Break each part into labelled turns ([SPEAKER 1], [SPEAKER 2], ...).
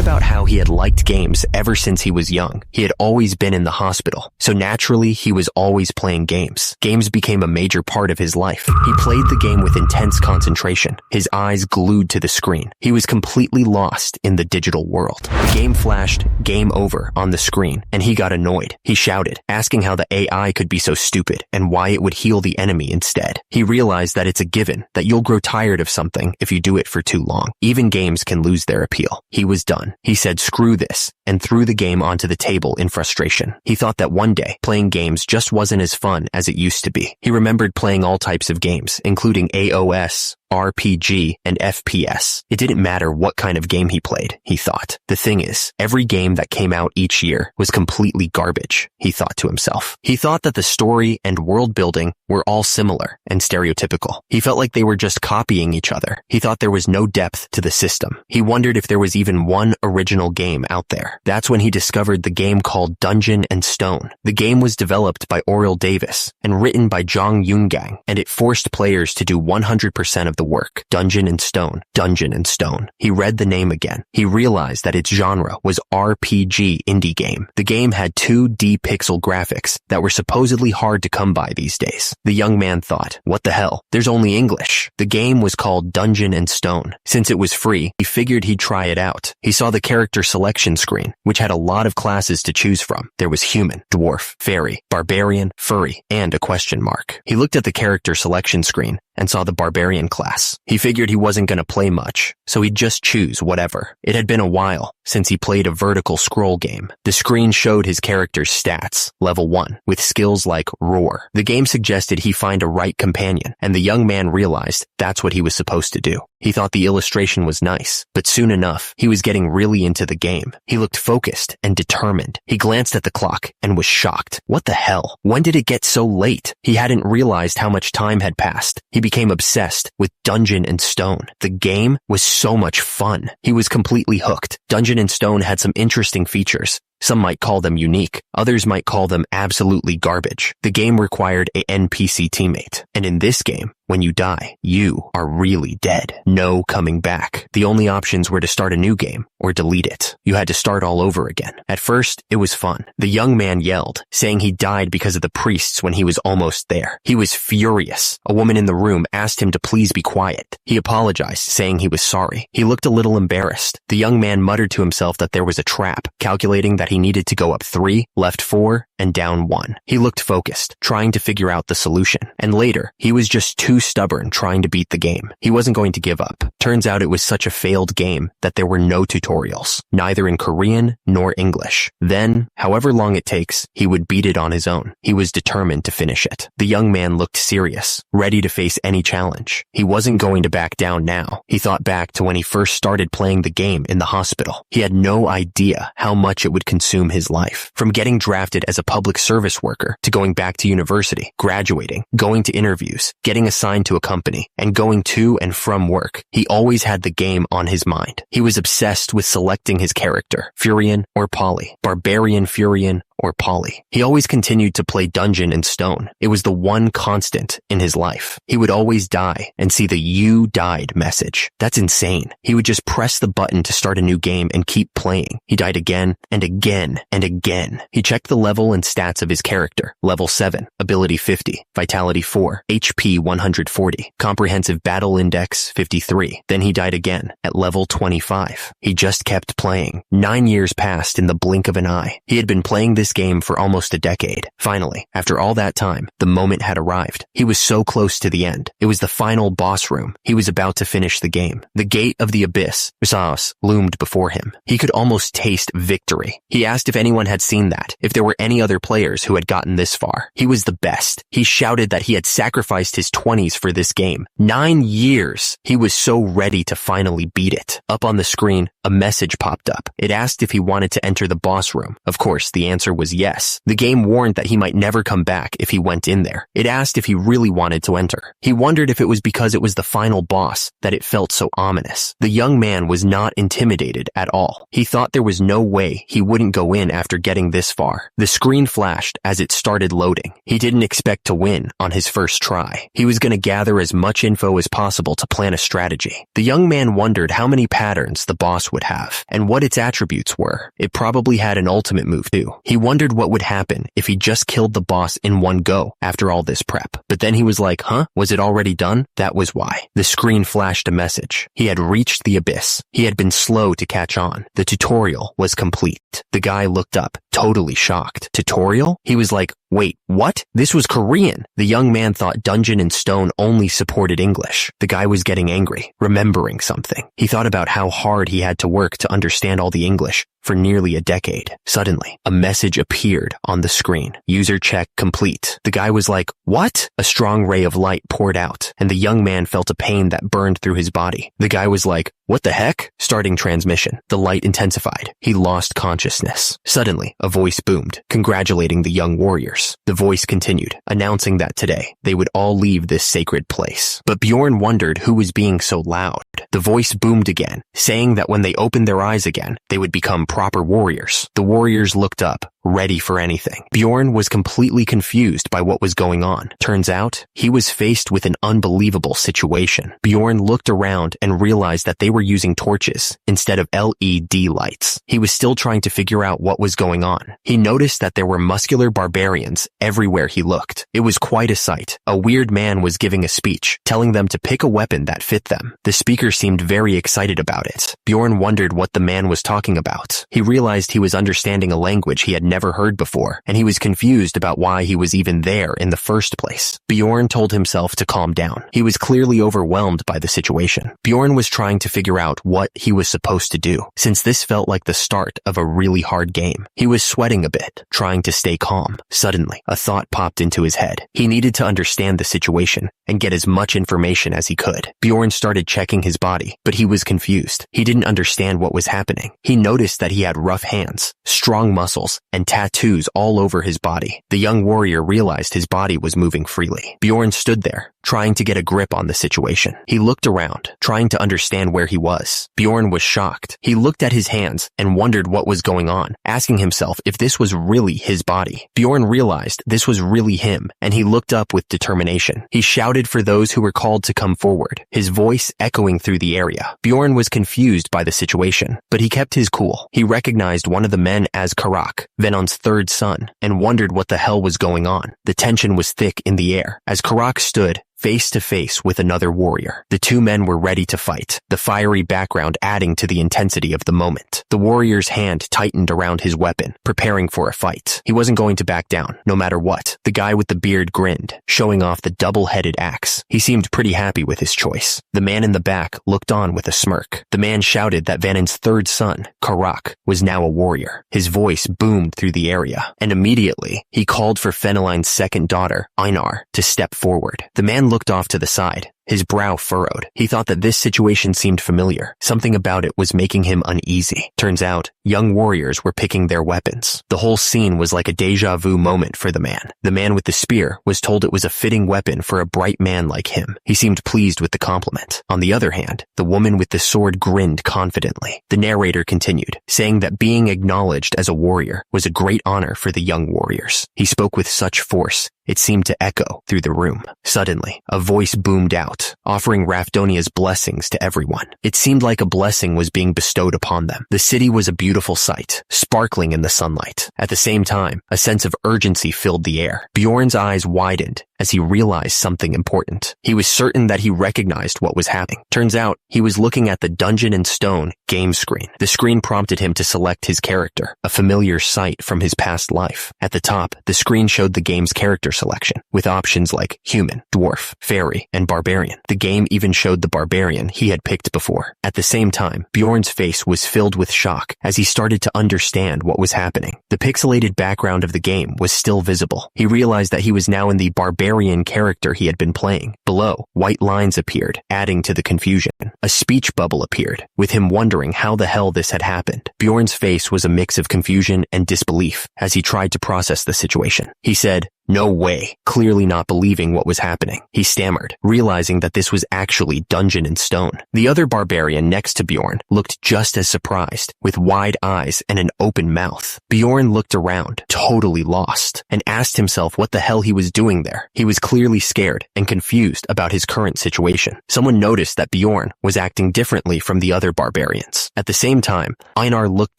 [SPEAKER 1] about how he had liked games ever since he was young. He had always been in the hospital, so naturally he was always playing games. Games became a major part of his life. He played the game with intense concentration, his eyes glued to the screen. He was completely lost in the digital world. The game flashed "Game Over" on the screen, and he got annoyed. He shouted, asking how the AI could be so stupid and why it would heal the enemy instead. He realized that it's a given that you'll grow tired of something if you do it for too long. Even games can lose their appeal. He was done. He said screw this and threw the game onto the table in frustration. He thought that one day playing games just wasn't as fun as it used to be. He remembered playing all types of games, including AOS, RPG, and FPS. It didn't matter what kind of game he played, he thought. The thing is, every game that came out each year was completely garbage, he thought to himself. He thought that the story and world building were all similar and stereotypical. He felt like they were just copying each other. He thought there was no depth to the system. He wondered if there was even one original game out there. That's when he discovered the game called Dungeon and Stone. The game was developed by Oriel Davis and written by Jong Yoon-gang, and it forced players to do 100% of the work. Dungeon and Stone. Dungeon and Stone. He read the name again. He realized that its genre was RPG indie game. The game had 2D pixel graphics that were supposedly hard to come by these days. The young man thought, what the hell? There's only English. The game was called Dungeon and Stone. Since it was free, he figured he'd try it out. He saw the character selection screen, which had a lot of classes to choose from. There was human, dwarf, fairy, barbarian, furry, and a question mark. He looked at the character selection screen and saw the barbarian class. He figured he wasn't going to play much, so he'd just choose whatever. It had been a while since he played a vertical scroll game. The screen showed his character's stats, level 1, with skills like roar. The game suggested he find a right companion, and the young man realized that's what he was supposed to do. He thought the illustration was nice, but soon enough, he was getting really into the game. He looked focused and determined. He glanced at the clock and was shocked. What the hell? When did it get so late? He hadn't realized how much time had passed. He became obsessed with Dungeon and Stone. The game was so much fun. He was completely hooked. Dungeon and Stone had some interesting features. Some might call them unique. Others might call them absolutely garbage. The game required a NPC teammate. And in this game, when you die, you are really dead. No coming back. The only options were to start a new game or delete it. You had to start all over again. At first, it was fun. The young man yelled, saying he died because of the priests when he was almost there. He was furious. A woman in the room asked him to please be quiet. He apologized, saying he was sorry. He looked a little embarrassed. The young man muttered to himself that there was a trap, calculating that he needed to go up 3, left 4, and down 1. He looked focused, trying to figure out the solution. And later, he was just too stubborn trying to beat the game. He wasn't going to give up. Turns out it was such a failed game that there were no tutorials, neither in Korean nor English. Then, however long it takes, he would beat it on his own. He was determined to finish it. The young man looked serious, ready to face any challenge. He wasn't going to back down now. He thought back to when he first started playing the game in the hospital. He had no idea how much it would consume his life. From getting drafted as a public service worker to going back to university, graduating, going to interviews, getting assigned to a company, and going to and from work, he always had the game on his mind. He was obsessed with selecting his character, Furion or Polly, Barbarian Furion or Polly. He always continued to play Dungeon and Stone. It was the one constant in his life. He would always die and see the "you died" message. That's insane. He would just press the button to start a new game and keep playing. He died again and again and again. He checked the level and stats of his character. Level 7, ability 50, vitality 4, HP 140, comprehensive battle index 53. Then he died again at level 25. He just kept playing. 9 years passed in the blink of an eye. He had been playing this game for almost a decade. Finally, after all that time, the moment had arrived. He was so close to the end. It was the final boss room. He was about to finish the game. The gate of the abyss, Usaos, loomed before him. He could almost taste victory. He asked if anyone had seen that, if there were any other players who had gotten this far. He was the best. He shouted that he had sacrificed his 20s for this game. 9 years. He was so ready to finally beat it. Up on the screen, a message popped up. It asked if he wanted to enter the boss room. Of course, the answer was yes. The game warned that he might never come back if he went in there. It asked if he really wanted to enter. He wondered if it was because it was the final boss that it felt so ominous. The young man was not intimidated at all. He thought there was no way he wouldn't go in after getting this far. The screen flashed as it started loading. He didn't expect to win on his first try. He was going to gather as much info as possible to plan a strategy. The young man wondered how many patterns the boss would have and what its attributes were. It probably had an ultimate move too. He wondered what would happen if he just killed the boss in one go after all this prep. But then he was like, huh? Was it already done? That was why. The screen flashed a message. He had reached the abyss. He had been slow to catch on. The tutorial was complete. The guy looked up, totally shocked. Tutorial? He was like, wait, what? This was Korean. The young man thought Dungeon and Stone only supported English. The guy was getting angry, remembering something. He thought about how hard he had to work to understand all the English for nearly a decade. Suddenly, a message appeared on the screen. User check complete. The guy was like, what? A strong ray of light poured out, and the young man felt a pain that burned through his body. The guy was like, what the heck? Starting transmission. The light intensified. He lost consciousness. Suddenly, a voice boomed, congratulating the young warriors. The voice continued, announcing that today, they would all leave this sacred place. But Bjorn wondered who was being so loud. The voice boomed again, saying that when they opened their eyes again, they would become proper warriors. The warriors looked up, ready for anything. Bjorn was completely confused by what was going on. Turns out, he was faced with an unbelievable situation. Bjorn looked around and realized that they were using torches instead of LED lights. He was still trying to figure out what was going on. He noticed that there were muscular barbarians everywhere he looked. It was quite a sight. A weird man was giving a speech, telling them to pick a weapon that fit them. The speaker seemed very excited about it. Bjorn wondered what the man was talking about. He realized he was understanding a language he had never heard before, and he was confused about why he was even there in the first place. Bjorn told himself to calm down. He was clearly overwhelmed by the situation. Bjorn was trying to figure out what he was supposed to do, since this felt like the start of a really hard game. He was sweating a bit, trying to stay calm. Suddenly, a thought popped into his head. He needed to understand the situation and get as much information as he could. Bjorn started checking his body, but he was confused. He didn't understand what was happening. He noticed that he had rough hands, strong muscles, and tattoos all over his body. The young warrior realized his body was moving freely. Bjorn stood there, trying to get a grip on the situation. He looked around, trying to understand where he was. Bjorn was shocked. He looked at his hands and wondered what was going on, asking himself if this was really his body. Bjorn realized this was really him, and he looked up with determination. He shouted for those who were called to come forward, his voice echoing through the area. Bjorn was confused by the situation, but he kept his cool. He recognized one of the men as Karak, Venon's third son, and wondered what the hell was going on. The tension was thick in the air as Karak stood face to face with another warrior. The two men were ready to fight, the fiery background adding to the intensity of the moment. The warrior's hand tightened around his weapon, preparing for a fight. He wasn't going to back down, no matter what. The guy with the beard grinned, showing off the double-headed axe. He seemed pretty happy with his choice. The man in the back looked on with a smirk. The man shouted that Vanon's third son, Karak, was now a warrior. His voice boomed through the area, and immediately, he called for Feneline's second daughter, Einar, to step forward. The man looked off to the side, his brow furrowed. He thought that this situation seemed familiar. Something about it was making him uneasy. Turns out, young warriors were picking their weapons. The whole scene was like a deja vu moment for the man. The man with the spear was told it was a fitting weapon for a bright man like him. He seemed pleased with the compliment. On the other hand, the woman with the sword grinned confidently. The narrator continued, saying that being acknowledged as a warrior was a great honor for the young warriors. He spoke with such force, it seemed to echo through the room. Suddenly, a voice boomed out, offering Rafdonia's blessings to everyone. It seemed like a blessing was being bestowed upon them. The city was a beautiful sight, sparkling in the sunlight. At the same time, a sense of urgency filled the air. Bjorn's eyes widened as he realized something important. He was certain that he recognized what was happening. Turns out, he was looking at the Dungeon and Stone game screen. The screen prompted him to select his character, a familiar sight from his past life. At the top, the screen showed the game's character selection, with options like human, dwarf, fairy, and barbarian. The game even showed the barbarian he had picked before. At the same time, Bjorn's face was filled with shock as he started to understand what was happening. The pixelated background of the game was still visible. He realized that he was now in the barbarian character he had been playing. Below, white lines appeared, adding to the confusion. A speech bubble appeared, with him wondering how the hell this had happened. Bjorn's face was a mix of confusion and disbelief as he tried to process the situation. He said, "No way," clearly not believing what was happening. He stammered, realizing that this was actually Dungeon in Stone. The other barbarian next to Bjorn looked just as surprised, with wide eyes and an open mouth. Bjorn looked around, totally lost, and asked himself what the hell he was doing there. He was clearly scared and confused about his current situation. Someone noticed that Bjorn was acting differently from the other barbarians. At the same time, Einar looked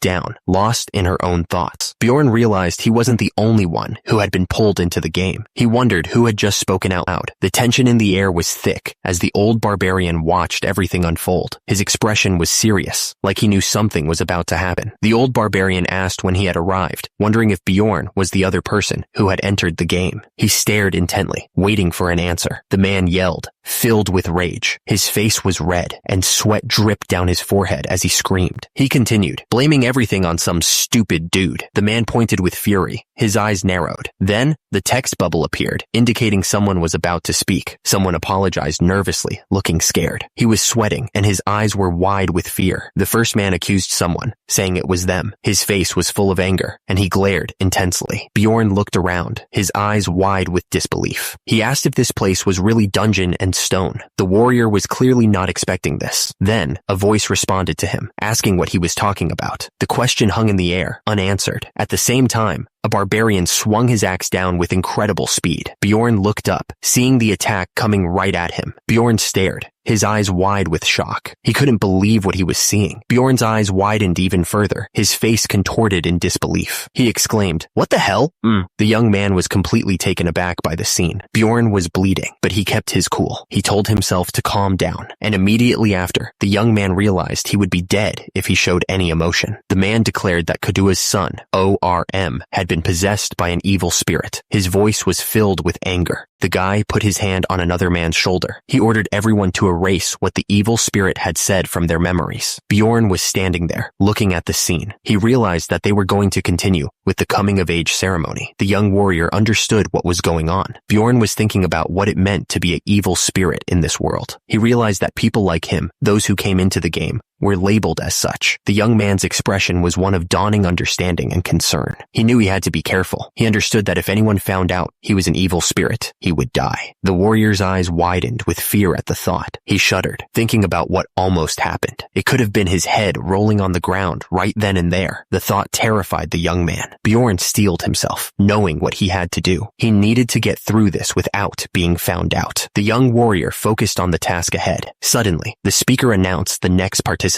[SPEAKER 1] down, lost in her own thoughts. Bjorn realized he wasn't the only one who had been pulled into the game. He wondered who had just spoken out loud. The tension in the air was thick as the old barbarian watched everything unfold. His expression was serious, like he knew something was about to happen. The old barbarian asked when he had arrived, wondering if Bjorn was the other person who had entered the game. He stared intently, waiting for an answer. The man yelled, filled with rage. His face was red, and sweat dripped down his forehead as he screamed. He continued, blaming everything on some stupid dude. The man pointed with fury. His eyes narrowed. Then, the text bubble appeared, indicating someone was about to speak. Someone apologized nervously, looking scared. He was sweating, and his eyes were wide with fear. The first man accused someone, saying it was them. His face was full of anger, and he glared intensely. Bjorn looked around, his eyes wide with disbelief. He asked if this place was really Dungeon and Stone. The warrior was clearly not expecting this. Then, a voice responded to him, asking what he was talking about. The question hung in the air, unanswered. At the same time, a barbarian swung his axe down with incredible speed. Bjorn looked up, seeing the attack coming right at him. Bjorn stared, his eyes wide with shock. He couldn't believe what he was seeing. Bjorn's eyes widened even further, his face contorted in disbelief. He exclaimed, "What the hell?" The young man was completely taken aback by the scene. Bjorn was bleeding, but he kept his cool. He told himself to calm down, and immediately after, the young man realized he would be dead if he showed any emotion. The man declared that Kadua's son, ORM, had been possessed by an evil spirit. His voice was filled with anger. The guy put his hand on another man's shoulder. He ordered everyone to erase what the evil spirit had said from their memories. Bjorn was standing there, looking at the scene. He realized that they were going to continue with the coming-of-age ceremony. The young warrior understood what was going on. Bjorn was thinking about what it meant to be an evil spirit in this world. He realized that people like him, those who came into the game, were labeled as such. The young man's expression was one of dawning understanding and concern. He knew he had to be careful. He understood that if anyone found out he was an evil spirit, he would die. The warrior's eyes widened with fear at the thought. He shuddered, thinking about what almost happened. It could have been his head rolling on the ground right then and there. The thought terrified the young man. Bjorn steeled himself, knowing what he had to do. He needed to get through this without being found out. The young warrior focused on the task ahead. Suddenly, the speaker announced the next participant.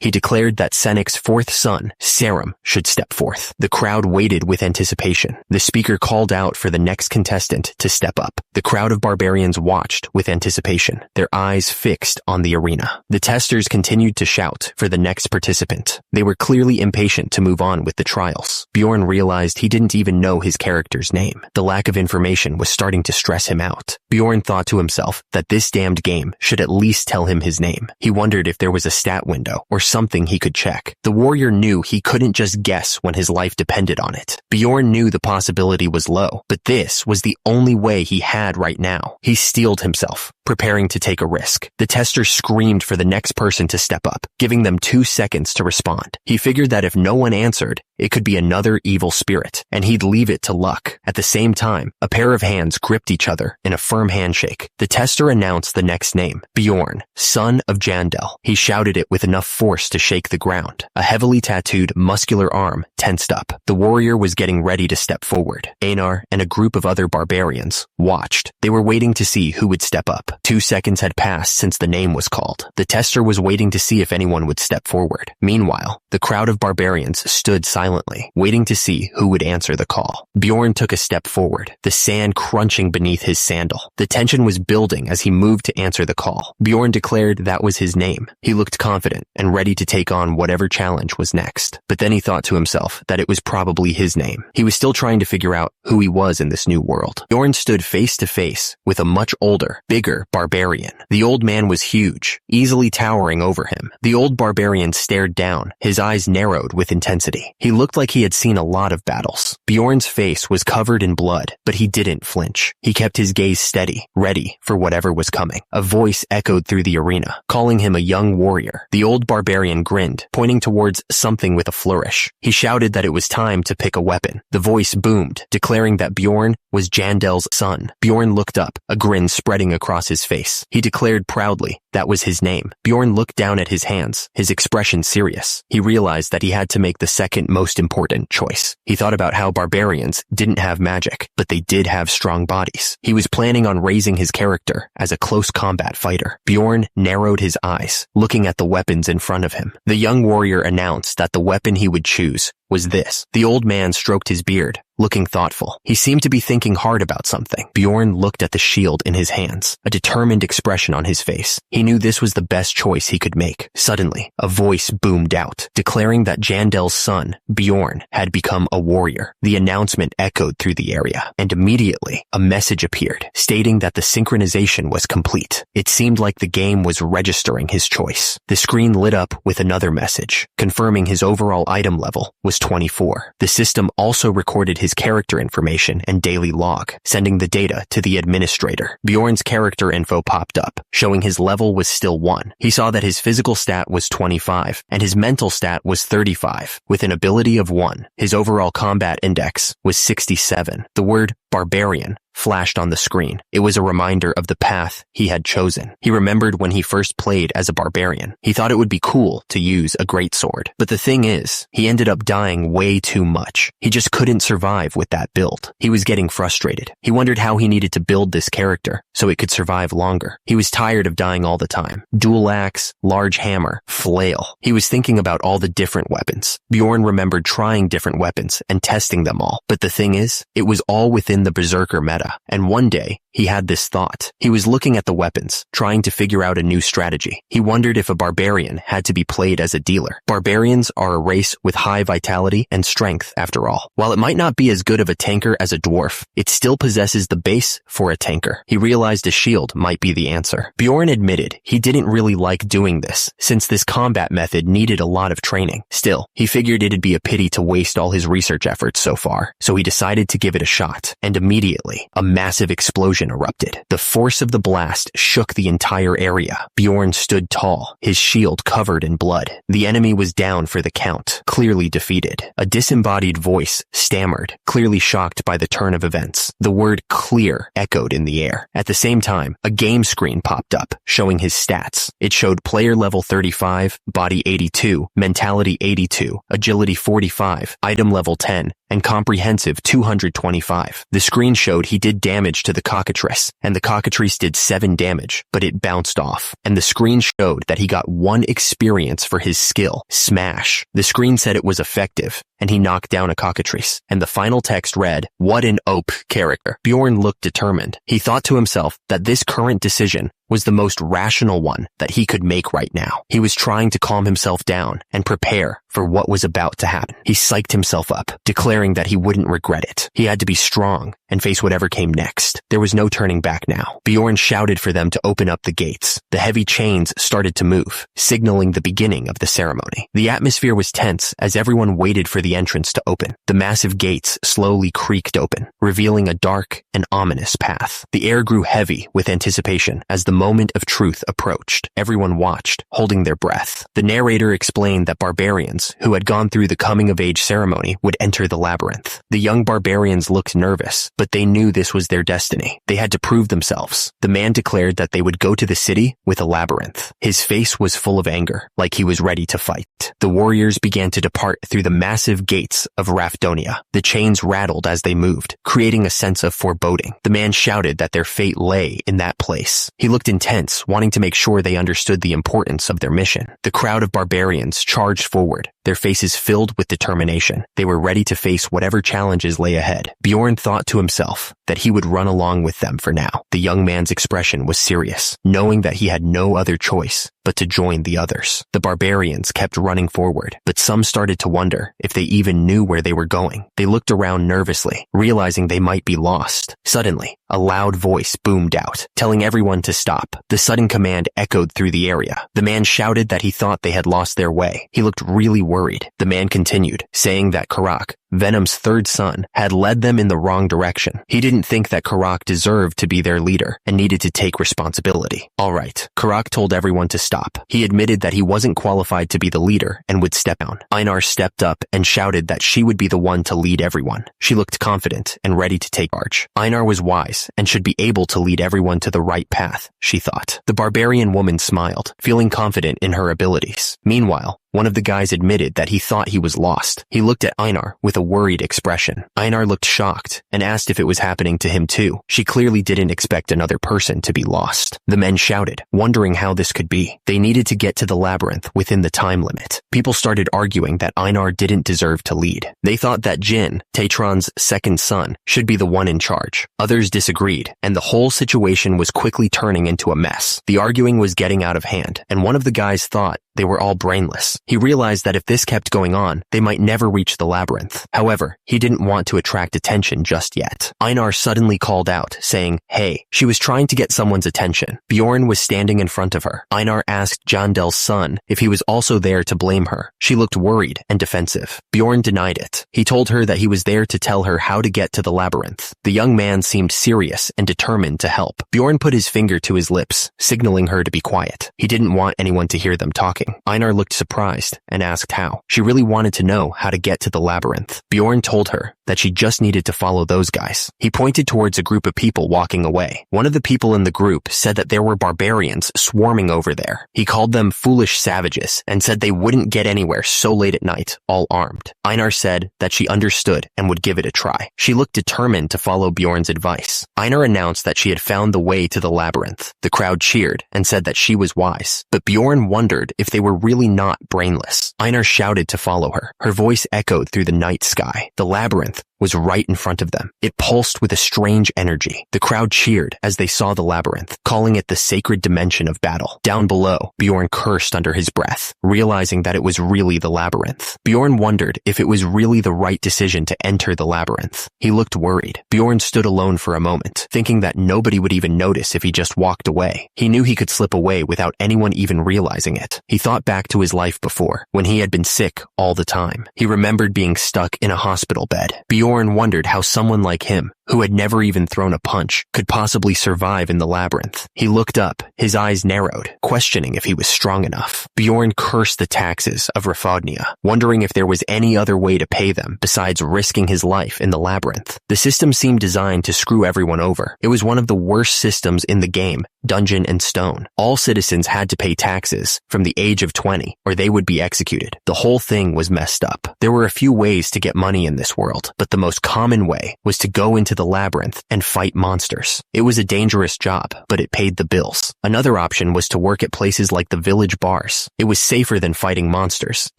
[SPEAKER 1] He declared that Senik's fourth son, Sarum, should step forth. The crowd waited with anticipation. The speaker called out for the next contestant to step up. The crowd of barbarians watched with anticipation, their eyes fixed on the arena. The testers continued to shout for the next participant. They were clearly impatient to move on with the trials. Bjorn realized he didn't even know his character's name. The lack of information was starting to stress him out. Bjorn thought to himself that this damned game should at least tell him his name. He wondered if there was a stat window or something he could check. The warrior knew he couldn't just guess when his life depended on it. Bjorn knew the possibility was low, but this was the only way he had right now. He steeled himself, preparing to take a risk. The tester screamed for the next person to step up, giving them 2 seconds to respond. He figured that if no one answered, it could be another evil spirit, and he'd leave it to luck. At the same time, a pair of hands gripped each other in a firm handshake. The tester announced the next name, Bjorn, son of Jandel. He shouted it with enough force to shake the ground. A heavily tattooed, muscular arm tensed up. The warrior was getting ready to step forward. Einar and a group of other barbarians watched. They were waiting to see who would step up. 2 seconds had passed since the name was called. The tester was waiting to see if anyone would step forward. Meanwhile, the crowd of barbarians stood silently silently, waiting to see who would answer the call. Bjorn took a step forward, the sand crunching beneath his sandal. The tension was building as he moved to answer the call. Bjorn declared that was his name. He looked confident and ready to take on whatever challenge was next. But then he thought to himself that it was probably his name. He was still trying to figure out who he was in this new world. Bjorn stood face to face with a much older, bigger barbarian. The old man was huge, easily towering over him. The old barbarian stared down, his eyes narrowed with intensity. He looked like he had seen a lot of battles. Bjorn's face was covered in blood, but he didn't flinch. He kept his gaze steady, ready for whatever was coming. A voice echoed through the arena, calling him a young warrior. The old barbarian grinned, pointing towards something with a flourish. He shouted that it was time to pick a weapon. The voice boomed, declaring that Bjorn was Jandel's son. Bjorn looked up, a grin spreading across his face. He declared proudly that was his name. Bjorn looked down at his hands, his expression serious. He realized that he had to make the second most important choice. He thought about how barbarians didn't have magic, but they did have strong bodies. He was planning on raising his character as a close combat fighter. Bjorn narrowed his eyes, looking at the weapons in front of him. The young warrior announced that the weapon he would choose was this. The old man stroked his beard, looking thoughtful. He seemed to be thinking hard about something. Bjorn looked at the shield in his hands, a determined expression on his face. He knew this was the best choice he could make. Suddenly, a voice boomed out, declaring that Jandel's son, Bjorn, had become a warrior. The announcement echoed through the area, and immediately, a message appeared, stating that the synchronization was complete. It seemed like the game was registering his choice. The screen lit up with another message, confirming his overall item level was 24. The system also recorded his character information and daily log, sending the data to the administrator. Bjorn's character info popped up, showing his level was still 1. He saw that his physical stat was 25, and his mental stat was 35, with an ability of 1. His overall combat index was 67. The word Barbarian flashed on the screen. It was a reminder of the path he had chosen. He remembered when he first played as a barbarian. He thought it would be cool to use a greatsword. But the thing is, he ended up dying way too much. He just couldn't survive with that build. He was getting frustrated. He wondered how he needed to build this character so it could survive longer. He was tired of dying all the time. Dual axe, large hammer, flail. He was thinking about all the different weapons. Bjorn remembered trying different weapons and testing them all. But the thing is, it was all within the berserker meta. And one day, he had this thought. He was looking at the weapons, trying to figure out a new strategy. He wondered if a barbarian had to be played as a dealer. Barbarians are a race with high vitality and strength, after all. While it might not be as good of a tanker as a dwarf, it still possesses the base for a tanker. He realized a shield might be the answer. Bjorn admitted he didn't really like doing this, since this combat method needed a lot of training. Still, he figured it'd be a pity to waste all his research efforts so far, so he decided to give it a shot. And immediately, a massive explosion erupted. The force of the blast shook the entire area. Bjorn stood tall, his shield covered in blood. The enemy was down for the count, clearly defeated. A disembodied voice stammered, clearly shocked by the turn of events. The word clear echoed in the air. At the same time, a game screen popped up, showing his stats. It showed player level 35, body 82, mentality 82, agility 45, item level 10, and comprehensive 225. The screen showed he did damage to the cockatrice, and the cockatrice did 7 damage, but it bounced off. And the screen showed that he got 1 experience for his skill, Smash. The screen said it was effective, and he knocked down a cockatrice. And the final text read, "What an OP character." Bjorn looked determined. He thought to himself that this current decision was the most rational one that he could make right now. He was trying to calm himself down and prepare for what was about to happen. He psyched himself up, declaring that he wouldn't regret it. He had to be strong and face whatever came next. There was no turning back now. Bjorn shouted for them to open up the gates. The heavy chains started to move, signaling the beginning of the ceremony. The atmosphere was tense as everyone waited for the entrance to open. The massive gates slowly creaked open, revealing a dark and ominous path. The air grew heavy with anticipation as the moment of truth approached. Everyone watched, holding their breath. The narrator explained that barbarians who had gone through the coming-of-age ceremony would enter the labyrinth. The young barbarians looked nervous, but they knew this was their destiny. They had to prove themselves. The man declared that they would go to the city with a labyrinth. His face was full of anger, like he was ready to fight. The warriors began to depart through the massive gates of Rafdonia. The chains rattled as they moved, creating a sense of foreboding. The man shouted that their fate lay in that place. He looked intense, wanting to make sure they understood the importance of their mission. The crowd of barbarians charged forward, their faces filled with determination. They were ready to face whatever challenges lay ahead. Bjorn thought to himself that he would run along with them for now. The young man's expression was serious, knowing that he had no other choice but to join the others. The barbarians kept running forward, but some started to wonder if they even knew where they were going. They looked around nervously, realizing they might be lost. Suddenly, a loud voice boomed out, telling everyone to stop. The sudden command echoed through the area. The man shouted that he thought they had lost their way. He looked really worried. The man continued, saying that Karak, Venom's third son, had led them in the wrong direction. He didn't think that Karak deserved to be their leader and needed to take responsibility. All right, Karak told everyone to stop. He admitted that he wasn't qualified to be the leader and would step down. Einar stepped up and shouted that she would be the one to lead everyone. She looked confident and ready to take charge. Einar was wise and should be able to lead everyone to the right path, she thought. The barbarian woman smiled, feeling confident in her abilities. Meanwhile, one of the guys admitted that he thought he was lost. He looked at Einar with a worried expression. Einar looked shocked and asked if it was happening to him too. She clearly didn't expect another person to be lost. The men shouted, wondering how this could be. They needed to get to the labyrinth within the time limit. People started arguing that Einar didn't deserve to lead. They thought that Jin, Tatron's second son, should be the one in charge. Others disagreed, and the whole situation was quickly turning into a mess. The arguing was getting out of hand, and one of the guys thought they were all brainless. He realized that if this kept going on, they might never reach the labyrinth. However, he didn't want to attract attention just yet. Einar suddenly called out, saying, "Hey." She was trying to get someone's attention. Bjorn was standing in front of her. Einar asked Jondel's son if he was also there to blame her. She looked worried and defensive. Bjorn denied it. He told her that he was there to tell her how to get to the labyrinth. The young man seemed serious and determined to help. Bjorn put his finger to his lips, signaling her to be quiet. He didn't want anyone to hear them talking. Einar looked surprised and asked how. She really wanted to know how to get to the labyrinth. Bjorn told her that she just needed to follow those guys. He pointed towards a group of people walking away. One of the people in the group said that there were barbarians swarming over there. He called them foolish savages and said they wouldn't get anywhere so late at night, all armed. Einar said that she understood and would give it a try. She looked determined to follow Bjorn's advice. Einar announced that she had found the way to the labyrinth. The crowd cheered and said that she was wise, but Bjorn wondered if they were really not brainless. Einar shouted to follow her. Her voice echoed through the night sky. The labyrinth was right in front of them. It pulsed with a strange energy. The crowd cheered as they saw the labyrinth, calling it the sacred dimension of battle. Down below, Bjorn cursed under his breath, realizing that it was really the labyrinth. Bjorn wondered if it was really the right decision to enter the labyrinth. He looked worried. Bjorn stood alone for a moment, thinking that nobody would even notice if he just walked away. He knew he could slip away without anyone even realizing it. He thought back to his life before, when he had been sick all the time. He remembered being stuck in a hospital bed. Bjorn wondered how someone like him, who had never even thrown a punch, could possibly survive in the labyrinth. He looked up, his eyes narrowed, questioning if he was strong enough. Bjorn cursed the taxes of Rafodnia, wondering if there was any other way to pay them besides risking his life in the labyrinth. The system seemed designed to screw everyone over. It was one of the worst systems in the game, Dungeon and Stone. All citizens had to pay taxes from the age of 20, or they would be executed. The whole thing was messed up. There were a few ways to get money in this world, but the most common way was to go into the labyrinth and fight monsters. It was a dangerous job, but it paid the bills. Another option was to work at places like the village bars. It was safer than fighting monsters,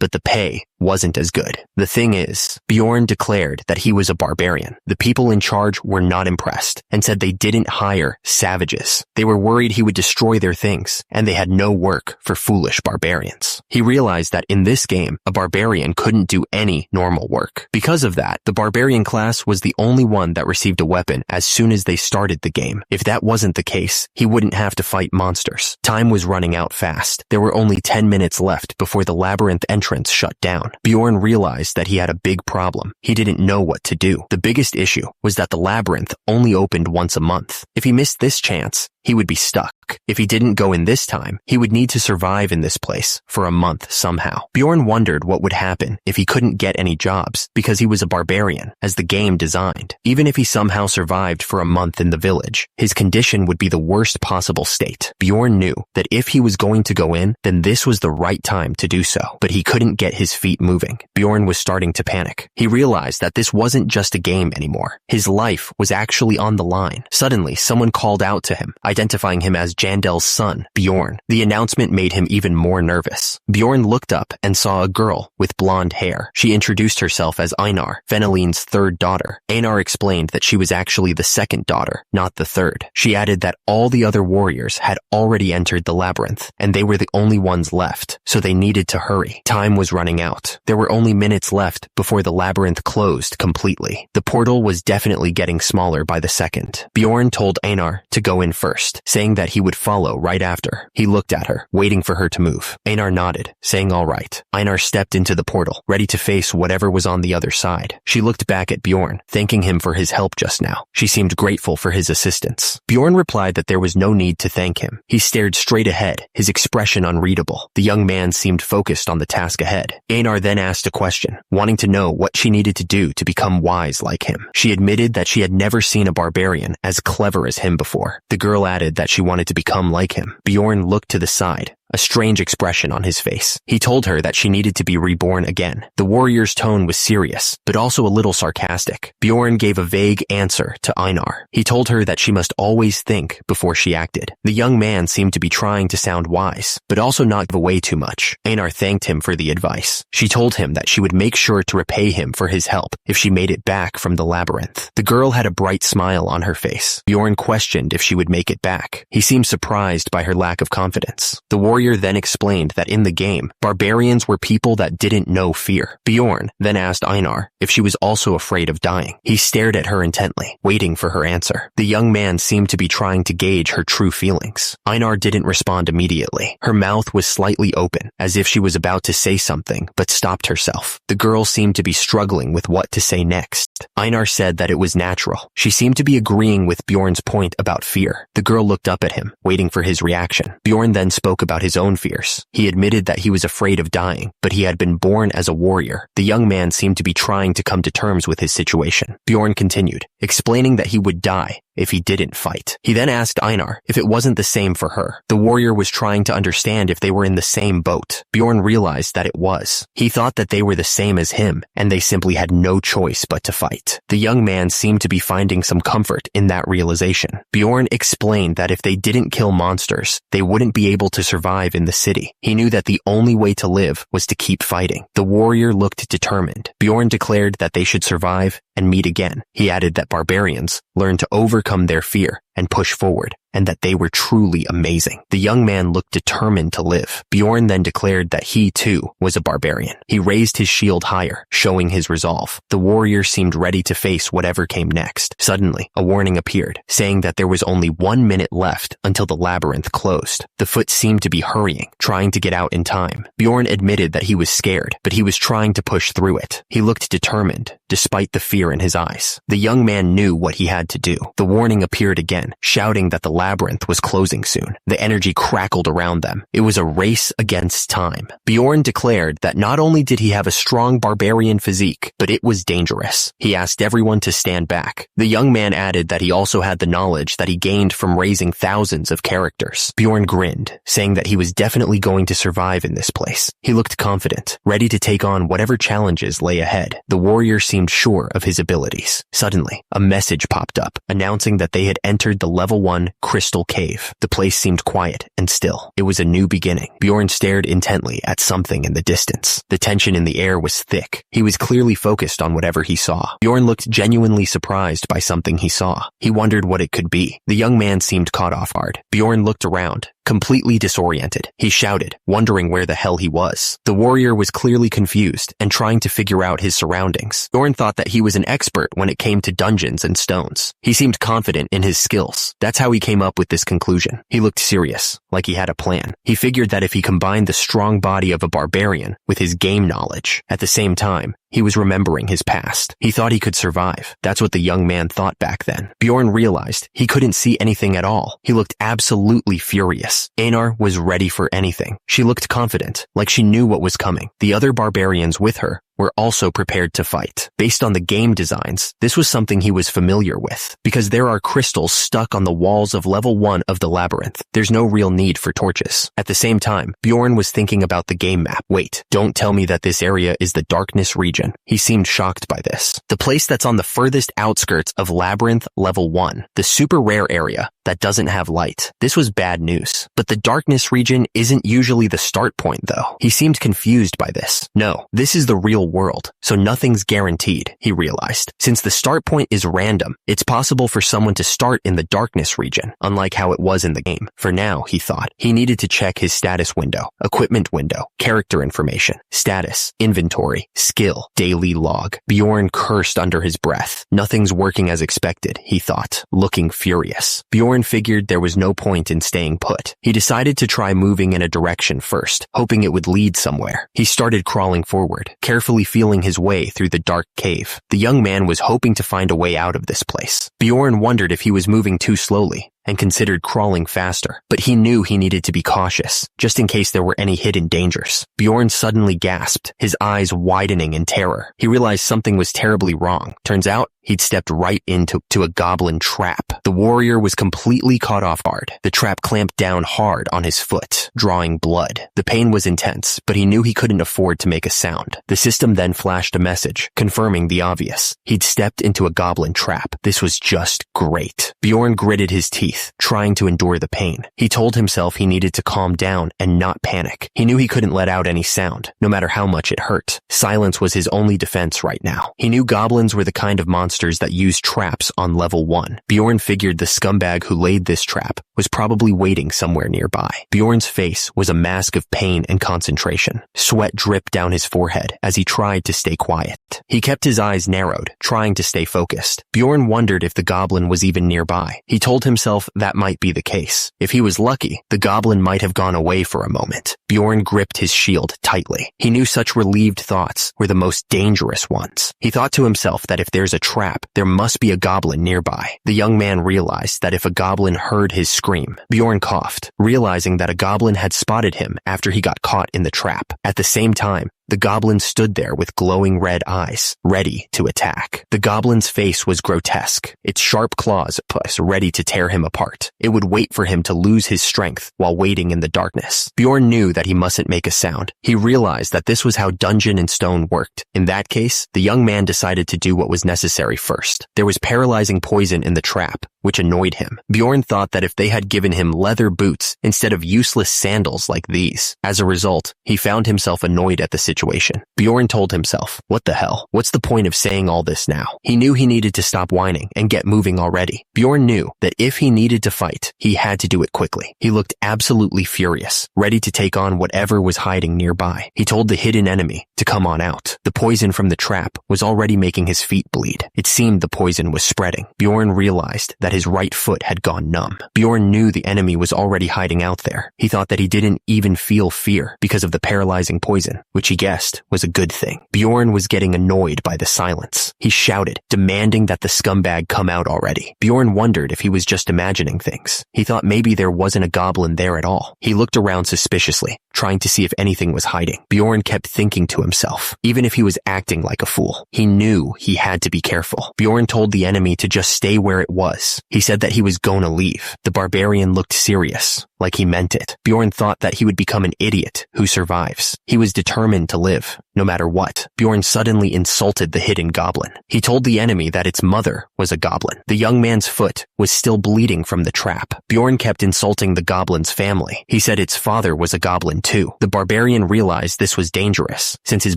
[SPEAKER 1] but the pay wasn't as good. The thing is, Bjorn declared that he was a barbarian. The people in charge were not impressed and said they didn't hire savages. They were worried he would destroy their things, and they had no work for foolish barbarians. He realized that in this game, a barbarian couldn't do any normal work. Because of that, the barbarian class was the only one that received a weapon as soon as they started the game. If that wasn't the case, he wouldn't have to fight monsters. Time was running out fast. There were only 10 minutes left before the labyrinth entrance shut down. Bjorn realized that he had a big problem. He didn't know what to do. The biggest issue was that the labyrinth only opened once a month. If he missed this chance, he would be stuck. If he didn't go in this time, he would need to survive in this place for a month somehow. Bjorn wondered what would happen if he couldn't get any jobs because he was a barbarian, as the game designed. Even if he somehow survived for a month in the village, his condition would be the worst possible state. Bjorn knew that if he was going to go in, then this was the right time to do so, but he couldn't get his feet moving. Bjorn was starting to panic. He realized that this wasn't just a game anymore. His life was actually on the line. Suddenly, someone called out to him, identifying him as Jandel's son, Bjorn. The announcement made him even more nervous. Bjorn looked up and saw a girl with blonde hair. She introduced herself as Einar, Veneline's third daughter. Einar explained that she was actually the second daughter, not the third. She added that all the other warriors had already entered the labyrinth, and they were the only ones left, so they needed to hurry. Time was running out. There were only minutes left before the labyrinth closed completely. The portal was definitely getting smaller by the second. Bjorn told Einar to go in first, saying that he would follow right after. He looked at her, waiting for her to move. Einar nodded, saying all right. Einar stepped into the portal, ready to face whatever was on the other side. She looked back at Bjorn, thanking him for his help just now. She seemed grateful for his assistance. Bjorn replied that there was no need to thank him. He stared straight ahead, his expression unreadable. The young man seemed focused on the task ahead. Einar then asked a question, wanting to know what she needed to do to become wise like him. She admitted that she had never seen a barbarian as clever as him before. The girl added that she wanted to become like him. Bjorn looked to the side, a strange expression on his face. He told her that she needed to be reborn again. The warrior's tone was serious, but also a little sarcastic. Bjorn gave a vague answer to Einar. He told her that she must always think before she acted. The young man seemed to be trying to sound wise, but also not give away too much. Einar thanked him for the advice. She told him that she would make sure to repay him for his help if she made it back from the labyrinth. The girl had a bright smile on her face. Bjorn questioned if she would make it back. He seemed surprised by her lack of confidence. The warrior then explained that in the game, barbarians were people that didn't know fear. Bjorn then asked Einar if she was also afraid of dying. He stared at her intently, waiting for her answer. The young man seemed to be trying to gauge her true feelings. Einar didn't respond immediately. Her mouth was slightly open, as if she was about to say something, but stopped herself. The girl seemed to be struggling with what to say next. Einar said that it was natural. She seemed to be agreeing with Bjorn's point about fear. The girl looked up at him, waiting for his reaction. Bjorn then spoke about his own fears. He admitted that he was afraid of dying, but he had been born as a warrior. The young man seemed to be trying to come to terms with his situation. Bjorn continued, explaining that he would die if he didn't fight. He then asked Einar if it wasn't the same for her. The warrior was trying to understand if they were in the same boat. Bjorn realized that it was. He thought that they were the same as him, and they simply had no choice but to fight. The young man seemed to be finding some comfort in that realization. Bjorn explained that if they didn't kill monsters, they wouldn't be able to survive in the city. He knew that the only way to live was to keep fighting. The warrior looked determined. Bjorn declared that they should survive and meet again. He added that barbarians learned to overcome their fear and push forward, and that they were truly amazing. The young man looked determined to live. Bjorn then declared that he, too, was a barbarian. He raised his shield higher, showing his resolve. The warrior seemed ready to face whatever came next. Suddenly, a warning appeared, saying that there was only 1 minute left until the labyrinth closed. The foot seemed to be hurrying, trying to get out in time. Bjorn admitted that he was scared, but he was trying to push through it. He looked determined, despite the fear in his eyes. The young man knew what he had to do. The warning appeared again, shouting that the labyrinth was closing soon. The energy crackled around them. It was a race against time. Bjorn declared that not only did he have a strong barbarian physique, but it was dangerous. He asked everyone to stand back. The young man added that he also had the knowledge that he gained from raising thousands of characters. Bjorn grinned, saying that he was definitely going to survive in this place. He looked confident, ready to take on whatever challenges lay ahead. The warrior seemed sure of his abilities. Suddenly, a message popped up, announcing that they had entered the level 1 crystal cave. The place seemed quiet and still. It was a new beginning. Bjorn stared intently at something in the distance. The tension in the air was thick. He was clearly focused on whatever he saw. Bjorn looked genuinely surprised by something he saw. He wondered what it could be. The young man seemed caught off guard. Bjorn looked around, completely disoriented. He shouted, wondering where the hell he was. The warrior was clearly confused and trying to figure out his surroundings. Bjorn thought that he was an expert when it came to dungeons and stones. He seemed confident in his skills. That's how he came up with this conclusion. He looked serious, like he had a plan. He figured that if he combined the strong body of a barbarian with his game knowledge, at the same time, he was remembering his past. He thought he could survive. That's what the young man thought back then. Bjorn realized he couldn't see anything at all. He looked absolutely furious. Einar was ready for anything. She looked confident, like she knew what was coming. The other barbarians with her were also prepared to fight. Based on the game designs, this was something he was familiar with. Because there are crystals stuck on the walls of level 1 of the labyrinth, there's no real need for torches. At the same time, Bjorn was thinking about the game map. Wait, don't tell me that this area is the darkness region. He seemed shocked by this. The place that's on the furthest outskirts of Labyrinth Level 1, the super rare area that doesn't have light. This was bad news. But the darkness region isn't usually the start point though. He seemed confused by this. No, this is the real world, so nothing's guaranteed, he realized. Since the start point is random, it's possible for someone to start in the darkness region, unlike how it was in the game. For now, he thought, he needed to check his status window, equipment window, character information, status, inventory, skill, daily log. Bjorn cursed under his breath. Nothing's working as expected, he thought, looking furious. Bjorn figured there was no point in staying put. He decided to try moving in a direction first, hoping it would lead somewhere. He started crawling forward, carefully feeling his way through the dark cave. The young man was hoping to find a way out of this place. Bjorn wondered if he was moving too slowly and considered crawling faster, but he knew he needed to be cautious, just in case there were any hidden dangers. Bjorn suddenly gasped, his eyes widening in terror. He realized something was terribly wrong. Turns out, he'd stepped right into a goblin trap. The warrior was completely caught off guard. The trap clamped down hard on his foot, drawing blood. The pain was intense, but he knew he couldn't afford to make a sound. The system then flashed a message, confirming the obvious. He'd stepped into a goblin trap. This was just great. Bjorn gritted his teeth, trying to endure the pain. He told himself he needed to calm down and not panic. He knew he couldn't let out any sound, no matter how much it hurt. Silence was his only defense right now. He knew goblins were the kind of monsters that used traps on level 1. Bjorn figured the scumbag who laid this trap was probably waiting somewhere nearby. Bjorn's face was a mask of pain and concentration. Sweat dripped down his forehead as he tried to stay quiet. He kept his eyes narrowed, trying to stay focused. Bjorn wondered if the goblin was even nearby. He told himself that might be the case. If he was lucky, the goblin might have gone away for a moment. Bjorn gripped his shield tightly. He knew such relieved thoughts were the most dangerous ones. He thought to himself that if there's a trap, there must be a goblin nearby. The young man realized that if a goblin heard his scream, Bjorn coughed, realizing that a goblin had spotted him after he got caught in the trap. At the same time, the goblin stood there with glowing red eyes, ready to attack. The goblin's face was grotesque, its sharp claws ready to tear him apart. It would wait for him to lose his strength while waiting in the darkness. Bjorn knew that he mustn't make a sound. He realized that this was how Dungeon and Stone worked. In that case, the young man decided to do what was necessary first. There was paralyzing poison in the trap, which annoyed him. Bjorn thought that if they had given him leather boots instead of useless sandals like these. As a result, he found himself annoyed at the situation. Bjorn told himself, what the hell? What's the point of saying all this now? He knew he needed to stop whining and get moving already. Bjorn knew that if he needed to fight, he had to do it quickly. He looked absolutely furious, ready to take on whatever was hiding nearby. He told the hidden enemy to come on out. The poison from the trap was already making his feet bleed. It seemed the poison was spreading. Bjorn realized that his right foot had gone numb. Bjorn knew the enemy was already hiding out there. He thought that he didn't even feel fear because of the paralyzing poison, which he guessed was a good thing. Bjorn was getting annoyed by the silence. He shouted, demanding that the scumbag come out already. Bjorn wondered if he was just imagining things. He thought maybe there wasn't a goblin there at all. He looked around suspiciously, trying to see if anything was hiding. Bjorn kept thinking to himself, even if he was acting like a fool, he knew he had to be careful. Bjorn told the enemy to just stay where it was. He said that he was gonna leave. The barbarian looked serious, like he meant it. Bjorn thought that he would become an idiot who survives. He was determined to live, no matter what. Bjorn suddenly insulted the hidden goblin. He told the enemy that its mother was a goblin. The young man's foot was still bleeding from the trap. Bjorn kept insulting the goblin's family. He said its father was a goblin too. The barbarian realized this was dangerous, since his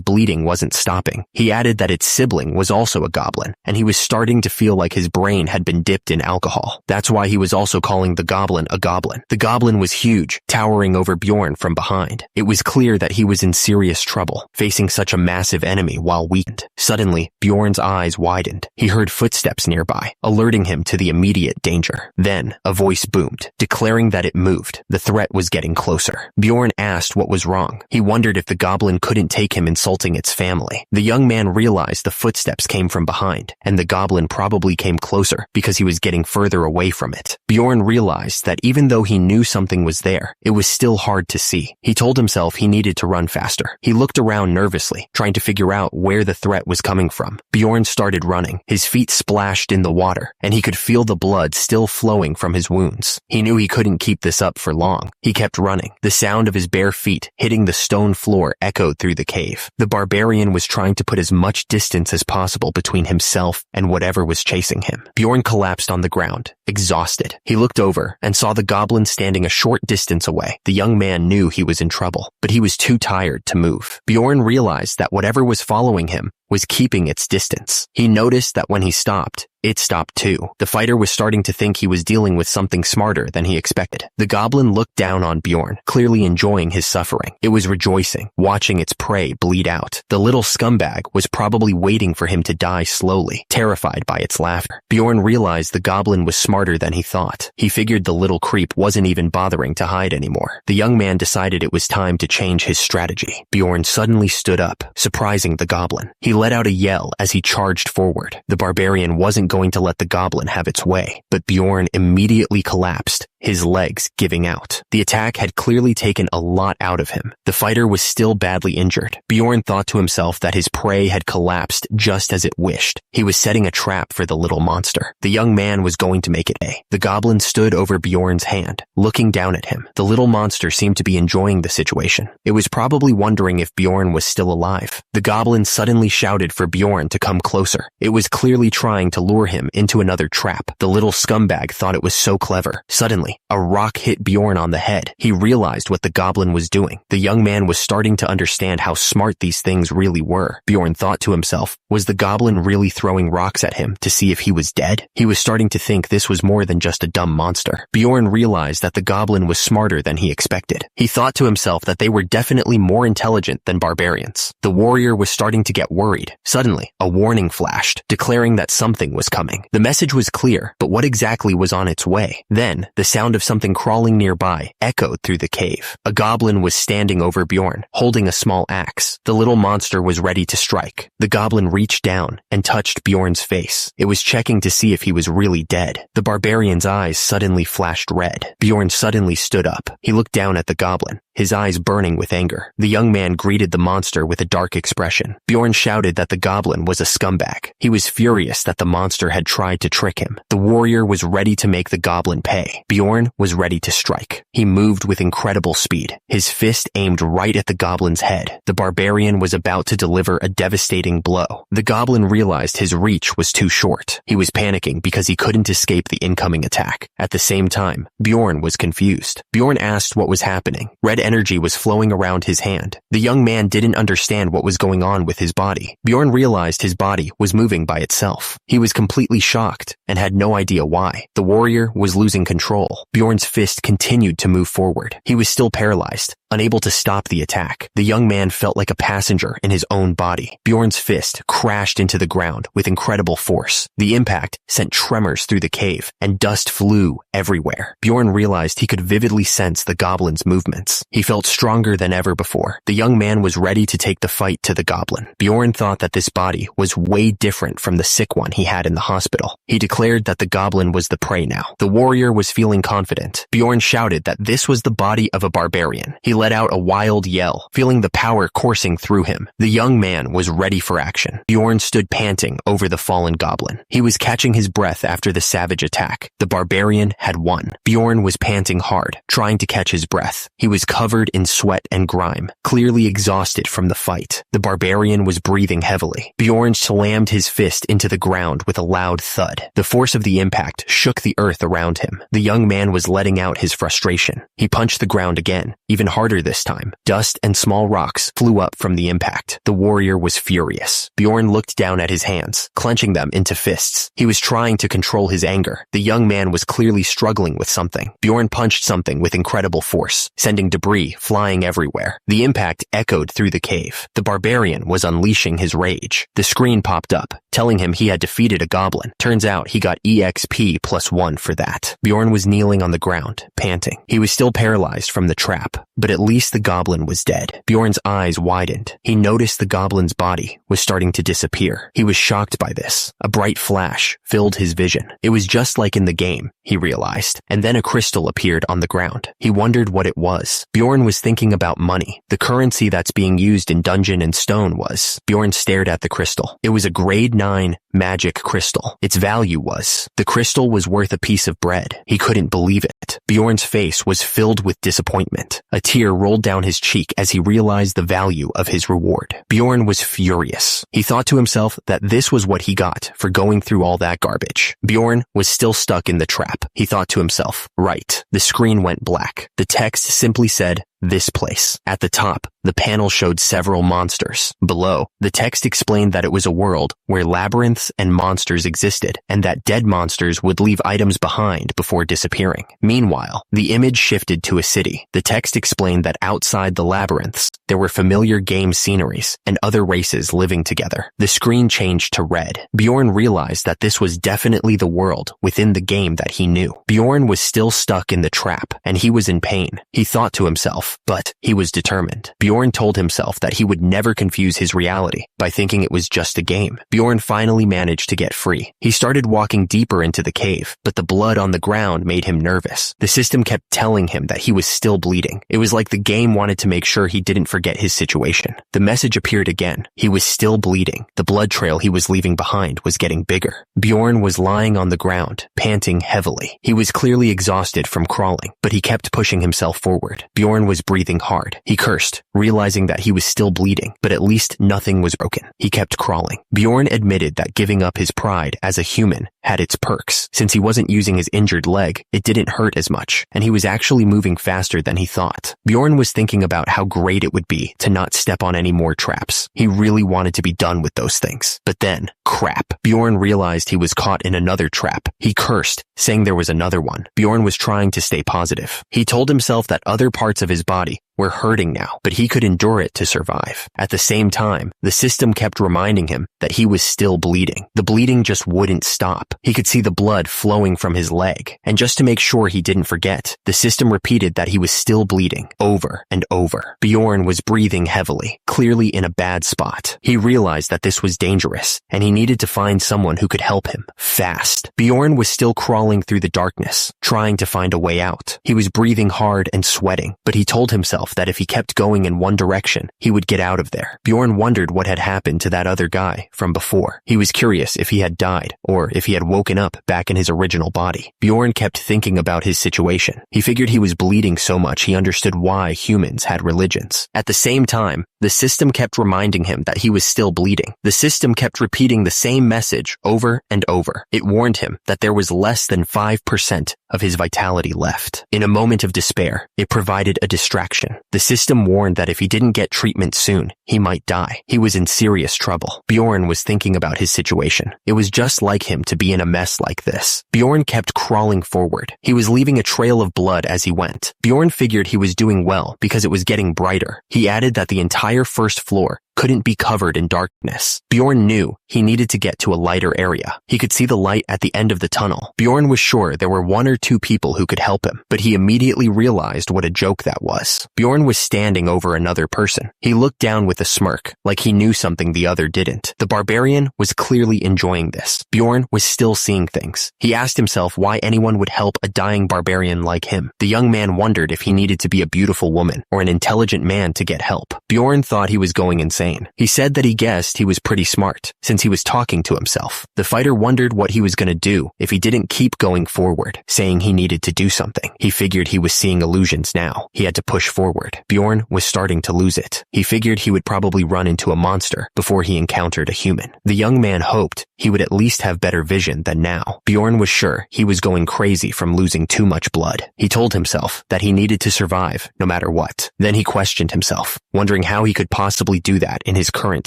[SPEAKER 1] bleeding wasn't stopping. He added that its sibling was also a goblin, and he was starting to feel like his brain had been dipped in alcohol. That's why he was also calling the goblin a goblin. The goblin was huge, towering over Bjorn from behind. It was clear that he was in serious trouble, facing such a massive enemy while weakened. Suddenly, Bjorn's eyes widened. He heard footsteps nearby, alerting him to the immediate danger. Then, a voice boomed, declaring that it moved. The threat was getting closer. Bjorn asked what was wrong. He wondered if the goblin couldn't take him insulting its family. The young man realized the footsteps came from behind, and the goblin probably came closer because he was getting further away from it. Bjorn realized that even though he knew something something was there, it was still hard to see. He told himself he needed to run faster. He looked around nervously, trying to figure out where the threat was coming from. Bjorn started running. His feet splashed in the water, and he could feel the blood still flowing from his wounds. He knew he couldn't keep this up for long. He kept running. The sound of his bare feet hitting the stone floor echoed through the cave. The barbarian was trying to put as much distance as possible between himself and whatever was chasing him. Bjorn collapsed on the ground, exhausted. He looked over and saw the goblin standing a short distance away. The young man knew he was in trouble, but he was too tired to move. Bjorn realized that whatever was following him was keeping its distance. He noticed that when he stopped, it stopped too. The fighter was starting to think he was dealing with something smarter than he expected. The goblin looked down on Bjorn, clearly enjoying his suffering. It was rejoicing, watching its prey bleed out. The little scumbag was probably waiting for him to die slowly, terrified by its laughter. Bjorn realized the goblin was smarter than he thought. He figured the little creep wasn't even bothering to hide anymore. The young man decided it was time to change his strategy. Bjorn suddenly stood up, surprising the goblin. He let out a yell as he charged forward. The barbarian wasn't going to let the goblin have its way, but Bjorn immediately collapsed, his legs giving out. The attack had clearly taken a lot out of him. The fighter was still badly injured. Bjorn thought to himself that his prey had collapsed just as it wished. He was setting a trap for the little monster. The young man was going to make it pay. The goblin stood over Bjorn's hand, looking down at him. The little monster seemed to be enjoying the situation. It was probably wondering if Bjorn was still alive. The goblin suddenly shouted for Bjorn to come closer. It was clearly trying to lure him into another trap. The little scumbag thought it was so clever. Suddenly, a rock hit Bjorn on the head. He realized what the goblin was doing. The young man was starting to understand how smart these things really were. Bjorn thought to himself, was the goblin really throwing rocks at him to see if he was dead? He was starting to think this was more than just a dumb monster. Bjorn realized that the goblin was smarter than he expected. He thought to himself that they were definitely more intelligent than barbarians. The warrior was starting to get worried. Suddenly, a warning flashed, declaring that something was coming. The message was clear, but what exactly was on its way? Then, the sound of something crawling nearby echoed through the cave. A goblin was standing over Bjorn, holding a small axe. The little monster was ready to strike. The goblin reached down and touched Bjorn's face. It was checking to see if he was really dead. The barbarian's eyes suddenly flashed red. Bjorn suddenly stood up. He looked down at the goblin, his eyes burning with anger. The young man greeted the monster with a dark expression. Bjorn shouted that the goblin was a scumbag. He was furious that the monster had tried to trick him. The warrior was ready to make the goblin pay. Bjorn was ready to strike. He moved with incredible speed, his fist aimed right at the goblin's head. The barbarian was about to deliver a devastating blow. The goblin realized his reach was too short. He was panicking because he couldn't escape the incoming attack. At the same time, Bjorn was confused. Bjorn asked what was happening. Red energy was flowing around his hand. The young man didn't understand what was going on with his body. Bjorn realized his body was moving by itself. He was completely shocked and had no idea why. The warrior was losing control. Bjorn's fist continued to move forward. He was still paralyzed, unable to stop the attack. The young man felt like a passenger in his own body. Bjorn's fist crashed into the ground with incredible force. The impact sent tremors through the cave, and dust flew everywhere. Bjorn realized he could vividly sense the goblin's movements. He felt stronger than ever before. The young man was ready to take the fight to the goblin. Bjorn thought that this body was way different from the sick one he had in the hospital. He declared that the goblin was the prey now. The warrior was feeling confident. Bjorn shouted that this was the body of a barbarian. He let out a wild yell, feeling the power coursing through him. The young man was ready for action. Bjorn stood panting over the fallen goblin. He was catching his breath after the savage attack. The barbarian had won. Bjorn was panting hard, trying to catch his breath. He was covered in sweat and grime, clearly exhausted from the fight. The barbarian was breathing heavily. Bjorn slammed his fist into the ground with a loud thud. The force of the impact shook the earth around him. The young man was letting out his frustration. He punched the ground again, even harder this time. Dust and small rocks flew up from the impact. The warrior was furious. Bjorn looked down at his hands, clenching them into fists. He was trying to control his anger. The young man was clearly struggling with something. Bjorn punched something with incredible force, sending debris flying everywhere. The impact echoed through the cave. The barbarian was unleashing his rage. The screen popped up, telling him he had defeated a goblin. Turns out he got EXP +1 for that. Bjorn was kneeling on the ground, panting. He was still paralyzed from the trap, but at least the goblin was dead. Bjorn's eyes widened. He noticed the goblin's body was starting to disappear. He was shocked by this. A bright flash filled his vision. It was just like in the game, he realized. And then a crystal appeared on the ground. He wondered what it was. Bjorn was thinking about money. The currency that's being used in Dungeon and Stone was. Bjorn stared at the crystal. It was a grade 9 magic crystal. Its value was. The crystal was worth a piece of bread. He couldn't believe it. Bjorn's face was filled with disappointment. A tear rolled down his cheek as he realized the value of his reward. Bjorn was furious. He thought to himself that this was what he got for going through all that garbage. Bjorn was still stuck in the trap. He thought to himself, right. The screen went black. The text simply said, "This place." At the top, the panel showed several monsters. Below, the text explained that it was a world where labyrinths and monsters existed, and that dead monsters would leave items behind before disappearing. Meanwhile, the image shifted to a city. The text explained that outside the labyrinths, there were familiar game sceneries and other races living together. The screen changed to red. Bjorn realized that this was definitely the world within the game that he knew. Bjorn was still stuck in the trap, and he was in pain. He thought to himself, but he was determined. Bjorn told himself that he would never confuse his reality by thinking it was just a game. Bjorn finally managed to get free. He started walking deeper into the cave, but the blood on the ground made him nervous. The system kept telling him that he was still bleeding. It was like the game wanted to make sure he didn't forget his situation. The message appeared again. He was still bleeding. The blood trail he was leaving behind was getting bigger. Bjorn was lying on the ground, panting heavily. He was clearly exhausted from crawling, but he kept pushing himself forward. Bjorn was breathing hard. He cursed, realizing that he was still bleeding, but at least nothing was broken. He kept crawling. Bjorn admitted that giving up his pride as a human had its perks. Since he wasn't using his injured leg, it didn't hurt as much, and he was actually moving faster than he thought. Bjorn was thinking about how great it would be to not step on any more traps. He really wanted to be done with those things. But then, crap. Bjorn realized he was caught in another trap. He cursed, saying there was another one. Bjorn was trying to stay positive. He told himself that other parts of his body were hurting now, but he could endure it to survive. At the same time, the system kept reminding him that he was still bleeding. The bleeding just wouldn't stop. He could see the blood flowing from his leg, and just to make sure he didn't forget, the system repeated that he was still bleeding, over and over. Bjorn was breathing heavily, clearly in a bad spot. He realized that this was dangerous, and he needed to find someone who could help him, fast. Bjorn was still crawling through the darkness, trying to find a way out. He was breathing hard and sweating, but he told himself that if he kept going in one direction, he would get out of there. Bjorn wondered what had happened to that other guy from before. He was curious if he had died, or if he had woken up back in his original body. Bjorn kept thinking about his situation. He figured he was bleeding so much he understood why humans had religions. At the same time, the system kept reminding him that he was still bleeding. The system kept repeating the same message over and over. It warned him that there was less than 5% of his vitality left. In a moment of despair, it provided a distraction. The system warned that if he didn't get treatment soon, he might die. He was in serious trouble. Bjorn was thinking about his situation. It was just like him to be in a mess like this. Bjorn kept crawling forward. He was leaving a trail of blood as he went. Bjorn figured he was doing well because it was getting brighter. He added that the entire first floor couldn't be covered in darkness. Bjorn knew he needed to get to a lighter area. He could see the light at the end of the tunnel. Bjorn was sure there were 1 or 2 people who could help him, but he immediately realized what a joke that was. Bjorn was standing over another person. He looked down with a smirk, like he knew something the other didn't. The barbarian was clearly enjoying this. Bjorn was still seeing things. He asked himself why anyone would help a dying barbarian like him. The young man wondered if he needed to be a beautiful woman or an intelligent man to get help. Bjorn thought he was going insane. He said that he guessed he was pretty smart, since he was talking to himself. The fighter wondered what he was going to do if he didn't keep going forward, saying he needed to do something. He figured he was seeing illusions now. He had to push forward. Bjorn was starting to lose it. He figured he would probably run into a monster before he encountered a human. The young man hoped he would at least have better vision than now. Bjorn was sure he was going crazy from losing too much blood. He told himself that he needed to survive no matter what. Then he questioned himself, wondering how he could possibly do that in his current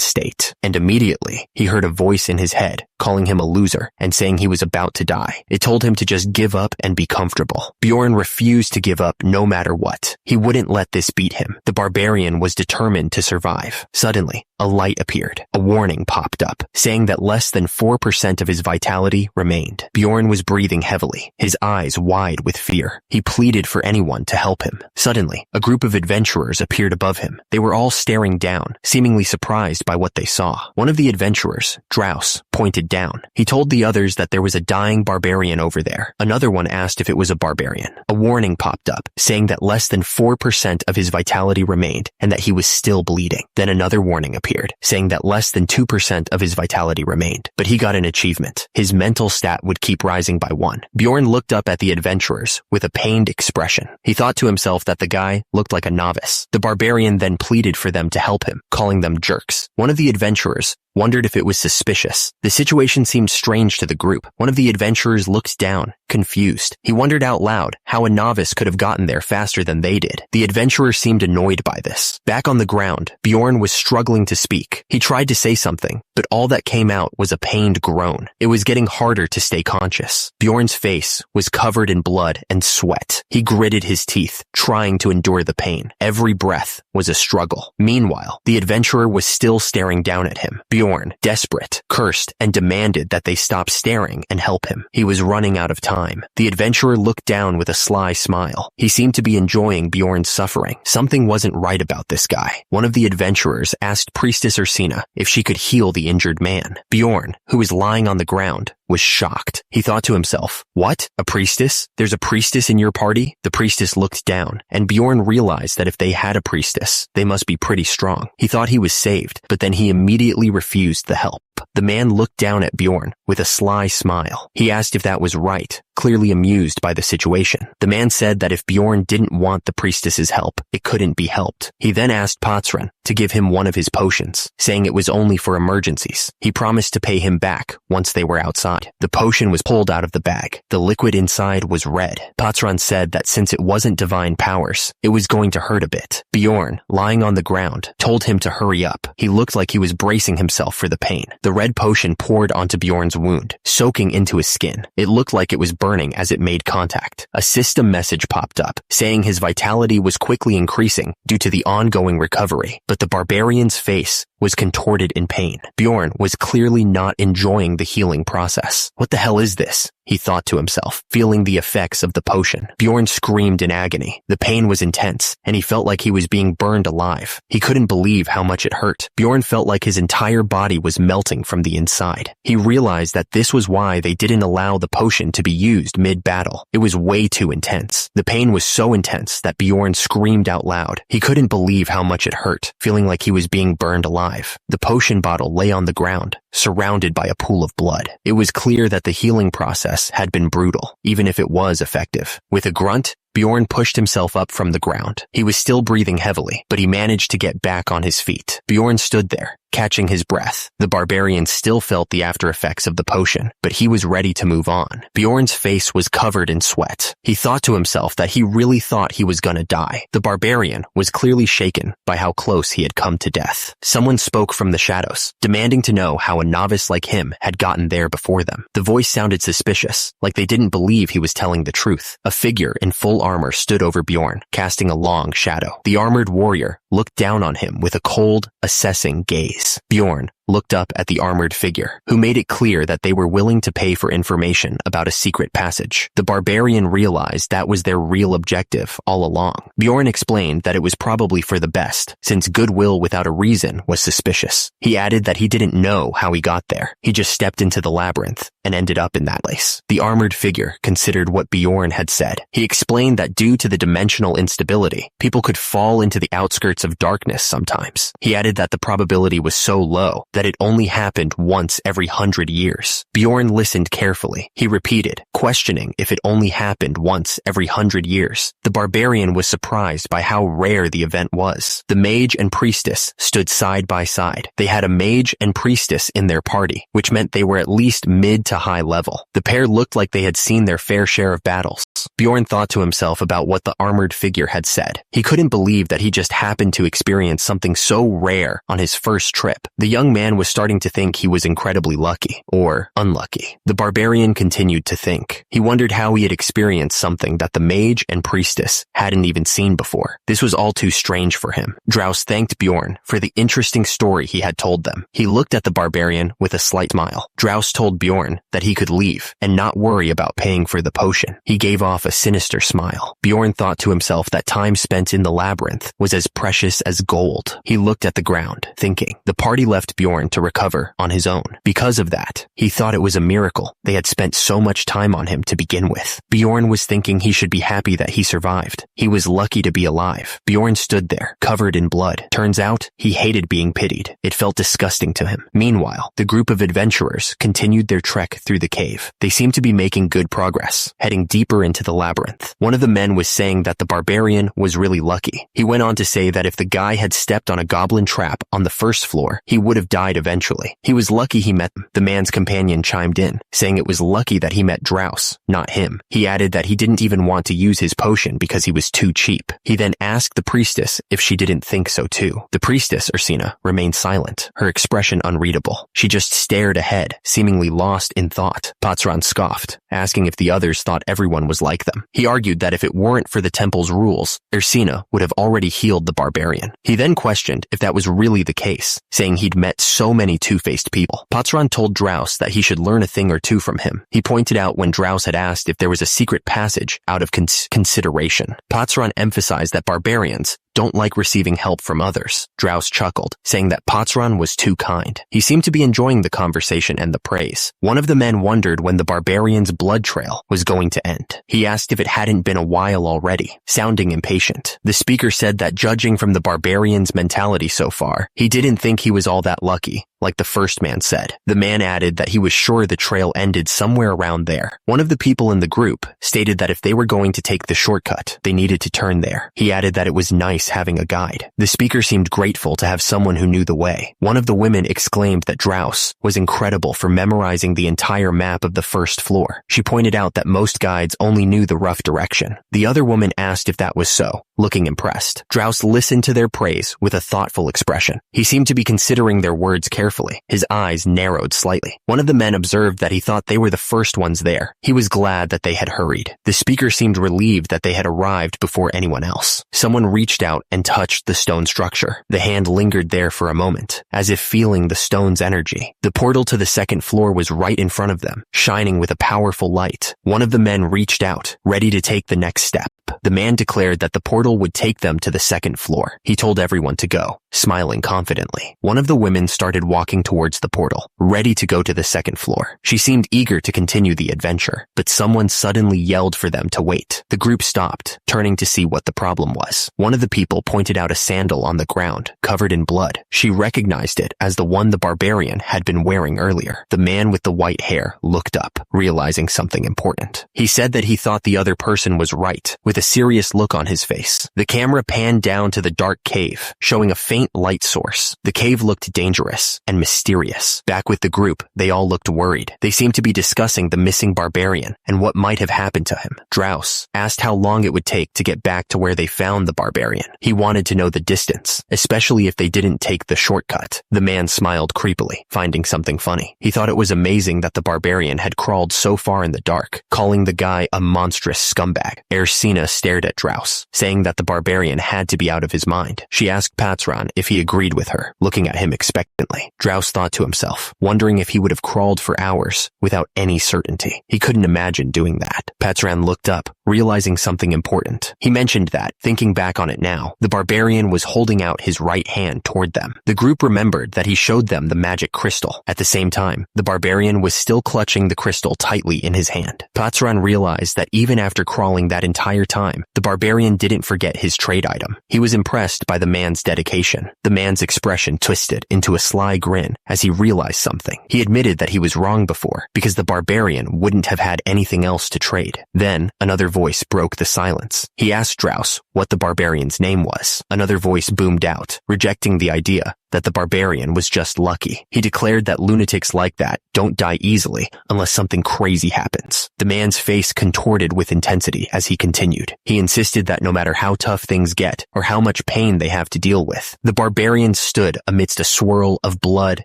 [SPEAKER 1] state. And immediately, he heard a voice in his head calling him a loser and saying he was about to die. It told him to just give up and be comfortable. Bjorn refused to give up no matter what. He wouldn't let this beat him. The barbarian was determined to survive. Suddenly, a light appeared. A warning popped up, saying that less than 4% of his vitality remained. Bjorn was breathing heavily, his eyes wide with fear. He pleaded for anyone to help him. Suddenly, a group of adventurers appeared above him. They were all staring down, seemingly surprised by what they saw. One of the adventurers, Drouse, pointed down. He told the others that there was a dying barbarian over there. Another one asked if it was a barbarian. A warning popped up, saying that less than 4% of his vitality remained and that he was still bleeding. Then another warning appeared, saying that less than 2% of his vitality remained. But he got an achievement. His mental stat would keep rising by 1. Bjorn looked up at the adventurers with a pained expression. He thought to himself that the guy looked like a novice. The barbarian then pleaded for them to help him, calling them jerks. One of the adventurers wondered if it was suspicious. The situation seemed strange to the group. One of the adventurers looked down, confused. He wondered out loud how a novice could have gotten there faster than they did. The adventurer seemed annoyed by this. Back on the ground, Bjorn was struggling to speak. He tried to say something, but all that came out was a pained groan. It was getting harder to stay conscious. Bjorn's face was covered in blood and sweat. He gritted his teeth, trying to endure the pain. Every breath was a struggle. Meanwhile, the adventurer was still staring down at him. Bjorn, desperate, cursed and demanded that they stop staring and help him. He was running out of time. The adventurer looked down with a sly smile. He seemed to be enjoying Bjorn's suffering. Something wasn't right about this guy. One of the adventurers asked Priestess Ursina if she could heal the injured man. Bjorn, who was lying on the ground, was shocked. He thought to himself, "What? A priestess? There's a priestess in your party?" The priestess looked down, and Bjorn realized that if they had a priestess, they must be pretty strong. He thought he was saved, but then he immediately refused the help. The man looked down at Bjorn with a sly smile. He asked if that was right, clearly amused by the situation. The man said that if Bjorn didn't want the priestess's help, it couldn't be helped. He then asked Potsren to give him one of his potions, saying it was only for emergencies. He promised to pay him back once they were outside. The potion was pulled out of the bag. The liquid inside was red. Potsren said that since it wasn't divine powers, it was going to hurt a bit. Bjorn, lying on the ground, told him to hurry up. He looked like he was bracing himself for the pain. The red potion poured onto Bjorn's wound, soaking into his skin. It looked like it was burning as it made contact. A system message popped up, saying his vitality was quickly increasing due to the ongoing recovery, but the barbarian's face was contorted in pain. Bjorn was clearly not enjoying the healing process. What the hell is this? He thought to himself, feeling the effects of the potion. Bjorn screamed in agony. The pain was intense, and he felt like he was being burned alive. He couldn't believe how much it hurt. Bjorn felt like his entire body was melting from the inside. He realized that this was why they didn't allow the potion to be used mid-battle. It was way too intense. The pain was so intense that Bjorn screamed out loud. He couldn't believe how much it hurt, feeling like he was being burned alive. The potion bottle lay on the ground, surrounded by a pool of blood. It was clear that the healing process had been brutal, even if it was effective. With a grunt, Bjorn pushed himself up from the ground. He was still breathing heavily, but he managed to get back on his feet. Bjorn stood there, catching his breath. The barbarian still felt the after effects of the potion, but he was ready to move on. Bjorn's face was covered in sweat. He thought to himself that he really thought he was gonna die. The barbarian was clearly shaken by how close he had come to death. Someone spoke from the shadows, demanding to know how a novice like him had gotten there before them. The voice sounded suspicious, like they didn't believe he was telling the truth. A figure in full armor stood over Bjorn, casting a long shadow. The armored warrior looked down on him with a cold, assessing gaze. Bjorn looked up at the armored figure, who made it clear that they were willing to pay for information about a secret passage. The barbarian realized that was their real objective all along. Bjorn explained that it was probably for the best, since goodwill without a reason was suspicious. He added that he didn't know how he got there. He just stepped into the labyrinth and ended up in that place. The armored figure considered what Bjorn had said. He explained that due to the dimensional instability, people could fall into the outskirts of darkness sometimes. He added that the probability was so low that it only happened once every 100 years. Bjorn listened carefully. He repeated, questioning if it only happened once every 100 years. The barbarian was surprised by how rare the event was. The mage and priestess stood side by side. They had a mage and priestess in their party, which meant they were at least mid to high level. The pair looked like they had seen their fair share of battles. Draus. Bjorn thought to himself about what the armored figure had said. He couldn't believe that he just happened to experience something so rare on his first trip. The young man was starting to think he was incredibly lucky, or unlucky. The barbarian continued to think. He wondered how he had experienced something that the mage and priestess hadn't even seen before. This was all too strange for him. Draus thanked Bjorn for the interesting story he had told them. He looked at the barbarian with a slight smile. Draus told Bjorn that he could leave and not worry about paying for the potion. He gave off a sinister smile. Bjorn thought to himself that time spent in the labyrinth was as precious as gold. He looked at the ground, thinking. The party left Bjorn to recover on his own. Because of that, he thought it was a miracle they had spent so much time on him to begin with. Bjorn was thinking he should be happy that he survived. He was lucky to be alive. Bjorn stood there, covered in blood. Turns out, he hated being pitied. It felt disgusting to him. Meanwhile, the group of adventurers continued their trek through the cave. They seemed to be making good progress, heading deeper into the labyrinth. One of the men was saying that the barbarian was really lucky. He went on to say that if the guy had stepped on a goblin trap on the first floor, he would have died eventually. He was lucky he met them. The man's companion chimed in, saying it was lucky that he met Draus, not him. He added that he didn't even want to use his potion because he was too cheap. He then asked the priestess if she didn't think so too. The priestess, Ursina, remained silent, her expression unreadable. She just stared ahead, seemingly lost in thought. Patran scoffed, asking if the others thought everyone was like them. He argued that if it weren't for the temple's rules, Ursina would have already healed the barbarian. He then questioned if that was really the case, saying he'd met so many two-faced people. Patran told Draus that he should learn a thing or two from him. He pointed out when Draus had asked if there was a secret passage out of consideration. Patran emphasized that barbarians don't like receiving help from others. Draus chuckled, saying that Patran was too kind. He seemed to be enjoying the conversation and the praise. One of the men wondered when the barbarian's blood trail was going to end. He asked if it hadn't been a while already, sounding impatient. The speaker said that judging from the barbarian's mentality so far, he didn't think he was all that lucky, like the first man said. The man added that he was sure the trail ended somewhere around there. One of the people in the group stated that if they were going to take the shortcut, they needed to turn there. He added that it was nice having a guide. The speaker seemed grateful to have someone who knew the way. One of the women exclaimed that Draus was incredible for memorizing the entire map of the first floor. She pointed out that most guides only knew the rough direction. The other woman asked if that was so, looking impressed. Draus listened to their praise with a thoughtful expression. He seemed to be considering their words carefully. His eyes narrowed slightly. One of the men observed that he thought they were the first ones there. He was glad that they had hurried. The speaker seemed relieved that they had arrived before anyone else. Someone reached out and touched the stone structure. The hand lingered there for a moment, as if feeling the stone's energy. The portal to the second floor was right in front of them, shining with a powerful light. One of the men reached out, ready to take the next step. The man declared that the portal would take them to the second floor. He told everyone to go, smiling confidently. One of the women started walking towards the portal, ready to go to the second floor. She seemed eager to continue the adventure, but someone suddenly yelled for them to wait. The group stopped, turning to see what the problem was. One of the people pointed out a sandal on the ground, covered in blood. She recognized it as the one the barbarian had been wearing earlier. The man with the white hair looked up, realizing something important. He said that he thought the other person was right, with a serious look on his face. The camera panned down to the dark cave, showing a faint light source. The cave looked dangerous and mysterious. Back with the group, they all looked worried. They seemed to be discussing the missing barbarian and what might have happened to him. Draus asked how long it would take to get back to where they found the barbarian. He wanted to know the distance, especially if they didn't take the shortcut. The man smiled creepily, finding something funny. He thought it was amazing that the barbarian had crawled so far in the dark, calling the guy a monstrous scumbag. Ursina stared at Draus, saying that the barbarian had to be out of his mind. She asked Patran if he agreed with her, looking at him expectantly. Draus thought to himself, wondering if he would have crawled for hours without any certainty. He couldn't imagine doing that. Patran looked up, realizing something important. He mentioned that, thinking back on it now, the barbarian was holding out his right hand toward them. The group remembered that he showed them the magic crystal. At the same time, the barbarian was still clutching the crystal tightly in his hand. Patran realized that even after crawling that entire time, the barbarian didn't forget his trade item. He was impressed by the man's dedication. The man's expression twisted into a sly grin as he realized something. He admitted that he was wrong before, because the barbarian wouldn't have had anything else to trade. Then, another voice broke the silence. He asked Draus what the barbarian's name was. Another voice boomed out, rejecting the idea that the barbarian was just lucky. He declared that lunatics like that don't die easily unless something crazy happens. The man's face contorted with intensity as he continued. He insisted that no matter how tough things get or how much pain they have to deal with, the barbarian stood amidst a swirl of blood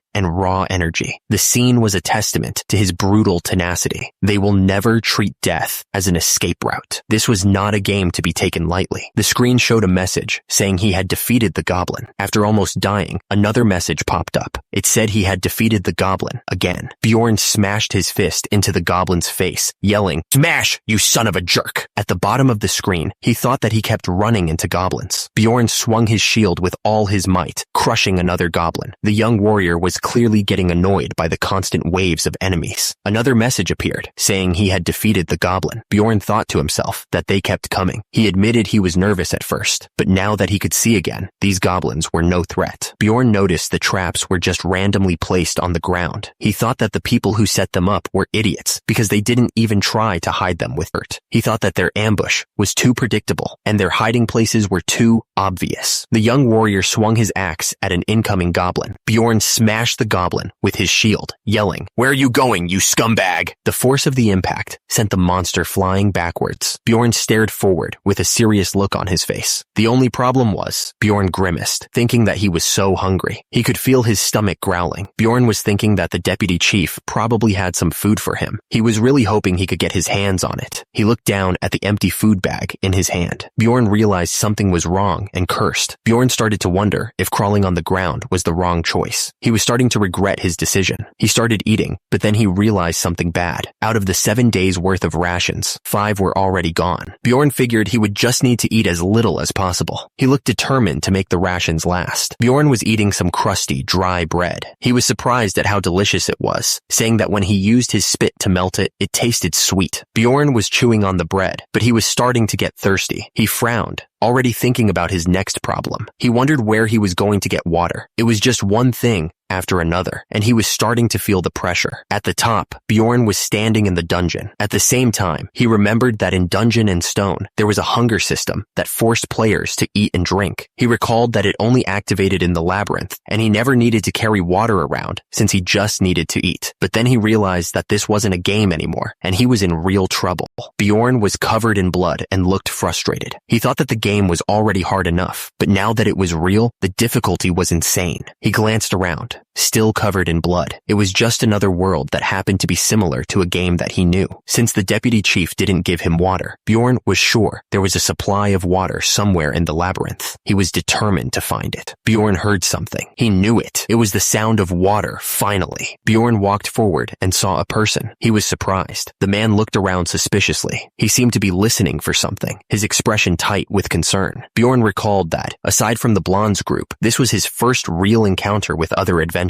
[SPEAKER 1] and raw energy. The scene was a testament to his brutal tenacity. They will never treat death as an escape route. This was not a game to be taken lightly. The screen showed a message saying he had defeated the goblin. After almost dying, another message popped up. It said he had defeated the goblin again. Bjorn smashed his fist into the goblin's face, yelling, "Smash, you son of a jerk!" At the bottom of the screen, he thought that he kept running into goblins. Bjorn swung his shield with all his might, crushing another goblin. The young warrior was clearly getting annoyed by the constant waves of enemies. Another message appeared, saying he had defeated the goblin. Bjorn thought to himself that they kept coming. He admitted he was nervous at first, but now that he could see again, these goblins were no threat. Bjorn noticed the traps were just randomly placed on the ground. He thought that the people who set them up were idiots because they didn't even try to hide them with dirt. He thought that their ambush was too predictable and their hiding places were too obvious. The young warrior swung his axe at an incoming goblin. Bjorn smashed the goblin with his shield, yelling, "Where are you going, you scumbag?" The force of the impact sent the monster flying backwards. Bjorn stared forward with a serious look on his face. The only problem was, Bjorn grimaced, thinking that he was so hungry. He could feel his stomach growling. Bjorn was thinking that the deputy chief probably had some food for him. He was really hoping he could get his hands on it. He looked down at the empty food bag in his hand. Bjorn realized something was wrong and cursed. Bjorn started to wonder if crawling on the ground was the wrong choice. He was starting to regret his decision. He started eating, but then he realized something bad. Out of the 7 days worth of rations, 5 were already gone. Bjorn figured he would just need to eat as little as possible. He looked determined to make the rations last. Bjorn was eating some crusty, dry bread. He was surprised at how delicious it was, saying that when he used his spit to melt it, it tasted sweet. Bjorn was chewing on the bread, but he was starting to get thirsty. He frowned, already thinking about his next problem. He wondered where he was going to get water. It was just one thing after another, and he was starting to feel the pressure. At the top, Bjorn was standing in the dungeon. At the same time, he remembered that in Dungeon and Stone, there was a hunger system that forced players to eat and drink. He recalled that it only activated in the labyrinth, and he never needed to carry water around since he just needed to eat. But then he realized that this wasn't a game anymore, and he was in real trouble. Bjorn was covered in blood and looked frustrated. He thought that the game was already hard enough, but now that it was real, the difficulty was insane. He glanced around. Still covered in blood. It was just another world that happened to be similar to a game that he knew. Since the deputy chief didn't give him water, Bjorn was sure there was a supply of water somewhere in the labyrinth. He was determined to find it. Bjorn heard something. He knew it. It was the sound of water, finally. Bjorn walked forward and saw a person. He was surprised. The man looked around suspiciously. He seemed to be listening for something, his expression tight with concern. Bjorn recalled that, aside from the Blondes group, this was his first real encounter with other adventurers.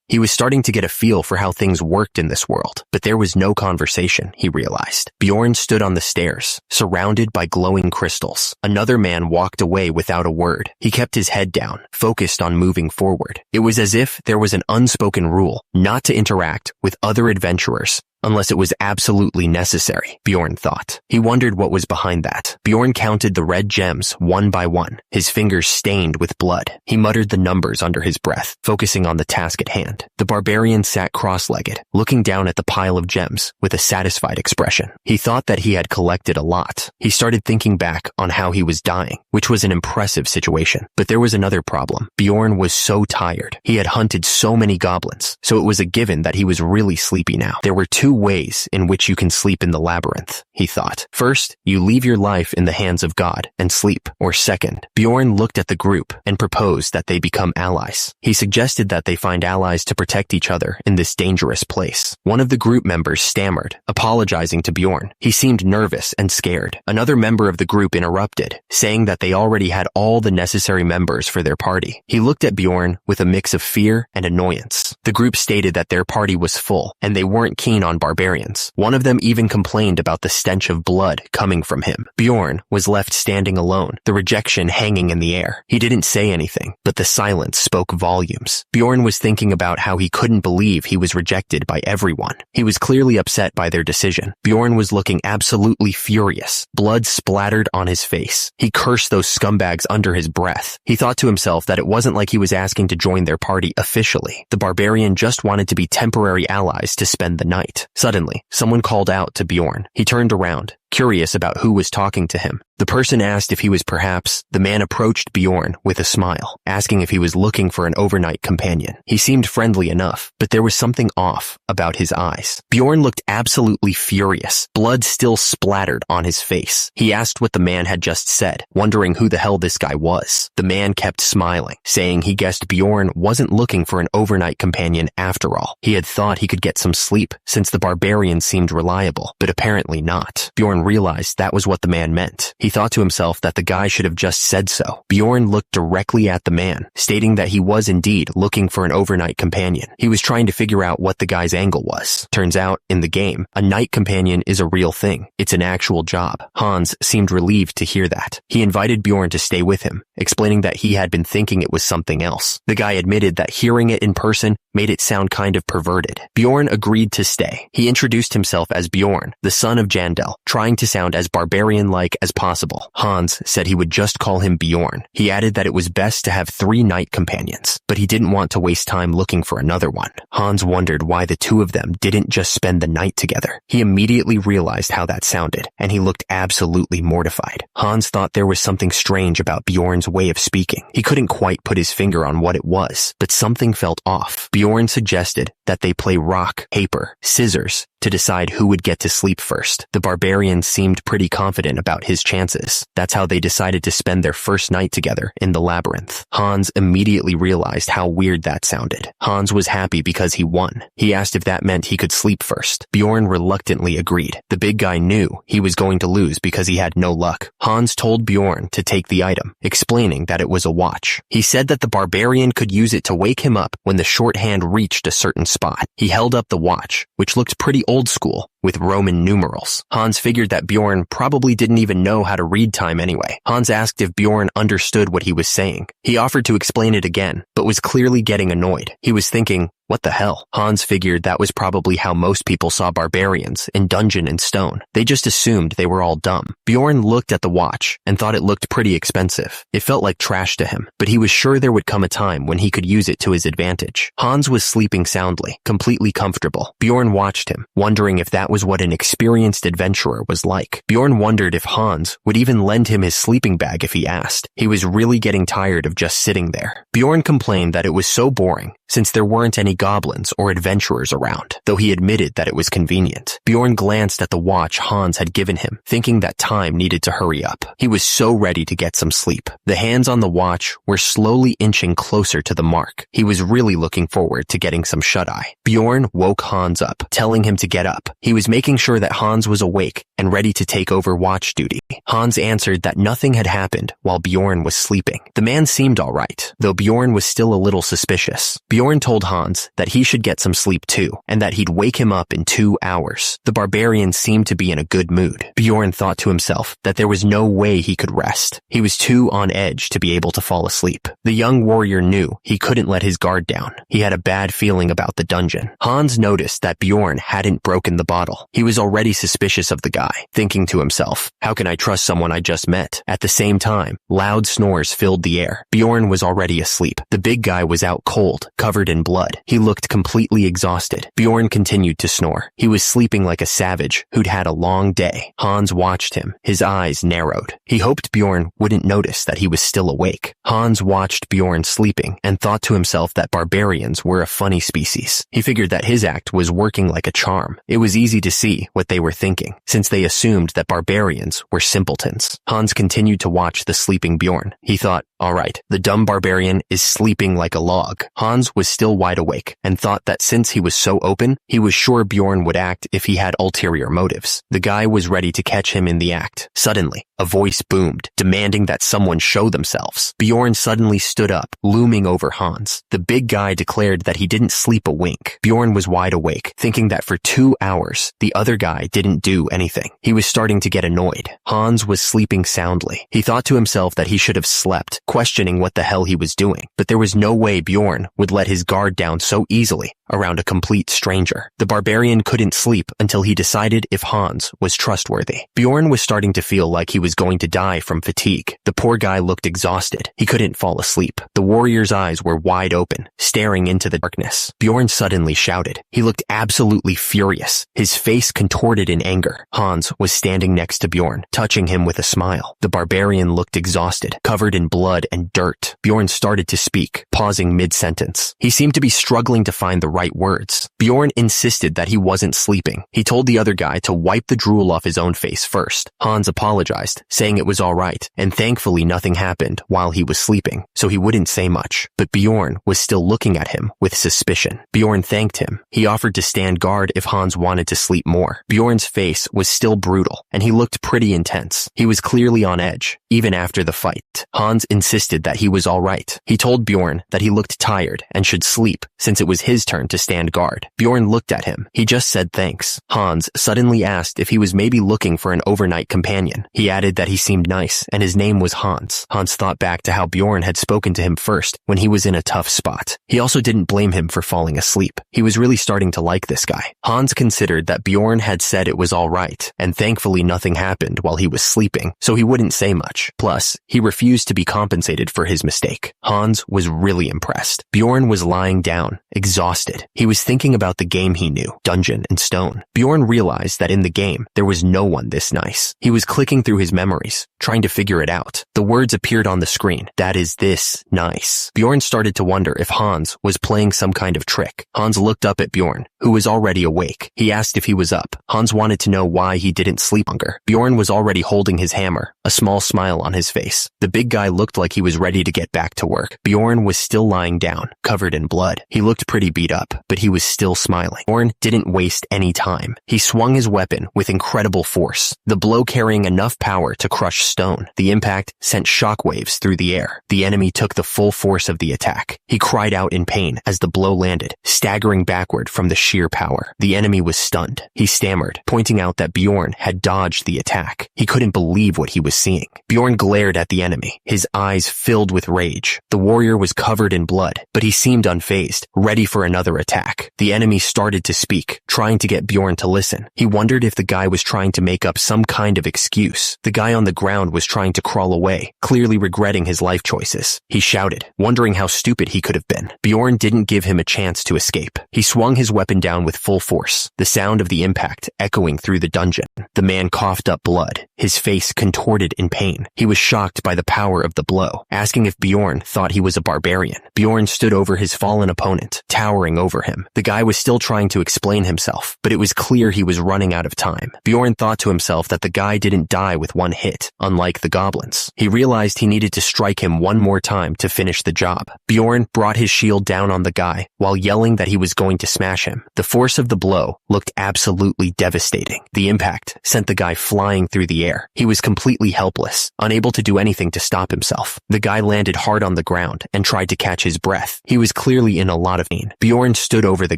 [SPEAKER 1] He was starting to get a feel for how things worked in this world, but there was no conversation, he realized. Bjorn stood on the stairs, surrounded by glowing crystals. Another man walked away without a word. He kept his head down, focused on moving forward. It was as if there was an unspoken rule not to interact with other adventurers unless it was absolutely necessary, Bjorn thought. He wondered what was behind that. Bjorn counted the red gems one by one, his fingers stained with blood. He muttered the numbers under his breath, focusing on the task at hand. The barbarian sat cross-legged, looking down at the pile of gems with a satisfied expression. He thought that he had collected a lot. He started thinking back on how he was dying, which was an impressive situation. But there was another problem. Bjorn was so tired. He had hunted so many goblins, so it was a given that he was really sleepy now. There were 2 ways in which you can sleep in the labyrinth, he thought. First, you leave your life in the hands of God and sleep. Or second, Bjorn looked at the group and proposed that they become allies. He suggested that they find allies to protect each other in this dangerous place. One of the group members stammered, apologizing to Bjorn. He seemed nervous and scared. Another member of the group interrupted, saying that they already had all the necessary members for their party. He looked at Bjorn with a mix of fear and annoyance. The group stated that their party was full and they weren't keen on barbarians. One of them even complained about the stench of blood coming from him. Bjorn was left standing alone, the rejection hanging in the air. He didn't say anything, but the silence spoke volumes. Bjorn was thinking about how he couldn't believe he was rejected by everyone. He was clearly upset by their decision. Bjorn was looking absolutely furious. Blood splattered on his face. He cursed those scumbags under his breath. He thought to himself that it wasn't like he was asking to join their party officially. The barbarian just wanted to be temporary allies to spend the night. Suddenly, someone called out to Bjorn. He turned around, curious about who was talking to him. The person asked if he was perhaps. The man approached Bjorn with a smile, asking if he was looking for an overnight companion. He seemed friendly enough, but there was something off about his eyes. Bjorn looked absolutely furious. Blood still splattered on his face. He asked what the man had just said, wondering who the hell this guy was. The man kept smiling, saying he guessed Bjorn wasn't looking for an overnight companion after all. He had thought he could get some sleep, since the barbarian seemed reliable, but apparently not. Bjorn realized that was what the man meant. He thought to himself that the guy should have just said so. Bjorn looked directly at the man, stating that he was indeed looking for an overnight companion. He was trying to figure out what the guy's angle was. Turns out, in the game, a night companion is a real thing. It's an actual job. Hans seemed relieved to hear that. He invited Bjorn to stay with him, explaining that he had been thinking it was something else. The guy admitted that hearing it in person made it sound kind of perverted. Bjorn agreed to stay. He introduced himself as Bjorn, the son of Jandel, trying to sound as barbarian-like as possible. Hans said he would just call him Bjorn. He added that it was best to have 3 night companions, but he didn't want to waste time looking for another one. Hans wondered why the two of them didn't just spend the night together. He immediately realized how that sounded, and he looked absolutely mortified. Hans thought there was something strange about Bjorn's way of speaking. He couldn't quite put his finger on what it was, but something felt off. Bjorn suggested that they play rock, paper, scissors to decide who would get to sleep first. The barbarian seemed pretty confident about his chances. That's how they decided to spend their first night together in the labyrinth. Hans immediately realized how weird that sounded. Hans was happy because he won. He asked if that meant he could sleep first. Bjorn reluctantly agreed. The big guy knew he was going to lose because he had no luck. Hans told Bjorn to take the item, explaining that it was a watch. He said that the barbarian could use it to wake him up when the shorthand reached a certain spot. He held up the watch, which looked pretty old school, with Roman numerals. Hans figured that Bjorn probably didn't even know how to read time anyway. Hans asked if Bjorn understood what he was saying. He offered to explain it again, but was clearly getting annoyed. He was thinking, what the hell? Hans figured that was probably how most people saw barbarians, in dungeon and stone. They just assumed they were all dumb. Bjorn looked at the watch and thought it looked pretty expensive. It felt like trash to him, but he was sure there would come a time when he could use it to his advantage. Hans was sleeping soundly, completely comfortable. Bjorn watched him, wondering if that was what an experienced adventurer was like. Bjorn wondered if Hans would even lend him his sleeping bag if he asked. He was really getting tired of just sitting there. Bjorn complained that it was so boring, since there weren't any goblins or adventurers around, though he admitted that it was convenient. Bjorn glanced at the watch Hans had given him, thinking that time needed to hurry up. He was so ready to get some sleep. The hands on the watch were slowly inching closer to the mark. He was really looking forward to getting some shut-eye. Bjorn woke Hans up, telling him to get up. He was making sure that Hans was awake and ready to take over watch duty. Hans answered that nothing had happened while Bjorn was sleeping. The man seemed all right, though Bjorn was still a little suspicious. Bjorn told Hans that he should get some sleep too, and that he'd wake him up in 2 hours. The barbarian seemed to be in a good mood. Bjorn thought to himself that there was no way he could rest. He was too on edge to be able to fall asleep. The young warrior knew he couldn't let his guard down. He had a bad feeling about the dungeon. Hans noticed that Bjorn hadn't broken the bottle. He was already suspicious of the guy, thinking to himself, how can I trust someone I just met? At the same time, loud snores filled the air. Bjorn was already asleep. The big guy was out cold, covered in blood. He looked completely exhausted. Bjorn continued to snore. He was sleeping like a savage who'd had a long day. Hans watched him. His eyes narrowed. He hoped Bjorn wouldn't notice that he was still awake. Hans watched Bjorn sleeping and thought to himself that barbarians were a funny species. He figured that his act was working like a charm. It was easy to see what they were thinking, since they assumed that barbarians were simpletons. Hans continued to watch the sleeping Bjorn. He thought, Alright, the dumb barbarian is sleeping like a log. Hans was still wide awake and thought that since he was so open, he was sure Bjorn would act if he had ulterior motives. The guy was ready to catch him in the act. Suddenly, a voice boomed, demanding that someone show themselves. Bjorn suddenly stood up, looming over Hans. The big guy declared that he didn't sleep a wink. Bjorn was wide awake, thinking that for 2 hours, the other guy didn't do anything. He was starting to get annoyed. Hans was sleeping soundly. He thought to himself that he should have slept, questioning what the hell he was doing. But there was no way Bjorn would let his guard down so easily around a complete stranger. The barbarian couldn't sleep until he decided if Hans was trustworthy. Bjorn was starting to feel like he was going to die from fatigue. The poor guy looked exhausted. He couldn't fall asleep. The warrior's eyes were wide open, staring into the darkness. Bjorn suddenly shouted. He looked absolutely furious, his face contorted in anger. Hans was standing next to Bjorn, touching him with a smile. The barbarian looked exhausted, covered in blood and dirt. Bjorn started to speak, pausing mid-sentence. He seemed to be struggling to find the right words. Bjorn insisted that he wasn't sleeping. He told the other guy to wipe the drool off his own face first. Hans apologized, saying it was all right, and thankfully nothing happened while he was sleeping, so he wouldn't say much. But Bjorn was still looking at him with suspicion. Bjorn thanked him. He offered to stand guard if Hans wanted to sleep more. Bjorn's face was still brutal, and he looked pretty intense. He was clearly on edge, even after the fight. Hans insisted that he was all right. He told Bjorn that he looked tired and should sleep, since it was his turn to stand guard. Bjorn looked at him. He just said thanks. Hans suddenly asked if he was maybe looking for an overnight companion. He added that he seemed nice, and his name was Hans. Hans thought back to how Bjorn had spoken to him first when he was in a tough spot. He also didn't blame him for falling asleep. He was really starting to like this guy. Hans considered that Bjorn had said it was all right, and thankfully nothing happened while he was sleeping, so he wouldn't say much. Plus, he refused to be compensated for his mistake. Hans was really impressed. Bjorn was lying down, exhausted. He was thinking about the game he knew, Dungeon and Stone. Bjorn realized that in the game, there was no one this nice. He was clicking through his memories, trying to figure it out. The words appeared on the screen. That is this nice. Bjorn started to wonder if Hans was playing some kind of trick. Hans looked up at Bjorn, who was already awake. He asked if he was up. Hans wanted to know why he didn't sleep longer. Bjorn was already holding his hammer, a small smile on his face. The big guy looked like he was ready to get back to work. Bjorn was still lying down, covered in blood. He looked pretty beat up, but he was still smiling. Bjorn didn't waste any time. He swung his weapon with incredible force, the blow carrying enough power to crush stone. The impact sent shockwaves through the air. The enemy took the full force of the attack. He cried out in pain as the blow landed, staggering backward from the sheer power. The enemy was stunned. He stammered, pointing out that Bjorn had dodged the attack. He couldn't believe what he was seeing. Bjorn glared at the enemy, his eyes filled with rage. The warrior was covered in blood, but he seemed unfazed, ready for another attack. The enemy started to speak, trying to get Bjorn to listen. He wondered if the guy was trying to make up some kind of excuse. The guy on the ground was trying to crawl away, clearly regretting his life choices. He shouted, wondering how stupid he could have been. Bjorn didn't give him a chance to escape. He swung his weapon down with full force, the sound of the impact echoing through the dungeon. The man coughed up blood, his face contorted in pain. He was shocked by the power of the blow, asking if Bjorn thought he was a barbarian. Bjorn stood over his fallen opponent, towering over him. The guy was still trying to explain himself, but it was clear he was running out of time. Bjorn thought to himself that the guy didn't die with one hit, unlike the goblins. He realized he needed to strike him one more time to finish the job. Bjorn brought his shield down on the guy while yelling that he was going to smash him. The force of the blow looked absolutely devastating. The impact sent the guy flying through the air. He was completely helpless, unable to do anything to stop himself. The guy landed hard on the ground and tried to catch his breath. He was clearly in a lot of pain. Bjorn stood over the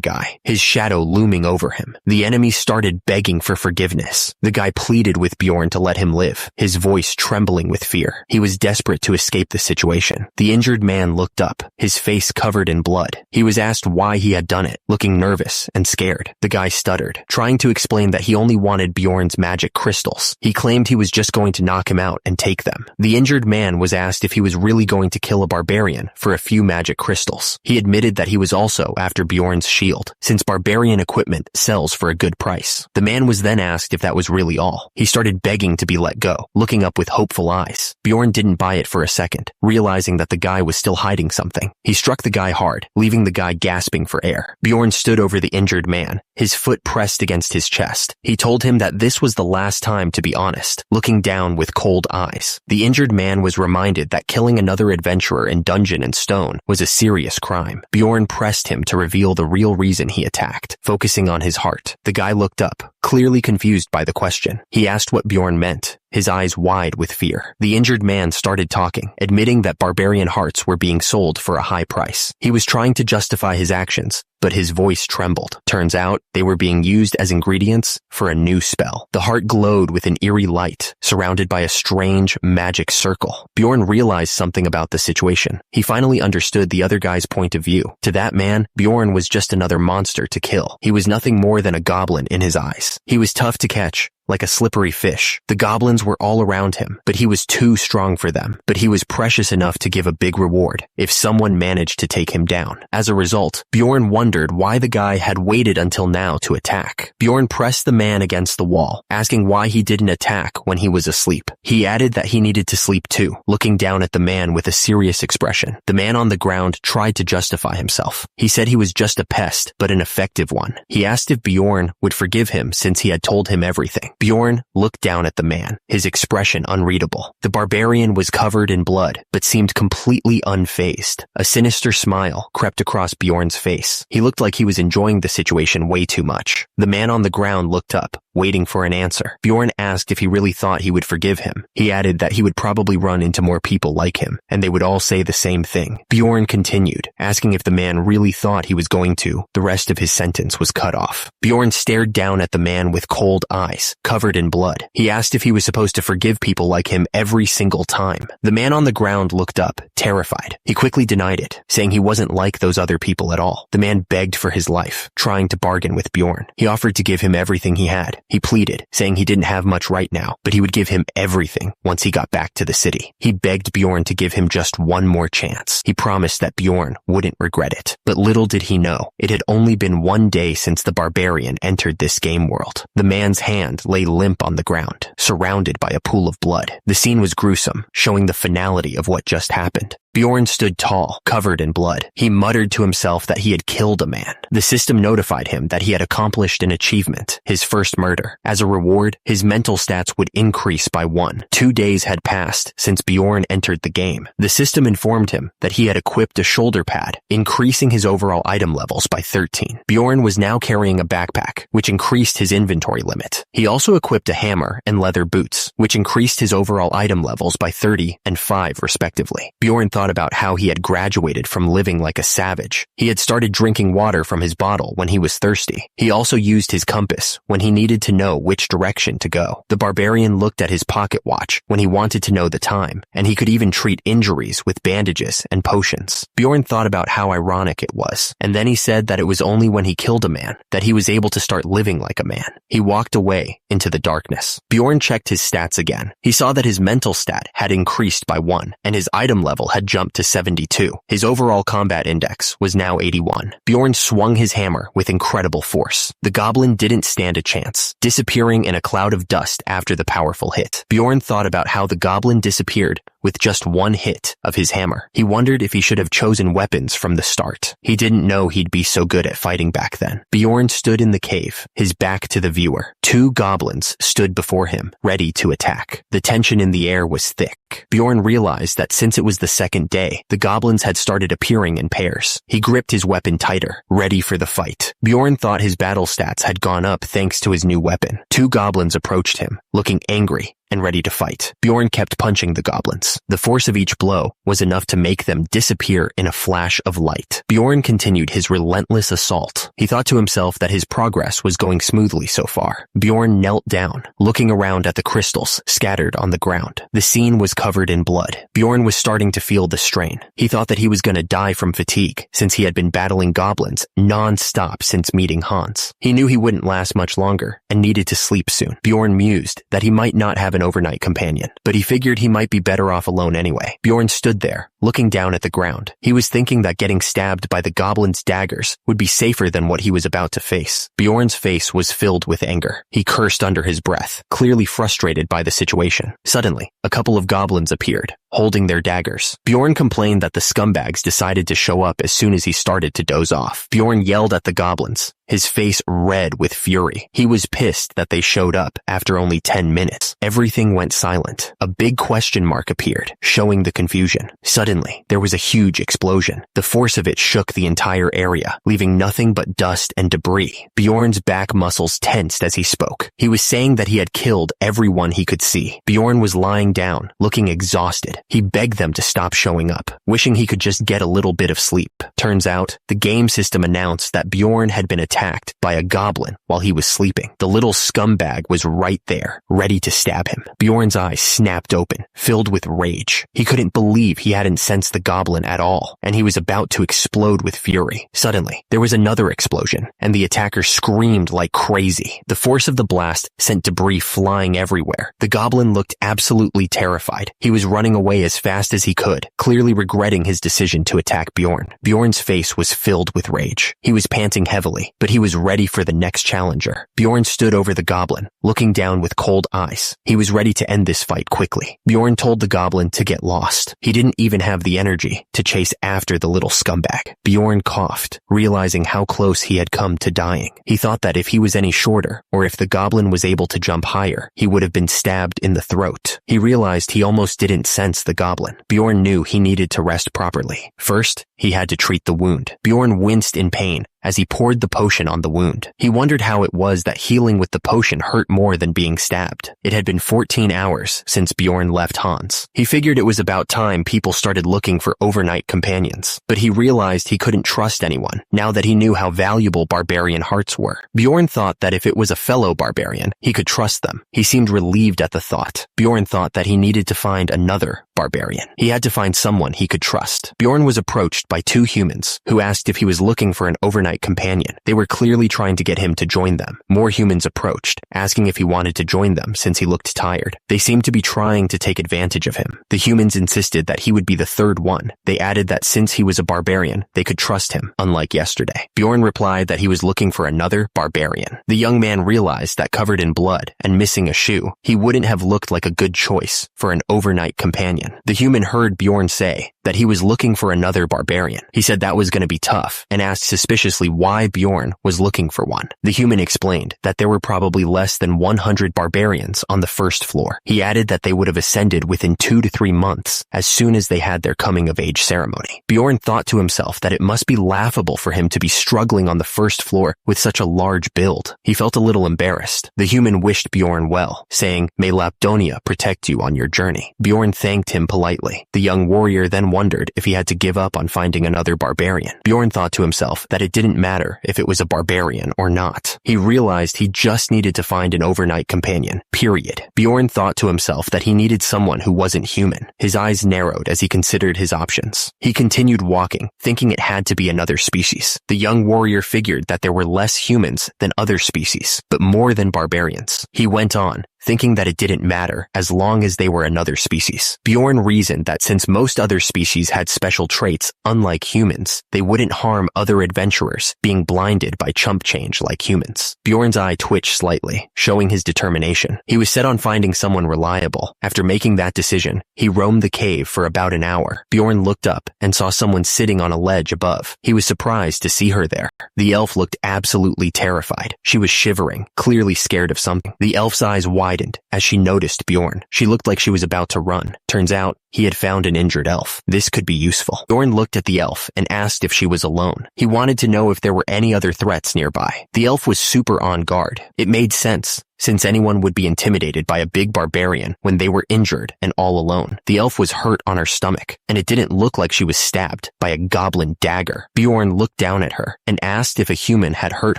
[SPEAKER 1] guy, his shadow looming over him. The enemy started begging for forgiveness. The guy pleaded with Bjorn to let him live, his voice trembling with fear. He was desperate to escape the situation. The injured man looked up, his face covered in blood. He was asked why he had done it, looking nervous and scared. The guy stuttered, trying to explain that he only wanted Bjorn's magic crystals. He claimed he was just going to knock him out and take them. The injured man was asked if he was really going to kill a barbarian for a few magic crystals. He admitted that he was also after Bjorn's shield, since barbarian equipment sells for a good price. The man was then asked if that was really all. He started begging to be let go, looking up with hopeful eyes. Bjorn didn't buy it for a second, realizing that the guy was still hiding something. He struck the guy hard, leaving the guy gasping for air. Bjorn stood over the injured man, his foot pressed against his chest. He told him that this was the last time to be honest, looking down with cold eyes. The injured man was reminded that killing another adventurer in Dungeon and Stone was a serious crime. Bjorn pressed him to reveal the real reason he attacked, focusing on his heart. The guy looked up, clearly confused by the question. He asked what Bjorn meant, his eyes wide with fear. The injured man started talking, admitting that barbarian hearts were being sold for a high price. He was trying to justify his actions, but his voice trembled. Turns out, they were being used as ingredients for a new spell. The heart glowed with an eerie light, surrounded by a strange, magic circle. Bjorn realized something about the situation. He finally understood the other guy's point of view. To that man, Bjorn was just another monster to kill. He was nothing more than a goblin in his eyes. He was tough to catch, like a slippery fish. The goblins were all around him, but he was too strong for them. But he was precious enough to give a big reward if someone managed to take him down. As a result, Bjorn wondered why the guy had waited until now to attack. Bjorn pressed the man against the wall, asking why he didn't attack when he was asleep. He added that he needed to sleep too, looking down at the man with a serious expression. The man on the ground tried to justify himself. He said he was just a pest, but an effective one. He asked if Bjorn would forgive him since he had told him everything. Bjorn looked down at the man, his expression unreadable. The barbarian was covered in blood, but seemed completely unfazed. A sinister smile crept across Bjorn's face. He looked like he was enjoying the situation way too much. The man on the ground looked up, waiting for an answer. Bjorn asked if he really thought he would forgive him. He added that he would probably run into more people like him, and they would all say the same thing. Bjorn continued, asking if the man really thought he was going to. The rest of his sentence was cut off. Bjorn stared down at the man with cold eyes, covered in blood. He asked if he was supposed to forgive people like him every single time. The man on the ground looked up, terrified. He quickly denied it, saying he wasn't like those other people at all. The man begged for his life, trying to bargain with Bjorn. He offered to give him everything he had. He pleaded, saying he didn't have much right now, but he would give him everything once he got back to the city. He begged Bjorn to give him just one more chance. He promised that Bjorn wouldn't regret it. But little did he know, it had only been one day since the barbarian entered this game world. The man's hand lay limp on the ground, surrounded by a pool of blood. The scene was gruesome, showing the finality of what just happened. Bjorn stood tall, covered in blood. He muttered to himself that he had killed a man. The system notified him that he had accomplished an achievement, his first murder. As a reward, his mental stats would increase by 1. 2 days had passed since Bjorn entered the game. The system informed him that he had equipped a shoulder pad, increasing his overall item levels by 13. Bjorn was now carrying a backpack, which increased his inventory limit. He also equipped a hammer and leather boots, which increased his overall item levels by 30 and 5 respectively. Bjorn thought about how he had graduated from living like a savage. He had started drinking water from his bottle when he was thirsty. He also used his compass when he needed to know which direction to go. The barbarian looked at his pocket watch when he wanted to know the time, and he could even treat injuries with bandages and potions. Bjorn thought about how ironic it was, and then he said that it was only when he killed a man that he was able to start living like a man. He walked away into the darkness. Bjorn checked his stats again. He saw that his mental stat had increased by 1, and his item level had jumped to 72. His overall combat index was now 81. Bjorn swung his hammer with incredible force. The goblin didn't stand a chance, disappearing in a cloud of dust after the powerful hit. Bjorn thought about how the goblin disappeared with just one hit of his hammer. He wondered if he should have chosen weapons from the start. He didn't know he'd be so good at fighting back then. Bjorn stood in the cave, his back to the viewer. 2 goblins stood before him, ready to attack. The tension in the air was thick. Bjorn realized that since it was the second day, the goblins had started appearing in pairs. He gripped his weapon tighter, ready for the fight. Bjorn thought his battle stats had gone up thanks to his new weapon. 2 goblins approached him, looking angry and ready to fight. Bjorn kept punching the goblins. The force of each blow was enough to make them disappear in a flash of light. Bjorn continued his relentless assault. He thought to himself that his progress was going smoothly so far. Bjorn knelt down, looking around at the crystals scattered on the ground. The scene was covered in blood. Bjorn was starting to feel the strain. He thought that he was going to die from fatigue, since he had been battling goblins non-stop since meeting Hans. He knew he wouldn't last much longer and needed to sleep soon. Bjorn mused that he might not have an overnight companion, but he figured he might be better off alone anyway. Bjorn stood there, looking down at the ground. He was thinking that getting stabbed by the goblins' daggers would be safer than what he was about to face. Bjorn's face was filled with anger. He cursed under his breath, clearly frustrated by the situation. Suddenly, a couple of goblins appeared, holding their daggers. Bjorn complained that the scumbags decided to show up as soon as he started to doze off. Bjorn yelled at the goblins, his face red with fury. He was pissed that they showed up after only 10 minutes. Everything went silent. A big question mark appeared, showing the confusion. Suddenly, there was a huge explosion. The force of it shook the entire area, leaving nothing but dust and debris. Bjorn's back muscles tensed as he spoke. He was saying that he had killed everyone he could see. Bjorn was lying down, looking exhausted. He begged them to stop showing up, wishing he could just get a little bit of sleep. Turns out, the game system announced that Bjorn had been attacked by a goblin while he was sleeping. The little scumbag was right there, ready to stab him. Bjorn's eyes snapped open, filled with rage. He couldn't believe he hadn't sensed the goblin at all, and he was about to explode with fury. Suddenly, there was another explosion, and the attacker screamed like crazy. The force of the blast sent debris flying everywhere. The goblin looked absolutely terrified. He was running away as fast as he could, clearly regretting his decision to attack Bjorn. Bjorn's face was filled with rage. He was panting heavily, but he was ready for the next challenger. Bjorn stood over the goblin, looking down with cold eyes. He was ready to end this fight quickly. Bjorn told the goblin to get lost. He didn't even have the energy to chase after the little scumbag. Bjorn coughed, realizing how close he had come to dying. He thought that if he was any shorter, or if the goblin was able to jump higher, he would have been stabbed in the throat. He realized he almost didn't sense the goblin. Bjorn knew he needed to rest properly. First, he had to treat the wound. Bjorn winced in pain as he poured the potion on the wound. He wondered how it was that healing with the potion hurt more than being stabbed. It had been 14 hours since Bjorn left Hans. He figured it was about time people started looking for overnight companions, but he realized he couldn't trust anyone now that he knew how valuable barbarian hearts were. Bjorn thought that if it was a fellow barbarian, he could trust them. He seemed relieved at the thought. Bjorn thought that he needed to find another barbarian. He had to find someone he could trust. Bjorn was approached by two humans who asked if he was looking for an overnight companion. They were clearly trying to get him to join them. More humans approached, asking if he wanted to join them since he looked tired. They seemed to be trying to take advantage of him. The humans insisted that he would be the third one. They added that since he was a barbarian, they could trust him, unlike yesterday. Bjorn replied that he was looking for another barbarian. The young man realized that covered in blood and missing a shoe, he wouldn't have looked like a good choice for an overnight companion. The human heard Bjorn say that he was looking for another barbarian. He said that was going to be tough and asked suspiciously why Bjorn was looking for one. The human explained that there were probably less than 100 barbarians on the first floor. He added that they would have ascended within 2 to 3 months as soon as they had their coming-of-age ceremony. Bjorn thought to himself that it must be laughable for him to be struggling on the first floor with such a large build. He felt a little embarrassed. The human wished Bjorn well, saying, "May Lapdonia protect you on your journey." Bjorn thanked him politely. The young warrior then wondered if he had to give up on finding another barbarian. Bjorn thought to himself that it didn't matter if it was a barbarian or not. He realized he just needed to find an overnight companion, period. Bjorn thought to himself that he needed someone who wasn't human. His eyes narrowed as he considered his options. He continued walking, thinking it had to be another species. The young warrior figured that there were less humans than other species, but more than barbarians. He went on, thinking that it didn't matter as long as they were another species. Bjorn reasoned that since most other species had special traits, unlike humans, they wouldn't harm other adventurers being blinded by chump change like humans. Bjorn's eye twitched slightly, showing his determination. He was set on finding someone reliable. After making that decision, he roamed the cave for about an hour. Bjorn looked up and saw someone sitting on a ledge above. He was surprised to see her there. The elf looked absolutely terrified. She was shivering, clearly scared of something. The elf's eyes widened as she noticed Bjorn. She looked like she was about to run. Turns out, he had found an injured elf. This could be useful. Bjorn looked at the elf and asked if she was alone. He wanted to know if there were any other threats nearby. The elf was super on guard. It made sense, since anyone would be intimidated by a big barbarian when they were injured and all alone. The elf was hurt on her stomach, and it didn't look like she was stabbed by a goblin dagger. Bjorn looked down at her and asked if a human had hurt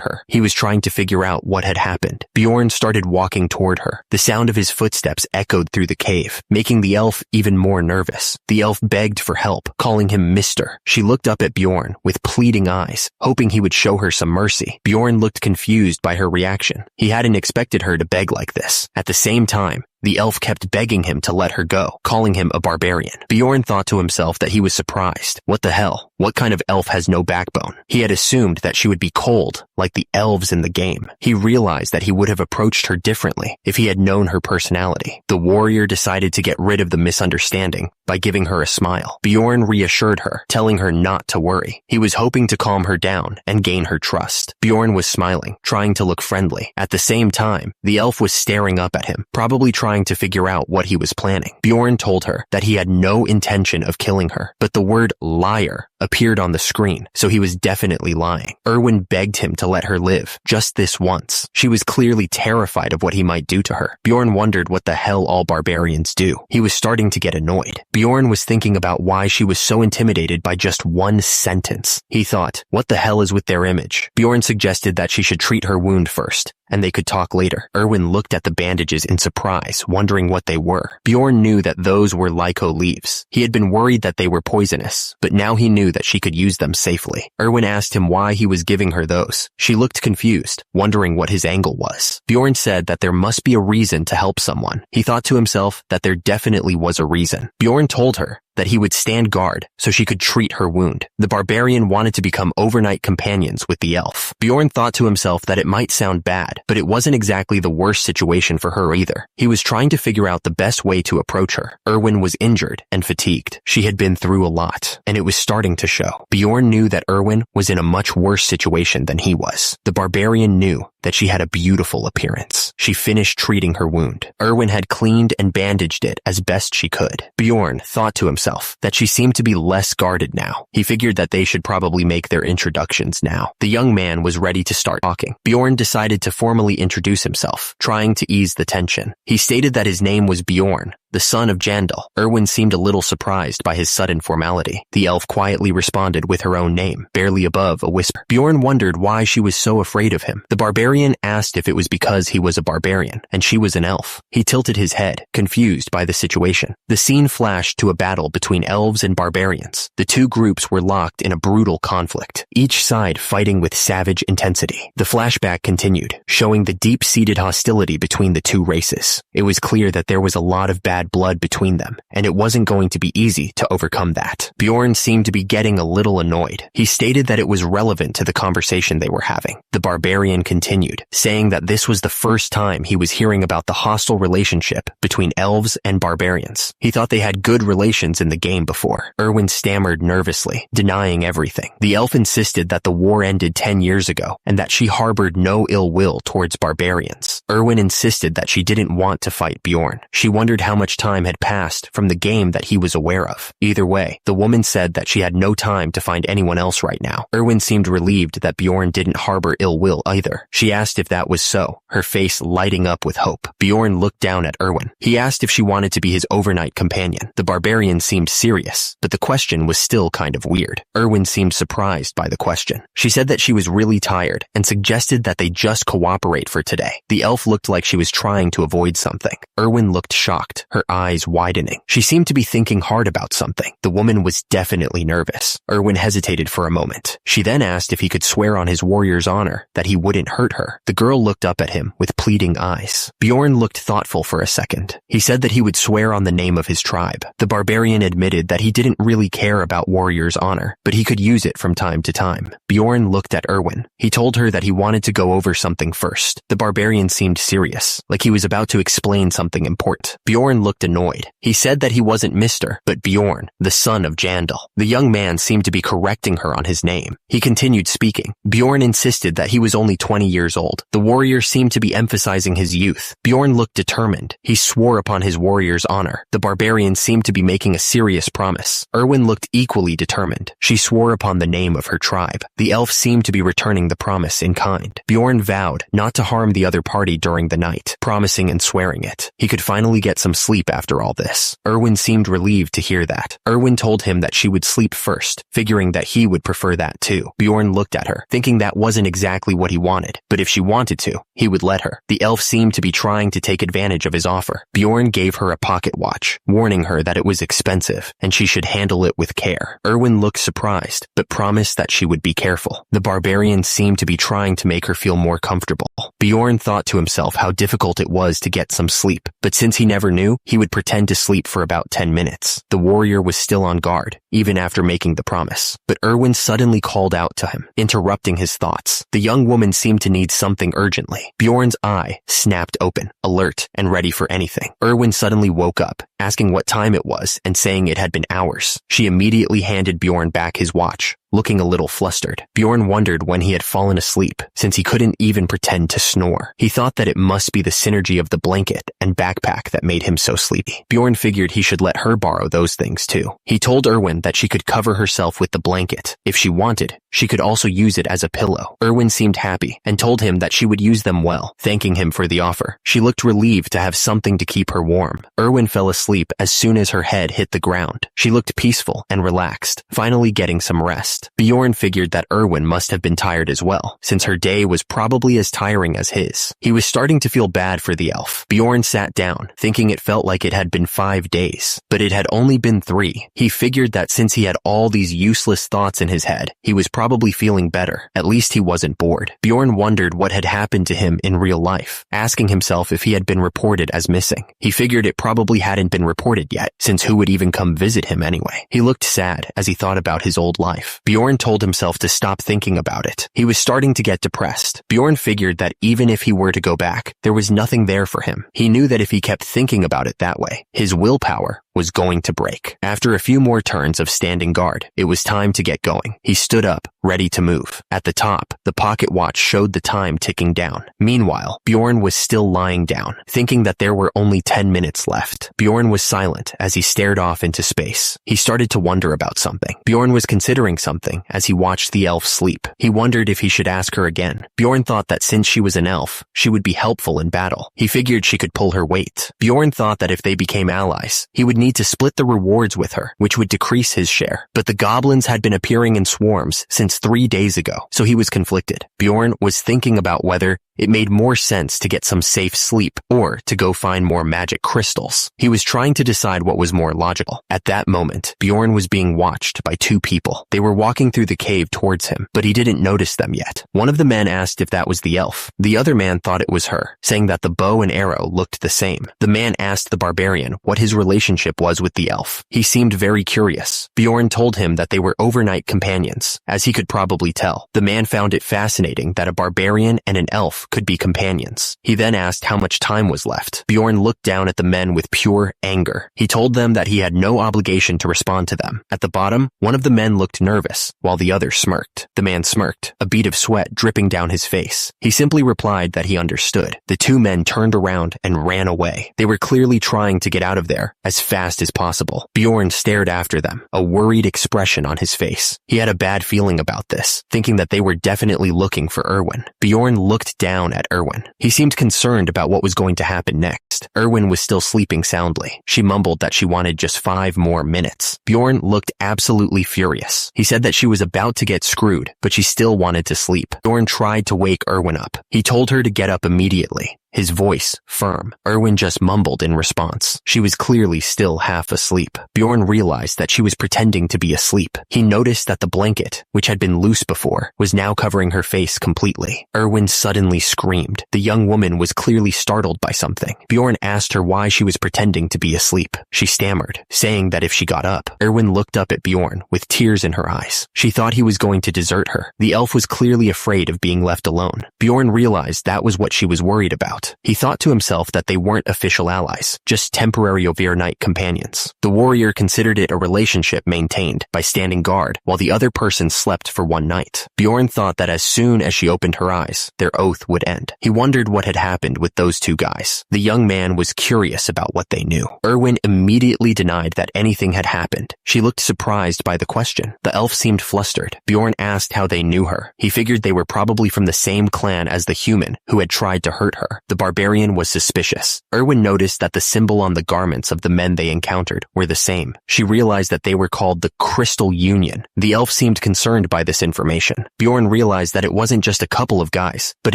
[SPEAKER 1] her. He was trying to figure out what had happened. Bjorn started walking toward her. The sound of his footsteps echoed through the cave, making the elf even more nervous. The elf begged for help, calling him Mister. She looked up at Bjorn with pleading eyes, hoping he would show her some mercy. Bjorn looked confused by her reaction. He hadn't expected her to beg like this. At the same time, The elf kept begging him to let her go, calling him a barbarian. Bjorn thought to himself that he was surprised. What the hell? What kind of elf has no backbone? He had assumed that she would be cold, like the elves in the game. He realized that he would have approached her differently if he had known her personality. The warrior decided to get rid of the misunderstanding by giving her a smile. Bjorn reassured her, telling her not to worry. He was hoping to calm her down and gain her trust. Bjorn was smiling, trying to look friendly. At the same time, the elf was staring up at him, probably trying to figure out what he was planning. Bjorn told her that he had no intention of killing her, but the word liar appeared on the screen, so he was definitely lying. Erwin begged him to let her live, just this once. She was clearly terrified of what he might do to her. Bjorn wondered what the hell all barbarians do. He was starting to get annoyed. Bjorn was thinking about why she was so intimidated by just one sentence. He thought, what the hell is with their image? Bjorn suggested that she should treat her wound first, and they could talk later. Erwin looked at the bandages in surprise, wondering what they were. Bjorn knew that those were lyco leaves. He had been worried that they were poisonous, but now he knew that she could use them safely. Erwin asked him why he was giving her those. She looked confused, wondering what his angle was. Bjorn said that there must be a reason to help someone. He thought to himself that there definitely was a reason. Bjorn told her that he would stand guard so she could treat her wound. The barbarian wanted to become overnight companions with the elf. Bjorn thought to himself that it might sound bad, but it wasn't exactly the worst situation for her either. He was trying to figure out the best way to approach her. Erwin was injured and fatigued. She had been through a lot, and it was starting to show. Bjorn knew that Erwin was in a much worse situation than he was. The barbarian knew that she had a beautiful appearance. She finished treating her wound. Erwin had cleaned and bandaged it as best she could. Bjorn thought to himself that she seemed to be less guarded now. He figured that they should probably make their introductions now. The young man was ready to start talking. Bjorn decided to formally introduce himself, trying to ease the tension. He stated that his name was Bjorn, the son of Jandal. Erwin seemed a little surprised by his sudden formality. The elf quietly responded with her own name, barely above a whisper. Bjorn wondered why she was so afraid of him. The barbarian asked if it was because he was a barbarian and she was an elf. He tilted his head, confused by the situation. The scene flashed to a battle between elves and barbarians. The two groups were locked in a brutal conflict, each side fighting with savage intensity. The flashback continued, showing the deep-seated hostility between the two races. It was clear that there was a lot of bad blood between them, and it wasn't going to be easy to overcome that. Bjorn seemed to be getting a little annoyed. He stated that it was relevant to the conversation they were having. The barbarian continued, saying that this was the first time he was hearing about the hostile relationship between elves and barbarians. He thought they had good relations in the game before. Erwin stammered nervously, denying everything. The elf insisted that the war ended 10 years ago, and that she harbored no ill will towards barbarians. Erwin insisted that she didn't want to fight Bjorn. She wondered how much time had passed from the game that he was aware of. Either way, the woman said that she had no time to find anyone else right now. Erwin seemed relieved that Bjorn didn't harbor ill will either. She asked if that was so, her face lighting up with hope. Bjorn looked down at Erwin. He asked if she wanted to be his overnight companion. The barbarian seemed serious, but the question was still kind of weird. Erwin seemed surprised by the question. She said that she was really tired and suggested that they just cooperate for today. The elf looked like she was trying to avoid something. Erwin looked shocked, her eyes widening. She seemed to be thinking hard about something. The woman was definitely nervous. Erwin hesitated for a moment. She then asked if he could swear on his warrior's honor that he wouldn't hurt her. The girl looked up at him with pleading eyes. Bjorn looked thoughtful for a second. He said that he would swear on the name of his tribe. The barbarian admitted that he didn't really care about warrior's honor, but he could use it from time to time. Bjorn looked at Erwin. He told her that he wanted to go over something first. The barbarian seemed serious, like he was about to explain something important. Bjorn looked annoyed. He said that he wasn't Mr., but Bjorn, the son of Jandal. The young man seemed to be correcting her on his name. He continued speaking. Bjorn insisted that he was only 20 years old. The warrior seemed to be emphasizing his youth. Bjorn looked determined. He swore upon his warrior's honor. The barbarian seemed to be making a serious promise. Erwin looked equally determined. She swore upon the name of her tribe. The elf seemed to be returning the promise in kind. Bjorn vowed not to harm the other party during the night, promising and swearing it. He could finally get some sleep after all this. Erwin seemed relieved to hear that. Erwin told him that she would sleep first, figuring that he would prefer that too. Bjorn looked at her, thinking that wasn't exactly what he wanted, but if she wanted to, he would let her. The elf seemed to be trying to take advantage of his offer. Bjorn gave her a pocket watch, warning her that it was expensive and she should handle it with care. Erwin looked surprised, but promised that she would be careful. The barbarian seemed to be trying to make her feel more comfortable. Bjorn thought to himself how difficult it was to get some sleep, but since he never knew, he would pretend to sleep for about 10 minutes. The warrior was still on guard, even after making the promise. But Erwin suddenly called out to him, interrupting his thoughts. The young woman seemed to need something urgently. Bjorn's eye snapped open, alert and ready for anything. Erwin suddenly woke up, asking what time it was and saying it had been hours. She immediately handed Bjorn back his watch, looking a little flustered. Bjorn wondered when he had fallen asleep, since he couldn't even pretend to snore. He thought that it must be the synergy of the blanket and backpack that made him so sleepy. Bjorn figured he should let her borrow those things too. He told Erwin that she could cover herself with the blanket. If she wanted, she could also use it as a pillow. Erwin seemed happy and told him that she would use them well, thanking him for the offer. She looked relieved to have something to keep her warm. Erwin fell asleep as soon as her head hit the ground. She looked peaceful and relaxed, finally getting some rest. Bjorn figured that Erwin must have been tired as well, since her day was probably as tiring as his. He was starting to feel bad for the elf. Bjorn sat down, thinking it felt like it had been 5 days, but it had only been 3. He figured that since he had all these useless thoughts in his head, he was probably feeling better. At least he wasn't bored. Bjorn wondered what had happened to him in real life, asking himself if he had been reported as missing. He figured it probably hadn't been reported yet, since who would even come visit him anyway? He looked sad as he thought about his old life. Bjorn told himself to stop thinking about it. He was starting to get depressed. Bjorn figured that even if he were to go back, there was nothing there for him. He knew that if he kept thinking about it that way, his willpower was going to break. After a few more turns of standing guard, it was time to get going. He stood up, ready to move. At the top, the pocket watch showed the time ticking down. Meanwhile, Bjorn was still lying down, thinking that there were only 10 minutes left. Bjorn was silent as he stared off into space. He started to wonder about something. Bjorn was considering something as he watched the elf sleep. He wondered if he should ask her again. Bjorn thought that since she was an elf, she would be helpful in battle. He figured she could pull her weight. Bjorn thought that if they became allies, he would need to split the rewards with her, which would decrease his share. But the goblins had been appearing in swarms since 3 days ago, so he was conflicted. Bjorn was thinking about whether it made more sense to get some safe sleep or to go find more magic crystals. He was trying to decide what was more logical. At that moment, Bjorn was being watched by 2 people. They were walking through the cave towards him, but he didn't notice them yet. One of the men asked if that was the elf. The other man thought it was her, saying that the bow and arrow looked the same. The man asked the barbarian what his relationship was with the elf. He seemed very curious. Bjorn told him that they were overnight companions, as he could probably tell. The man found it fascinating that a barbarian and an elf could be companions. He then asked how much time was left. Bjorn looked down at the men with pure anger. He told them that he had no obligation to respond to them. At the bottom, one of the men looked nervous, while the other smirked. The man smirked, a bead of sweat dripping down his face. He simply replied that he understood. The 2 men turned around and ran away. They were clearly trying to get out of there as fast as possible. Bjorn stared after them, a worried expression on his face. He had a bad feeling about this, thinking that they were definitely looking for Erwin. Bjorn looked down at Erwin. He seemed concerned about what was going to happen next. Erwin was still sleeping soundly. She mumbled that she wanted just 5 more minutes. Bjorn looked absolutely furious. He said that she was about to get screwed, but she still wanted to sleep. Bjorn tried to wake Erwin up. He told her to get up immediately, his voice firm. Erwin just mumbled in response. She was clearly still half asleep. Bjorn realized that she was pretending to be asleep. He noticed that the blanket, which had been loose before, was now covering her face completely. Erwin suddenly screamed. The young woman was clearly startled by something. Bjorn asked her why she was pretending to be asleep. She stammered, saying that if she got up. Erwin looked up at Bjorn with tears in her eyes. She thought he was going to desert her. The elf was clearly afraid of being left alone. Bjorn realized that was what she was worried about. He thought to himself that they weren't official allies, just temporary overnight companions. The warrior considered it a relationship maintained by standing guard while the other person slept for one night. Bjorn thought that as soon as she opened her eyes, their oath would end. He wondered what had happened with those 2 guys. The young man was curious about what they knew. Erwin immediately denied that anything had happened. She looked surprised by the question. The elf seemed flustered. Bjorn asked how they knew her. He figured they were probably from the same clan as the human who had tried to hurt her. The barbarian was suspicious. Erwin noticed that the symbol on the garments of the men they encountered were the same. She realized that they were called the Crystal Union. The elf seemed concerned by this information. Bjorn realized that it wasn't just a couple of guys, but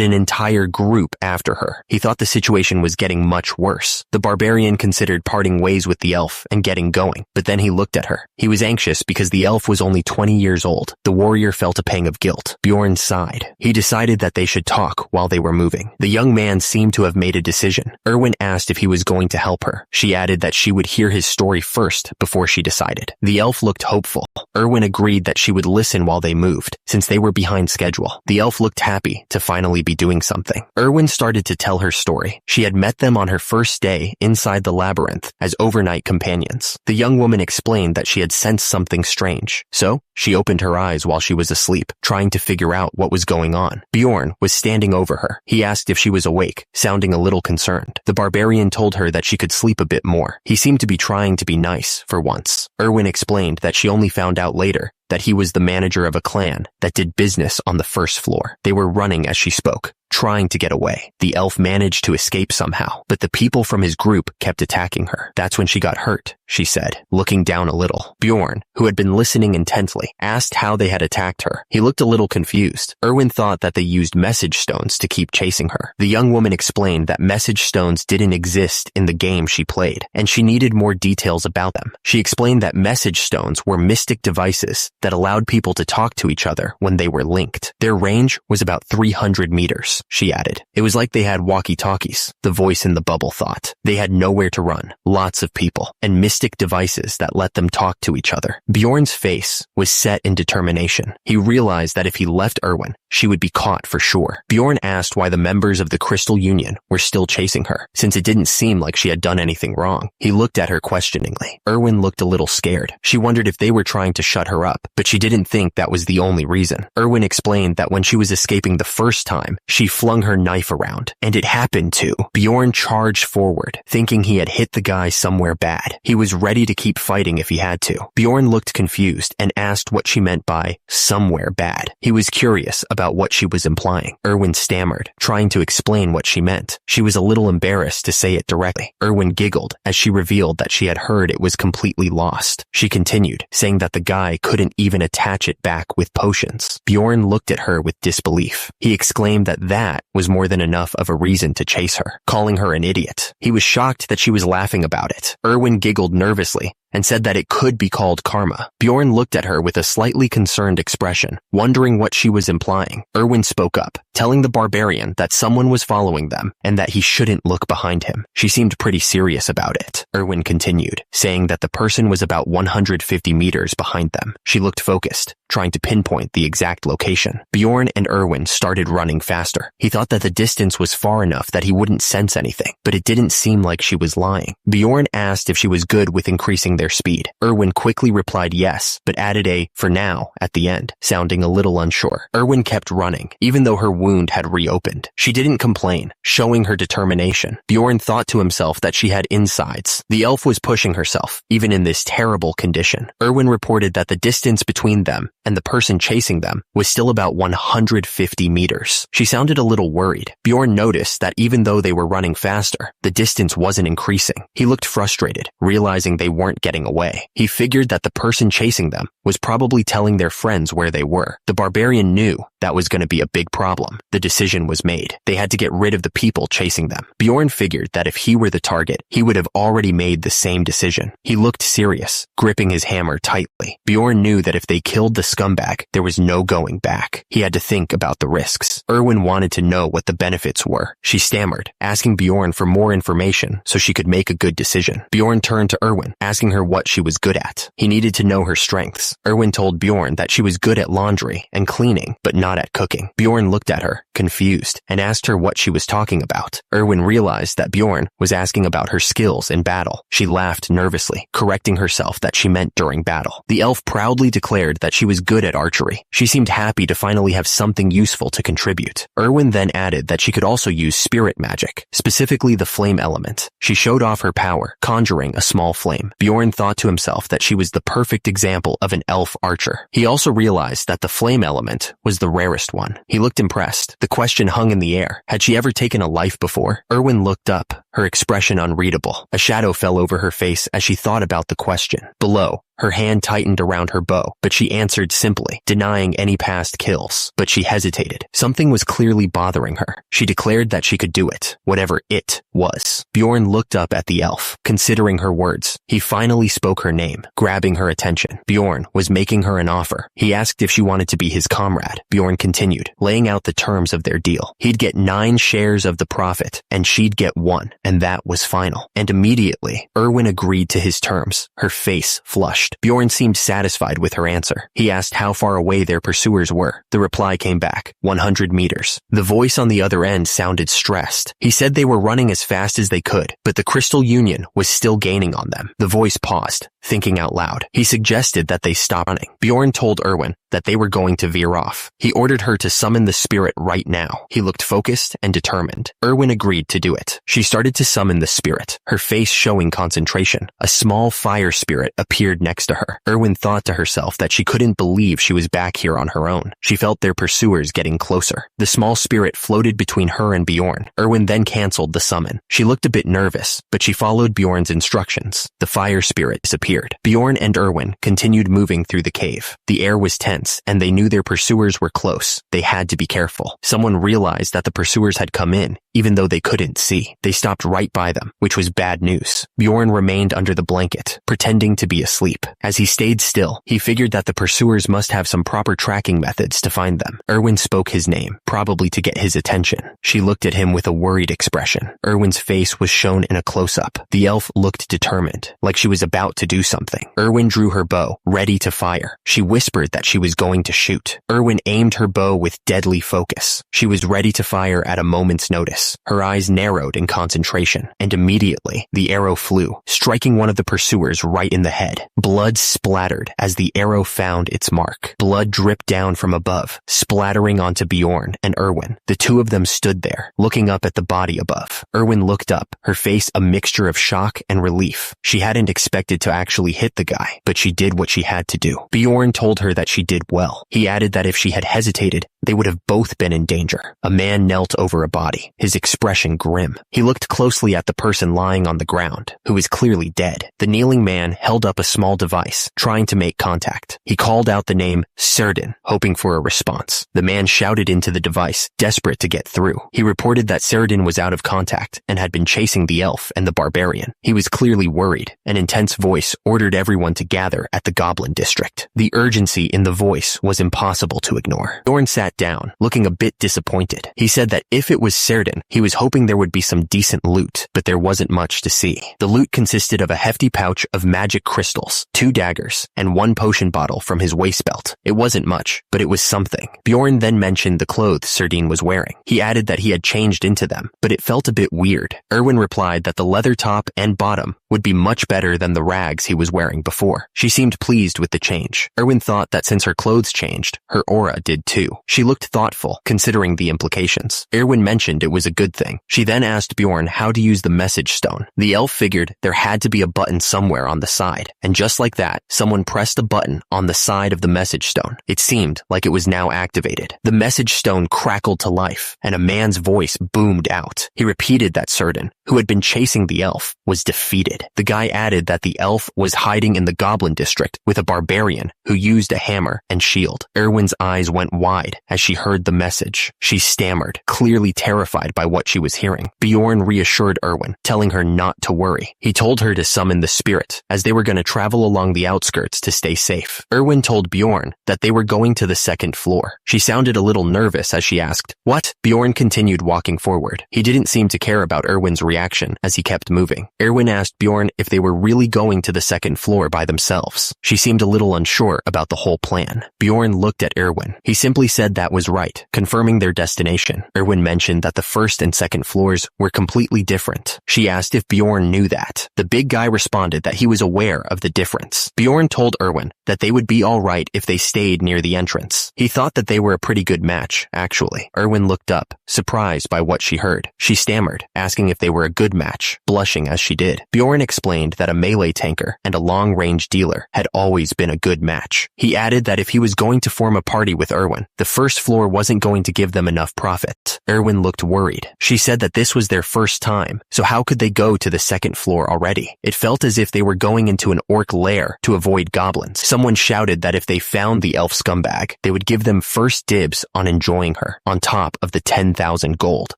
[SPEAKER 1] an entire group after her. He thought the situation was getting much worse. The barbarian considered parting ways with the elf and getting going, but then he looked at her. He was anxious because the elf was only 20 years old. The warrior felt a pang of guilt. Bjorn sighed. He decided that they should talk while they were moving. The young man seemed to have made a decision. Erwin asked if he was going to help her. She added that she would hear his story first before she decided. The elf looked hopeful. Erwin agreed that she would listen while they moved, since they were behind schedule. The elf looked happy to finally be doing something. Erwin started to tell her story. She had met them on her first day inside the labyrinth as overnight companions. The young woman explained that she had sensed something strange, so she opened her eyes while she was asleep, trying to figure out what was going on. Bjorn was standing over her. He asked if she was awake, sounding a little concerned. The barbarian told her that she could sleep a bit more. He seemed to be trying to be nice for once. Erwin explained that she only found out later that he was the manager of a clan that did business on the first floor. They were running as she spoke, trying to get away. The elf managed to escape somehow, but the people from his group kept attacking her. That's when she got hurt, she said, looking down a little. Bjorn, who had been listening intently, asked how they had attacked her. He looked a little confused. Erwin thought that they used message stones to keep chasing her. The young woman explained that message stones didn't exist in the game she played, and she needed more details about them. She explained that message stones were mystic devices that allowed people to talk to each other when they were linked. Their range was about 300 meters, she added. It was like they had walkie-talkies, the voice in the bubble thought. They had nowhere to run, lots of people, and mystic devices that let them talk to each other. Bjorn's face was set in determination. He realized that if he left Erwin, she would be caught for sure. Bjorn asked why the members of the Crystal Union were still chasing her, since it didn't seem like she had done anything wrong. He looked at her questioningly. Erwin looked a little scared. She wondered if they were trying to shut her up, but she didn't think that was the only reason. Erwin explained that when she was escaping the first time, she flung her knife around, and it happened to. Bjorn charged forward, thinking he had hit the guy somewhere bad. He was ready to keep fighting if he had to. Bjorn looked confused and asked what she meant by somewhere bad. He was curious about what she was implying. Erwin stammered, trying to explain what she meant. She was a little embarrassed to say it directly. Erwin giggled as she revealed that she had heard it was completely lost. She continued, saying that the guy couldn't even attach it back with potions. Bjorn looked at her with disbelief. He exclaimed that that was more than enough of a reason to chase her, calling her an idiot. He was shocked that she was laughing about it. Erwin giggled nervously and said that it could be called karma. Bjorn looked at her with a slightly concerned expression, wondering what she was implying. Erwin spoke up, telling the barbarian that someone was following them and that he shouldn't look behind him. She seemed pretty serious about it. Erwin continued, saying that the person was about 150 meters behind them. She looked focused, trying to pinpoint the exact location. Bjorn and Erwin started running faster. He thought that the distance was far enough that he wouldn't sense anything, but it didn't seem like she was lying. Bjorn asked if she was good with increasing their speed. Erwin quickly replied yes, but added a "for now" at the end, sounding a little unsure. Erwin kept running, even though her wound had reopened. She didn't complain, showing her determination. Bjorn thought to himself that she had insides. The elf was pushing herself, even in this terrible condition. Erwin reported that the distance between them and the person chasing them was still about 150 meters. She sounded a little worried. Bjorn noticed that even though they were running faster, the distance wasn't increasing. He looked frustrated, realizing they weren't getting away. He figured that the person chasing them was probably telling their friends where they were. The barbarian knew that was going to be a big problem. The decision was made. They had to get rid of the people chasing them. Bjorn figured that if he were the target, he would have already made the same decision. He looked serious, gripping his hammer tightly. Bjorn knew that if they killed the scumbag, there was no going back. He had to think about the risks. Erwin wanted to know what the benefits were. She stammered, asking Bjorn for more information so she could make a good decision. Bjorn turned to Erwin, asking her what she was good at. He needed to know her strengths. Erwin told Bjorn that she was good at laundry and cleaning, but not at cooking. Bjorn looked at her, confused, and asked her what she was talking about. Erwin realized that Bjorn was asking about her skills in battle. She laughed nervously, correcting herself that she meant during battle. The elf proudly declared that she was good at archery. She seemed happy to finally have something useful to contribute. Erwin then added that she could also use spirit magic, specifically the flame element. She showed off her power, conjuring a small flame. Bjorn thought to himself that she was the perfect example of an elf archer. He also realized that the flame element was the rare rarest one. He looked impressed. The question hung in the air. Had she ever taken a life before? Erwin looked up, her expression unreadable. A shadow fell over her face as she thought about the question. Below, her hand tightened around her bow, but she answered simply, denying any past kills. But she hesitated. Something was clearly bothering her. She declared that she could do it, whatever it was. Bjorn looked up at the elf, considering her words. He finally spoke her name, grabbing her attention. Bjorn was making her an offer. He asked if she wanted to be his comrade. Bjorn continued, laying out the terms of their deal. He'd get 9 shares of the profit, and she'd get 1, and that was final. And immediately, Erwin agreed to his terms. Her face flushed. Bjorn seemed satisfied with her answer. He asked how far away their pursuers were. The reply came back, 100 meters. The voice on the other end sounded stressed. He said they were running as fast as they could, but the Crystal Union was still gaining on them. The voice paused, thinking out loud. He suggested that they stop running. Bjorn told Erwin that they were going to veer off. He ordered her to summon the spirit right now. He looked focused and determined. Erwin agreed to do it. She started to summon the spirit, her face showing concentration. A small fire spirit appeared next to her. Erwin thought to herself that she couldn't believe she was back here on her own. She felt their pursuers getting closer. The small spirit floated between her and Bjorn. Erwin then canceled the summon. She looked a bit nervous, but she followed Bjorn's instructions. The fire spirit disappeared. Bjorn and Erwin continued moving through the cave. The air was tense, and they knew their pursuers were close. They had to be careful. Someone realized that the pursuers had come in, even though they couldn't see. They stopped right by them, which was bad news. Bjorn remained under the blanket, pretending to be asleep. As he stayed still, he figured that the pursuers must have some proper tracking methods to find them. Erwin spoke his name, probably to get his attention. She looked at him with a worried expression. Erwin's face was shown in a close-up. The elf looked determined, like she was about to do something. Erwin drew her bow, ready to fire. She whispered that she was going to shoot. Erwin aimed her bow with deadly focus. She was ready to fire at a moment's notice. Her eyes narrowed in concentration, and immediately, the arrow flew, striking one of the pursuers right in the head. Blood splattered as the arrow found its mark. Blood dripped down from above, splattering onto Bjorn and Erwin. The two of them stood there, looking up at the body above. Erwin looked up, her face a mixture of shock and relief. She hadn't expected to actually hit the guy, but she did what she had to do. Bjorn told her that she did well. He added that if she had hesitated, they would have both been in danger. A man knelt over a body, his expression grim. He looked closely at the person lying on the ground, who was clearly dead. The kneeling man held up a small device, trying to make contact. He called out the name Serdin, hoping for a response. The man shouted into the device, desperate to get through. He reported that Serdin was out of contact and had been chasing the elf and the barbarian. He was clearly worried. An intense voice ordered everyone to gather at the Goblin District. The urgency in the voice was impossible to ignore. Bjorn sat down, looking a bit disappointed. He said that if it was Serdin, he was hoping there would be some decent loot, but there wasn't much to see. The loot consisted of a hefty pouch of magic crystals, 2 daggers, and 1 potion bottle from his waist belt. It wasn't much, but it was something. Bjorn then mentioned the clothes Serdin was wearing. He added that he had changed into them, but it felt a bit weird. Erwin replied that the leather top and bottom would be much better than the rags he was wearing before. She seemed pleased with the change. Erwin thought that since her clothes changed, her aura did too. She looked thoughtful, considering the implications. Erwin mentioned it was a good thing. She then asked Bjorn how to use the message stone. The elf figured there had to be a button somewhere on the side, and just like that, someone pressed a button on the side of the message stone. It seemed like it was now activated. The message stone crackled to life, and a man's voice boomed out. He repeated that Serdin, who had been chasing the elf, was defeated. The guy added that the elf was hiding in the Goblin District with a barbarian who used a hammer and shield. Erwin's eyes went wide as she heard the message. She stammered, clearly terrified by what she was hearing. Bjorn reassured Erwin, telling her not to worry. He told her to summon the spirit, as they were going to travel along the outskirts to stay safe. Erwin told Bjorn that they were going to the 2nd floor. She sounded a little nervous as she asked, "What?" Bjorn continued walking forward. He didn't seem to care about Erwin's reaction as he kept moving. Erwin asked Bjorn if they were really going to the 2nd floor by themselves. She seemed a little unsure about the whole plan. Bjorn looked at Erwin. He simply said that was right, confirming their destination. Erwin mentioned that the 1st and 2nd floors were completely different. She asked if Bjorn knew that. The big guy responded that he was aware of the difference. Bjorn told Erwin that they would be alright if they stayed near the entrance. He thought that they were a pretty good match, actually. Erwin looked up, surprised by what she heard. She stammered, asking if they were were a good match, blushing as she did. Bjorn explained that a melee tanker and a long-range dealer had always been a good match. He added that if he was going to form a party with Erwin, the first floor wasn't going to give them enough profit. Erwin looked worried. She said that this was their first time, so how could they go to the second floor already? It felt as if they were going into an orc lair to avoid goblins. Someone shouted that if they found the elf scumbag, they would give them first dibs on enjoying her, on top of the 10,000 gold.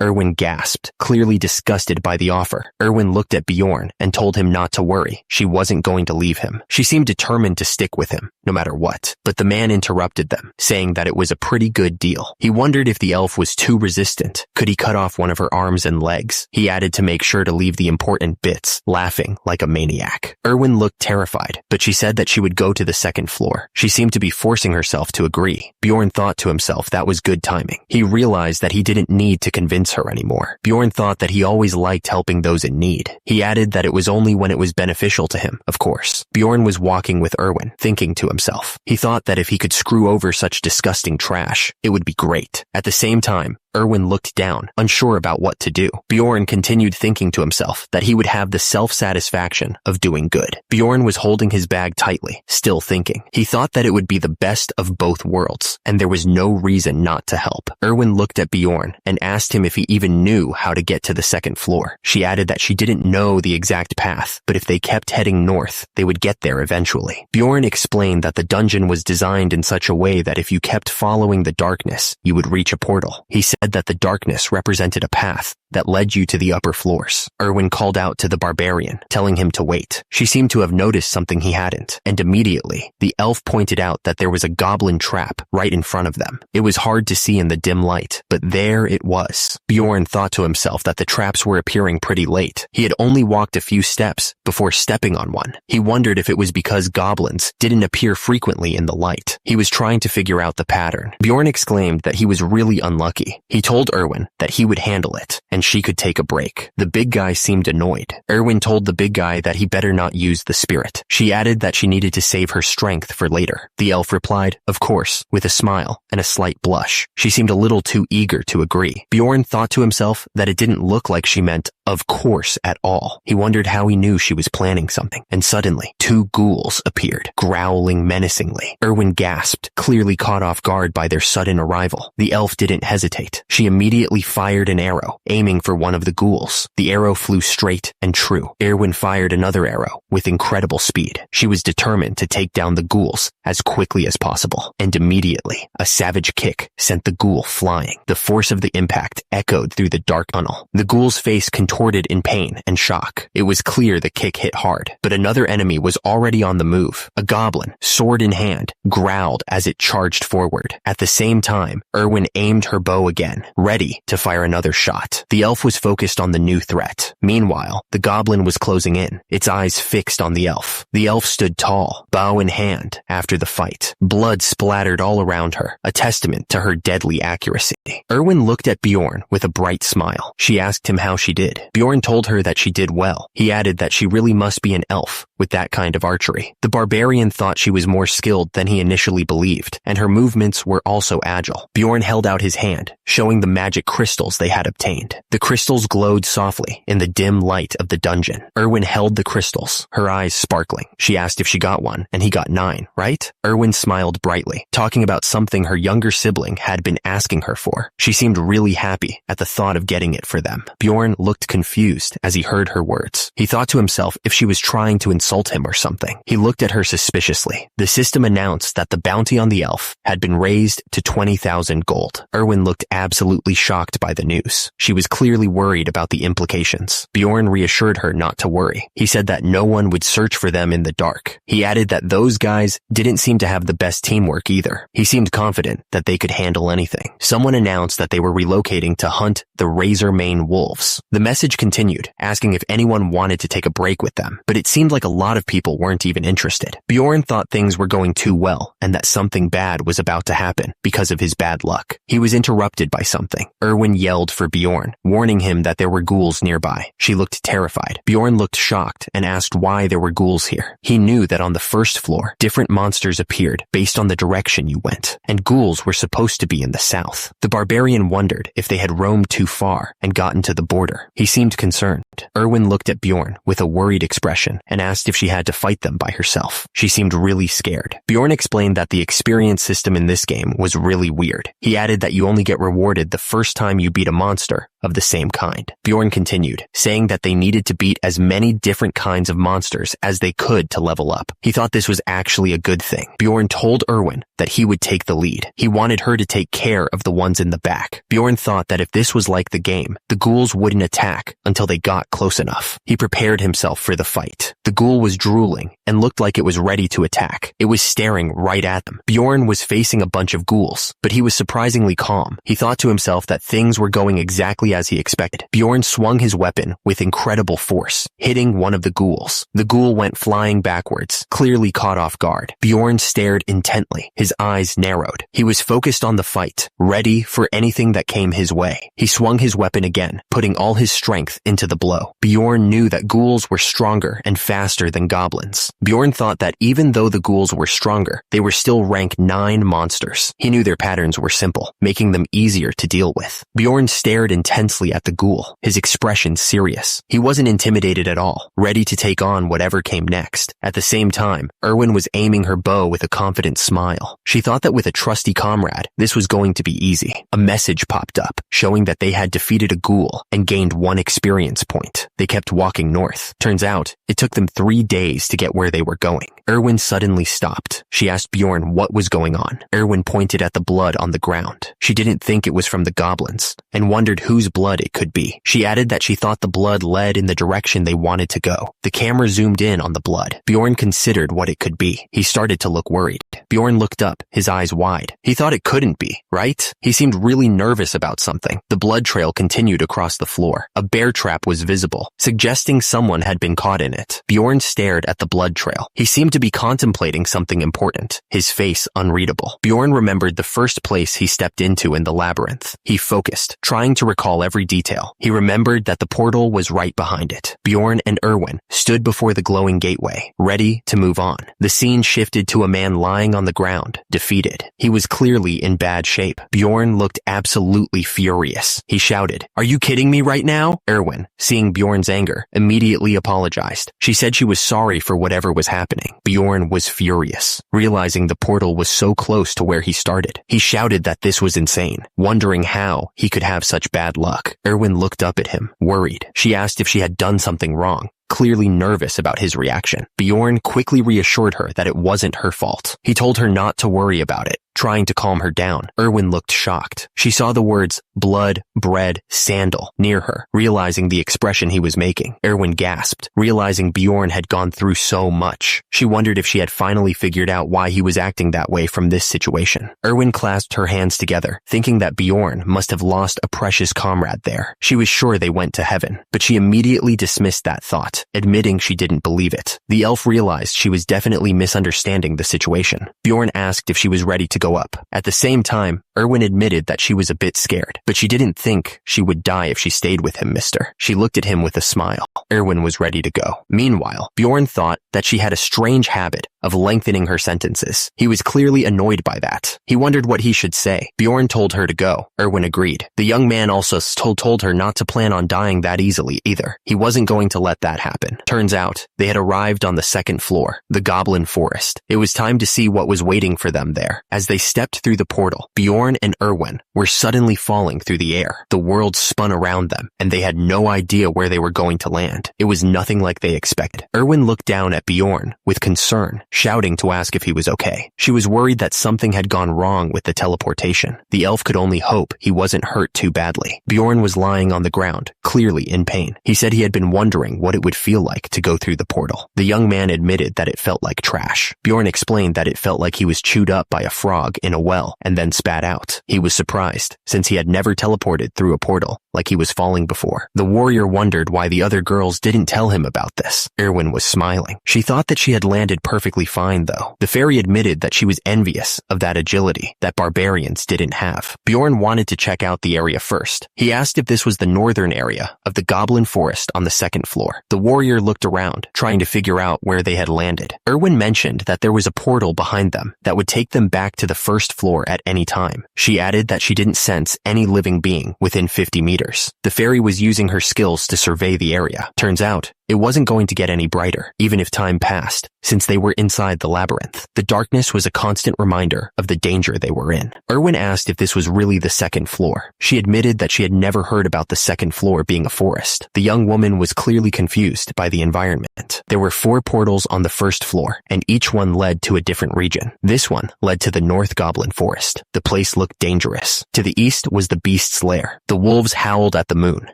[SPEAKER 1] Erwin gasped, clearly disgusted by the offer. Erwin looked at Bjorn and told him not to worry. She wasn't going to leave him. She seemed determined to stick with him, no matter what. But the man interrupted them, saying that it was a pretty good deal. He wondered if the elf was too resistant. Could he cut off one of her arms and legs? He added to make sure to leave the important bits, laughing like a maniac. Erwin looked terrified, but she said that she would go to the second floor. She seemed to be forcing herself to agree. Bjorn thought to himself that was good timing. He realized that he didn't need to convince her anymore. Bjorn thought that he always liked helping those in need. He added that it was only when it was beneficial to him, of course. Bjorn was walking with Erwin, thinking to himself. He thought that if he could screw over such disgusting trash, it would be great. At the same time, Erwin looked down, unsure about what to do. Bjorn continued thinking to himself that he would have the self-satisfaction of doing good. Bjorn was holding his bag tightly, still thinking. He thought that it would be the best of both worlds, and there was no reason not to help. Erwin looked at Bjorn and asked him if he even knew how to get to the second floor. She added that she didn't know the exact path, but if they kept heading north, they would get there eventually. Bjorn explained that the dungeon was designed in such a way that if you kept following the darkness, you would reach a portal. He said that the darkness represented a path that led you to the upper floors. Erwin called out to the barbarian, telling him to wait. She seemed to have noticed something he hadn't, and immediately, the elf pointed out that there was a goblin trap right in front of them. It was hard to see in the dim light, but there it was. Bjorn thought to himself that the traps were appearing pretty late. He had only walked a few steps before stepping on one. He wondered if it was because goblins didn't appear frequently in the light. He was trying to figure out the pattern. Bjorn exclaimed that he was really unlucky. He told Erwin that he would handle it, and she could take a break. The big guy seemed annoyed. Erwin told the big guy that he better not use the spirit. She added that she needed to save her strength for later. The elf replied, of course, with a smile and a slight blush. She seemed a little too eager to agree. Bjorn thought to himself that it didn't look like she meant of course at all. He wondered how he knew she was planning something, and suddenly, two ghouls appeared, growling menacingly. Erwin gasped, clearly caught off guard by their sudden arrival. The elf didn't hesitate. She immediately fired an arrow, aiming for one of the ghouls. The arrow flew straight and true. Erwin fired another arrow with incredible speed. She was determined to take down the ghouls as quickly as possible, and immediately, a savage kick sent the ghoul flying. The force of the impact echoed through the dark tunnel. The ghoul's face contorted in pain and shock. It was clear the kick hit hard, but another enemy was already on the move. A goblin, sword in hand, growled as it charged forward. At the same time, Erwin aimed her bow again, ready to fire another shot. The elf was focused on the new threat. Meanwhile, the goblin was closing in, its eyes fixed on the elf. The elf stood tall, bow in hand, after the fight. Blood splattered all around her, a testament to her deadly accuracy. Erwin looked at Bjorn with a bright smile. She asked him how she did. Bjorn told her that she did well. He added that she really must be an elf with that kind of archery. The barbarian thought she was more skilled than he initially believed, and her movements were also agile. Bjorn held out his hand, showing the magic crystals they had obtained. The crystals glowed softly in the dim light of the dungeon. Erwin held the crystals, her eyes sparkling. She asked if she got one, and he got 9, right? Erwin smiled brightly, talking about something her younger sibling had been asking her for. She seemed really happy at the thought of getting it for them. Bjorn looked confused as he heard her words. He thought to himself if she was trying to insult him or something. He looked at her suspiciously. The system announced that the bounty on the elf had been raised to 20,000 gold. Erwin looked absolutely shocked by the news. She was clearly worried about the implications. Bjorn reassured her not to worry. He said that no one would search for them in the dark. He added that those guys didn't seem to have the best teamwork either. He seemed confident that they could handle anything. Someone announced that they were relocating to hunt the razor-mane wolves. The message continued, asking if anyone wanted to take a break with them, but it seemed like a lot of people weren't even interested. Bjorn thought things were going too well and that something bad was about to happen because of his bad luck. He was interrupted by something. Erwin yelled for Bjorn, warning him that there were ghouls nearby. She looked terrified. Bjorn looked shocked and asked why there were ghouls here. He knew that on the first floor, different monsters appeared based on the direction you went, and ghouls were supposed to be in the south. The barbarian wondered if they had roamed too far and gotten to the border. He seemed concerned. Erwin looked at Bjorn with a worried expression and asked if she had to fight them by herself. She seemed really scared. Bjorn explained that the experience system in this game was really weird. He added that you only get rewarded the first time you beat a monster of the same kind. Bjorn continued, saying that they needed to beat as many different kinds of monsters as they could to level up. He thought this was actually a good thing. Bjorn told Erwin that he would take the lead. He wanted her to take care of the ones in the back. Bjorn thought that if this was like the game, the ghouls wouldn't attack until they got close enough. He prepared himself for the fight. The ghoul was drooling and looked like it was ready to attack. It was staring right at them. Bjorn was facing a bunch of ghouls, but he was surprisingly calm. He thought to himself that things were going exactly as he expected. Bjorn swung his weapon with incredible force, hitting one of the ghouls. The ghoul went flying backwards, clearly caught off guard. Bjorn stared intently. His eyes narrowed. He was focused on the fight, ready for anything that came his way. He swung his weapon again, putting all his strength into the blow. Bjorn knew that ghouls were stronger and faster than goblins. Bjorn thought that even though the ghouls were stronger, they were still rank 9 monsters. He knew their patterns were simple, making them easier to deal with. Bjorn stared intensely at the ghoul, his expression serious. He wasn't intimidated at all, ready to take on whatever came next. At the same time, Erwin was aiming her bow with a confident smile. She thought that with a trusty comrade, this was going to be easy. A message popped up, showing that they had defeated a ghoul and gained 1 experience point. They kept walking north. Turns out, it took them 3 days to get where they were going. Erwin suddenly stopped. She asked Bjorn what was going on. Erwin pointed at the blood on the ground. She didn't think it was from the goblins, and wondered whose blood it could be. She added that she thought the blood led in the direction they wanted to go. The camera zoomed in on the blood. Bjorn considered what it could be. He started to look worried. Bjorn looked up, his eyes wide. He thought it couldn't be, right? He seemed really nervous about something. The blood trail continued across the floor. A bear trap was visible, suggesting someone had been caught in it. Bjorn stared at the blood trail. He seemed to be contemplating something important, his face unreadable. Bjorn remembered the first place he stepped into in the labyrinth. He focused, trying to recall every detail. He remembered that the portal was right behind it. Bjorn and Erwin stood before the glowing gateway, ready to move on. The scene shifted to a man lying on the ground, defeated. He was clearly in bad shape. Bjorn looked absolutely furious. He shouted, "Are you kidding me right now?" Erwin, seeing Bjorn's anger, immediately apologized. She said she was sorry for whatever was happening. Bjorn was furious, realizing the portal was so close to where he started. He shouted that this was insane, wondering how he could have such bad luck. Erwin looked up at him, worried. She asked if she had done something wrong, clearly nervous about his reaction. Bjorn quickly reassured her that it wasn't her fault. He told her not to worry about it, trying to calm her down. Erwin looked shocked. She saw the words blood, bread, sandal near her, realizing the expression he was making. Erwin gasped, realizing Bjorn had gone through so much. She wondered if she had finally figured out why he was acting that way from this situation. Erwin clasped her hands together, thinking that Bjorn must have lost a precious comrade there. She was sure they went to heaven, but she immediately dismissed that thought, admitting she didn't believe it. The elf realized she was definitely misunderstanding the situation. Bjorn asked if she was ready to go up. At the same time, Erwin admitted that she was a bit scared, but she didn't think she would die if she stayed with him, mister. She looked at him with a smile. Erwin was ready to go. Meanwhile, Bjorn thought that she had a strange habit of lengthening her sentences. He was clearly annoyed by that. He wondered what he should say. Bjorn told her to go. Erwin agreed. The young man also told her not to plan on dying that easily either. He wasn't going to let that happen. Turns out, they had arrived on the 2nd floor, the Goblin Forest. It was time to see what was waiting for them there. As they stepped through the portal, Bjorn and Erwin were suddenly falling through the air. The world spun around them, and they had no idea where they were going to land. It was nothing like they expected. Erwin looked down at Bjorn with concern, shouting to ask if he was okay. She was worried that something had gone wrong with the teleportation. The elf could only hope he wasn't hurt too badly. Bjorn was lying on the ground, clearly in pain. He said he had been wondering what it would feel like to go through the portal. The young man admitted that it felt like trash. Bjorn explained that it felt like he was chewed up by a frog in a well and then spat out. He was surprised, since he had never teleported through a portal like he was falling before. The warrior wondered why the other girls girls didn't tell him about this. Erwin was smiling. She thought that she had landed perfectly fine, though. The fairy admitted that she was envious of that agility that barbarians didn't have. Bjorn wanted to check out the area first. He asked if this was the northern area of the goblin forest on the second floor. The warrior looked around, trying to figure out where they had landed. Erwin mentioned that there was a portal behind them that would take them back to the first floor at any time. She added that she didn't sense any living being within 50 meters. The fairy was using her skills to survey the area. Turns out, it wasn't going to get any brighter, even if time passed, since they were inside the labyrinth. The darkness was a constant reminder of the danger they were in. Erwin asked if this was really the second floor. She admitted that she had never heard about the second floor being a forest. The young woman was clearly confused by the environment. There were 4 portals on the first floor, and each one led to a different region. This one led to the North Goblin Forest. The place looked dangerous. To the east was the beast's lair. The wolves howled at the moon,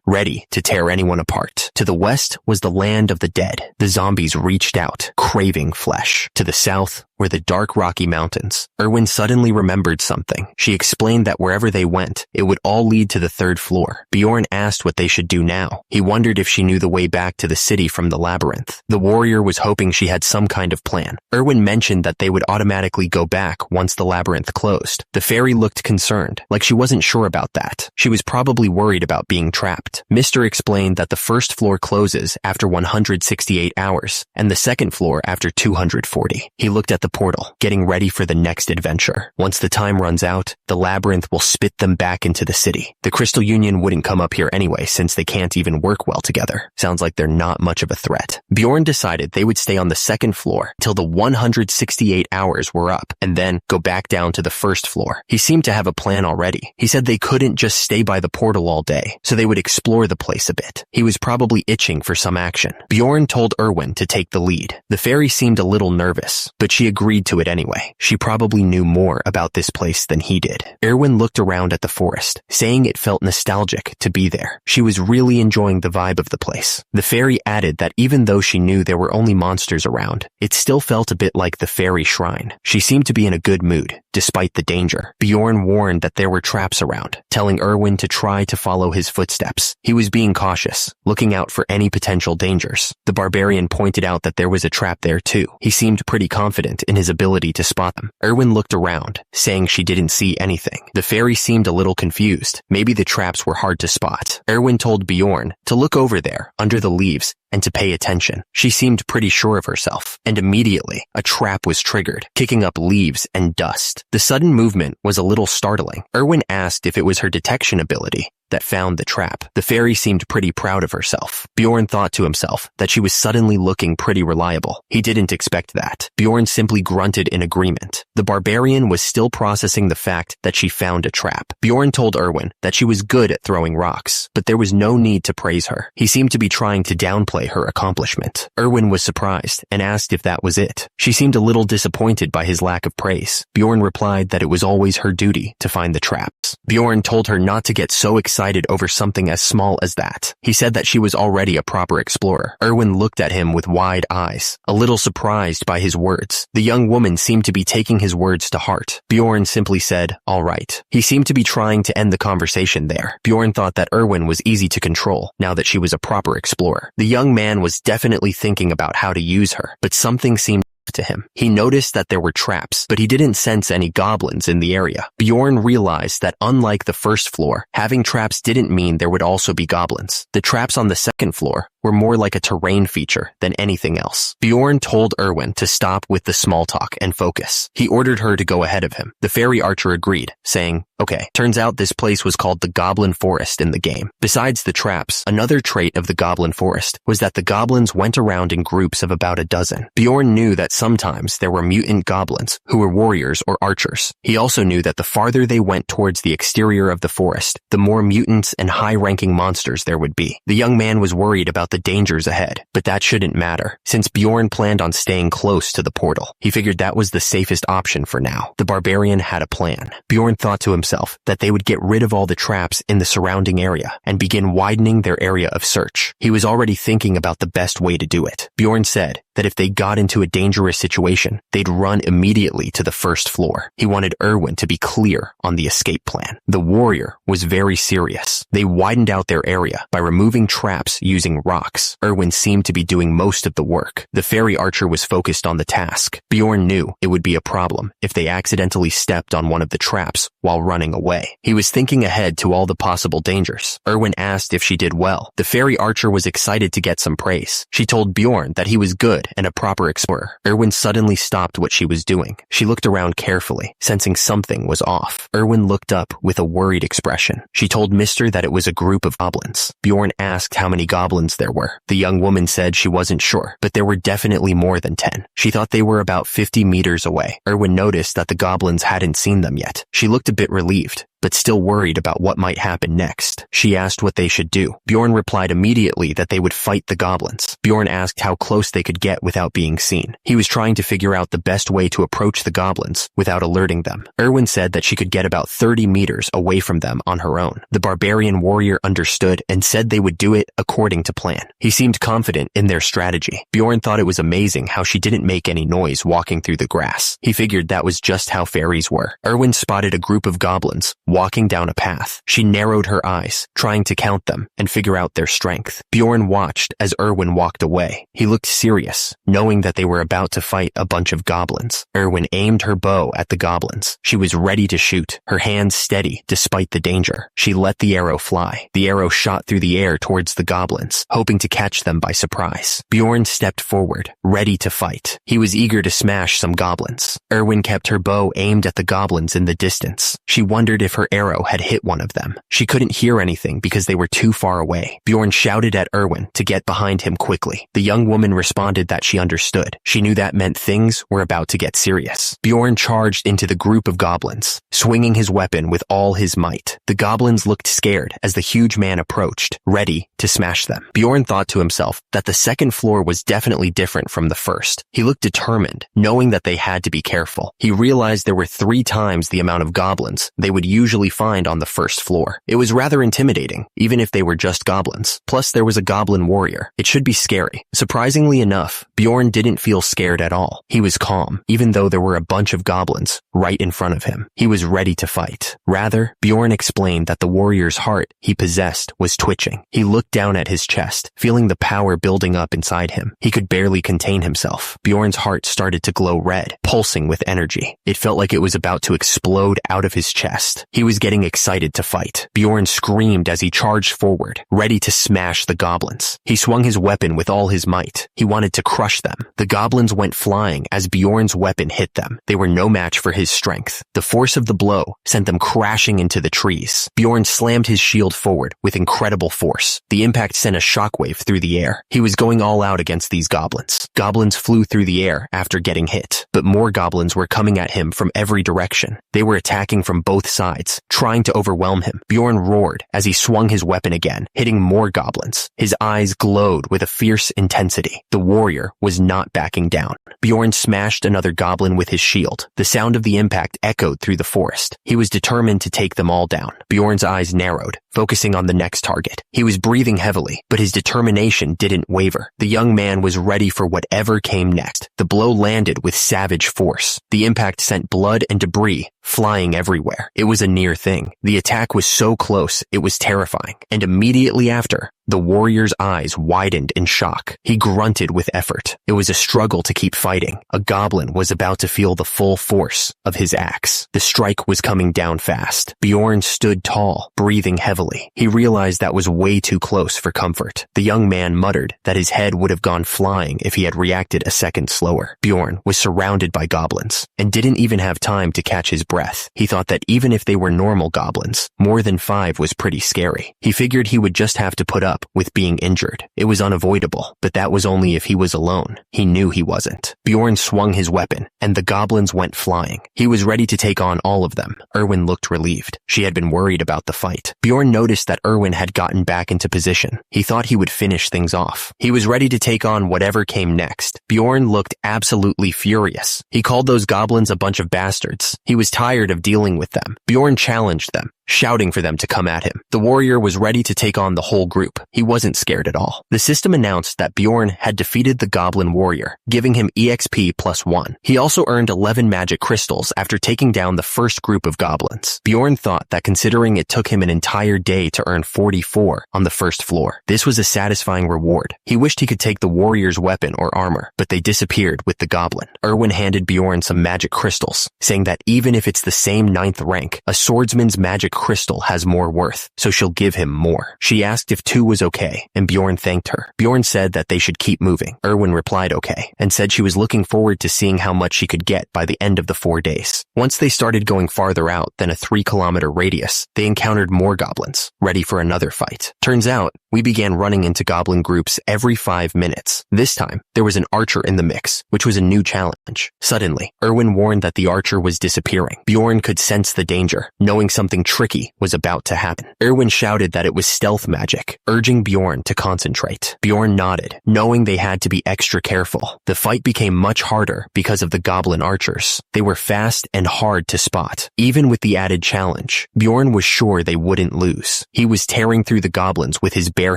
[SPEAKER 1] ready to tear anyone apart. To the west was the land of the dead. The zombies reached out, craving flesh. To the south were the dark Rocky Mountains. Erwin suddenly remembered something. She explained that wherever they went, it would all lead to the third floor. Bjorn asked what they should do now. He wondered if she knew the way back to the city from the labyrinth. The warrior was hoping she had some kind of plan. Erwin mentioned that they would automatically go back once the labyrinth closed. The fairy looked concerned, like she wasn't sure about that. She was probably worried about being trapped. Mr. explained that the first floor closes after 168 hours, and the second floor after 240. He looked at the portal, getting ready for the next adventure. Once the time runs out, the labyrinth will spit them back into the city. The Crystal Union wouldn't come up here anyway, since they can't even work well together. Sounds like they're not much of a threat. Bjorn decided they would stay on the second floor till the 168 hours were up, and then go back down to the first floor. He seemed to have a plan already. He said they couldn't just stay by the portal all day, so they would explore the place a bit. He was probably itching for some action. Bjorn told Erwin to take the lead. The fairy seemed a little nervous, but she agreed to it anyway. She probably knew more about this place than he did. Erwin looked around at the forest, saying it felt nostalgic to be there. She was really enjoying the vibe of the place. The fairy added that even though she knew there were only monsters around, it still felt a bit like the fairy shrine. She seemed to be in a good mood, despite the danger. Bjorn warned that there were traps around, telling Erwin to try to follow his footsteps. He was being cautious, looking out for any potential dangers. The barbarian pointed out that there was a trap there too. He seemed pretty confident in his ability to spot them. Erwin looked around, saying she didn't see anything. The fairy seemed a little confused. Maybe the traps were hard to spot. Erwin told Bjorn to look over there, under the leaves, and to pay attention. She seemed pretty sure of herself, and immediately, a trap was triggered, kicking up leaves and dust. The sudden movement was a little startling. Erwin asked if it was her detection ability that found the trap. The fairy seemed pretty proud of herself. Bjorn thought to himself that she was suddenly looking pretty reliable. He didn't expect that. Bjorn simply grunted in agreement. The barbarian was still processing the fact that she found a trap. Bjorn told Erwin that she was good at throwing rocks, but there was no need to praise her. He seemed to be trying to downplay her accomplishment. Erwin was surprised and asked if that was it. She seemed a little disappointed by his lack of praise. Bjorn replied that it was always her duty to find the traps. Bjorn told her not to get so excited over something as small as that. He said that she was already a proper explorer. Erwin looked at him with wide eyes, a little surprised by his words. The young woman seemed to be taking his words to heart. Bjorn simply said, "All right." He seemed to be trying to end the conversation there. Bjorn thought that Erwin was easy to control, now that she was a proper explorer. The young man was definitely thinking about how to use her, but something seemed to him. He noticed that there were traps, but he didn't sense any goblins in the area. Bjorn realized that unlike the first floor, having traps didn't mean there would also be goblins. The traps on the second floor were more like a terrain feature than anything else. Bjorn told Erwin to stop with the small talk and focus. He ordered her to go ahead of him. The fairy archer agreed, saying, "Okay." Turns out this place was called the Goblin Forest in the game. Besides the traps, another trait of the Goblin Forest was that the goblins went around in groups of about a dozen. Bjorn knew that sometimes there were mutant goblins who were warriors or archers. He also knew that the farther they went towards the exterior of the forest, the more mutants and high-ranking monsters there would be. The young man was worried about the dangers ahead, but that shouldn't matter, since Bjorn planned on staying close to the portal. He figured that was the safest option for now. The barbarian had a plan. Bjorn thought to himself that they would get rid of all the traps in the surrounding area and begin widening their area of search. He was already thinking about the best way to do it. Bjorn said that if they got into a dangerous situation, they'd run immediately to the first floor. He wanted Erwin to be clear on the escape plan. The warrior was very serious. They widened out their area by removing traps using rocks. Erwin seemed to be doing most of the work. The fairy archer was focused on the task. Bjorn knew it would be a problem if they accidentally stepped on one of the traps while running away. He was thinking ahead to all the possible dangers. Erwin asked if she did well. The fairy archer was excited to get some praise. She told Bjorn that he was good and a proper explorer. Erwin suddenly stopped what she was doing. She looked around carefully, sensing something was off. Erwin looked up with a worried expression. She told Mister that it was a group of goblins. Bjorn asked how many goblins there were. The young woman said she wasn't sure, but there were definitely more than 10. She thought they were about 50 meters away. Erwin noticed that the goblins hadn't seen them yet. She looked a bit relieved, but still worried about what might happen next. She asked what they should do. Bjorn replied immediately that they would fight the goblins. Bjorn asked how close they could get without being seen. He was trying to figure out the best way to approach the goblins without alerting them. Erwin said that she could get about 30 meters away from them on her own. The barbarian warrior understood and said they would do it according to plan. He seemed confident in their strategy. Bjorn thought it was amazing how she didn't make any noise walking through the grass. He figured that was just how fairies were. Erwin spotted a group of goblins walking down a path. She narrowed her eyes, trying to count them and figure out their strength. Bjorn watched as Erwin walked away. He looked serious, knowing that they were about to fight a bunch of goblins. Erwin aimed her bow at the goblins. She was ready to shoot, her hands steady despite the danger. She let the arrow fly. The arrow shot through the air towards the goblins, hoping to catch them by surprise. Bjorn stepped forward, ready to fight. He was eager to smash some goblins. Erwin kept her bow aimed at the goblins in the distance. She wondered if her arrow had hit one of them. She couldn't hear anything because they were too far away. Bjorn shouted at Erwin to get behind him quickly. The young woman responded that she understood. She knew that meant things were about to get serious. Bjorn charged into the group of goblins, swinging his weapon with all his might. The goblins looked scared as the huge man approached, ready to smash them. Bjorn thought to himself that the second floor was definitely different from the first. He looked determined, knowing that they had to be careful. He realized there were 3 times the amount of goblins they would usually find on the first floor. It was rather intimidating, even if they were just goblins. Plus, there was a goblin warrior. It should be scary. Surprisingly enough, Bjorn didn't feel scared at all. He was calm, even though there were a bunch of goblins right in front of him. He was ready to fight. Rather, Bjorn explained that the warrior's heart he possessed was twitching. He looked down at his chest, feeling the power building up inside him. He could barely contain himself. Bjorn's heart started to glow red, pulsing with energy. It felt like it was about to explode out of his chest. He was getting excited to fight. Bjorn screamed as he charged forward, ready to smash the goblins. He swung his weapon with all his might. He wanted to crush them. The goblins went flying as Bjorn's weapon hit them. They were no match for his strength. The force of the blow sent them crashing into the trees. Bjorn slammed his shield forward with incredible force. The impact sent a shockwave through the air. He was going all out against these goblins. Goblins flew through the air after getting hit, but more goblins were coming at him from every direction. They were attacking from both sides, trying to overwhelm him. Bjorn roared as he swung his weapon again, hitting more goblins. His eyes glowed with a fierce intensity. The warrior was not backing down. Bjorn smashed another goblin with his shield. The sound of the impact echoed through the forest. He was determined to take them all down. Bjorn's eyes narrowed, focusing on the next target. He was breathing heavily, but his determination didn't waver. The young man was ready for whatever came next. The blow landed with savage force. The impact sent blood and debris flying everywhere. It was a near thing. The attack was so close, it was terrifying. And immediately after, the warrior's eyes widened in shock. He grunted with effort. It was a struggle to keep fighting. A goblin was about to feel the full force of his axe. The strike was coming down fast. Bjorn stood tall, breathing heavily. He realized that was way too close for comfort. The young man muttered that his head would have gone flying if he had reacted a second slower. Bjorn was surrounded by goblins and didn't even have time to catch his breath. He thought that even if they were normal goblins, more than 5 was pretty scary. He figured he would just have to put up with being injured. It was unavoidable, but that was only if he was alone. He knew he wasn't. Bjorn swung his weapon, and the goblins went flying. He was ready to take on all of them. Erwin looked relieved. She had been worried about the fight. Bjorn noticed that Erwin had gotten back into position. He thought he would finish things off. He was ready to take on whatever came next. Bjorn looked absolutely furious. He called those goblins a bunch of bastards. He was tired of dealing with them. Bjorn challenged them. shouting for them to come at him. The warrior was ready to take on the whole group. He wasn't scared at all. The system announced that Bjorn had defeated the goblin warrior, giving him EXP +1. He also earned 11 magic crystals after taking down the first group of goblins. Bjorn thought that considering it took him an entire day to earn 44 on the first floor, this was a satisfying reward. He wished he could take the warrior's weapon or armor, but they disappeared with the goblin. Erwin handed Bjorn some magic crystals, saying that even if it's the same 9th rank, a swordsman's magic crystal has more worth, so she'll give him more. She asked if 2 was okay, and Bjorn thanked her. Bjorn said that they should keep moving. Erwin replied okay, and said she was looking forward to seeing how much she could get by the end of the 4 days. Once they started going farther out than a 3-kilometer radius, they encountered more goblins, ready for another fight. Turns out, we began running into goblin groups every 5 minutes. This time, there was an archer in the mix, which was a new challenge. Suddenly, Erwin warned that the archer was disappearing. Bjorn could sense the danger, knowing something tricky was about to happen. Erwin shouted that it was stealth magic, urging Bjorn to concentrate. Bjorn nodded, knowing they had to be extra careful. The fight became much harder because of the goblin archers. They were fast and hard to spot. Even with the added challenge, Bjorn was sure they wouldn't lose. He was tearing through the goblins with his bare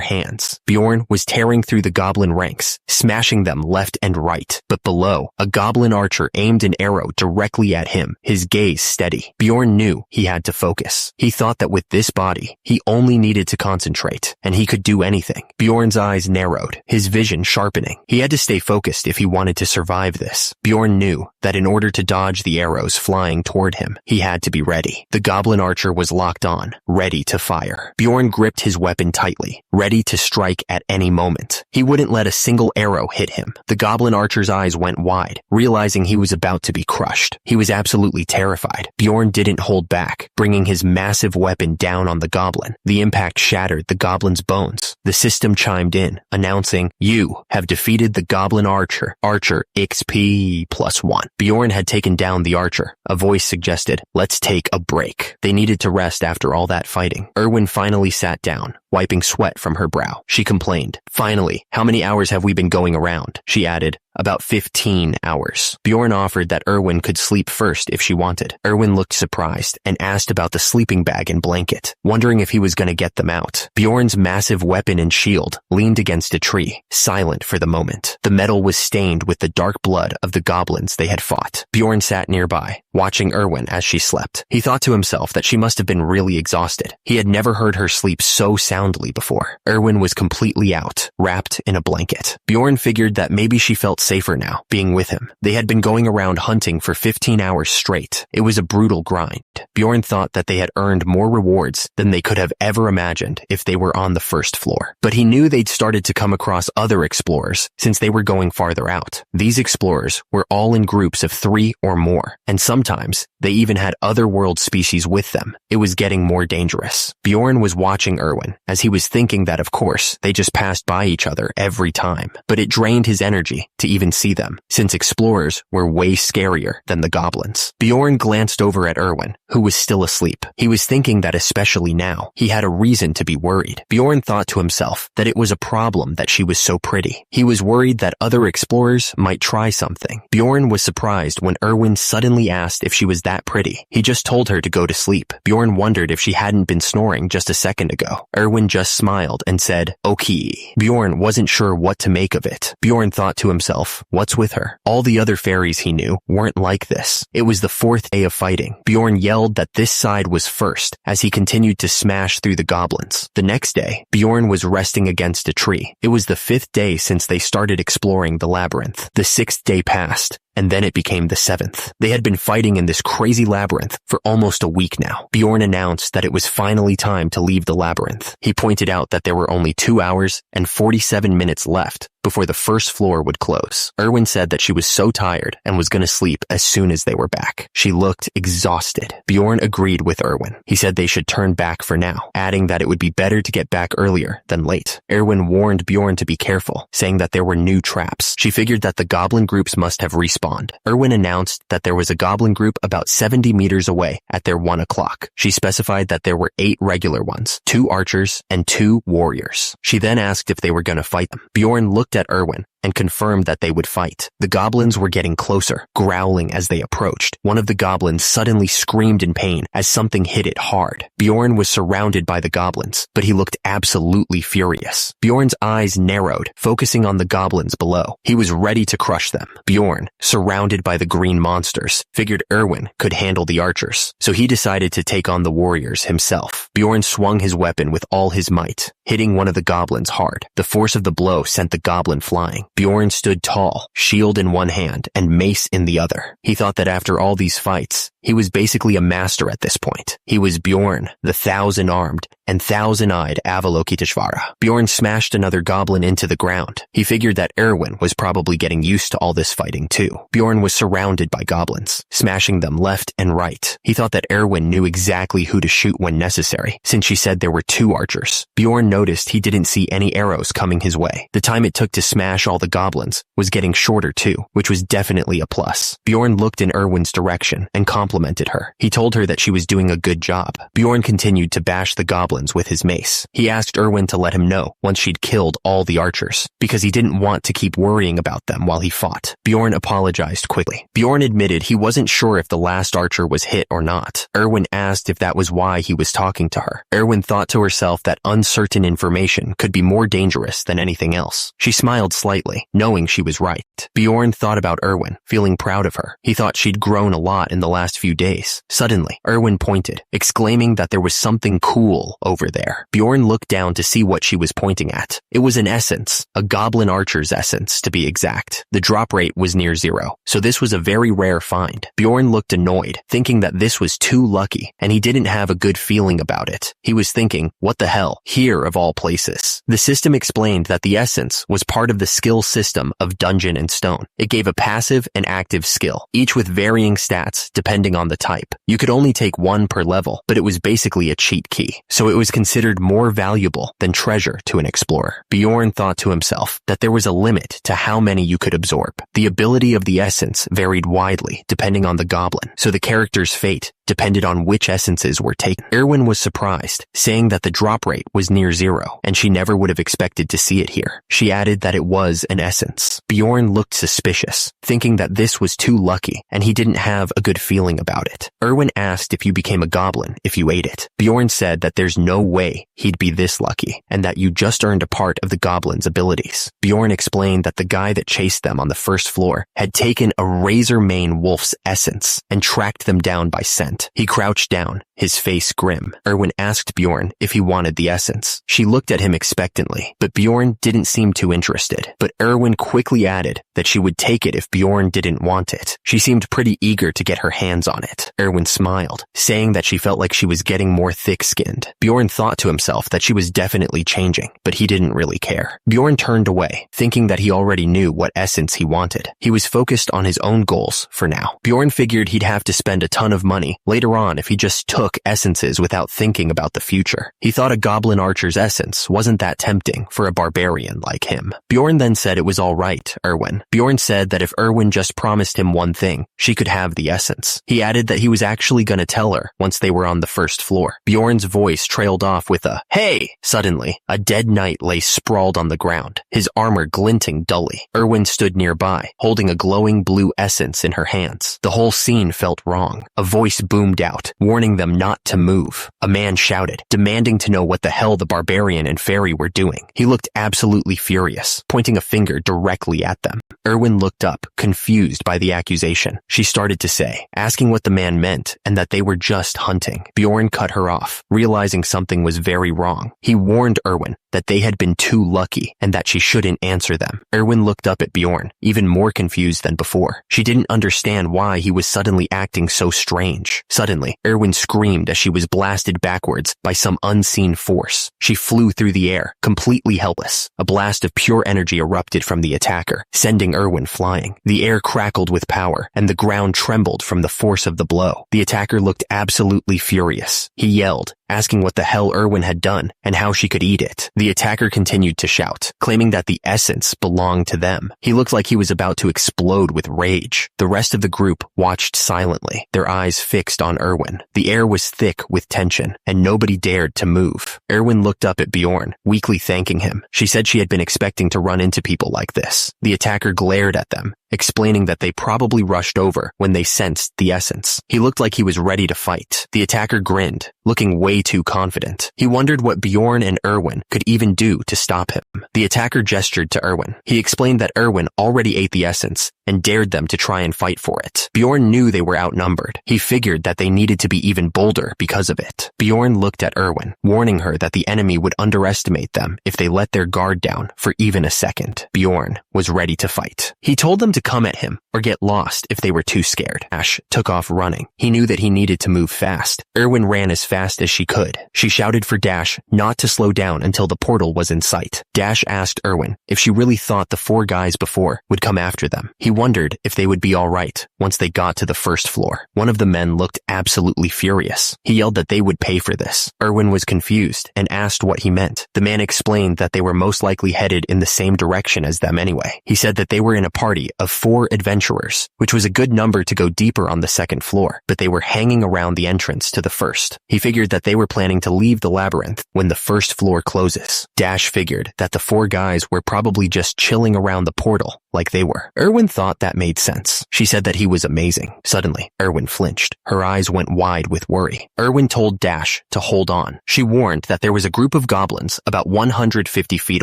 [SPEAKER 1] hands. Bjorn was tearing through the goblin ranks, smashing them left and right. But below, a goblin archer aimed an arrow directly at him, his gaze steady. Bjorn knew he had to focus. He thought that with this body, he only needed to concentrate, and he could do anything. Bjorn's eyes narrowed, his vision sharpening. He had to stay focused if he wanted to survive this. Bjorn knew that in order to dodge the arrows flying toward him, he had to be ready. The goblin archer was locked on, ready to fire. Bjorn gripped his weapon tightly, ready to strike at any moment. He wouldn't let a single arrow hit him. The goblin archer's eyes went wide, realizing he was about to be crushed. He was absolutely terrified. Bjorn didn't hold back, bringing his massive weapon down on the goblin. The impact shattered the goblin's bones. The system chimed in, announcing, "You have defeated the goblin archer. Archer XP +1. Bjorn had taken down the archer. A voice suggested, "Let's take a break." They needed to rest after all that fighting. Erwin finally sat down, wiping sweat from her brow. She complained, "Finally, how many hours have we been going around?" She added, "About 15 hours. Bjorn offered that Erwin could sleep first if she wanted. Erwin looked surprised and asked about the sleeping bag and blanket, wondering if he was going to get them out. Bjorn's massive weapon and shield leaned against a tree, silent for the moment. The metal was stained with the dark blood of the goblins they had fought. Bjorn sat nearby, watching Erwin as she slept. He thought to himself that she must have been really exhausted. He had never heard her sleep so soundly before. Erwin was completely out, wrapped in a blanket. Bjorn figured that maybe she felt safer now, being with him. They had been going around hunting for 15 hours straight. It was a brutal grind. Bjorn thought that they had earned more rewards than they could have ever imagined if they were on the first floor. But he knew they'd started to come across other explorers since they were going farther out. These explorers were all in groups of 3 or more, and sometimes they even had other world species with them. It was getting more dangerous. Bjorn was watching Erwin, as he was thinking that of course they just passed by each other every time. But it drained his energy to even see them, since explorers were way scarier than the goblins. Bjorn glanced over at Erwin, who was still asleep. He was thinking that especially now, he had a reason to be worried. Bjorn thought to himself that it was a problem that she was so pretty. He was worried that other explorers might try something. Bjorn was surprised when Erwin suddenly asked if she was that pretty. He just told her to go to sleep. Bjorn wondered if she hadn't been snoring just a second ago. Erwin just smiled and said, "Okay." Bjorn wasn't sure what to make of it. Bjorn thought to himself, what's with her? All the other fairies he knew weren't like this. It was the 4th day of fighting. Bjorn yelled that this side was first as he continued to smash through the goblins. The next day, Bjorn was resting against a tree. It was the 5th day since they started exploring the labyrinth. The 6th day passed, and then it became the 7th. They had been fighting in this crazy labyrinth for almost a week now. Bjorn announced that it was finally time to leave the labyrinth. He pointed out that there were only 2 hours and 47 minutes left before the first floor would close. Erwin said that she was so tired and was going to sleep as soon as they were back. She looked exhausted. Bjorn agreed with Erwin. He said they should turn back for now, adding that it would be better to get back earlier than late. Erwin warned Bjorn to be careful, saying that there were new traps. She figured that the goblin groups must have respawned. Erwin announced that there was a goblin group about 70 meters away at their 1 o'clock. She specified that there were 8 regular ones, 2 archers, and 2 warriors. She then asked if they were going to fight them. Bjorn looked at Erwin, and confirmed that they would fight. The goblins were getting closer, growling as they approached. One of the goblins suddenly screamed in pain as something hit it hard. Bjorn was surrounded by the goblins, but he looked absolutely furious. Bjorn's eyes narrowed, focusing on the goblins below. He was ready to crush them. Bjorn, surrounded by the green monsters, figured Erwin could handle the archers, so he decided to take on the warriors himself. Bjorn swung his weapon with all his might, hitting one of the goblins hard. The force of the blow sent the goblin flying. Bjorn stood tall, shield in one hand and mace in the other. He thought that after all these fights, he was basically a master at this point. He was Bjorn, the 1,000-armed and 1,000-eyed Avalokiteshvara. Bjorn smashed another goblin into the ground. He figured that Erwin was probably getting used to all this fighting too. Bjorn was surrounded by goblins, smashing them left and right. He thought that Erwin knew exactly who to shoot when necessary, since she said there were 2 archers. Bjorn noticed he didn't see any arrows coming his way. The time it took to smash all the goblins was getting shorter too, which was definitely a plus. Bjorn looked in Erwin's direction and complimented her. He told her that she was doing a good job. Bjorn continued to bash the goblins with his mace. He asked Erwin to let him know once she'd killed all the archers, because he didn't want to keep worrying about them while he fought. Bjorn apologized quickly. Bjorn admitted he wasn't sure if the last archer was hit or not. Erwin asked if that was why he was talking to her. Erwin thought to herself that uncertain information could be more dangerous than anything else. She smiled slightly, knowing she was right. Bjorn thought about Erwin, feeling proud of her. He thought she'd grown a lot in the last few days. Suddenly, Erwin pointed, exclaiming that there was something cool over there. Bjorn looked down to see what she was pointing at. It was an essence, a goblin archer's essence to be exact. The drop rate was near 0, so this was a very rare find. Bjorn looked annoyed, thinking that this was too lucky, and he didn't have a good feeling about it. He was thinking, what the hell, here of all places. The system explained that the essence was part of the skill system of Dungeon and Stone. It gave a passive and active skill, each with varying stats depending on the type. You could only take 1 per level, but it was basically a cheat key, so it was considered more valuable than treasure to an explorer. Bjorn thought to himself that there was a limit to how many you could absorb. The ability of the essence varied widely depending on the goblin, so the character's fate depended on which essences were taken. Erwin was surprised, saying that the drop rate was near 0, and she never would have expected to see it here. She added that it was an essence. Bjorn looked suspicious, thinking that this was too lucky, and he didn't have a good feeling about it. Erwin asked if you became a goblin if you ate it. Bjorn said that there's no way he'd be this lucky, and that you just earned a part of the goblin's abilities. Bjorn explained that the guy that chased them on the first floor had taken a razor mane wolf's essence and tracked them down by scent. He crouched down, his face grim. Erwin asked Bjorn if he wanted the essence. She looked at him expectantly, but Bjorn didn't seem too interested. But Erwin quickly added that she would take it if Bjorn didn't want it. She seemed pretty eager to get her hands on it. Erwin smiled, saying that she felt like she was getting more thick-skinned. Bjorn thought to himself that she was definitely changing, but he didn't really care. Bjorn turned away, thinking that he already knew what essence he wanted. He was focused on his own goals for now. Bjorn figured he'd have to spend a ton of money later on if he just took essences without thinking about the future. He thought a goblin archer's essence wasn't that tempting for a barbarian like him. Bjorn then said it was all right, Erwin. Bjorn said that if Erwin just promised him one thing, she could have the essence. He added that he was actually gonna tell her once they were on the first floor. Bjorn's voice trailed off with a, "Hey!" Suddenly, a dead knight lay sprawled on the ground, his armor glinting dully. Erwin stood nearby, holding a glowing blue essence in her hands. The whole scene felt wrong. A voice boomed out, warning them not to move. A man shouted, demanding to know what the hell the barbarian and fairy were doing. He looked absolutely furious, pointing a finger directly at them. Erwin looked up, confused by the accusation. She started to say, asking what the man meant and that they were just hunting. Bjorn cut her off, realizing something was very wrong. He warned Erwin that they had been too lucky and that she shouldn't answer them. Erwin looked up at Bjorn, even more confused than before. She didn't understand why he was suddenly acting so strange. Suddenly, Erwin screamed as she was blasted backwards by some unseen force. She flew through the air, completely helpless. A blast of pure energy erupted from the attacker, sending Erwin flying. The air crackled with power, and the ground trembled from the force of the blow. The attacker looked absolutely furious. He yelled, asking what the hell Erwin had done and how she could eat it. The attacker continued to shout, claiming that the essence belonged to them. He looked like he was about to explode with rage. The rest of the group watched silently, their eyes fixed on Erwin. The air was thick with tension, and nobody dared to move. Erwin looked up at Bjorn, weakly thanking him. She said she had been expecting to run into people like this. The attacker glared at them, explaining that they probably rushed over when they sensed the essence. He looked like he was ready to fight. The attacker grinned, looking way too confident. He wondered what Bjorn and Erwin could even do to stop him. The attacker gestured to Erwin. He explained that Erwin already ate the essence and dared them to try and fight for it. Bjorn knew they were outnumbered. He figured that they needed to be even bolder because of it. Bjorn looked at Erwin, warning her that the enemy would underestimate them if they let their guard down for even a second. Bjorn was ready to fight. He told them to come at him or get lost if they were too scared. Dash took off running. He knew that he needed to move fast. Erwin ran as fast as she could. She shouted for Dash not to slow down until the portal was in sight. Dash asked Erwin if she really thought the 4 guys before would come after them. He wondered if they would be all right once they got to the first floor. One of the men looked absolutely furious. He yelled that they would pay for this. Erwin was confused and asked what he meant. The man explained that they were most likely headed in the same direction as them anyway. He said that they were in a party of 4 adventurers, which was a good number to go deeper on the second floor, but they were hanging around the entrance to the first. He figured that they were planning to leave the labyrinth when the first floor closes. Dash figured that the 4 guys were probably just chilling around the portal like they were. Erwin thought that made sense. She said that he was amazing. Suddenly, Erwin flinched. Her eyes went wide with worry. Erwin told Dash to hold on. She warned that there was a group of goblins about 150 feet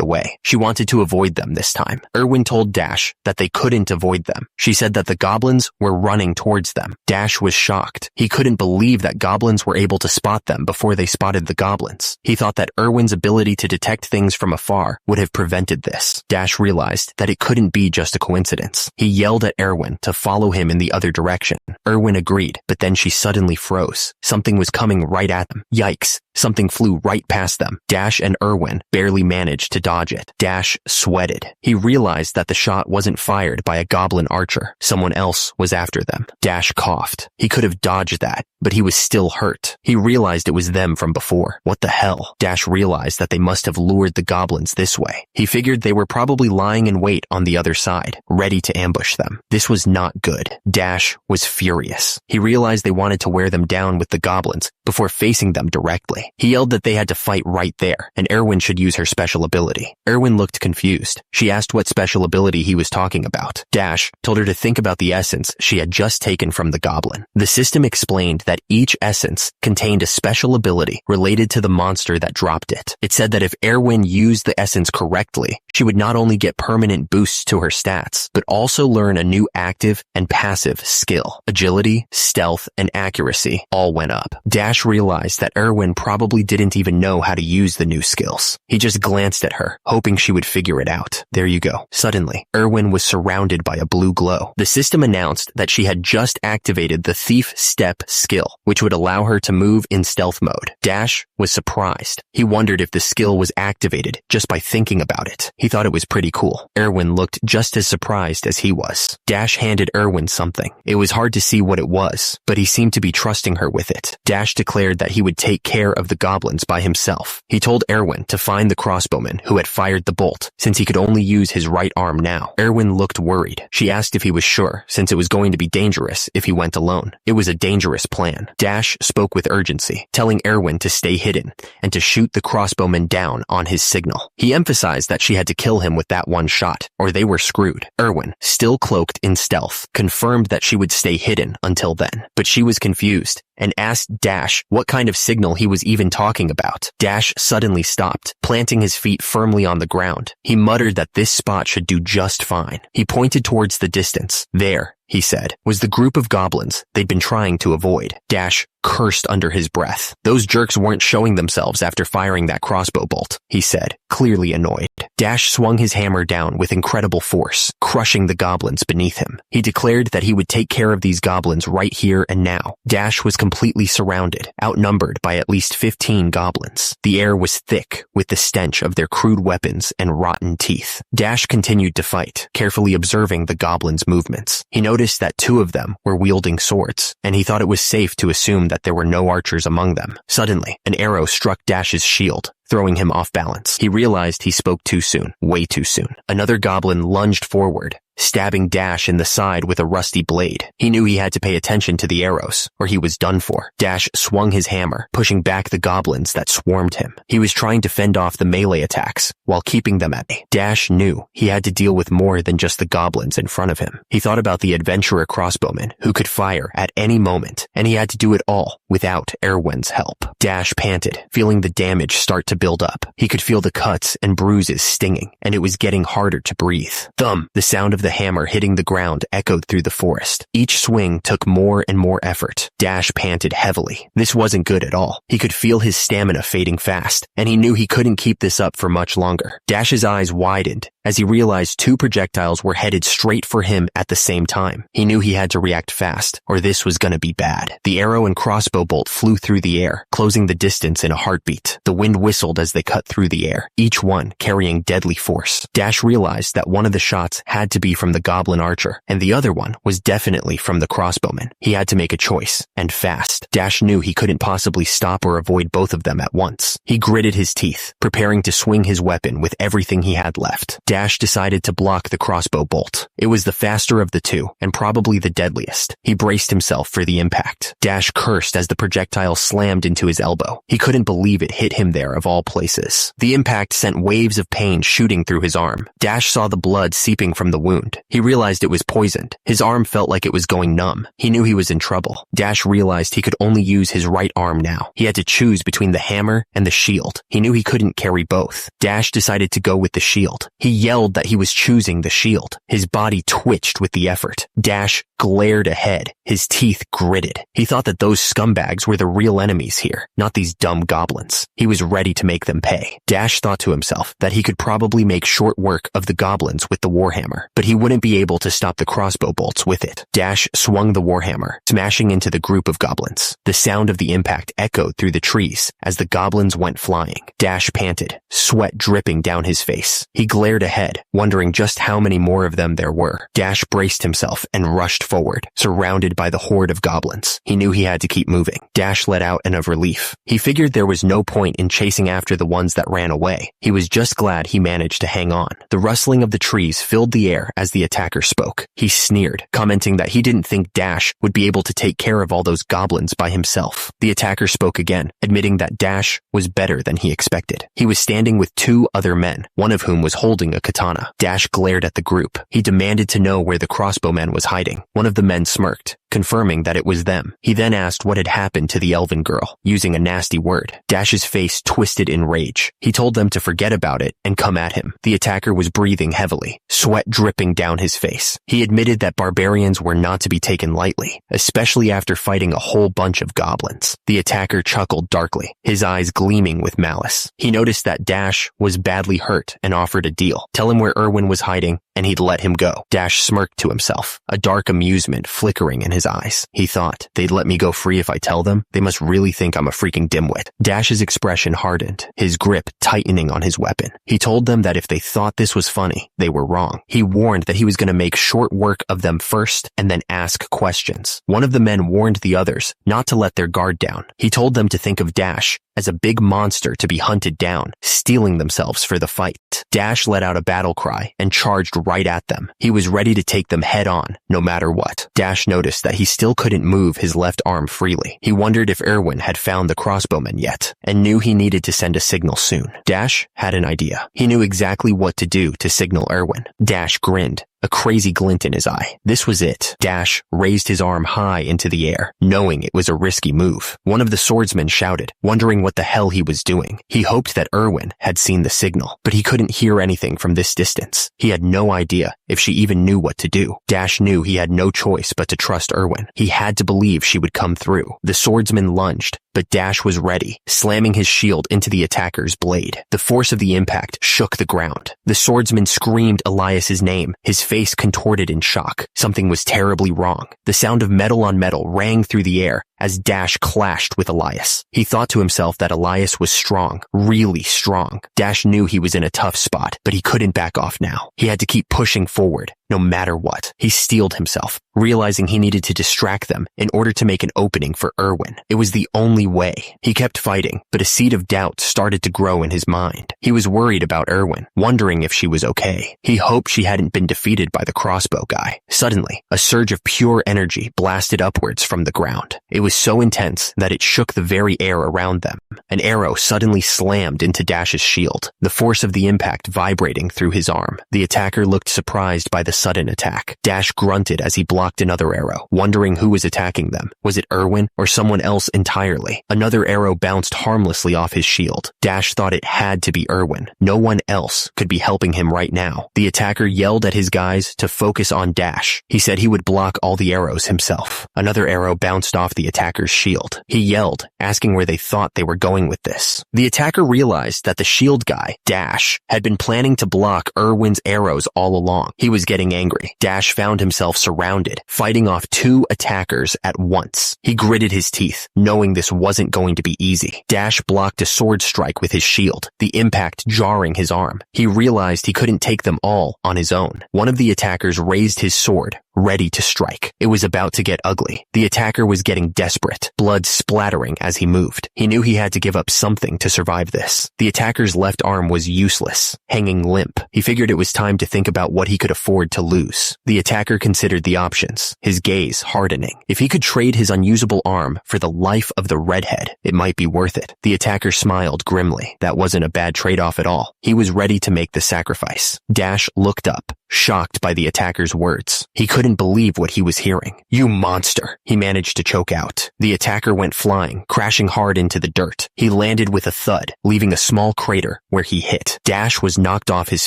[SPEAKER 1] away. She wanted to avoid them this time. Erwin told Dash that they couldn't avoid them. She said that the goblins were running towards them. Dash was shocked. He couldn't believe that goblins were able to spot them before they spotted the goblins. He thought that Erwin's ability to detect things from afar would have prevented this. Dash realized that it couldn't be just a coincidence. He yelled at Erwin to follow him in the other direction. Erwin agreed, but then she suddenly froze. Something was coming right at them. Yikes. Something flew right past them. Dash and Erwin barely managed to dodge it. Dash sweated. He realized that the shot wasn't fired by a goblin archer. Someone else was after them. Dash coughed. He could have dodged that, but he was still hurt. He realized it was them from before. What the hell? Dash realized that they must have lured the goblins this way. He figured they were probably lying in wait on the other side, ready to ambush them. This was not good. Dash was furious. He realized they wanted to wear them down with the goblins before facing them directly. He yelled that they had to fight right there, and Erwin should use her special ability. Erwin looked confused. She asked what special ability he was talking about. Dash told her to think about the essence she had just taken from the goblin. The system explained that each essence contained a special ability related to the monster that dropped it. It said that if Erwin used the essence correctly, she would not only get permanent boosts to her stats, but also learn a new active and passive skill. Agility, stealth, and accuracy all went up. Dash realized that Erwin probably didn't even know how to use the new skills. He just glanced at her, hoping she would figure it out. There you go. Suddenly, Erwin was surrounded by a blue glow. The system announced that she had just activated the Thief Step skill, which would allow her to move in stealth mode. Dash was surprised. He wondered if the skill was activated just by thinking about it. He thought it was pretty cool. Erwin looked just as surprised as he was. Dash handed Erwin something. It was hard to see what it was, but he seemed to be trusting her with it. Dash declared that he would take care of the goblins by himself. He told Erwin to find the crossbowman who had fired the bolt, since he could only use his right arm now. Erwin looked worried. She asked if he was sure, since it was going to be dangerous if he went alone. It was a dangerous plan. Dash spoke with urgency, telling Erwin to stay hidden and to shoot the crossbowman down on his signal. He emphasized that she had to kill him with that one shot, or they were screwed. Erwin, still cloaked in stealth, confirmed that she would stay hidden until then, but she was confused and asked Dash what kind of signal he was even talking about. Dash suddenly stopped, planting his feet firmly on the ground. He muttered that this spot should do just fine. He pointed towards the distance. There, he said, was the group of goblins they'd been trying to avoid. Dash cursed under his breath. Those jerks weren't showing themselves after firing that crossbow bolt, he said, clearly annoyed. Dash swung his hammer down with incredible force, crushing the goblins beneath him. He declared that he would take care of these goblins right here and now. Dash was completely surrounded, outnumbered by at least 15 goblins. The air was thick with the stench of their crude weapons and rotten teeth. Dash continued to fight, carefully observing the goblins' movements. He noticed that 2 of them were wielding swords, and he thought it was safe to assume that that there were no archers among them. Suddenly, an arrow struck Dash's shield, throwing him off balance. He realized he spoke too soon, way too soon. Another goblin lunged forward, stabbing Dash in the side with a rusty blade. He knew he had to pay attention to the arrows, or he was done for. Dash swung his hammer, pushing back the goblins that swarmed him. He was trying to fend off the melee attacks, while keeping them at bay. Dash knew he had to deal with more than just the goblins in front of him. He thought about the adventurer crossbowman, who could fire at any moment, and he had to do it all without Erwin's help. Dash panted, feeling the damage start to build up. He could feel the cuts and bruises stinging, and it was getting harder to breathe. Thump! The sound of the hammer hitting the ground echoed through the forest. Each swing took more and more effort. Dash panted heavily. This wasn't good at all. He could feel his stamina fading fast, and he knew he couldn't keep this up for much longer. Dash's eyes widened as he realized two projectiles were headed straight for him at the same time. He knew he had to react fast, or this was gonna be bad. The arrow and crossbow bolt flew through the air, closing the distance in a heartbeat. The wind whistled as they cut through the air, each one carrying deadly force. Dash realized that one of the shots had to be from the goblin archer, and the other one was definitely from the crossbowman. He had to make a choice, and fast. Dash knew he couldn't possibly stop or avoid both of them at once. He gritted his teeth, preparing to swing his weapon with everything he had left. Dash decided to block the crossbow bolt. It was the faster of the two, and probably the deadliest. He braced himself for the impact. Dash cursed as the projectile slammed into his elbow. He couldn't believe it hit him there of all places. The impact sent waves of pain shooting through his arm. Dash saw the blood seeping from the wound. He realized it was poisoned. His arm felt like it was going numb. He knew he was in trouble. Dash realized he could only use his right arm now. He had to choose between the hammer and the shield. He knew he couldn't carry both. Dash decided to go with the shield. He yelled that he was choosing the shield. His body twitched with the effort. Dash glared ahead, his teeth gritted. He thought that those scumbags were the real enemies here, not these dumb goblins. He was ready to make them pay. Dash thought to himself that he could probably make short work of the goblins with the warhammer, but he wouldn't be able to stop the crossbow bolts with it. Dash swung the warhammer, smashing into the group of goblins. The sound of the impact echoed through the trees as the goblins went flying. Dash panted, sweat dripping down his face. He glared ahead, wondering just how many more of them there were. Dash braced himself and rushed forward, surrounded by the horde of goblins. He knew he had to keep moving. Dash let out an of relief. He figured there was no point in chasing after the ones that ran away. He was just glad he managed to hang on. The rustling of the trees filled the air as the attacker spoke. He sneered, commenting that he didn't think Dash would be able to take care of all those goblins by himself. The attacker spoke again, admitting that Dash was better than he expected. He was standing with two other men, one of whom was holding a katana. Dash glared at the group. He demanded to know where the crossbowman was hiding. One of the men smirked, confirming that it was them. He then asked what had happened to the elven girl, using a nasty word. Dash's face twisted in rage. He told them to forget about it and come at him. The attacker was breathing heavily, sweat dripping down his face. He admitted that barbarians were not to be taken lightly, especially after fighting a whole bunch of goblins. The attacker chuckled darkly, his eyes gleaming with malice. He noticed that Dash was badly hurt and offered a deal. Tell him where Erwin was hiding, and he'd let him go. Dash smirked to himself, a dark amusement flickering in his eyes. He thought, they'd let me go free if I tell them? They must really think I'm a freaking dimwit. Dash's expression hardened, his grip tightening on his weapon. He told them that if they thought this was funny, they were wrong. He warned that he was going to make short work of them first and then ask questions. One of the men warned the others not to let their guard down. He told them to think of Dash as a big monster to be hunted down, steeling themselves for the fight. Dash let out a battle cry and charged right at them. He was ready to take them head on, no matter what. Dash noticed that he still couldn't move his left arm freely. He wondered if Erwin had found the crossbowman yet, and knew he needed to send a signal soon. Dash had an idea. He knew exactly what to do to signal Erwin. Dash grinned, a crazy glint in his eye. This was it. Dash raised his arm high into the air, knowing it was a risky move. One of the swordsmen shouted, wondering what the hell he was doing. He hoped that Erwin had seen the signal, but he couldn't hear anything from this distance. He had no idea if she even knew what to do. Dash knew he had no choice but to trust Erwin. He had to believe she would come through. The swordsman lunged, but Dash was ready, slamming his shield into the attacker's blade. The force of the impact shook the ground. The swordsman screamed Elias's name, his face contorted in shock. Something was terribly wrong. The sound of metal on metal rang through the air as Dash clashed with Elias. He thought to himself that Elias was strong, really strong. Dash knew he was in a tough spot, but he couldn't back off now. He had to keep pushing forward, no matter what. He steeled himself, realizing he needed to distract them in order to make an opening for Erwin. It was the only way. He kept fighting, but a seed of doubt started to grow in his mind. He was worried about Erwin, wondering if she was okay. He hoped she hadn't been defeated by the crossbow guy. Suddenly, a surge of pure energy blasted upwards from the ground. It was so intense that it shook the very air around them. An arrow suddenly slammed into Dash's shield, the force of the impact vibrating through his arm. The attacker looked surprised by the sudden attack. Dash grunted as he blocked another arrow, wondering who was attacking them. Was it Erwin or someone else entirely? Another arrow bounced harmlessly off his shield. Dash thought it had to be Erwin. No one else could be helping him right now. The attacker yelled at his guys to focus on Dash. He said he would block all the arrows himself. Another arrow bounced off the attacker's shield. He yelled, asking where they thought they were going with this. The attacker realized that the shield guy, Dash, had been planning to block Erwin's arrows all along. He was getting angry. Dash found himself surrounded, fighting off two attackers at once. He gritted his teeth, knowing this wasn't going to be easy. Dash blocked a sword strike with his shield, the impact jarring his arm. He realized he couldn't take them all on his own. One of the attackers raised his sword, ready to strike. It was about to get ugly. The attacker was getting desperate, blood splattering as he moved. He knew he had to give up something to survive this. The attacker's left arm was useless, hanging limp. He figured it was time to think about what he could afford to lose. The attacker considered the options, his gaze hardening. If he could trade his unusable arm for the life of the redhead, it might be worth it. The attacker smiled grimly. That wasn't a bad trade-off at all. He was ready to make the sacrifice. Dash looked up, shocked by the attacker's words. He couldn't believe what he was hearing. "You monster," he managed to choke out. The attacker went flying, crashing hard into the dirt. He landed with a thud, leaving a small crater where he hit. Dash was knocked off his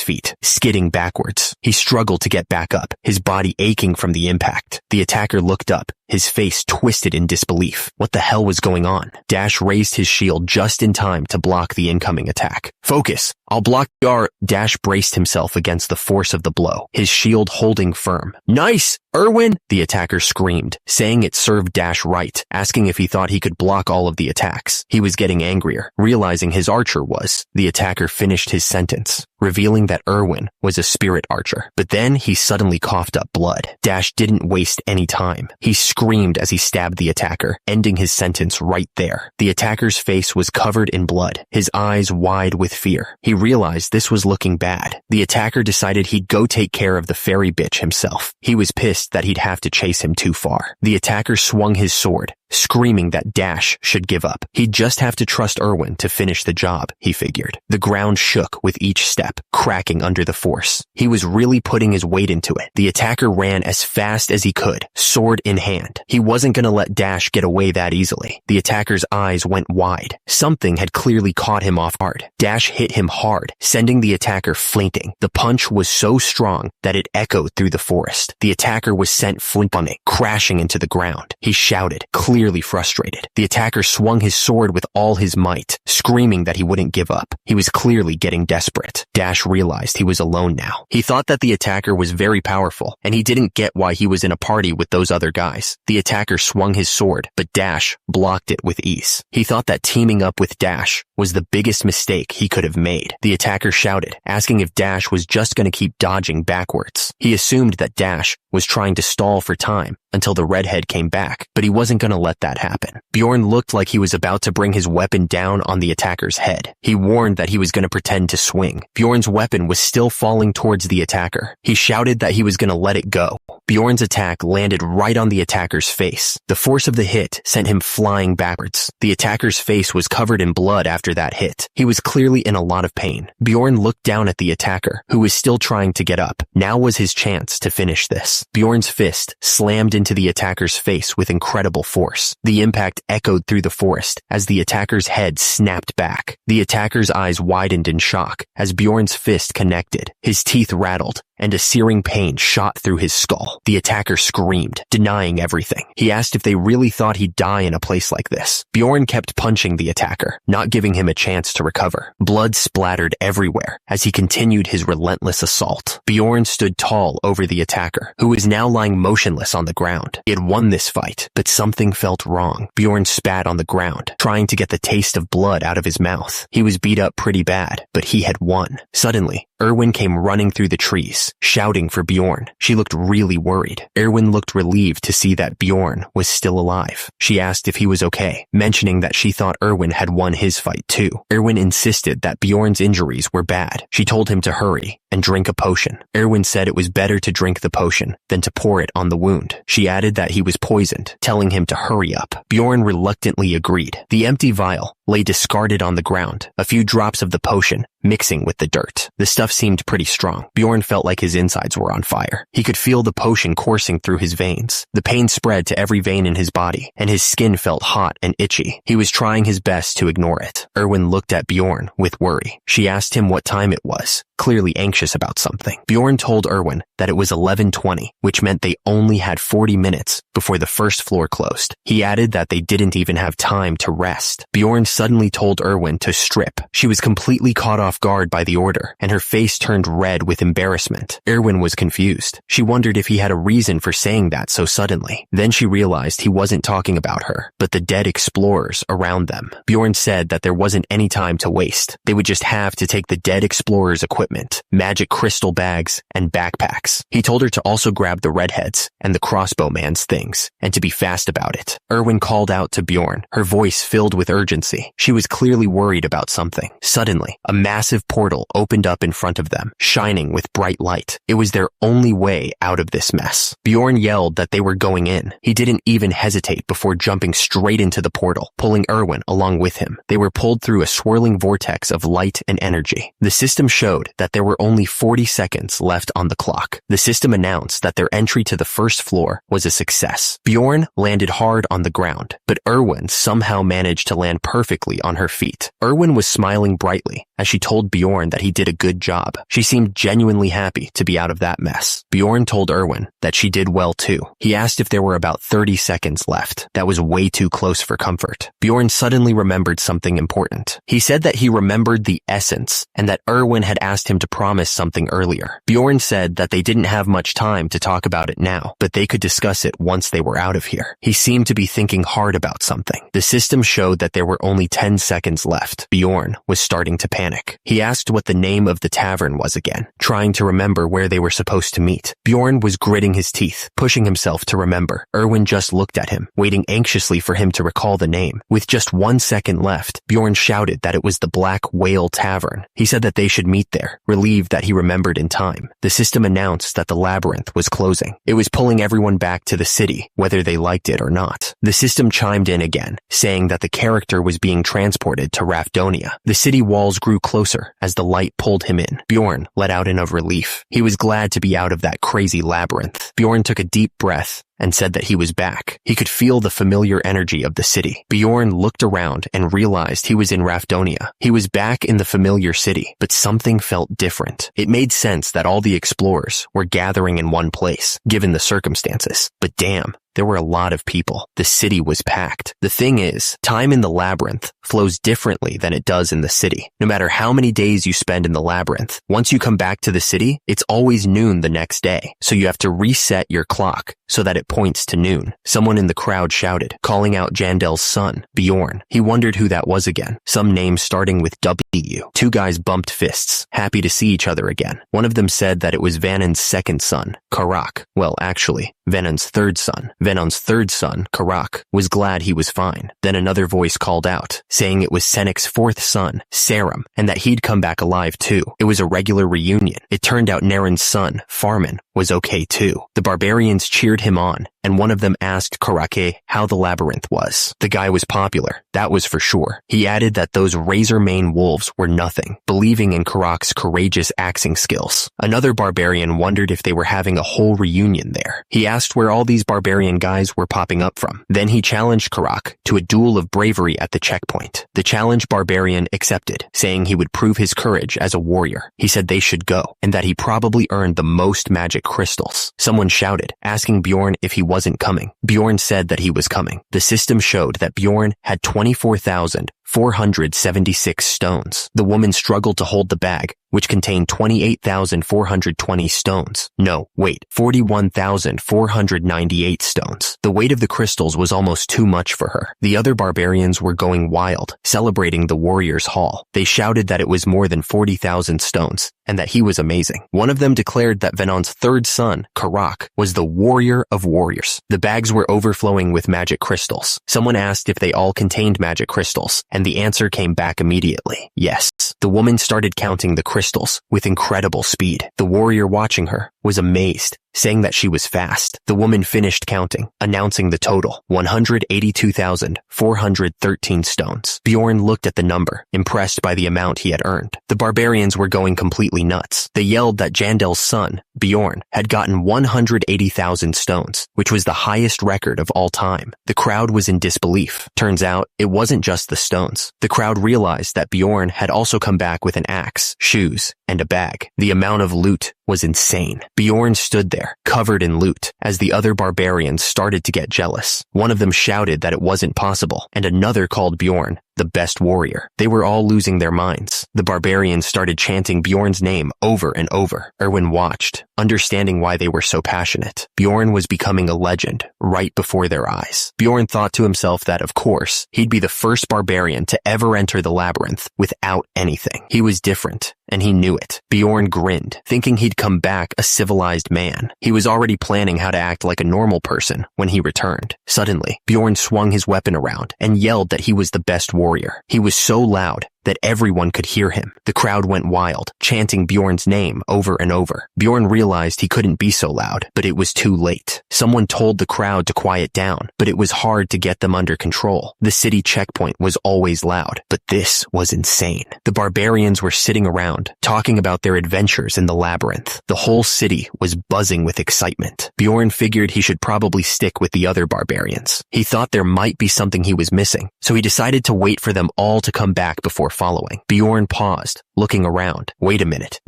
[SPEAKER 1] feet, skidding backwards. He struggled to get back up, his body aching from the impact. The attacker looked up, his face twisted in disbelief. What the hell was going on? Dash raised his shield just in time to block the incoming attack. "Focus! I'll block your—" Dash braced himself against the force of the blow, his shield holding firm. "Nice! Erwin!" the attacker screamed, saying it served Dash right, asking if he thought he could block all of the attacks. He was getting angrier, realizing his archer was. The attacker finished his sentence, revealing that Erwin was a spirit archer. But then he suddenly coughed up blood. Dash didn't waste any time. He screamed as he stabbed the attacker, ending his sentence right there. The attacker's face was covered in blood, his eyes wide with fear. He realized this was looking bad. The attacker decided he'd go take care of the fairy bitch himself. He was pissed that he'd have to chase him too far. The attacker swung his sword, screaming that Dash should give up. He'd just have to trust Erwin to finish the job, he figured. The ground shook with each step, cracking under the force. He was really putting his weight into it. The attacker ran as fast as he could, sword in hand. He wasn't going to let Dash get away that easily. The attacker's eyes went wide. Something had clearly caught him off guard. Dash hit him hard, sending the attacker flinting. The punch was so strong that it echoed through the forest. The attacker was sent flinting, crashing into the ground. He shouted, clearly frustrated. The attacker swung his sword with all his might, screaming that he wouldn't give up. He was clearly getting desperate. Dash realized he was alone now. He thought that the attacker was very powerful, and he didn't get why he was in a party with those other guys. The attacker swung his sword, but Dash blocked it with ease. He thought that teaming up with Dash was the biggest mistake he could have made. The attacker shouted, asking if Dash was just going to keep dodging backwards. He assumed that Dash was trying to stall for time until the redhead came back, but he wasn't going to let that happen. Bjorn looked like he was about to bring his weapon down on the attacker's head. He warned that he was going to pretend to swing. Bjorn's weapon was still falling towards the attacker. He shouted that he was going to let it go. Bjorn's attack landed right on the attacker's face. The force of the hit sent him flying backwards. The attacker's face was covered in blood after that hit. He was clearly in a lot of pain. Bjorn looked down at the attacker, who was still trying to get up. Now was his chance to finish this. Bjorn's fist slammed into the attacker's face with incredible force. The impact echoed through the forest as the attacker's head snapped back. The attacker's eyes widened in shock as Bjorn's fist connected. His teeth rattled and a searing pain shot through his skull. The attacker screamed, denying everything. He asked if they really thought he'd die in a place like this. Bjorn kept punching the attacker, not giving him a chance to recover. Blood splattered everywhere as he continued his relentless assault. Bjorn stood tall over the attacker, who was now lying motionless on the ground. He had won this fight, but something felt wrong. Bjorn spat on the ground, trying to get the taste of blood out of his mouth. He was beat up pretty bad, but he had won. Suddenly, Erwin came running through the trees, shouting for Bjorn. She looked really worried. Erwin looked relieved to see that Bjorn was still alive. She asked if he was okay, mentioning that she thought Erwin had won his fight too. Erwin insisted that Bjorn's injuries were bad. She told him to hurry and drink a potion. Erwin said it was better to drink the potion than to pour it on the wound. She added that he was poisoned, telling him to hurry up. Bjorn reluctantly agreed. The empty vial lay discarded on the ground, a few drops of the potion mixing with the dirt. The stuff seemed pretty strong. Bjorn felt like his insides were on fire. He could feel the potion coursing through his veins. The pain spread to every vein in his body, and his skin felt hot and itchy. He was trying his best to ignore it. Erwin looked at Bjorn with worry. She asked him what time it was, clearly anxious about something. Bjorn told Erwin that it was 11:20, which meant they only had 40 minutes before the first floor closed. He added that they didn't even have time to rest. Bjorn suddenly told Erwin to strip. She was completely caught off guard by the order, and her face turned red with embarrassment. Erwin was confused. She wondered if he had a reason for saying that so suddenly. Then she realized he wasn't talking about her, but the dead explorers around them. Bjorn said that there wasn't any time to waste. They would just have to take the dead explorers' equipment, magic crystal bags, and backpacks. He told her to also grab the redheads and the crossbowman's things, and to be fast about it. Erwin called out to Bjorn, her voice filled with urgency. She was clearly worried about something. Suddenly, a massive portal opened up in front of them, shining with bright light. It was their only way out of this mess. Bjorn yelled that they were going in. He didn't even hesitate before jumping straight into the portal, pulling Erwin along with him. They were pulled through a swirling vortex of light and energy. The system showed that there were only 40 seconds left on the clock. The system announced that their entry to the first floor was a success. Bjorn landed hard on the ground, but Erwin somehow managed to land perfectly on her feet. Erwin was smiling brightly as she told Bjorn that he did a good job. She seemed genuinely happy to be out of that mess. Bjorn told Erwin that she did well too. He asked if there were about 30 seconds left. That was way too close for comfort. Bjorn suddenly remembered something important. He said that he remembered the essence and that Erwin had asked him to promise something earlier. Bjorn said that they didn't have much time to talk about it now, but they could discuss it once they were out of here. He seemed to be thinking hard about something. The system showed that there were only 10 seconds left. Bjorn was starting to panic. He asked what the name of the tavern was again, trying to remember where they were supposed to meet. Bjorn was gritting his teeth, pushing himself to remember. Erwin just looked at him, waiting anxiously for him to recall the name. With just 1 second left, Bjorn shouted that it was the Black Whale Tavern. He said that they should meet there, relieved that he remembered in time. The system announced that the labyrinth was closing. It was pulling everyone back to the city, whether they liked it or not. The system chimed in again, saying that the character was being transported to Rafdonia. The city walls grew closer as the light pulled him in. Bjorn let out in of relief. He was glad to be out of that crazy labyrinth. Bjorn took a deep breath and said that he was back. He could feel the familiar energy of the city. Bjorn looked around and realized he was in Rafdonia. He was back in the familiar city, but something felt different. It made sense that all the explorers were gathering in one place, given the circumstances. But damn, there were a lot of people. The city was packed. The thing is, time in the labyrinth flows differently than it does in the city. No matter how many days you spend in the labyrinth, once you come back to the city, it's always noon the next day. So you have to reset your clock so that it points to noon. Someone in the crowd shouted, calling out Jandel's son, Bjorn. He wondered who that was again. Some name starting with W. Two guys bumped fists, happy to see each other again. One of them said that it was Vanon's second son, Karak. Well, actually, Venon's third son. Venon's third son, Karak, was glad he was fine. Then another voice called out, saying it was Senec's fourth son, Sarum, and that he'd come back alive too. It was a regular reunion. It turned out Naren's son, Farman, was okay too. The barbarians cheered him on and one of them asked Karake how the labyrinth was. The guy was popular, that was for sure. He added that those razor-mane wolves were nothing, believing in Karake's courageous axing skills. Another barbarian wondered if they were having a whole reunion there. He asked where all these barbarian guys were popping up from. Then he challenged Karake to a duel of bravery at the checkpoint. The challenged barbarian accepted, saying he would prove his courage as a warrior. He said they should go, and that he probably earned the most magic crystals. Someone shouted, asking Bjorn if he wasn't coming. Bjorn said that he was coming. The system showed that Bjorn had 24,476 stones. The woman struggled to hold the bag, which contained 28,420 stones. No, wait, 41,498 stones. The weight of the crystals was almost too much for her. The other barbarians were going wild, celebrating the warrior's haul. They shouted that it was more than 40,000 stones, and that he was amazing. One of them declared that Venon's third son, Karake, was the warrior of warriors. The bags were overflowing with magic crystals. Someone asked if they all contained magic crystals, and the answer came back immediately. Yes. The woman started counting the crystals with incredible speed. The warrior watching her was amazed, saying that she was fast. The woman finished counting, announcing the total, 182,413 stones. Bjorn looked at the number, impressed by the amount he had earned. The barbarians were going completely nuts. They yelled that Jandel's son, Bjorn, had gotten 180,000 stones, which was the highest record of all time. The crowd was in disbelief. Turns out, it wasn't just the stones. The crowd realized that Bjorn had also come back with an axe, shoes, and a bag. The amount of loot was insane. Bjorn stood there, covered in loot, as the other barbarians started to get jealous. One of them shouted that it wasn't possible, and another called Bjorn the best warrior. They were all losing their minds. The barbarians started chanting Bjorn's name over and over. Erwin watched, understanding why they were so passionate. Bjorn was becoming a legend right before their eyes. Bjorn thought to himself that, of course, he'd be the first barbarian to ever enter the labyrinth without anything. He was different, and he knew it. Bjorn grinned, thinking he'd come back a civilized man. He was already planning how to act like a normal person when he returned. Suddenly, Bjorn swung his weapon around and yelled that he was the best warrior. He was so loud that everyone could hear him. The crowd went wild, chanting Bjorn's name over and over. Bjorn realized he couldn't be so loud, but it was too late. Someone told the crowd to quiet down, but it was hard to get them under control. The city checkpoint was always loud, but this was insane. The barbarians were sitting around, talking about their adventures in the labyrinth. The whole city was buzzing with excitement. Bjorn figured he should probably stick with the other barbarians. He thought there might be something he was missing, so he decided to wait for them all to come back before following. Bjorn paused, looking around. Wait a minute.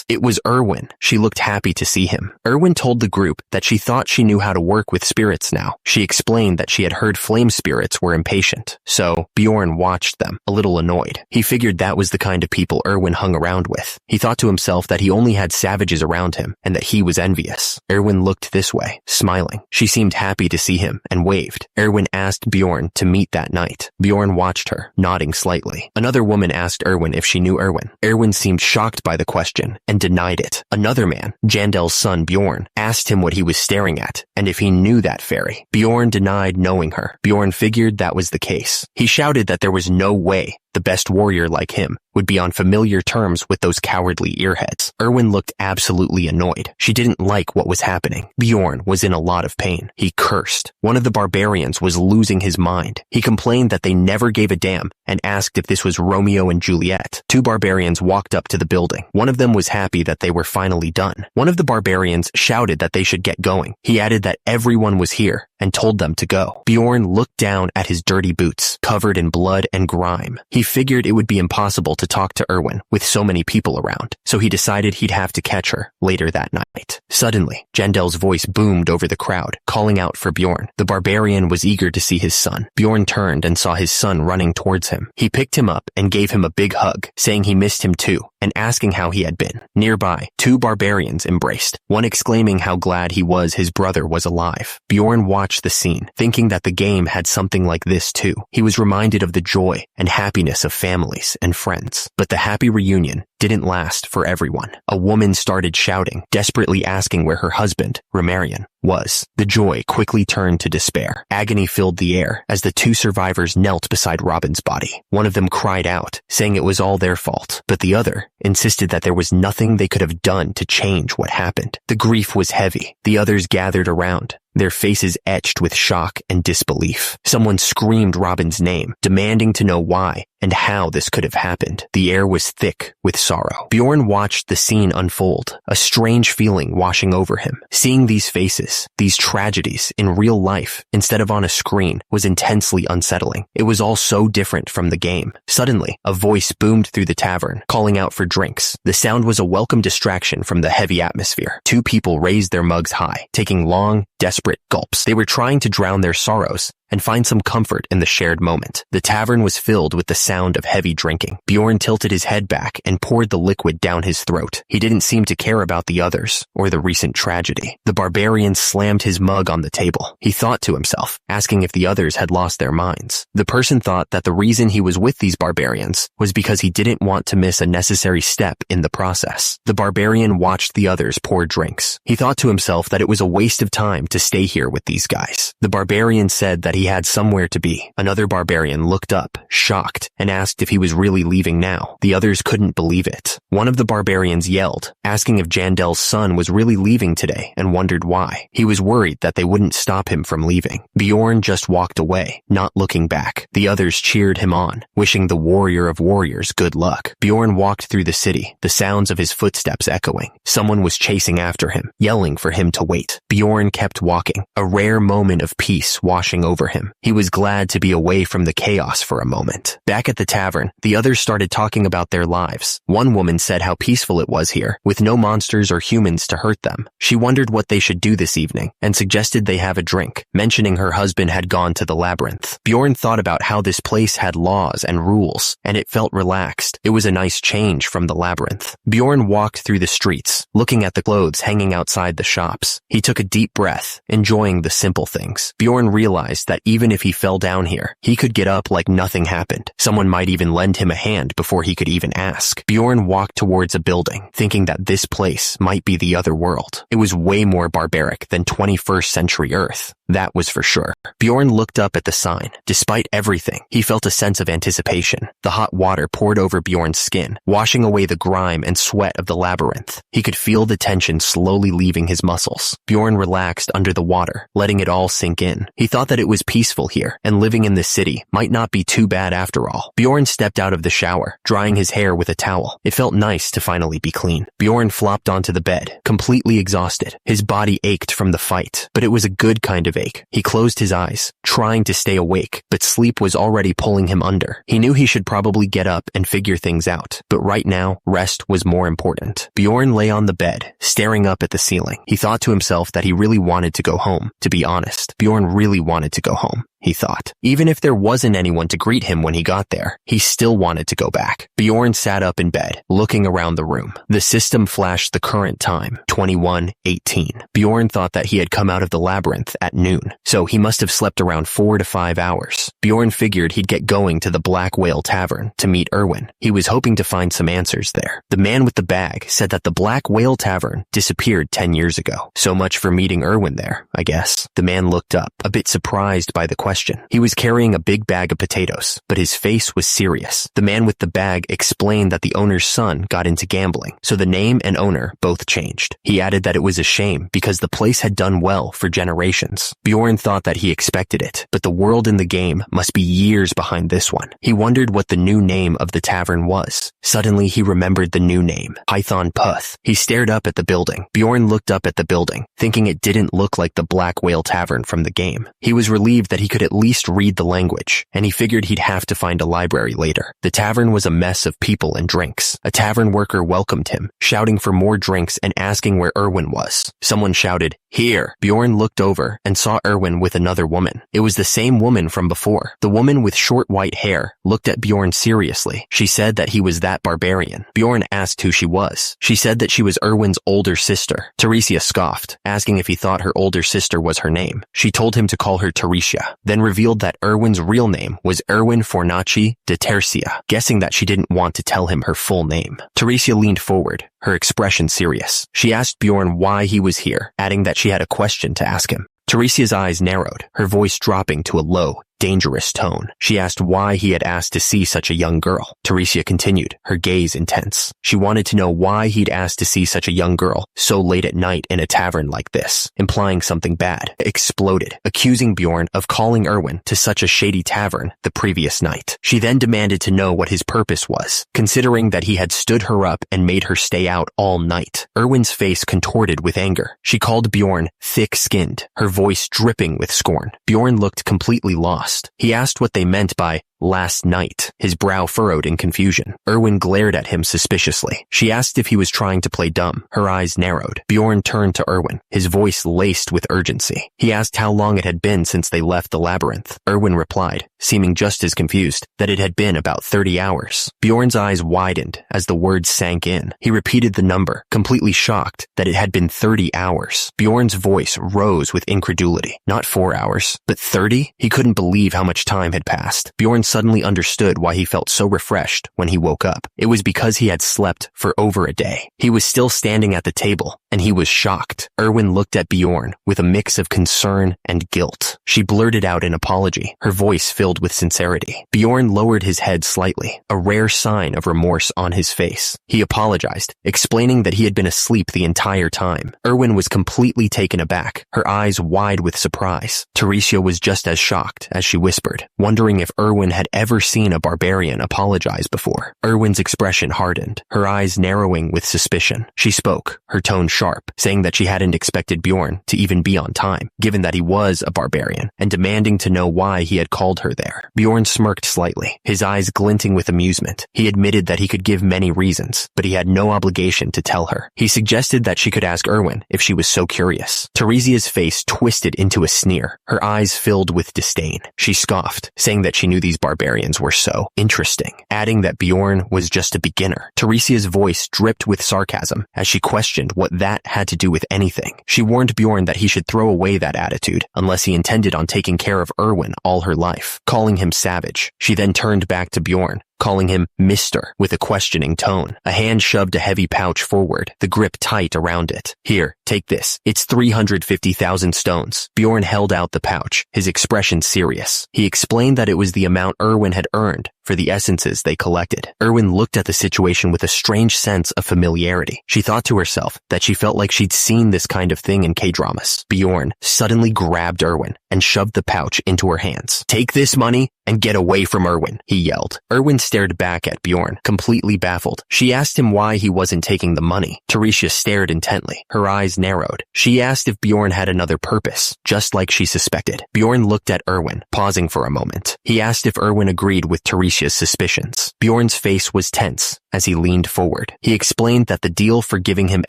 [SPEAKER 1] It was Erwin. She looked happy to see him. Erwin told the group that she thought she knew how to work with spirits now. She explained that she had heard flame spirits were impatient. So, Bjorn watched them, a little annoyed. He figured that was the kind of people Erwin hung around with. He thought to himself that he only had savages around him, and that he was envious. Erwin looked this way, smiling. She seemed happy to see him, and waved. Erwin asked Bjorn to meet that night. Bjorn watched her, nodding slightly. Another woman asked Erwin if she knew Erwin. Erwin seemed shocked by the question and denied it. Another man, Jandel's son Bjorn, asked him what he was staring at and if he knew that fairy. Bjorn denied knowing her. Bjorn figured that was the case. He shouted that there was no way the best warrior like him would be on familiar terms with those cowardly earheads. Erwin looked absolutely annoyed. She didn't like what was happening. Bjorn was in a lot of pain. He cursed. One of the barbarians was losing his mind. He complained that they never gave a damn and asked if this was Romeo and Juliet. Two barbarians walked up to the building. One of them was happy that they were finally done. One of the barbarians shouted that they should get going. He added that everyone was here and told them to go. Bjorn looked down at his dirty boots, covered in blood and grime. He figured it would be impossible to talk to Erwin with so many people around, so he decided he'd have to catch her later that night. Suddenly, Jandel's voice boomed over the crowd, calling out for Bjorn. The barbarian was eager to see his son. Bjorn turned and saw his son running towards him. He picked him up and gave him a big hug, saying he missed him too, and asking how he had been. Nearby, two barbarians embraced, one exclaiming how glad he was his brother was alive. Bjorn watched the scene, thinking that the game had something like this too. He was reminded of the joy and happiness of families and friends. But the happy reunion didn't last for everyone. A woman started shouting, desperately asking where her husband, Barbarian, was. The joy quickly turned to despair. Agony filled the air as the two survivors knelt beside Robin's body. One of them cried out, saying it was all their fault, but the other insisted that there was nothing they could have done to change what happened. The grief was heavy. The others gathered around, their faces etched with shock and disbelief. Someone screamed Robin's name, demanding to know why and how this could have happened. The air was thick with sorrow. Bjorn watched the scene unfold, a strange feeling washing over him. Seeing these faces, these tragedies in real life instead of on a screen was intensely unsettling. It was all so different from the game. Suddenly, a voice boomed through the tavern, calling out for drinks. The sound was a welcome distraction from the heavy atmosphere. Two people raised their mugs high, taking long, desperate gulps. They were trying to drown their sorrows and find some comfort in the shared moment. The tavern was filled with the sound of heavy drinking. Bjorn tilted his head back and poured the liquid down his throat. He didn't seem to care about the others or the recent tragedy. The barbarian slammed his mug on the table. He thought to himself, asking if the others had lost their minds. The person thought that the reason he was with these barbarians was because he didn't want to miss a necessary step in the process. The barbarian watched the others pour drinks. He thought to himself that it was a waste of time to stay here with these guys. The barbarian said that he had somewhere to be. Another barbarian looked up, shocked, and asked if he was really leaving now. The others couldn't believe it. One of the barbarians yelled, asking if Jandel's son was really leaving today and wondered why. He was worried that they wouldn't stop him from leaving. Bjorn just walked away, not looking back. The others cheered him on, wishing the warrior of warriors good luck. Bjorn walked through the city, the sounds of his footsteps echoing. Someone was chasing after him, yelling for him to wait. Bjorn kept walking, a rare moment of peace washing over him. He was glad to be away from the chaos for a moment. Back at the tavern, the others started talking about their lives. One woman said how peaceful it was here, with no monsters or humans to hurt them. She wondered what they should do this evening, and suggested they have a drink, mentioning her husband had gone to the labyrinth. Bjorn thought about how this place had laws and rules, and it felt relaxed. It was a nice change from the labyrinth. Bjorn walked through the streets, looking at the clothes hanging outside the shops. He took a deep breath, enjoying the simple things. Bjorn realized that even if he fell down here, he could get up like nothing happened. Someone might even lend him a hand before he could even ask. Bjorn walked towards a building, thinking that this place might be the other world. It was way more barbaric than 21st century Earth. That was for sure. Bjorn looked up at the sign. Despite everything, he felt a sense of anticipation. The hot water poured over Bjorn's skin, washing away the grime and sweat of the labyrinth. He could feel the tension slowly leaving his muscles. Bjorn relaxed under the water, letting it all sink in. He thought that it was peaceful here, and living in this city might not be too bad after all. Bjorn stepped out of the shower, drying his hair with a towel. It felt nice to finally be clean. Bjorn flopped onto the bed, completely exhausted. His body ached from the fight, but it was a good kind of ache. He closed his eyes, trying to stay awake, but sleep was already pulling him under. He knew he should probably get up and figure things out, but right now, rest was more important. Bjorn lay on the bed, staring up at the ceiling. He thought to himself that he really wanted to go home. To be honest, Bjorn really wanted to go home. He thought. Even if there wasn't anyone to greet him when he got there, he still wanted to go back. Bjorn sat up in bed, looking around the room. The system flashed the current time, 21:18. Bjorn thought that he had come out of the labyrinth at noon, so he must have slept around 4 to 5 hours. Bjorn figured he'd get going to the Black Whale Tavern to meet Erwin. He was hoping to find some answers there. The man with the bag said that the Black Whale Tavern disappeared 10 years ago. So much for meeting Erwin there, I guess. The man looked up, a bit surprised by the question. He was carrying a big bag of potatoes, but his face was serious. The man with the bag explained that the owner's son got into gambling, so the name and owner both changed. He added that it was a shame because the place had done well for generations. Bjorn thought that he expected it, but the world in the game must be years behind this one. He wondered what the new name of the tavern was. Suddenly he remembered the new name, Python Puth. He stared up at the building. Bjorn looked up at the building, thinking it didn't look like the Black Whale Tavern from the game. He was relieved that he could at least read the language, and he figured he'd have to find a library later. The tavern was a mess of people and drinks. A tavern worker welcomed him, shouting for more drinks and asking where Erwin was. Someone shouted, "Here!" Bjorn looked over and saw Erwin with another woman. It was the same woman from before. The woman with short white hair looked at Bjorn seriously. She said that he was that barbarian. Bjorn asked who she was. She said that she was Erwin's older sister. Teresia scoffed, asking if he thought her older sister was her name. She told him to call her Teresia. then revealed that Erwin's real name was Erwin Fornaci de Tercia, guessing that she didn't want to tell him her full name. Teresia leaned forward, her expression serious. She asked Bjorn why he was here, adding that she had a question to ask him. Teresia's eyes narrowed, her voice dropping to a low, dangerous tone. She asked why he had asked to see such a young girl. Teresia continued, her gaze intense. She wanted to know why he'd asked to see such a young girl so late at night in a tavern like this, implying something bad. Exploded, accusing Bjorn of calling Erwin to such a shady tavern the previous night. She then demanded to know what his purpose was, considering that he had stood her up and made her stay out all night. Erwin's face contorted with anger. She called Bjorn thick-skinned, her voice dripping with scorn. Bjorn looked completely lost. He asked what they meant by last night, his brow furrowed in confusion. Erwin glared at him suspiciously. She asked if he was trying to play dumb. Her eyes narrowed. Bjorn turned to Erwin, his voice laced with urgency. He asked how long it had been since they left the labyrinth. Erwin replied, seeming just as confused, that it had been about 30 hours. Bjorn's eyes widened as the words sank in. He repeated the number, completely shocked that it had been 30 hours. Bjorn's voice rose with incredulity. Not 4 hours, but 30? He couldn't believe how much time had passed. Bjorn suddenly understood why he felt so refreshed when he woke up. It was because he had slept for over a day. He was still standing at the table, and he was shocked. Erwin looked at Bjorn with a mix of concern and guilt. She blurted out an apology, her voice filled with sincerity. Bjorn lowered his head slightly, a rare sign of remorse on his face. He apologized, explaining that he had been asleep the entire time. Erwin was completely taken aback, her eyes wide with surprise. Teresia was just as shocked as she whispered, wondering if Erwin had ever seen a barbarian apologize before. Erwin's expression hardened, her eyes narrowing with suspicion. She spoke, her tone sharp, saying that she hadn't expected Bjorn to even be on time, given that he was a barbarian, and demanding to know why he had called her there. Bjorn smirked slightly, his eyes glinting with amusement. He admitted that he could give many reasons, but he had no obligation to tell her. He suggested that she could ask Erwin if she was so curious. Teresia's face twisted into a sneer, her eyes filled with disdain. She scoffed, saying that she knew these barbarians were so interesting, adding that Bjorn was just a beginner. Teresia's voice dripped with sarcasm as she questioned what that had to do with anything. She warned Bjorn that he should throw away that attitude unless he intended on taking care of Erwin all her life, calling him savage. She then turned back to Bjorn, calling him Mr. with a questioning tone. A hand shoved a heavy pouch forward, the grip tight around it. Here, take this. It's 350,000 stones. Bjorn held out the pouch, his expression serious. He explained that it was the amount Erwin had earned for the essences they collected. Erwin looked at the situation with a strange sense of familiarity. She thought to herself that she felt like she'd seen this kind of thing in K-dramas. Bjorn suddenly grabbed Erwin and shoved the pouch into her hands. Take this money and get away from Erwin, he yelled. Erwin stared back at Bjorn, completely baffled. She asked him why he wasn't taking the money. Teresia stared intently, her eyes narrowed. She asked if Bjorn had another purpose, just like she suspected. Bjorn looked at Erwin, pausing for a moment. He asked if Erwin agreed with Teresia's suspicions. Bjorn's face was tense as he leaned forward. He explained that the deal for giving him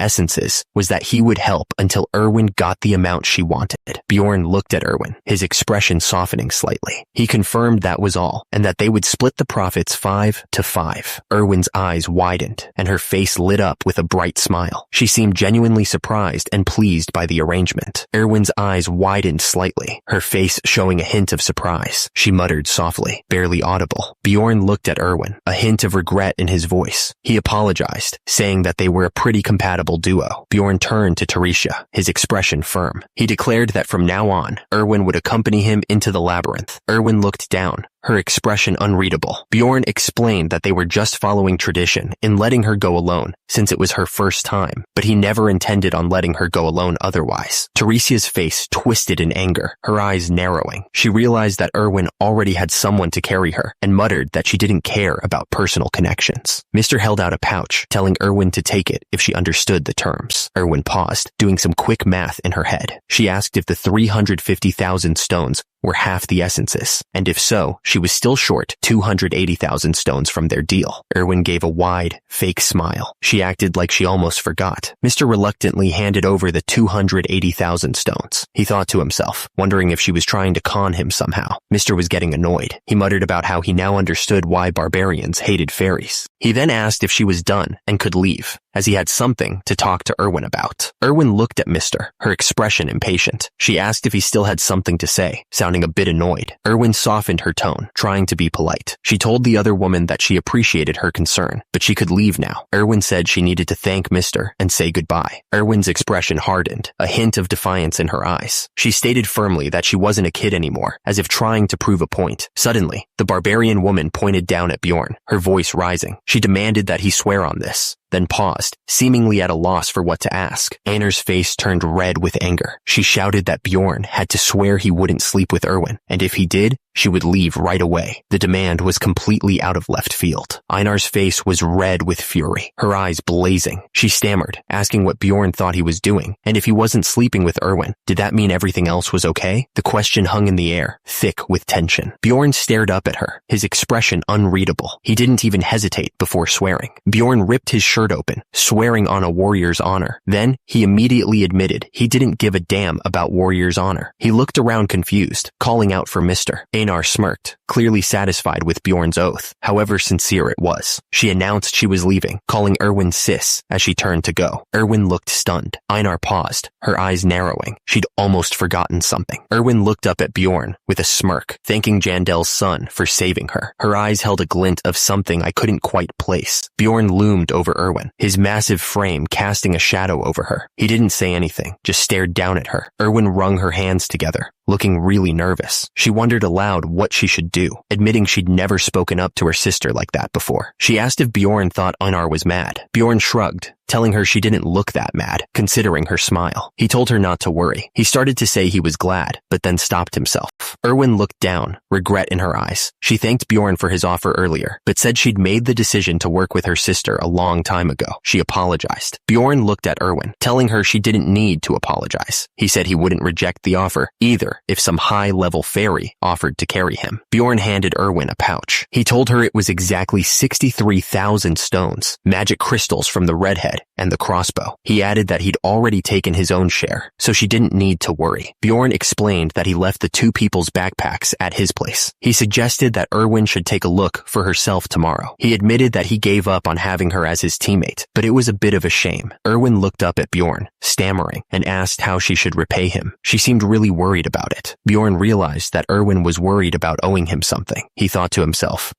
[SPEAKER 1] essences was that he would help until Erwin got the amount she wanted. Bjorn looked at Erwin, his expression softening slightly. He confirmed that was all, and that they would split the profits 5 to 5. Erwin's eyes widened, and her face lit up with a bright smile. She seemed genuinely surprised and pleased by the arrangement. Erwin's eyes widened slightly, her face showing a hint of surprise. She muttered softly, barely audible. Bjorn looked at Erwin, a hint of regret in his voice. He apologized, saying that they were a pretty compatible duo. Bjorn turned to Teresia, his expression firm. He declared that from now on, Erwin would accompany him into the labyrinth. Erwin looked down, her expression unreadable. Bjorn explained that they were just following tradition in letting her go alone, since it was her first time, but he never intended on letting her go alone otherwise. Teresia's face twisted in anger, her eyes narrowing. She realized that Erwin already had someone to carry her, and muttered that she didn't care about personal connections. Mr. held out a pouch, telling Erwin to take it if she understood the terms. Erwin paused, doing some quick math in her head. She asked if the 350,000 stones were half the essences, and if so, she was still short 280,000 stones from their deal. Erwin gave a wide, fake smile. She acted like she almost forgot. Mr. reluctantly handed over the 280,000 stones. He thought to himself, wondering if she was trying to con him somehow. Mr. was getting annoyed. He muttered about how he now understood why barbarians hated fairies. He then asked if she was done and could leave, as he had something to talk to Erwin about. Erwin looked at Mr., her expression impatient. She asked if he still had something to say, sounding sounding a bit annoyed. Erwin softened her tone, trying to be polite. She told the other woman that she appreciated her concern, but she could leave now. Erwin said she needed to thank Mr. and say goodbye. Erwin's expression hardened, a hint of defiance in her eyes. She stated firmly that she wasn't a kid anymore, as if trying to prove a point. Suddenly, the barbarian woman pointed down at Bjorn, her voice rising. She demanded that he swear on this, then paused, seemingly at a loss for what to ask. Einar's face turned red with anger. She shouted that Bjorn had to swear he wouldn't sleep with Erwin, and if he did, she would leave right away. The demand was completely out of left field. Einar's face was red with fury, her eyes blazing. She stammered, asking what Bjorn thought he was doing, and if he wasn't sleeping with Erwin, did that mean everything else was okay? The question hung in the air, thick with tension. Bjorn stared up at her, his expression unreadable. He didn't even hesitate before swearing. Bjorn ripped his shirt open, swearing on a warrior's honor. Then, he immediately admitted he didn't give a damn about warrior's honor. He looked around confused, calling out for Mr. Einar smirked, clearly satisfied with Bjorn's oath, however sincere it was. She announced she was leaving, calling Erwin sis as she turned to go. Erwin looked stunned. Einar paused, her eyes narrowing. She'd almost forgotten something. Erwin looked up at Bjorn with a smirk, thanking Jandel's son for saving her. Her eyes held a glint of something I couldn't quite place. Bjorn loomed over Erwin, his massive frame casting a shadow over her. He didn't say anything, just stared down at her. Erwin wrung her hands together, looking really nervous. She wondered aloud what she should do, admitting she'd never spoken up to her sister like that before. She asked if Bjorn thought Einar was mad. Bjorn shrugged, telling her she didn't look that mad, considering her smile. He told her not to worry. He started to say he was glad, but then stopped himself. Erwin looked down, regret in her eyes. She thanked Bjorn for his offer earlier, but said she'd made the decision to work with her sister a long time ago. She apologized. Bjorn looked at Erwin, telling her she didn't need to apologize. He said he wouldn't reject the offer, either, if some high-level fairy offered to carry him. Bjorn handed Erwin a pouch. He told her it was exactly 63,000 stones, magic crystals from the redhead and the crossbow. He added that he'd already taken his own share, so she didn't need to worry. Bjorn explained that he left the two people's backpacks at his place. He suggested that Erwin should take a look for herself tomorrow. He admitted that he gave up on having her as his teammate, but it was a bit of a shame. Erwin looked up at Bjorn, stammering, and asked how she should repay him. She seemed really worried about it. Bjorn realized that Erwin was worried about owing him something. He thought to himself,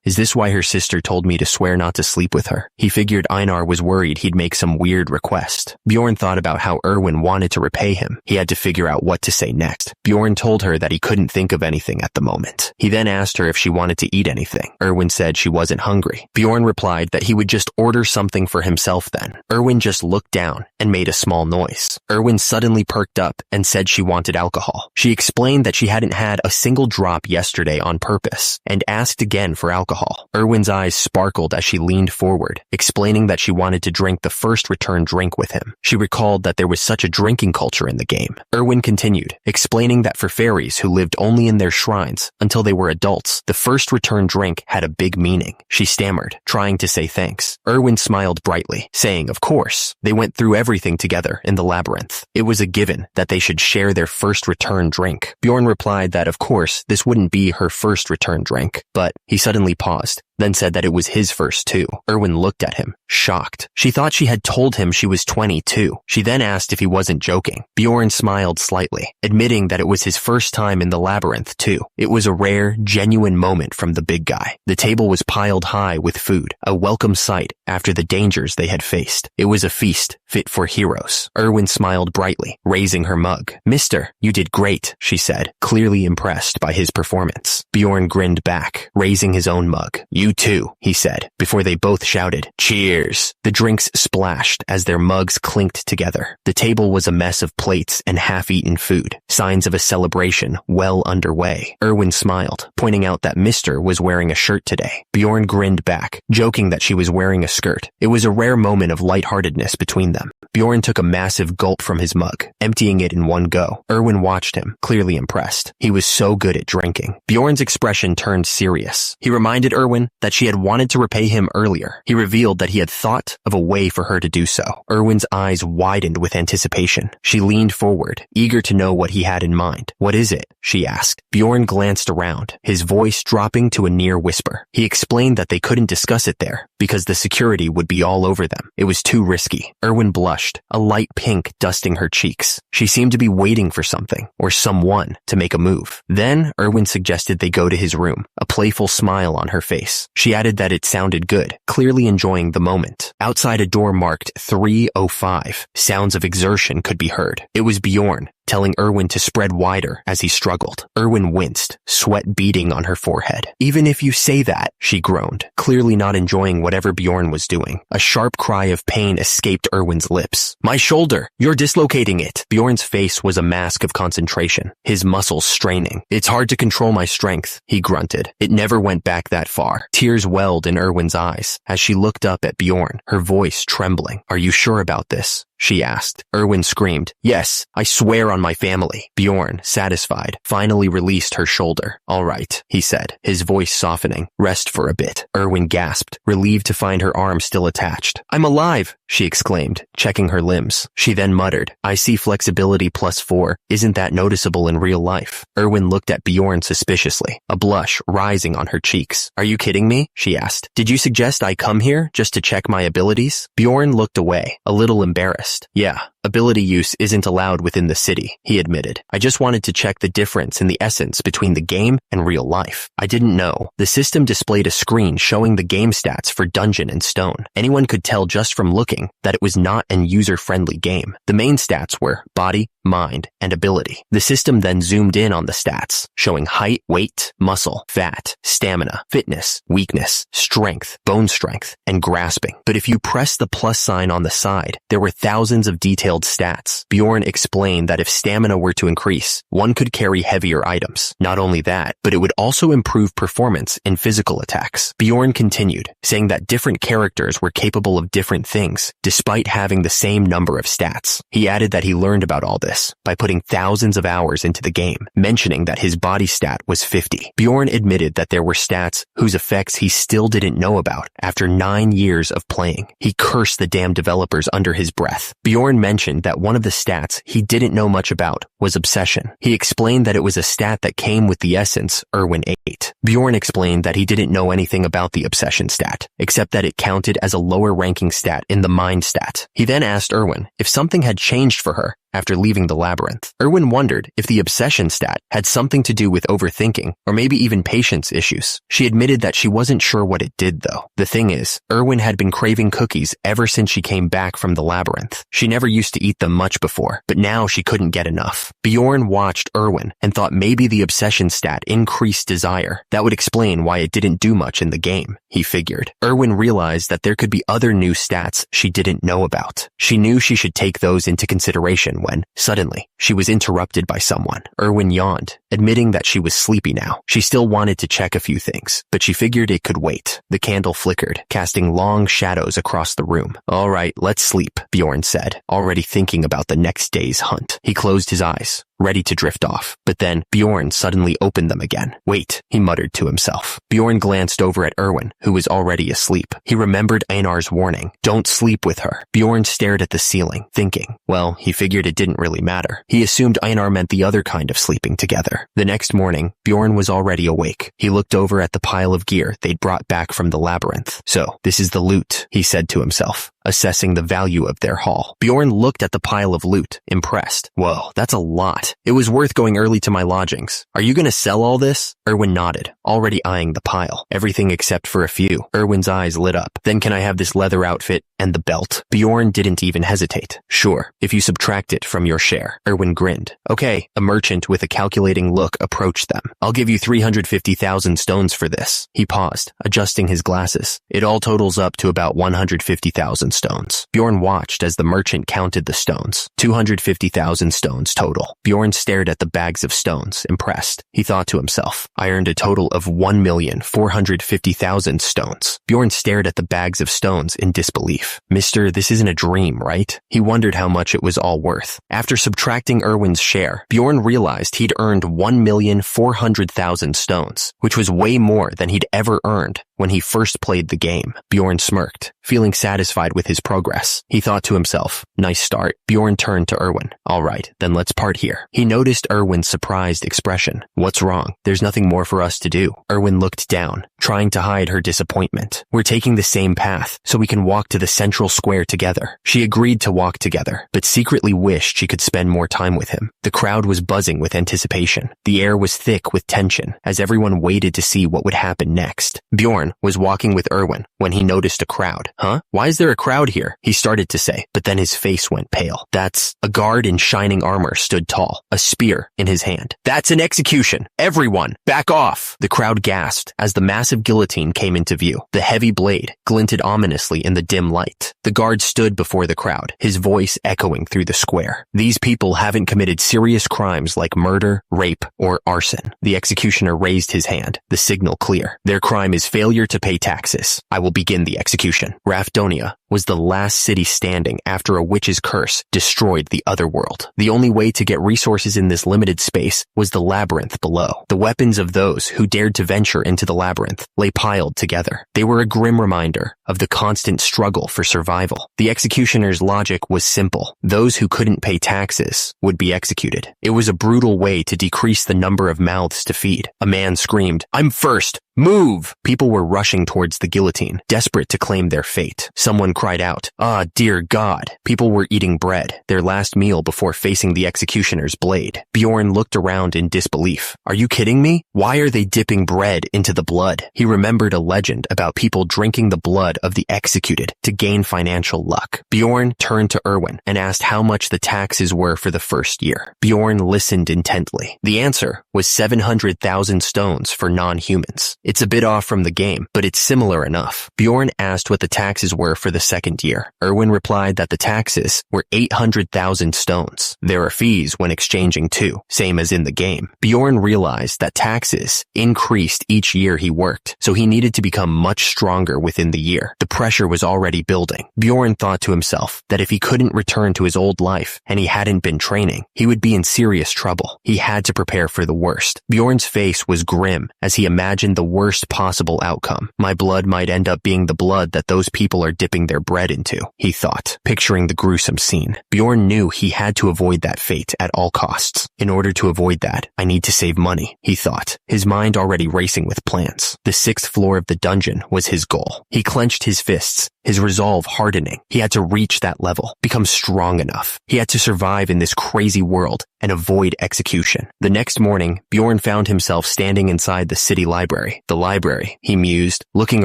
[SPEAKER 1] is this why her sister told me to swear not to sleep with her? He figured Einar was worried he'd make some weird request. Bjorn thought about how Erwin wanted to repay him. He had to figure out what to say next. Bjorn told her that he couldn't think of anything at the moment. He then asked her if she wanted to eat anything. Erwin said she wasn't hungry. Bjorn replied that he would just order something for himself then. Erwin just looked down and made a small noise. Erwin suddenly perked up and said she wanted alcohol. She explained that she hadn't had a single drop yesterday on purpose and asked again for alcohol. Erwin's eyes sparkled as she leaned forward, explaining that she wanted to drink the first return drink with him. She recalled that there was such a drinking culture in the game. Erwin continued, explaining that for fairies who lived only in their shrines until they were adults, the first return drink had a big meaning. She stammered, trying to say thanks. Erwin smiled brightly, saying, of course. They went through everything together in the labyrinth. It was a given that they should share their first return drink. Bjorn replied that, of course, this wouldn't be her first return drink, but he suddenly paused, then said that it was his first too. Erwin looked at him, shocked. She thought she had told him she was 22. She then asked if he wasn't joking. Bjorn smiled slightly, admitting that it was his first time in the labyrinth too. It was a rare, genuine moment from the big guy. The table was piled high with food, a welcome sight after the dangers they had faced. It was a feast fit for heroes. Erwin smiled brightly, raising her mug. Mister, you did great, she said, clearly impressed by his performance. Bjorn grinned back, raising his own mug. You too, he said, before they both shouted, cheers. The drinks splashed as their mugs clinked together. The table was a mess of plates and half-eaten food, signs of a celebration well underway. Erwin smiled, pointing out that Mr. was wearing a shirt today. Bjorn grinned back, joking that she was wearing a skirt. It was a rare moment of lightheartedness between them. Bjorn took a massive gulp from his mug, emptying it in one go. Erwin watched him, clearly impressed. He was so good at drinking. Bjorn's expression turned serious. He reminded Erwin that she had wanted to repay him earlier. He revealed that he had thought of a way for her to do so. Erwin's eyes widened with anticipation. She leaned forward, eager to know what he he had in mind. What is it? She asked. Bjorn glanced around, his voice dropping to a near whisper. He explained that they couldn't discuss it there because the security would be all over them. It was too risky. Erwin blushed, a light pink dusting her cheeks. She seemed to be waiting for something or someone to make a move. Then Erwin suggested they go to his room, a playful smile on her face. She added that it sounded good, clearly enjoying the moment. Outside a door marked 305, sounds of exertion could be heard. It was Bjorn, telling Erwin to spread wider as he struggled. Erwin winced, sweat beading on her forehead. Even if you say that, she groaned, clearly not enjoying whatever Bjorn was doing. A sharp cry of pain escaped Erwin's lips. My shoulder! You're dislocating it! Bjorn's face was a mask of concentration, his muscles straining. It's hard to control my strength, he grunted. It never went back that far. Tears welled in Erwin's eyes as she looked up at Bjorn, her voice trembling. Are you sure about this? She asked. Erwin screamed, yes, I swear on my family. Bjorn, satisfied, finally released her shoulder. All right, he said, his voice softening. Rest for a bit. Erwin gasped, relieved to find her arm still attached. I'm alive, she exclaimed, checking her limbs. She then muttered, I see flexibility +4. Isn't that noticeable in real life? Erwin looked at Bjorn suspiciously, a blush rising on her cheeks. Are you kidding me? She asked. Did you suggest I come here just to check my abilities? Bjorn looked away, a little embarrassed. Yeah, ability use isn't allowed within the city, he admitted. I just wanted to check the difference in the essence between the game and real life. I didn't know. The system displayed a screen showing the game stats for Dungeon and Stone. Anyone could tell just from looking that it was not an user-friendly game. The main stats were body, mind, and ability. The system then zoomed in on the stats, showing height, weight, muscle, fat, stamina, fitness, weakness, strength, bone strength, and grasping. But if you press the plus sign on the side, there were thousands of detailed stats. Bjorn explained that if stamina were to increase, one could carry heavier items. Not only that, but it would also improve performance in physical attacks. Bjorn continued, saying that different characters were capable of different things, despite having the same number of stats. He added that he learned about all this by putting thousands of hours into the game, mentioning that his body stat was 50. Bjorn admitted that there were stats whose effects he still didn't know about after 9 years of playing. He cursed the damn developers under his breath. Bjorn mentioned that one of the stats he didn't know much about was obsession. He explained that it was a stat that came with the essence Erwin ate. Bjorn explained that he didn't know anything about the obsession stat, except that it counted as a lower ranking stat in the mind stat. He then asked Erwin if something had changed for her after leaving the labyrinth. Erwin wondered if the obsession stat had something to do with overthinking or maybe even patience issues. She admitted that she wasn't sure what it did though. The thing is, Erwin had been craving cookies ever since she came back from the labyrinth. She never used to eat them much before, but now she couldn't get enough. Bjorn watched Erwin and thought maybe the obsession stat increased desire. That would explain why it didn't do much in the game, he figured. Erwin realized that there could be other new stats she didn't know about. She knew she should take those into consideration when, suddenly, she was interrupted by someone. Erwin yawned, admitting that she was sleepy now. She still wanted to check a few things, but she figured it could wait. The candle flickered, casting long shadows across the room. All right, let's sleep, Bjorn said, already thinking about the next day's hunt. He closed his eyes, ready to drift off. But then Bjorn suddenly opened them again. Wait, he muttered to himself. Bjorn glanced over at Erwin, who was already asleep. He remembered Einar's warning, don't sleep with her. Bjorn stared at the ceiling, thinking. Well, he figured it didn't really matter. He assumed Einar meant the other kind of sleeping together. The next morning, Bjorn was already awake. He looked over at the pile of gear they'd brought back from the labyrinth. So, this is the loot, he said to himself, assessing the value of their haul. Bjorn looked at the pile of loot, impressed. Whoa, that's a lot. It was worth going early to my lodgings. Are you gonna sell all this? Erwin nodded, already eyeing the pile. Everything except for a few. Erwin's eyes lit up. Then can I have this leather outfit and the belt? Bjorn didn't even hesitate. Sure, if you subtract it from your share. Erwin grinned. Okay, a merchant with a calculating look approached them. I'll give you 350,000 stones for this. He paused, adjusting his glasses. It all totals up to about 150,000 stones. Bjorn watched as the merchant counted the stones. 250,000 stones total. Bjorn stared at the bags of stones, impressed. He thought to himself, I earned a total of 1,450,000 stones. Bjorn stared at the bags of stones in disbelief. disbelief. Mister, this isn't a dream, right? He wondered how much it was all worth. After subtracting Erwin's share, Bjorn realized he'd earned 1,400,000 stones, which was way more than he'd ever earned when he first played the game. Bjorn smirked, feeling satisfied with his progress. He thought to himself, nice start. Bjorn turned to Erwin. All right, then let's part here. He noticed Erwin's surprised expression. What's wrong? There's nothing more for us to do. Erwin looked down, trying to hide her disappointment. We're taking the same path, so we can walk to the central square together. She agreed to walk together, but secretly wished she could spend more time with him. The crowd was buzzing with anticipation. The air was thick with tension, as everyone waited to see what would happen next. Bjorn was walking with Erwin when he noticed a crowd. Huh? Why is there a crowd here? He started to say, but then his face went pale. That's a guard in shining armor stood tall, a spear in his hand. That's an execution. Everyone, back off! The crowd gasped as the massive guillotine came into view. The heavy blade glinted ominously in the dim light. The guard stood before the crowd, his voice echoing through the square. These people haven't committed serious crimes like murder, rape, or arson. The executioner raised his hand, the signal clear. Their crime is failure to pay taxes. I will begin the execution. Rafdonia was the last city standing after a witch's curse destroyed the other world. The only way to get resources in this limited space was the labyrinth below. The weapons of those who dared to venture into the labyrinth lay piled together. They were a grim reminder of the constant struggle for survival. The executioner's logic was simple. Those who couldn't pay taxes would be executed. It was a brutal way to decrease the number of mouths to feed. A man screamed, "I'm first! Move!" People were rushing towards the guillotine, desperate to claim their fate. Someone cried out, "Ah, dear God." People were eating bread, their last meal before facing the executioner's blade. Bjorn looked around in disbelief. Are you kidding me? Why are they dipping bread into the blood? He remembered a legend about people drinking the blood of the executed to gain financial luck. Bjorn turned to Erwin and asked how much the taxes were for the first year. Bjorn listened intently. The answer was 700,000 stones for non-humans. It's a bit off from the game, but it's similar enough. Bjorn asked what the taxes were for the second year. Erwin replied that the taxes were 800,000 stones. There are fees when exchanging too, same as in the game. Bjorn realized that taxes increased each year he worked, so he needed to become much stronger within the year. The pressure was already building. Bjorn thought to himself that if he couldn't return to his old life and he hadn't been training, he would be in serious trouble. He had to prepare for the worst. Bjorn's face was grim as he imagined the worst possible outcome. My blood might end up being the blood that those people are dipping their bread into, he thought, picturing the gruesome scene. Bjorn knew he had to avoid that fate at all costs. In order to avoid that, I need to save money, he thought, his mind already racing with plans. The 6th floor of the dungeon was his goal. He clenched his fists, his resolve hardening. He had to reach that level, become strong enough. He had to survive in this crazy world and avoid execution. The next morning, Bjorn found himself standing inside the city library. The library, he mused, looking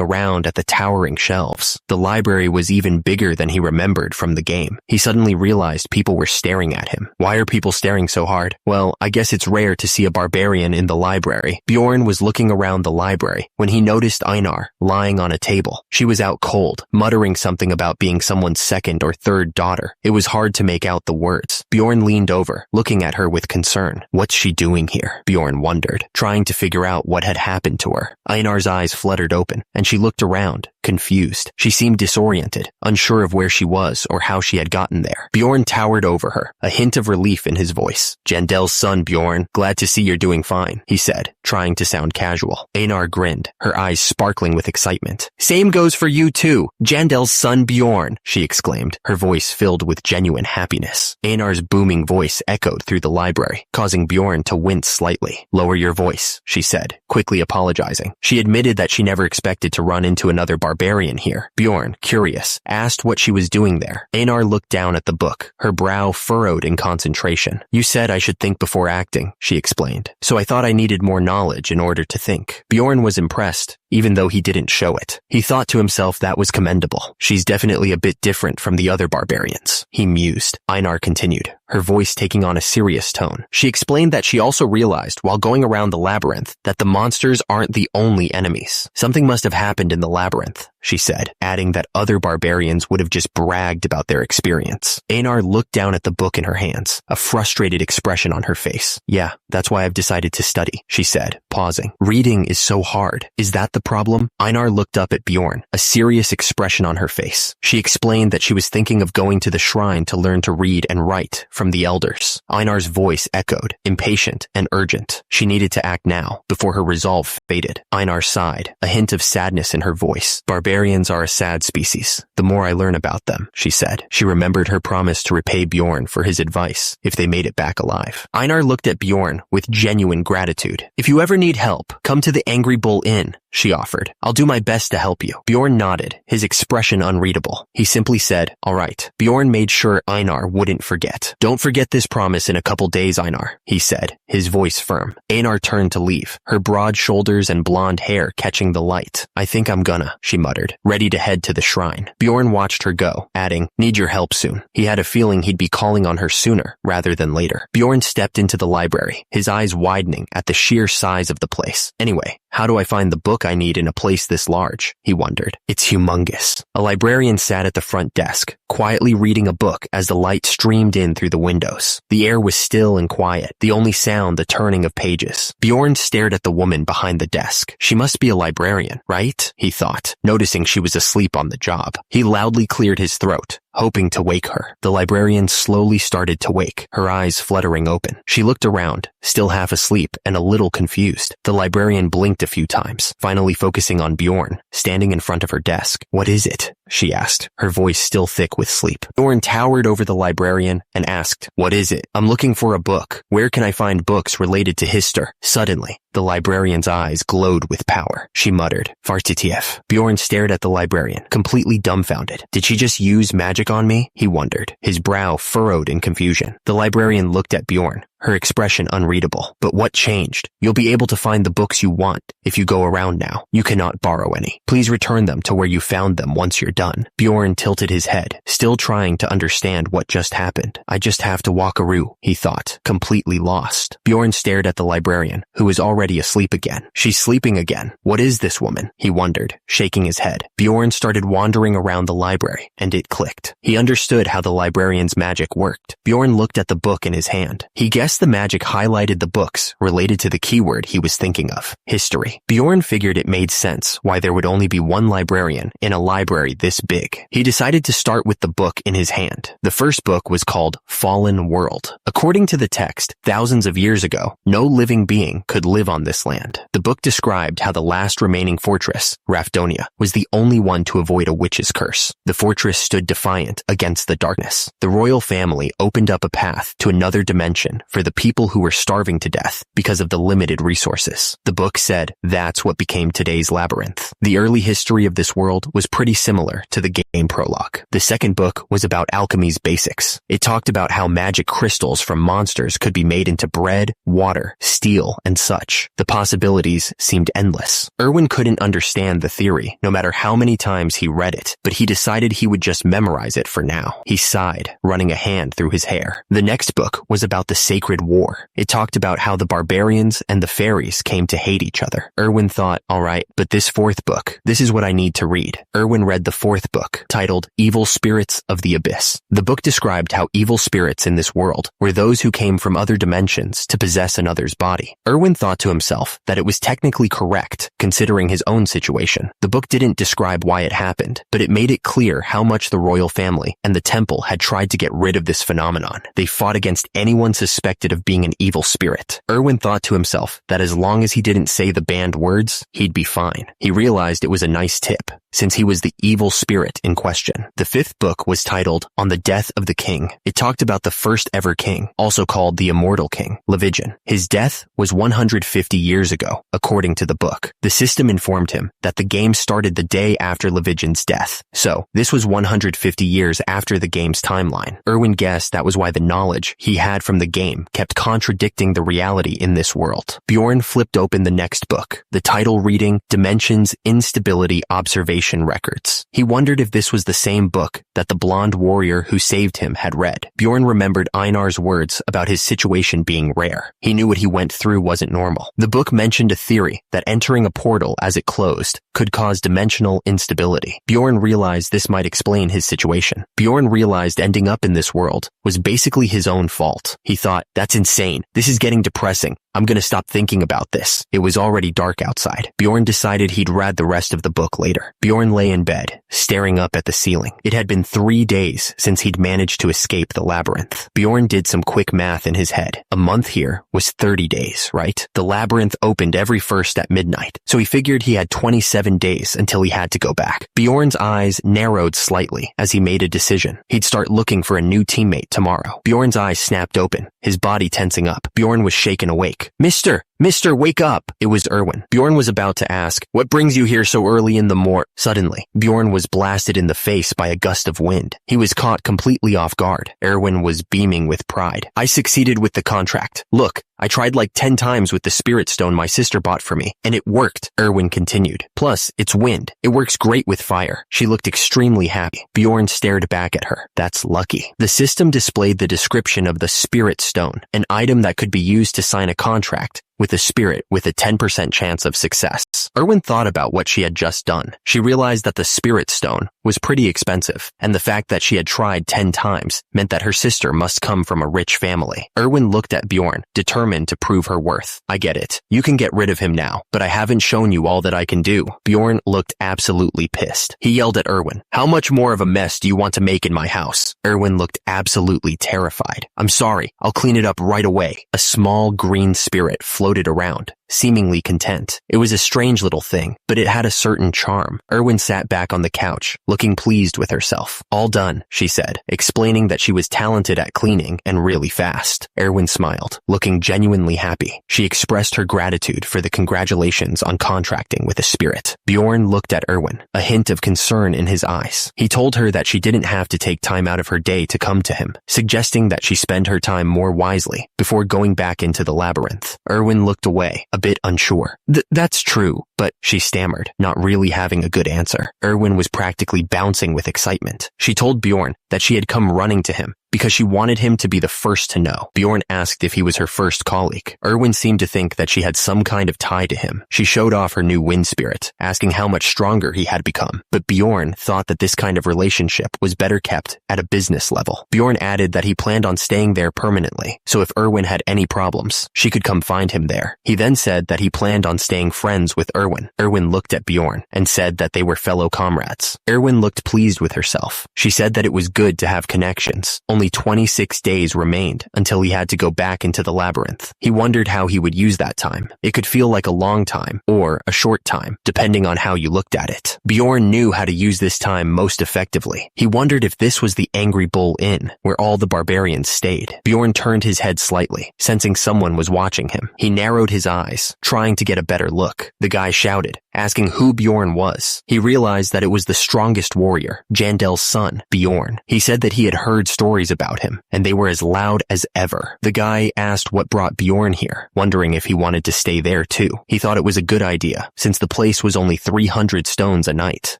[SPEAKER 1] around at the towering shelves. The library was even bigger than he remembered from the game. He suddenly realized people were staring at him. Why are people staring so hard? Well, I guess it's rare to see a barbarian in the library. Bjorn was looking around the library when he noticed Einar lying on a table. She was out cold, muttering something about being someone's second or third daughter. It was hard to make out the words. Bjorn leaned over, looking at her with concern. What's she doing here? Bjorn wondered, trying to figure out what had happened to her. Einar's eyes fluttered open, and she looked around, confused. She seemed disoriented, unsure of where she was or how she had gotten there. Bjorn towered over her, a hint of relief in his voice. Jandel's son, Bjorn. Glad to see you're doing fine, he said, trying to sound casual. Einar grinned, her eyes sparkling with excitement. Same goes for you too, Jandel's son Bjorn, she exclaimed, her voice filled with genuine happiness. Einar's booming voice echoed through the library, causing Bjorn to wince slightly. Lower your voice, she said, quickly apologizing. She admitted that she never expected to run into another barbarian here. Bjorn, curious, asked what she was doing there. Einar looked down at the book, her brow furrowed in concentration. You said I should think before acting, she explained, so I thought I needed more knowledge in order to think. Bjorn was impressed, even though he didn't show it. He thought to himself that was commendable. She's definitely a bit different from the other barbarians, he mused. Einar continued, her voice taking on a serious tone. She explained that she also realized while going around the labyrinth that the monsters aren't the only enemies. Something must have happened in the labyrinth, she said, adding that other barbarians would have just bragged about their experience. Einar looked down at the book in her hands, a frustrated expression on her face. Yeah, that's why I've decided to study, she said, pausing. Reading is so hard. Is that the problem? Einar looked up at Bjorn, a serious expression on her face. She explained that she was thinking of going to the shrine to learn to read and write from the elders. Einar's voice echoed, impatient and urgent. She needed to act now, before her resolve faded. Einar sighed, a hint of sadness in her voice. Barbarians are a sad species. The more I learn about them, she said. She remembered her promise to repay Bjorn for his advice if they made it back alive. Einar looked at Bjorn with genuine gratitude. If you ever need help, come to the Angry Bull Inn, she offered. I'll do my best to help you. Bjorn nodded, his expression unreadable. He simply said, all right. Bjorn made sure Einar wouldn't forget. Don't forget this promise in a couple days, Einar, he said, his voice firm. Einar turned to leave, her broad shoulders and blonde hair catching the light. I think I'm gonna, she muttered, ready to head to the shrine. Bjorn watched her go, adding, need your help soon. He had a feeling he'd be calling on her sooner rather than later. Bjorn stepped into the library, his eyes widening at the sheer size of the place. Anyway, how do I find the book I need in a place this large? He wondered. It's humongous. A librarian sat at the front desk, quietly reading a book as the light streamed in through the windows. The air was still and quiet, the only sound the turning of pages. Bjorn stared at the woman behind the desk. She must be a librarian, right? He thought, noticing she was asleep on the job. He loudly cleared his throat, hoping to wake her. The librarian slowly started to wake, her eyes fluttering open. She looked around, still half asleep and a little confused. The librarian blinked a few times, finally focusing on Bjorn, standing in front of her desk. What is it? She asked, her voice still thick with sleep. Bjorn towered over the librarian and asked, what is it? I'm looking for a book. Where can I find books related to Hister? Suddenly, the librarian's eyes glowed with power. She muttered, Fartitiev. Bjorn stared at the librarian, completely dumbfounded. Did she just use magic on me? He wondered, his brow furrowed in confusion. The librarian looked at Bjorn, her expression unreadable. But what changed? You'll be able to find the books you want if you go around now. You cannot borrow any. Please return them to where you found them once you're done. Bjorn tilted his head, still trying to understand what just happened. I just have to walkaroo, he thought, completely lost. Bjorn stared at the librarian, who was already asleep again. She's sleeping again. What is this woman? He wondered, shaking his head. Bjorn started wandering around the library, and it clicked. He understood how the librarian's magic worked. Bjorn looked at the book in his hand. He guessed the magic highlighted the books related to the keyword he was thinking of, history. Bjorn figured it made sense why there would only be one librarian in a library this big. He decided to start with the book in his hand. The first book was called Fallen World. According to the text, thousands of years ago, no living being could live on this land. The book described how the last remaining fortress, Rafdonia, was the only one to avoid a witch's curse. The fortress stood defiant against the darkness. The royal family opened up a path to another dimension for the people who were starving to death because of the limited resources. The book said that's what became today's labyrinth. The early history of this world was pretty similar to the game prologue. The second book was about alchemy's basics. It talked about how magic crystals from monsters could be made into bread, water, steel, and such. The possibilities seemed endless. Erwin couldn't understand the theory, no matter how many times he read it, but he decided he would just memorize it for now. He sighed, running a hand through his hair. The next book was about the Sacred War. It talked about how the barbarians and the fairies came to hate each other. Erwin thought, all right, but this fourth book, this is what I need to read. Erwin read the fourth book, titled Evil Spirits of the Abyss. The book described how evil spirits in this world were those who came from other dimensions to possess another's body. Erwin thought to himself that it was technically correct, considering his own situation. The book didn't describe why it happened, but it made it clear how much the royal family and the temple had tried to get rid of this phenomenon. They fought against anyone suspected of being an evil spirit. Erwin thought to himself that as long as he didn't say the banned words, he'd be fine. He realized it was a nice tip, since he was the evil spirit in question. The fifth book was titled On the Death of the King. It talked about the first ever king, also called the Immortal King, Levigen. His death was 150 years ago, according to the book. The system informed him that the game started the day after Levigen's death, so this was 150 years after the game's timeline. Erwin guessed that was why the knowledge he had from the game kept contradicting the reality in this world. Bjorn flipped open the next book, the title reading Dimensions Instability Observation Records. He wondered if this was the same book that the blonde warrior who saved him had read. Bjorn remembered Einar's words about his situation being rare. He knew what he went through wasn't normal. The book mentioned a theory that entering a portal as it closed could cause dimensional instability. Bjorn realized this might explain his situation. Bjorn realized ending up in this world was basically his own fault. He thought, That's insane. This is getting depressing. I'm gonna stop thinking about this. It was already dark outside. Bjorn decided he'd read the rest of the book later. Bjorn lay in bed, staring up at the ceiling. It had been 3 days since he'd managed to escape the labyrinth. Bjorn did some quick math in his head. A month here was 30 days, right? The labyrinth opened every first at midnight, so he figured he had 27 days until he had to go back. Bjorn's eyes narrowed slightly as he made a decision. He'd start looking for a new teammate tomorrow. Bjorn's eyes snapped open, his body tensing up. Bjorn was shaken awake. Mister, wake up! It was Erwin. Bjorn was about to ask, what brings you here so early in the morning? Suddenly, Bjorn was blasted in the face by a gust of wind. He was caught completely off guard. Erwin was beaming with pride. I succeeded with the contract. Look, I tried like 10 times with the spirit stone my sister bought for me, and it worked, Erwin continued. Plus, it's wind. It works great with fire. She looked extremely happy. Bjorn stared back at her. That's lucky. The system displayed the description of the spirit stone, an item that could be used to sign a contract with a spirit with a 10% chance of success. Erwin thought about what she had just done. She realized that the spirit stone was pretty expensive, and the fact that she had tried 10 times meant that her sister must come from a rich family. Erwin looked at Bjorn, determined to prove her worth. I get it. You can get rid of him now, but I haven't shown you all that I can do. Bjorn looked absolutely pissed. He yelled at Erwin, how much more of a mess do you want to make in my house? Erwin looked absolutely terrified. I'm sorry. I'll clean it up right away. A small green spirit floated around, seemingly content. It was a strange little thing, but it had a certain charm. Erwin sat back on the couch, looking pleased with herself. All done, she said, explaining that she was talented at cleaning and really fast. Erwin smiled, looking genuinely happy. She expressed her gratitude for the congratulations on contracting with a spirit. Bjorn looked at Erwin, a hint of concern in his eyes. He told her that she didn't have to take time out of her day to come to him, suggesting that she spend her time more wisely before going back into the labyrinth. Erwin looked away, a bit unsure. That's true, but she stammered, not really having a good answer. Erwin was practically bouncing with excitement. She told Bjorn that she had come running to him because she wanted him to be the first to know. Bjorn asked if he was her first colleague. Erwin seemed to think that she had some kind of tie to him. She showed off her new wind spirit, asking how much stronger he had become. But Bjorn thought that this kind of relationship was better kept at a business level. Bjorn added that he planned on staying there permanently, so if Erwin had any problems, she could come find him there. He then said that he planned on staying friends with Erwin. Erwin looked at Bjorn and said that they were fellow comrades. Erwin looked pleased with herself. She said that it was good to have connections. Only 26 days remained until he had to go back into the labyrinth. He wondered how he would use that time. It could feel like a long time or a short time, depending on how you looked at it. Bjorn knew how to use this time most effectively. He wondered if this was the Angry Bull Inn, where all the barbarians stayed. Bjorn turned his head slightly, sensing someone was watching him. He narrowed his eyes, trying to get a better look. The guy shouted, asking who Bjorn was. He realized that it was the strongest warrior, Jandel's son, Bjorn. He said that he had heard stories about him, and they were as loud as ever. The guy asked what brought Bjorn here, wondering if he wanted to stay there too. He thought it was a good idea, since the place was only 300 stones a night.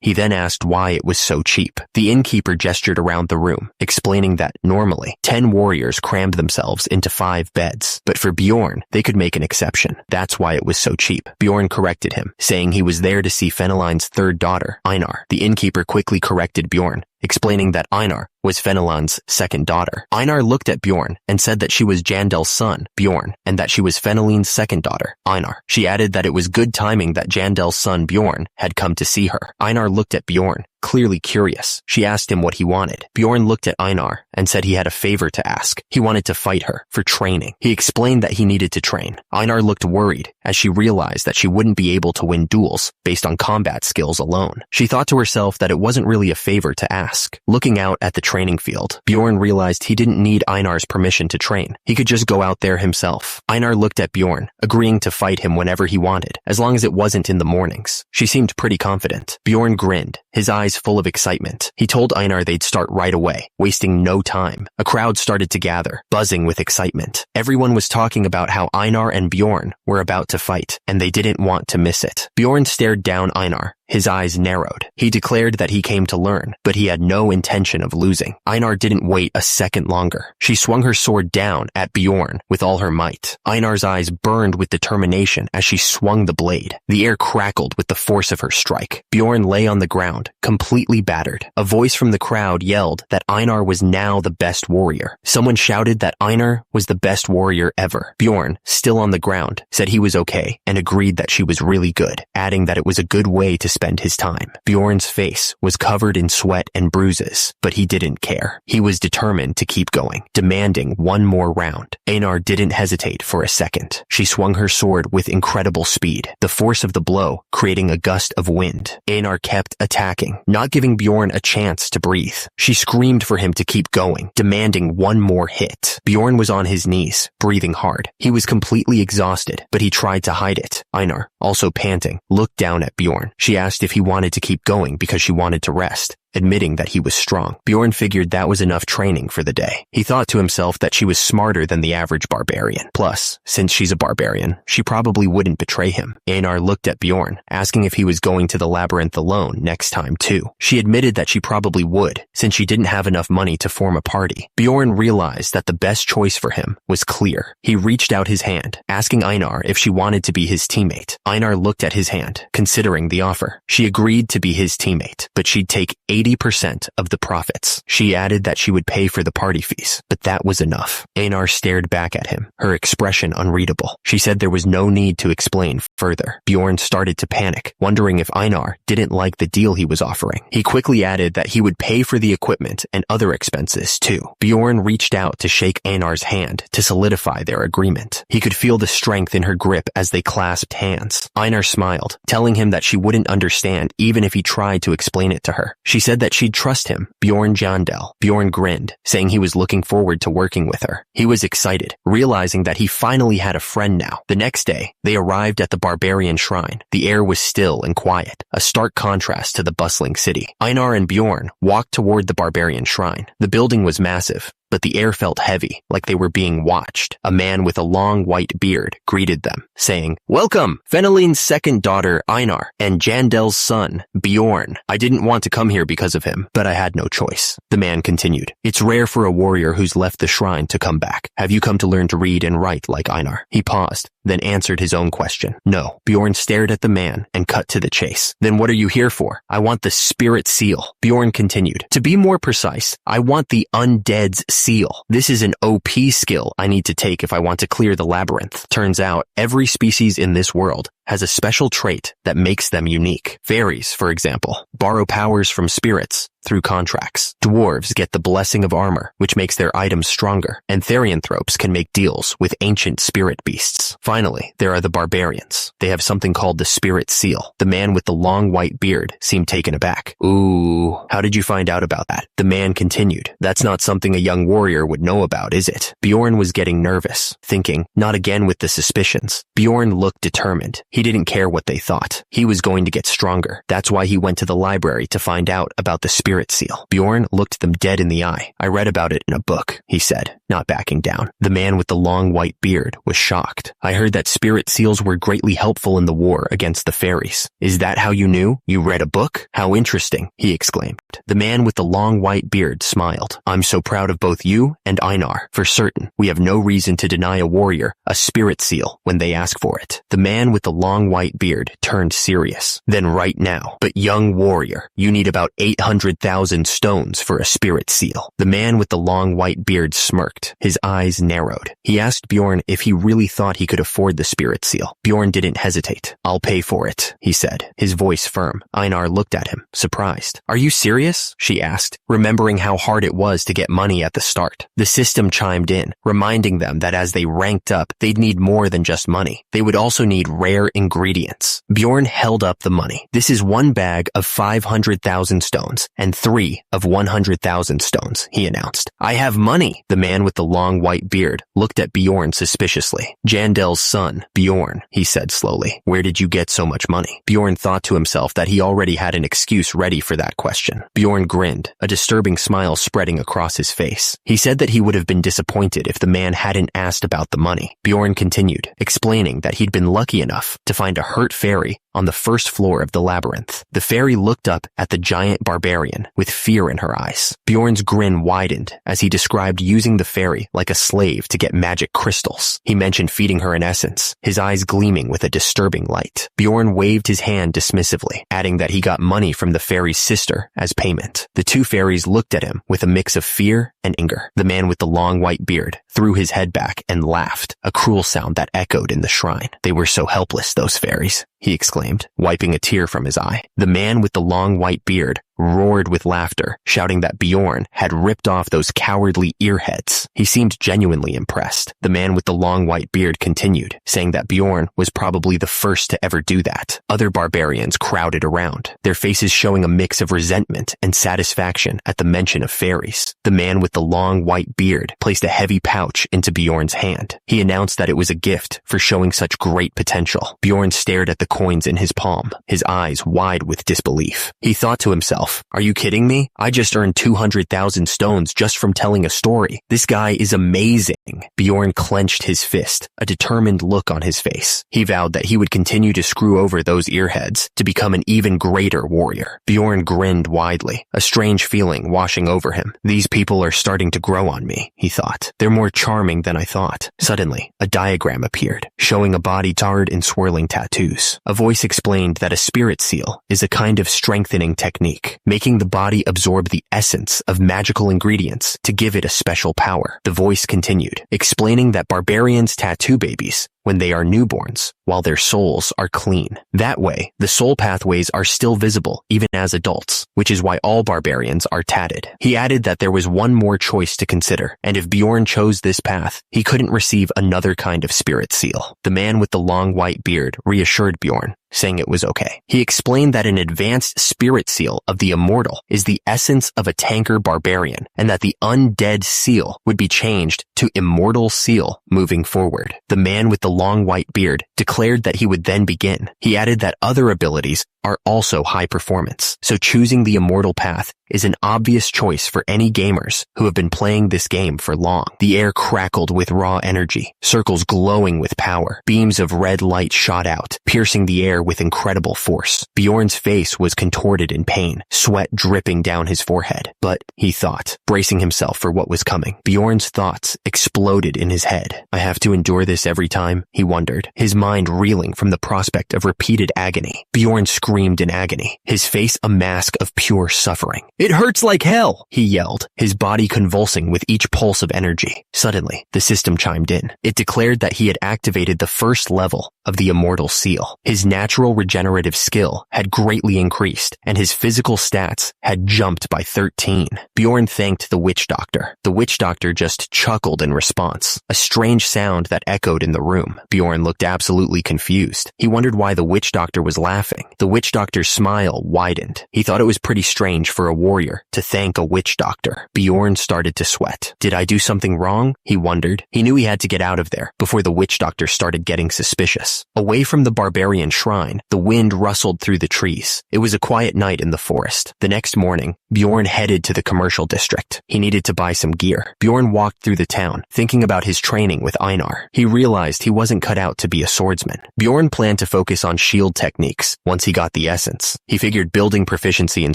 [SPEAKER 1] He then asked why it was so cheap. The innkeeper gestured around the room, explaining that normally 10 warriors crammed themselves into 5 beds, but for Bjorn, they could make an exception. That's why it was so cheap. Bjorn corrected him, saying he was there to see Fenelon's third daughter, Einar. The innkeeper quickly corrected Bjorn, explaining that Einar was Fenelon's second daughter. Einar looked at Bjorn and said that she was Jandel's son, Bjorn, and that she was Fenelon's second daughter, Einar. She added that it was good timing that Jandel's son, Bjorn, had come to see her. Einar looked at Bjorn, clearly curious. She asked him what he wanted. Bjorn looked at Einar and said he had a favor to ask. He wanted to fight her for training. He explained that he needed to train. Einar looked worried as she realized that she wouldn't be able to win duels based on combat skills alone. She thought to herself that it wasn't really a favor to ask. Looking out at the training field, Bjorn realized he didn't need Einar's permission to train. He could just go out there himself. Einar looked at Bjorn, agreeing to fight him whenever he wanted, as long as it wasn't in the mornings. She seemed pretty confident. Bjorn grinned, his eyes full of excitement. He told Einar they'd start right away, wasting no time. A crowd started to gather, buzzing with excitement. Everyone was talking about how Einar and Bjorn were about to fight, and they didn't want to miss it. Bjorn stared down Einar, His eyes narrowed. He declared that he came to learn, but he had no intention of losing. Einar didn't wait a second longer. She swung her sword down at Bjorn with all her might. Einar's eyes burned with determination as she swung the blade. The air crackled with the force of her strike. Bjorn lay on the ground, completely battered. A voice from the crowd yelled that Einar was now the best warrior. Someone shouted that Einar was the best warrior ever. Bjorn, still on the ground, said he was okay and agreed that she was really good, adding that it was a good way to spend his time. Bjorn's face was covered in sweat and bruises, but he didn't care. He was determined to keep going, demanding one more round. Einar didn't hesitate for a second. She swung her sword with incredible speed, the force of the blow creating a gust of wind. Einar kept attacking, not giving Bjorn a chance to breathe. She screamed for him to keep going, demanding one more hit. Bjorn was on his knees, breathing hard. He was completely exhausted, but he tried to hide it. Einar, also panting, looked down at Bjorn. She asked if he wanted to keep going because she wanted to rest, admitting that he was strong. Bjorn figured that was enough training for the day. He thought to himself that she was smarter than the average barbarian. Plus, since she's a barbarian, she probably wouldn't betray him. Einar looked at Bjorn, asking if he was going to the labyrinth alone next time too. She admitted that she probably would, since she didn't have enough money to form a party. Bjorn realized that the best choice for him was clear. He reached out his hand, asking Einar if she wanted to be his teammate. Einar looked at his hand, considering the offer. She agreed to be his teammate, but she'd take 80% of the profits. She added that she would pay for the party fees, but that was enough. Einar stared back at him, her expression unreadable. She said there was no need to explain further. Bjorn started to panic, wondering if Einar didn't like the deal he was offering. He quickly added that he would pay for the equipment and other expenses too. Bjorn reached out to shake Einar's hand to solidify their agreement. He could feel the strength in her grip as they clasped hands. Einar smiled, telling him that she wouldn't understand even if he tried to explain it to her. She said that she'd trust him, Bjorn Jandel. Bjorn grinned, saying he was looking forward to working with her. He was excited, realizing that he finally had a friend now. The next day, they arrived at the Barbarian shrine. The air was still and quiet, a stark contrast to the bustling city. Einar and Bjorn walked toward the Barbarian shrine. The building was massive, but the air felt heavy, like they were being watched. A man with a long white beard greeted them, saying, "Welcome, Feneline's second daughter, Einar, and Jandel's son, Bjorn. I didn't want to come here because of him, but I had no choice." The man continued, "It's rare for a warrior who's left the shrine to come back. Have you come to learn to read and write like Einar?" He paused, then answered his own question. "No." Bjorn stared at the man and cut to the chase. "Then what are you here for?" "I want the spirit seal." Bjorn continued, "To be more precise, I want the undead's seal. This is an OP skill I need to take if I want to clear the labyrinth. Turns out, every species in this world has a special trait that makes them unique. Fairies, for example, borrow powers from spirits through contracts. Dwarves get the blessing of armor, which makes their items stronger, and therianthropes can make deals with ancient spirit beasts. Finally, there are the barbarians. They have something called the spirit seal. The man with the long white beard seemed taken aback. "Ooh, how did you find out about that?" The man continued, "That's not something a young warrior would know about, is it?" Bjorn was getting nervous, thinking, not again with the suspicions. Bjorn looked determined. He didn't care what they thought. He was going to get stronger. That's why he went to the library to find out about the spirit seal. Bjorn looked them dead in the eye. "I read about it in a book," he said, not backing down. The man with the long white beard was shocked. "I heard that spirit seals were greatly helpful in the war against the fairies. Is that how you knew? You read a book? How interesting," he exclaimed. The man with the long white beard smiled. "I'm so proud of both you and Einar. For certain, we have no reason to deny a warrior a spirit seal when they ask for it." The man with the long white beard turned serious. "Then right now, but young warrior, you need about 800,000 stones for a spirit seal." The man with the long white beard smirked. His eyes narrowed. He asked Bjorn if he really thought he could afford the spirit seal. Bjorn didn't hesitate. "I'll pay for it," he said, his voice firm. Einar looked at him, surprised. "Are you serious?" she asked, remembering how hard it was to get money at the start. The system chimed in, reminding them that as they ranked up, they'd need more than just money. They would also need rare ingredients. Bjorn held up the money. "This is one bag of 500,000 stones and 3 of 100,000 stones," he announced. "I have money." The man with the long white beard looked at Bjorn suspiciously. "Jandel's son, Bjorn," he said slowly. "Where did you get so much money?" Bjorn thought to himself that he already had an excuse ready for that question. Bjorn grinned, a disturbing smile spreading across his face. He said that he would have been disappointed if the man hadn't asked about the money. Bjorn continued, explaining that he'd been lucky enough to find a hurt fairy on the first floor of the labyrinth. The fairy looked up at the giant barbarian with fear in her eyes. Bjorn's grin widened as he described using the fairy like a slave to get magic crystals. He mentioned feeding her an essence, his eyes gleaming with a disturbing light. Bjorn waved his hand dismissively, adding that he got money from the fairy's sister as payment. The two fairies looked at him with a mix of fear and anger. The man with the long white beard threw his head back and laughed, a cruel sound that echoed in the shrine. They were so helpless, those fairies, he exclaimed, wiping a tear from his eye. The man with the long white beard roared with laughter, shouting that Bjorn had ripped off those cowardly earheads. He seemed genuinely impressed. The man with the long white beard continued, saying that Bjorn was probably the first to ever do that. Other barbarians crowded around, their faces showing a mix of resentment and satisfaction at the mention of fairies. The man with the long white beard placed a heavy pouch into Bjorn's hand. He announced that it was a gift for showing such great potential. Bjorn stared at the coins in his palm, his eyes wide with disbelief. He thought to himself, "Are you kidding me? I just earned 200,000 stones just from telling a story. This guy is amazing." Bjorn clenched his fist, a determined look on his face. He vowed that he would continue to screw over those earheads to become an even greater warrior. Bjorn grinned widely, a strange feeling washing over him. These people are starting to grow on me, he thought. They're more charming than I thought. Suddenly, a diagram appeared, showing a body tarred in swirling tattoos. A voice explained that a spirit seal is a kind of strengthening technique, making the body absorb the essence of magical ingredients to give it a special power. The voice continued, explaining that barbarians tattoo babies when they are newborns, while their souls are clean. That way, the soul pathways are still visible even as adults, which is why all barbarians are tatted. He added that there was one more choice to consider, and if Bjorn chose this path, he couldn't receive another kind of spirit seal. The man with the long white beard reassured Bjorn, saying it was okay. He explained that an advanced spirit seal of the immortal is the essence of a tanker barbarian, and that the undead seal would be changed to immortal seal moving forward. The man with the long white beard declared that he would then begin. He added that other abilities are also high performance, so choosing the immortal path is an obvious choice for any gamers who have been playing this game for long. The air crackled with raw energy, circles glowing with power. Beams of red light shot out, piercing the air with incredible force. Bjorn's face was contorted in pain, sweat dripping down his forehead. But, he thought, bracing himself for what was coming. Bjorn's thoughts exploded in his head. I have to endure this every time, he wondered, his mind reeling from the prospect of repeated agony. Bjorn screamed in agony, his face a mask of pure suffering. "It hurts like hell!" he yelled, his body convulsing with each pulse of energy. Suddenly, the system chimed in. It declared that he had activated the first level of the immortal seal. His natural regenerative skill had greatly increased, and his physical stats had jumped by 13. Bjorn thanked the witch doctor. The witch doctor just chuckled in response, a strange sound that echoed in the room. Bjorn looked absolutely confused. He wondered why the witch doctor was laughing. The witch doctor's smile widened. He thought it was pretty strange for a warrior to thank a witch doctor. Bjorn started to sweat. Did I do something wrong? He wondered. He knew he had to get out of there before the witch doctor started getting suspicious. Away from the barbarian shrine, the wind rustled through the trees. It was a quiet night in the forest. The next morning, Bjorn headed to the commercial district. He needed to buy some gear. Bjorn walked through the town, thinking about his training with Einar. He realized he wasn't cut out to be a swordsman. Bjorn planned to focus on shield techniques once he got the essence. He figured building proficiency in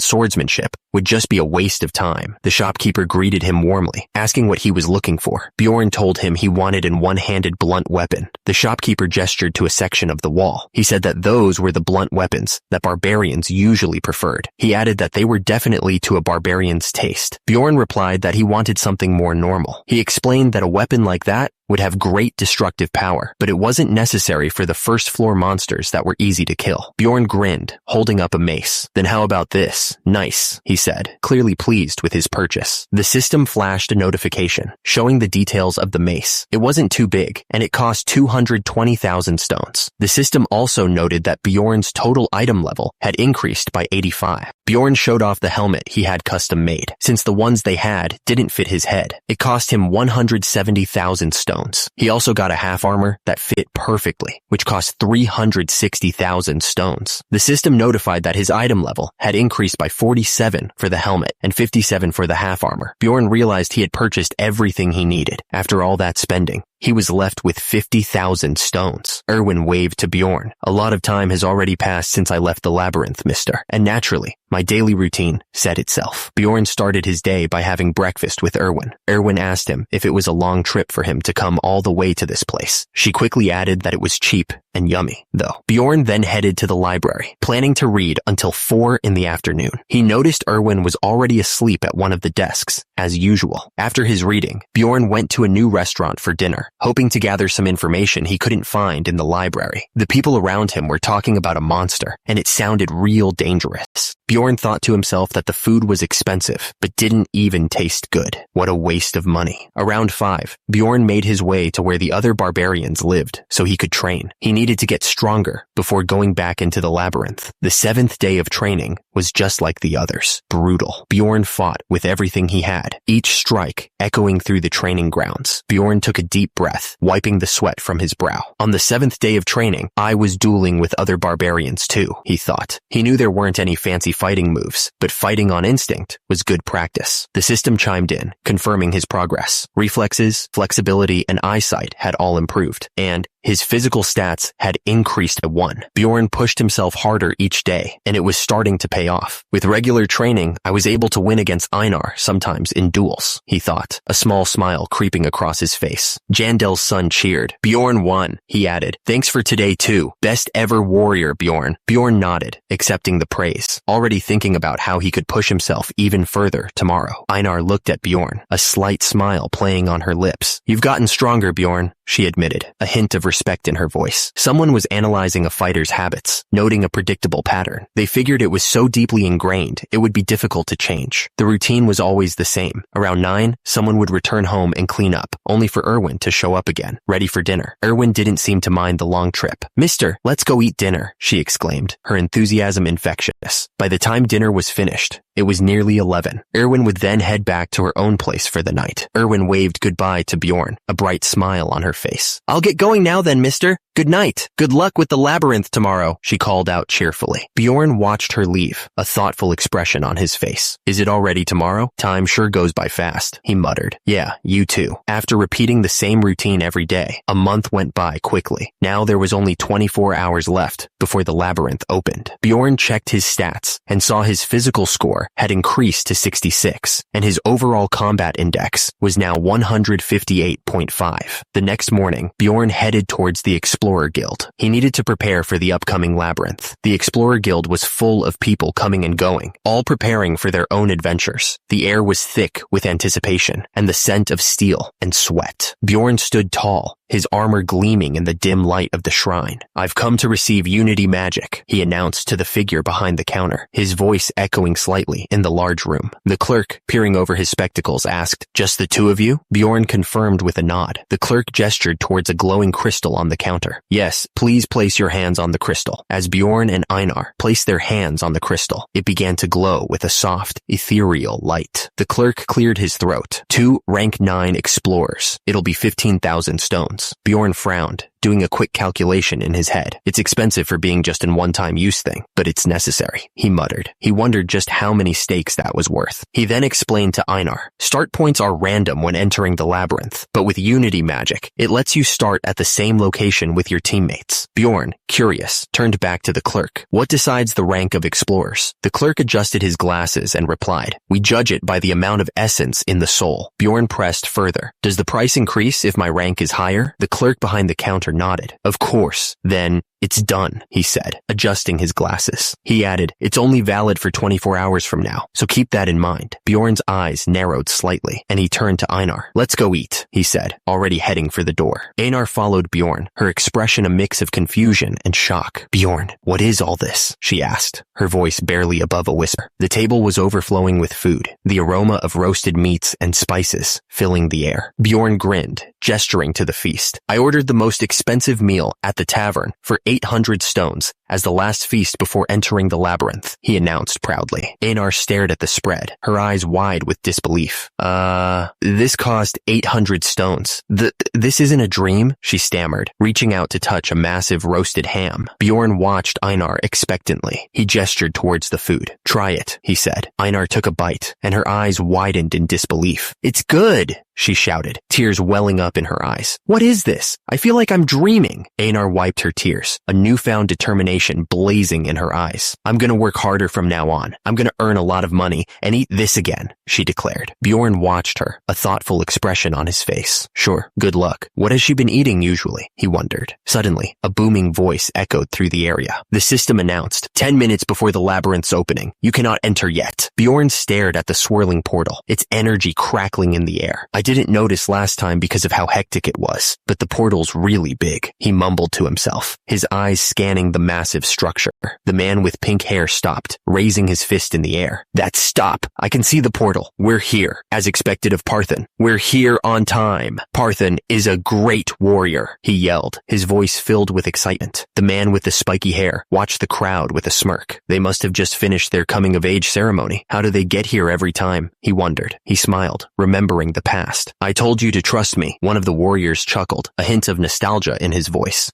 [SPEAKER 1] swordsmanship would just be a waste of time. The shopkeeper greeted him warmly, asking what he was looking for. Bjorn told him he wanted an one-handed blunt weapon. The shopkeeper gestured to a section of the wall. He said that those were the blunt weapons that barbarians usually preferred. He added that they were definitely to a barbarian's taste. Bjorn replied that he wanted something more normal. He explained that a weapon like that would have great destructive power, but it wasn't necessary for the first floor monsters that were easy to kill. Bjorn grinned, holding up a mace. Then how about this? Nice, he said, clearly pleased with his purchase. The system flashed a notification, showing the details of the mace. It wasn't too big, and it cost 220,000 stones. The system also noted that Bjorn's total item level had increased by 85. Bjorn showed off the helmet he had custom made, since the ones they had didn't fit his head. It cost him 170,000 stones. He also got a half armor that fit perfectly, which cost 360,000 stones. The system notified that his item level had increased by 47 for the helmet and 57 for the half armor. Bjorn realized he had purchased everything he needed. After all that spending, he was left with 50,000 stones. Erwin waved to Bjorn. A lot of time has already passed since I left the labyrinth, mister. And naturally, my daily routine set itself. Bjorn started his day by having breakfast with Erwin. Erwin asked him if it was a long trip for him to come all the way to this place. She quickly added that it was cheap and yummy, though. Bjorn then headed to the library, planning to read until 4 in the afternoon. He noticed Erwin was already asleep at one of the desks, as usual. After his reading, Bjorn went to a new restaurant for dinner, hoping to gather some information he couldn't find in the library. The people around him were talking about a monster, and it sounded real dangerous. Bjorn thought to himself that the food was expensive, but didn't even taste good. What a waste of money. Around 5, Bjorn made his way to where the other barbarians lived, so he could train. He needed to get stronger before going back into the labyrinth. The 7th day of training was just like the others. Brutal. Bjorn fought with everything he had, each strike echoing through the training grounds. Bjorn took a deep breath, wiping the sweat from his brow. On the 7th day of training, I was dueling with other barbarians too, he thought. He knew there weren't any fancy fighting moves, but fighting on instinct was good practice. The system chimed in, confirming his progress. Reflexes, flexibility, and eyesight had all improved, and his physical stats had increased by 1. Bjorn pushed himself harder each day, and it was starting to pay off. With regular training, I was able to win against Einar, sometimes in duels, he thought, a small smile creeping across his face. Jandel's son cheered. Bjorn won, he added. Thanks for today too. Best ever warrior, Bjorn. Bjorn nodded, accepting the praise, already thinking about how he could push himself even further tomorrow. Einar looked at Bjorn, a slight smile playing on her lips. You've gotten stronger, Bjorn, she admitted, a hint of respect in her voice. Someone was analyzing a fighter's habits, noting a predictable pattern. They figured it was so deeply ingrained, it would be difficult to change. The routine was always the same. Around 9, someone would return home and clean up, only for Erwin to show up again, ready for dinner. Erwin didn't seem to mind the long trip. Mister, let's go eat dinner, she exclaimed, her enthusiasm infectious. By the time dinner was finished, it was nearly 11. Erwin would then head back to her own place for the night. Erwin waved goodbye to Bjorn, a bright smile on her face. I'll get going now then, mister. Good night. Good luck with the labyrinth tomorrow, she called out cheerfully. Bjorn watched her leave, a thoughtful expression on his face. Is it already tomorrow? Time sure goes by fast, he muttered. Yeah, you too. After repeating the same routine every day, a month went by quickly. Now there was only 24 hours left before the labyrinth opened. Bjorn checked his stats and saw his physical score had increased to 66, and his overall combat index was now 158.5. The next morning, Bjorn headed towards the Explorer Guild. He needed to prepare for the upcoming labyrinth. The Explorer Guild was full of people coming and going, all preparing for their own adventures. The air was thick with anticipation and the scent of steel and sweat. Bjorn stood tall, his armor gleaming in the dim light of the shrine. I've come to receive Unity magic, he announced to the figure behind the counter, his voice echoing slightly in the large room. The clerk, peering over his spectacles, asked, just the two of you? Bjorn confirmed with a nod. The clerk gestured towards a glowing crystal on the counter. Yes, please place your hands on the crystal. As Bjorn and Einar placed their hands on the crystal, it began to glow with a soft, ethereal light. The clerk cleared his throat. 2 rank 9 explorers. It'll be 15,000 stones. Bjorn frowned, doing a quick calculation in his head. It's expensive for being just an one-time use thing, but it's necessary, he muttered. He wondered just how many stakes that was worth. He then explained to Einar, start points are random when entering the labyrinth, but with Unity magic, it lets you start at the same location with your teammates. Bjorn, curious, turned back to the clerk. What decides the rank of explorers? The clerk adjusted his glasses and replied, we judge it by the amount of essence in the soul. Bjorn pressed further. Does the price increase if my rank is higher? The clerk behind the counter nodded. Of course. Then, it's done, he said, adjusting his glasses. He added, it's only valid for 24 hours from now, so keep that in mind. Bjorn's eyes narrowed slightly, and he turned to Einar. Let's go eat, he said, already heading for the door. Einar followed Bjorn, her expression a mix of confusion and shock. Bjorn, what is all this? She asked, her voice barely above a whisper. The table was overflowing with food, the aroma of roasted meats and spices filling the air. Bjorn grinned, gesturing to the feast. I ordered the most expensive meal at the tavern for 800 stones as the last feast before entering the labyrinth, he announced proudly. Einar stared at the spread, her eyes wide with disbelief. This cost 800 stones. This isn't a dream, she stammered, reaching out to touch a massive roasted ham. Bjorn watched Einar expectantly. He gestured towards the food. Try it, he said. Einar took a bite, and her eyes widened in disbelief. It's good, she shouted, tears welling up in her eyes. What is this? I feel like I'm dreaming. Einar wiped her tears, a newfound determination blazing in her eyes. I'm gonna work harder from now on. I'm gonna earn a lot of money and eat this again, she declared. Bjorn watched her, a thoughtful expression on his face. Sure, good luck. What has she been eating usually? He wondered. Suddenly, a booming voice echoed through the area. The system announced, 10 minutes before the labyrinth's opening. You cannot enter yet. Bjorn stared at the swirling portal, its energy crackling in the air. I didn't notice last time because of how hectic it was, but the portal's really big, he mumbled to himself, his eyes scanning the massive structure. The man with pink hair stopped, raising his fist in the air. That's stop! I can see the portal. We're here, as expected of Parthen. We're here on time. Parthen is a great warrior, he yelled, his voice filled with excitement. The man with the spiky hair watched the crowd with a smirk. They must have just finished their coming-of-age ceremony. How do they get here every time? He wondered. He smiled, remembering the past. I told you to trust me, one of the warriors chuckled, a hint of nostalgia in his voice.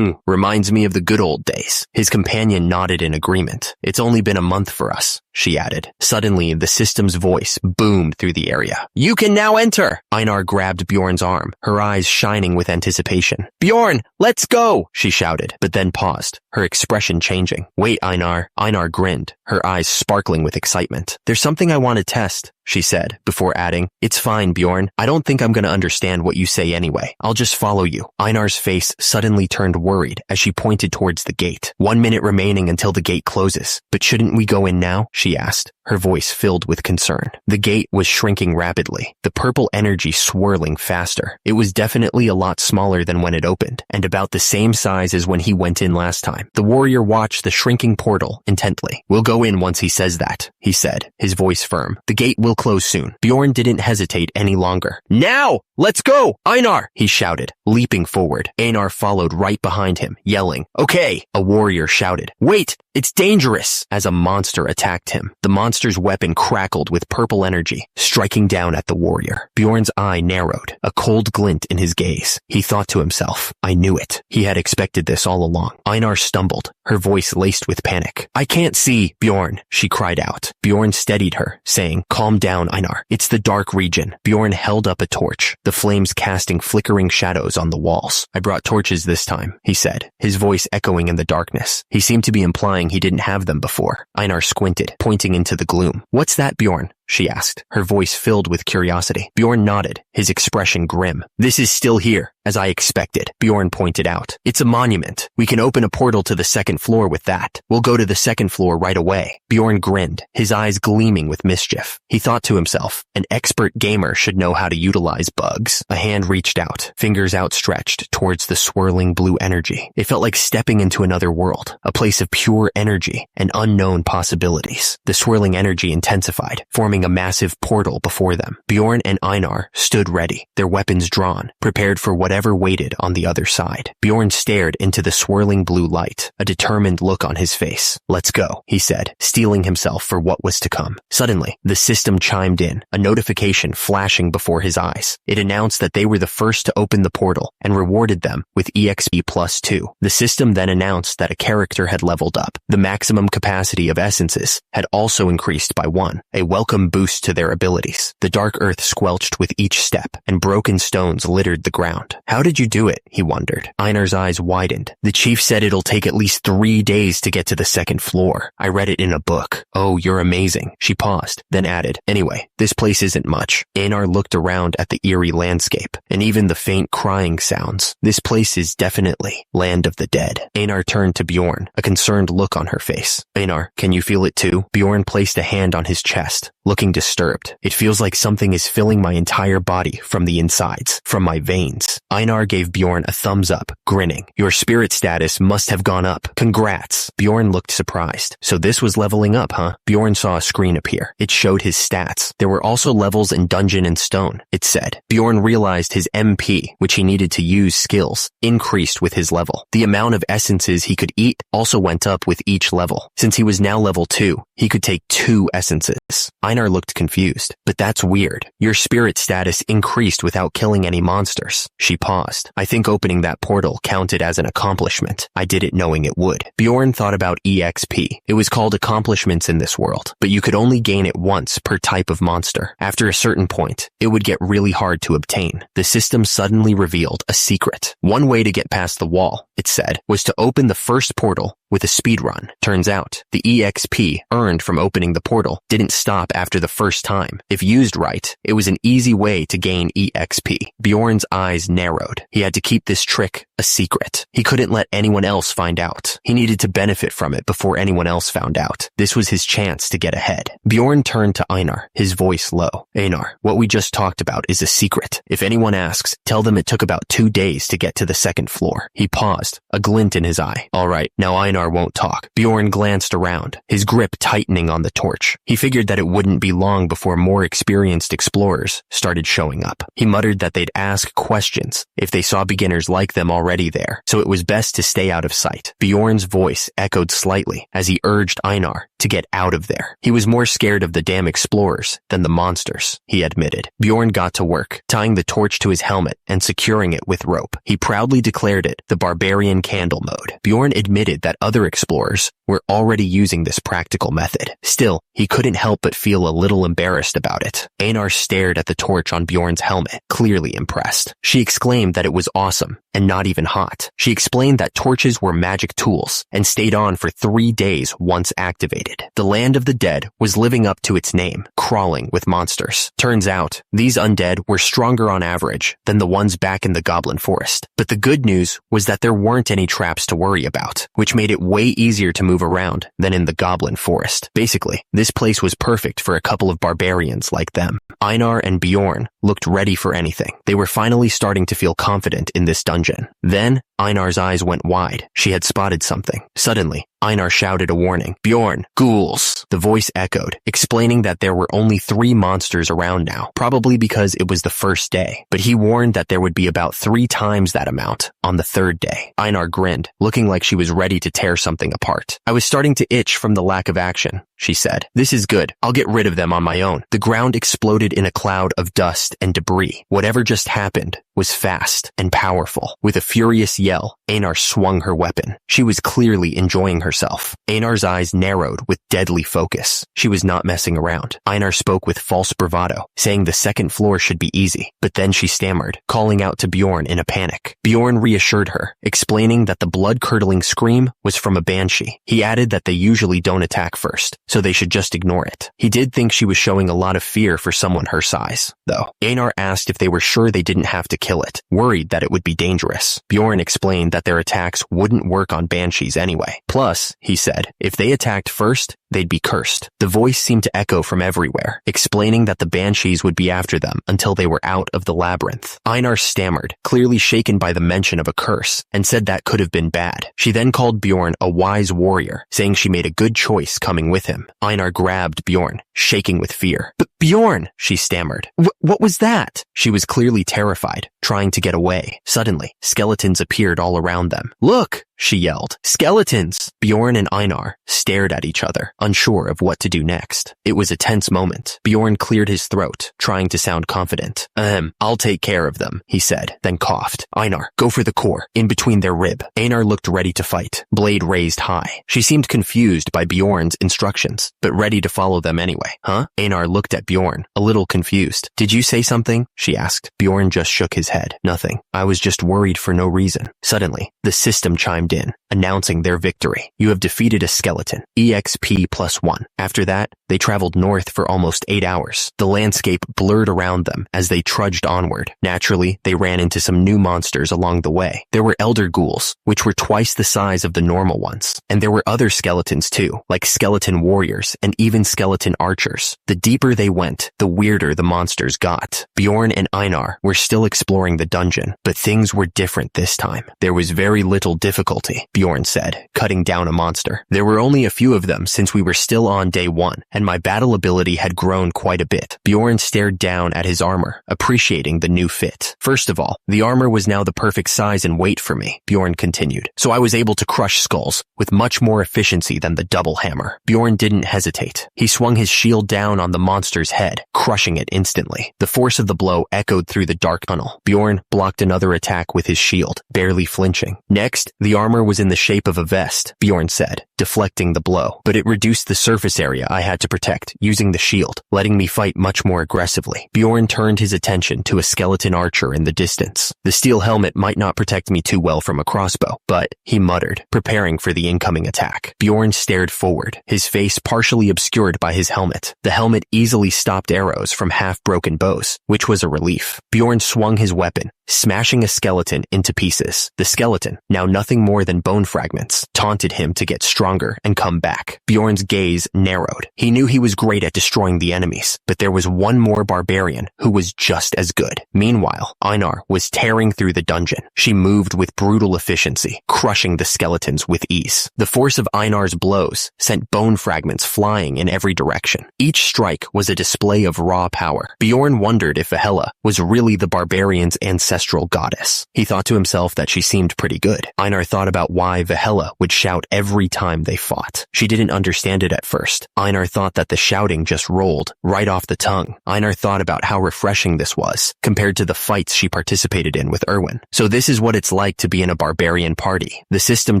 [SPEAKER 1] Reminds me of the good old days. His companion nodded in agreement. It's only been a month for us, she added. Suddenly, the system's voice boomed through the area. You can now enter! Einar grabbed Bjorn's arm, her eyes shining with anticipation. Bjorn, let's go! She shouted, but then paused, her expression changing. Wait, Einar. Einar grinned, her eyes sparkling with excitement. There's something I want to test, she said, before adding, It's fine, Bjorn. I don't think I'm going to understand what you say anyway. I'll just follow you. Einar's face suddenly turned worried as she pointed towards the gate. 1 minute remaining until the gate closes. But shouldn't we go in now? She asked, her voice filled with concern. The gate was shrinking rapidly, the purple energy swirling faster. It was definitely a lot smaller than when it opened, and about the same size as when he went in last time. The warrior watched the shrinking portal intently. We'll go in once he says that, he said, his voice firm. The gate will close soon. Bjorn didn't hesitate any longer. Now! Let's go! Einar! He shouted, leaping forward. Einar followed right behind him, yelling, Okay! A warrior shouted. Wait! It's dangerous! As a monster attacked him. The monster's weapon crackled with purple energy, striking down at the warrior. Bjorn's eye narrowed, a cold glint in his gaze. He thought to himself, I knew it. He had expected this all along. Einar stumbled, her voice laced with panic. I can't see, Bjorn, she cried out. Bjorn steadied her, saying, Calm down, Einar. It's the dark region. Bjorn held up a torch, the flames casting flickering shadows on the walls. I brought torches this time, he said, his voice echoing in the darkness. He seemed to be implying he didn't have them before. Einar squinted, pointing into the gloom. What's that, Bjorn? She asked, her voice filled with curiosity. Bjorn nodded, his expression grim. This is still here, as I expected, Bjorn pointed out. It's a monument. We can open a portal to the second floor with that. We'll go to the second floor right away. Bjorn grinned, his eyes gleaming with mischief. He thought to himself, an expert gamer should know how to utilize bugs. A hand reached out, fingers outstretched towards the swirling blue energy. It felt like stepping into another world, a place of pure energy and unknown possibilities. The swirling energy intensified, forming a massive portal before them. Bjorn and Einar stood ready, their weapons drawn, prepared for whatever waited on the other side. Bjorn stared into the swirling blue light, a determined look on his face. Let's go, he said, steeling himself for what was to come. Suddenly, the system chimed in, a notification flashing before his eyes. It announced that they were the first to open the portal and rewarded them with EXP +2. The system then announced that a character had leveled up. The maximum capacity of essences had also increased by 1, a welcome boost to their abilities. The dark earth squelched with each step, and broken stones littered the ground. How did you do it? He wondered. Einar's eyes widened. The chief said it'll take at least 3 days to get to the second floor. I read it in a book. Oh, you're amazing. She paused, then added, Anyway, this place isn't much. Einar looked around at the eerie landscape, and even the faint crying sounds. This place is definitely land of the dead. Einar turned to Bjorn, a concerned look on her face. Einar, can you feel it too? Bjorn placed a hand on his chest, looking disturbed. It feels like something is filling my entire body from the insides, from my veins. Einar gave Bjorn a thumbs up, grinning. Your spirit status must have gone up. Congrats. Bjorn looked surprised. So this was leveling up, huh? Bjorn saw a screen appear. It showed his stats. There were also levels in Dungeon and Stone, it said. Bjorn realized his MP, which he needed to use skills, increased with his level. The amount of essences he could eat also went up with each level. Since he was now level 2, he could take 2 essences. Einar looked confused. But that's weird. Your spirit status increased without killing any monsters. She paused. I think opening that portal counted as an accomplishment. I did it knowing it would. Bjorn thought about EXP. It was called accomplishments in this world, but you could only gain it once per type of monster. After a certain point, it would get really hard to obtain. The system suddenly revealed a secret. One way to get past the wall, it said, was to open the first portal with a speedrun. Turns out, the EXP earned from opening the portal didn't stop after the first time. If used right, it was an easy way to gain EXP. Bjorn's eyes narrowed. He had to keep this trick a secret. He couldn't let anyone else find out. He needed to benefit from it before anyone else found out. This was his chance to get ahead. Bjorn turned to Einar, his voice low. Einar, what we just talked about is a secret. If anyone asks, tell them it took about 2 days to get to the second floor. He paused, a glint in his eye. All right, now Einar won't talk. Bjorn glanced around, his grip tightening on the torch. He figured that it wouldn't be long before more experienced explorers started showing up. He muttered that they'd ask questions if they saw beginners like them already there, so it was best to stay out of sight. Bjorn's voice echoed slightly as he urged Einar to get out of there. He was more scared of the damn explorers than the monsters, he admitted. Bjorn got to work, tying the torch to his helmet and securing it with rope. He proudly declared it the Barbarian candle mode. Bjorn admitted that other explorers were already using this practical method. Still, he couldn't help but feel a little embarrassed about it. Einar stared at the torch on Bjorn's helmet, clearly impressed. She exclaimed that it was awesome and not even hot. She explained that torches were magic tools and stayed on for 3 days once activated. The land of the dead was living up to its name, crawling with monsters. Turns out, these undead were stronger on average than the ones back in the Goblin Forest. But the good news was that there weren't any traps to worry about, which made it way easier to move around than in the Goblin Forest. Basically, this place was perfect for a couple of barbarians like them. Einar and Bjorn looked ready for anything. They were finally starting to feel confident in this dungeon. Then, Einar's eyes went wide. She had spotted something. Suddenly, Einar shouted a warning. Bjorn, ghouls. The voice echoed, explaining that there were only 3 monsters around now, probably because it was the first day. But he warned that there would be about 3 times that amount on the 3rd day. Einar grinned, looking like she was ready to tear something apart. I was starting to itch from the lack of action, she said. This is good. I'll get rid of them on my own. The ground exploded in a cloud of dust and debris. Whatever just happened was fast and powerful. With a furious yell, Einar swung her weapon. She was clearly enjoying herself. Einar's eyes narrowed with deadly focus. She was not messing around. Einar spoke with false bravado, saying the second floor should be easy. But then she stammered, calling out to Bjorn in a panic. Bjorn reassured her, explaining that the blood-curdling scream was from a banshee. He added that they usually don't attack first, so they should just ignore it. He did think she was showing a lot of fear for someone her size, though. Einar asked if they were sure they didn't have to kill it, worried that it would be dangerous. Bjorn explained that their attacks wouldn't work on banshees anyway. Plus, he said, if they attacked first, they'd be cursed. The voice seemed to echo from everywhere, explaining that the banshees would be after them until they were out of the labyrinth. Einar stammered, clearly shaken by the mention of a curse, and said that could have been bad. She then called Bjorn a wise warrior, saying she made a good choice coming with him. Einar grabbed Bjorn, shaking with fear. But Bjorn, she stammered. What was that? She was clearly terrified, trying to get away. Suddenly, skeletons appeared all around them. Look, she yelled. Skeletons! Bjorn and Einar stared at each other, unsure of what to do next. It was a tense moment. Bjorn cleared his throat, trying to sound confident. I'll take care of them, he said, then coughed. Einar, go for the core, in between their rib. Einar looked ready to fight, blade raised high. She seemed confused by Bjorn's instructions, but ready to follow them anyway. Huh? Einar looked at Bjorn, a little confused. Did you say something? She asked. Bjorn just shook his head. Nothing. I was just worried for no reason. Suddenly, the system chimed in, announcing their victory. You have defeated a skeleton. EXP +1. After that, they traveled north for almost 8 hours. The landscape blurred around them as they trudged onward. Naturally, they ran into some new monsters along the way. There were elder ghouls, which were twice the size of the normal ones. And there were other skeletons too, like skeleton warriors and even skeleton archers. The deeper they went, the weirder the monsters got. Bjorn and Einar were still exploring the dungeon, but things were different this time. There was very little difficulty, Bjorn said, cutting down a monster. There were only a few of them since we were still on day 1, and my battle ability had grown quite a bit. Bjorn stared down at his armor, appreciating the new fit. First of all, the armor was now the perfect size and weight for me, Bjorn continued, so I was able to crush skulls with much more efficiency than the double hammer. Bjorn didn't hesitate. He swung his shield down on the monster's head, crushing it instantly. The force of the blow echoed through the dark tunnel. Bjorn blocked another attack with his shield, barely flinching. Next, the armor was in the shape of a vest, Bjorn said, deflecting the blow, but it reduced the surface area I had to protect using the shield, letting me fight much more aggressively. Bjorn turned his attention to a skeleton archer in the distance. The steel helmet might not protect me too well from a crossbow, but, he muttered, preparing for the incoming attack. Bjorn stared forward, his face partially obscured by his helmet. The helmet easily stopped arrows from half-broken bows, which was a relief. Bjorn swung his weapon, smashing a skeleton into pieces. The skeleton, now nothing more than bone fragments, taunted him to get stronger and come back. Bjorn's gaze narrowed. He knew he was great at destroying the enemies, but there was one more barbarian who was just as good. Meanwhile, Einar was tearing through the dungeon. She moved with brutal efficiency, crushing the skeletons with ease. The force of Einar's blows sent bone fragments flying in every direction. Each strike was a display of raw power. Bjorn wondered if Yahello was really the barbarian's ancestral goddess. He thought to himself that she seemed pretty good. Einar thought about why Yahello would shout every time they fought. She didn't understand it at first. Einar thought that the shouting just rolled right off the tongue. Einar thought about how refreshing this was, compared to the fights she participated in with Erwin. So this is what it's like to be in a barbarian party. The system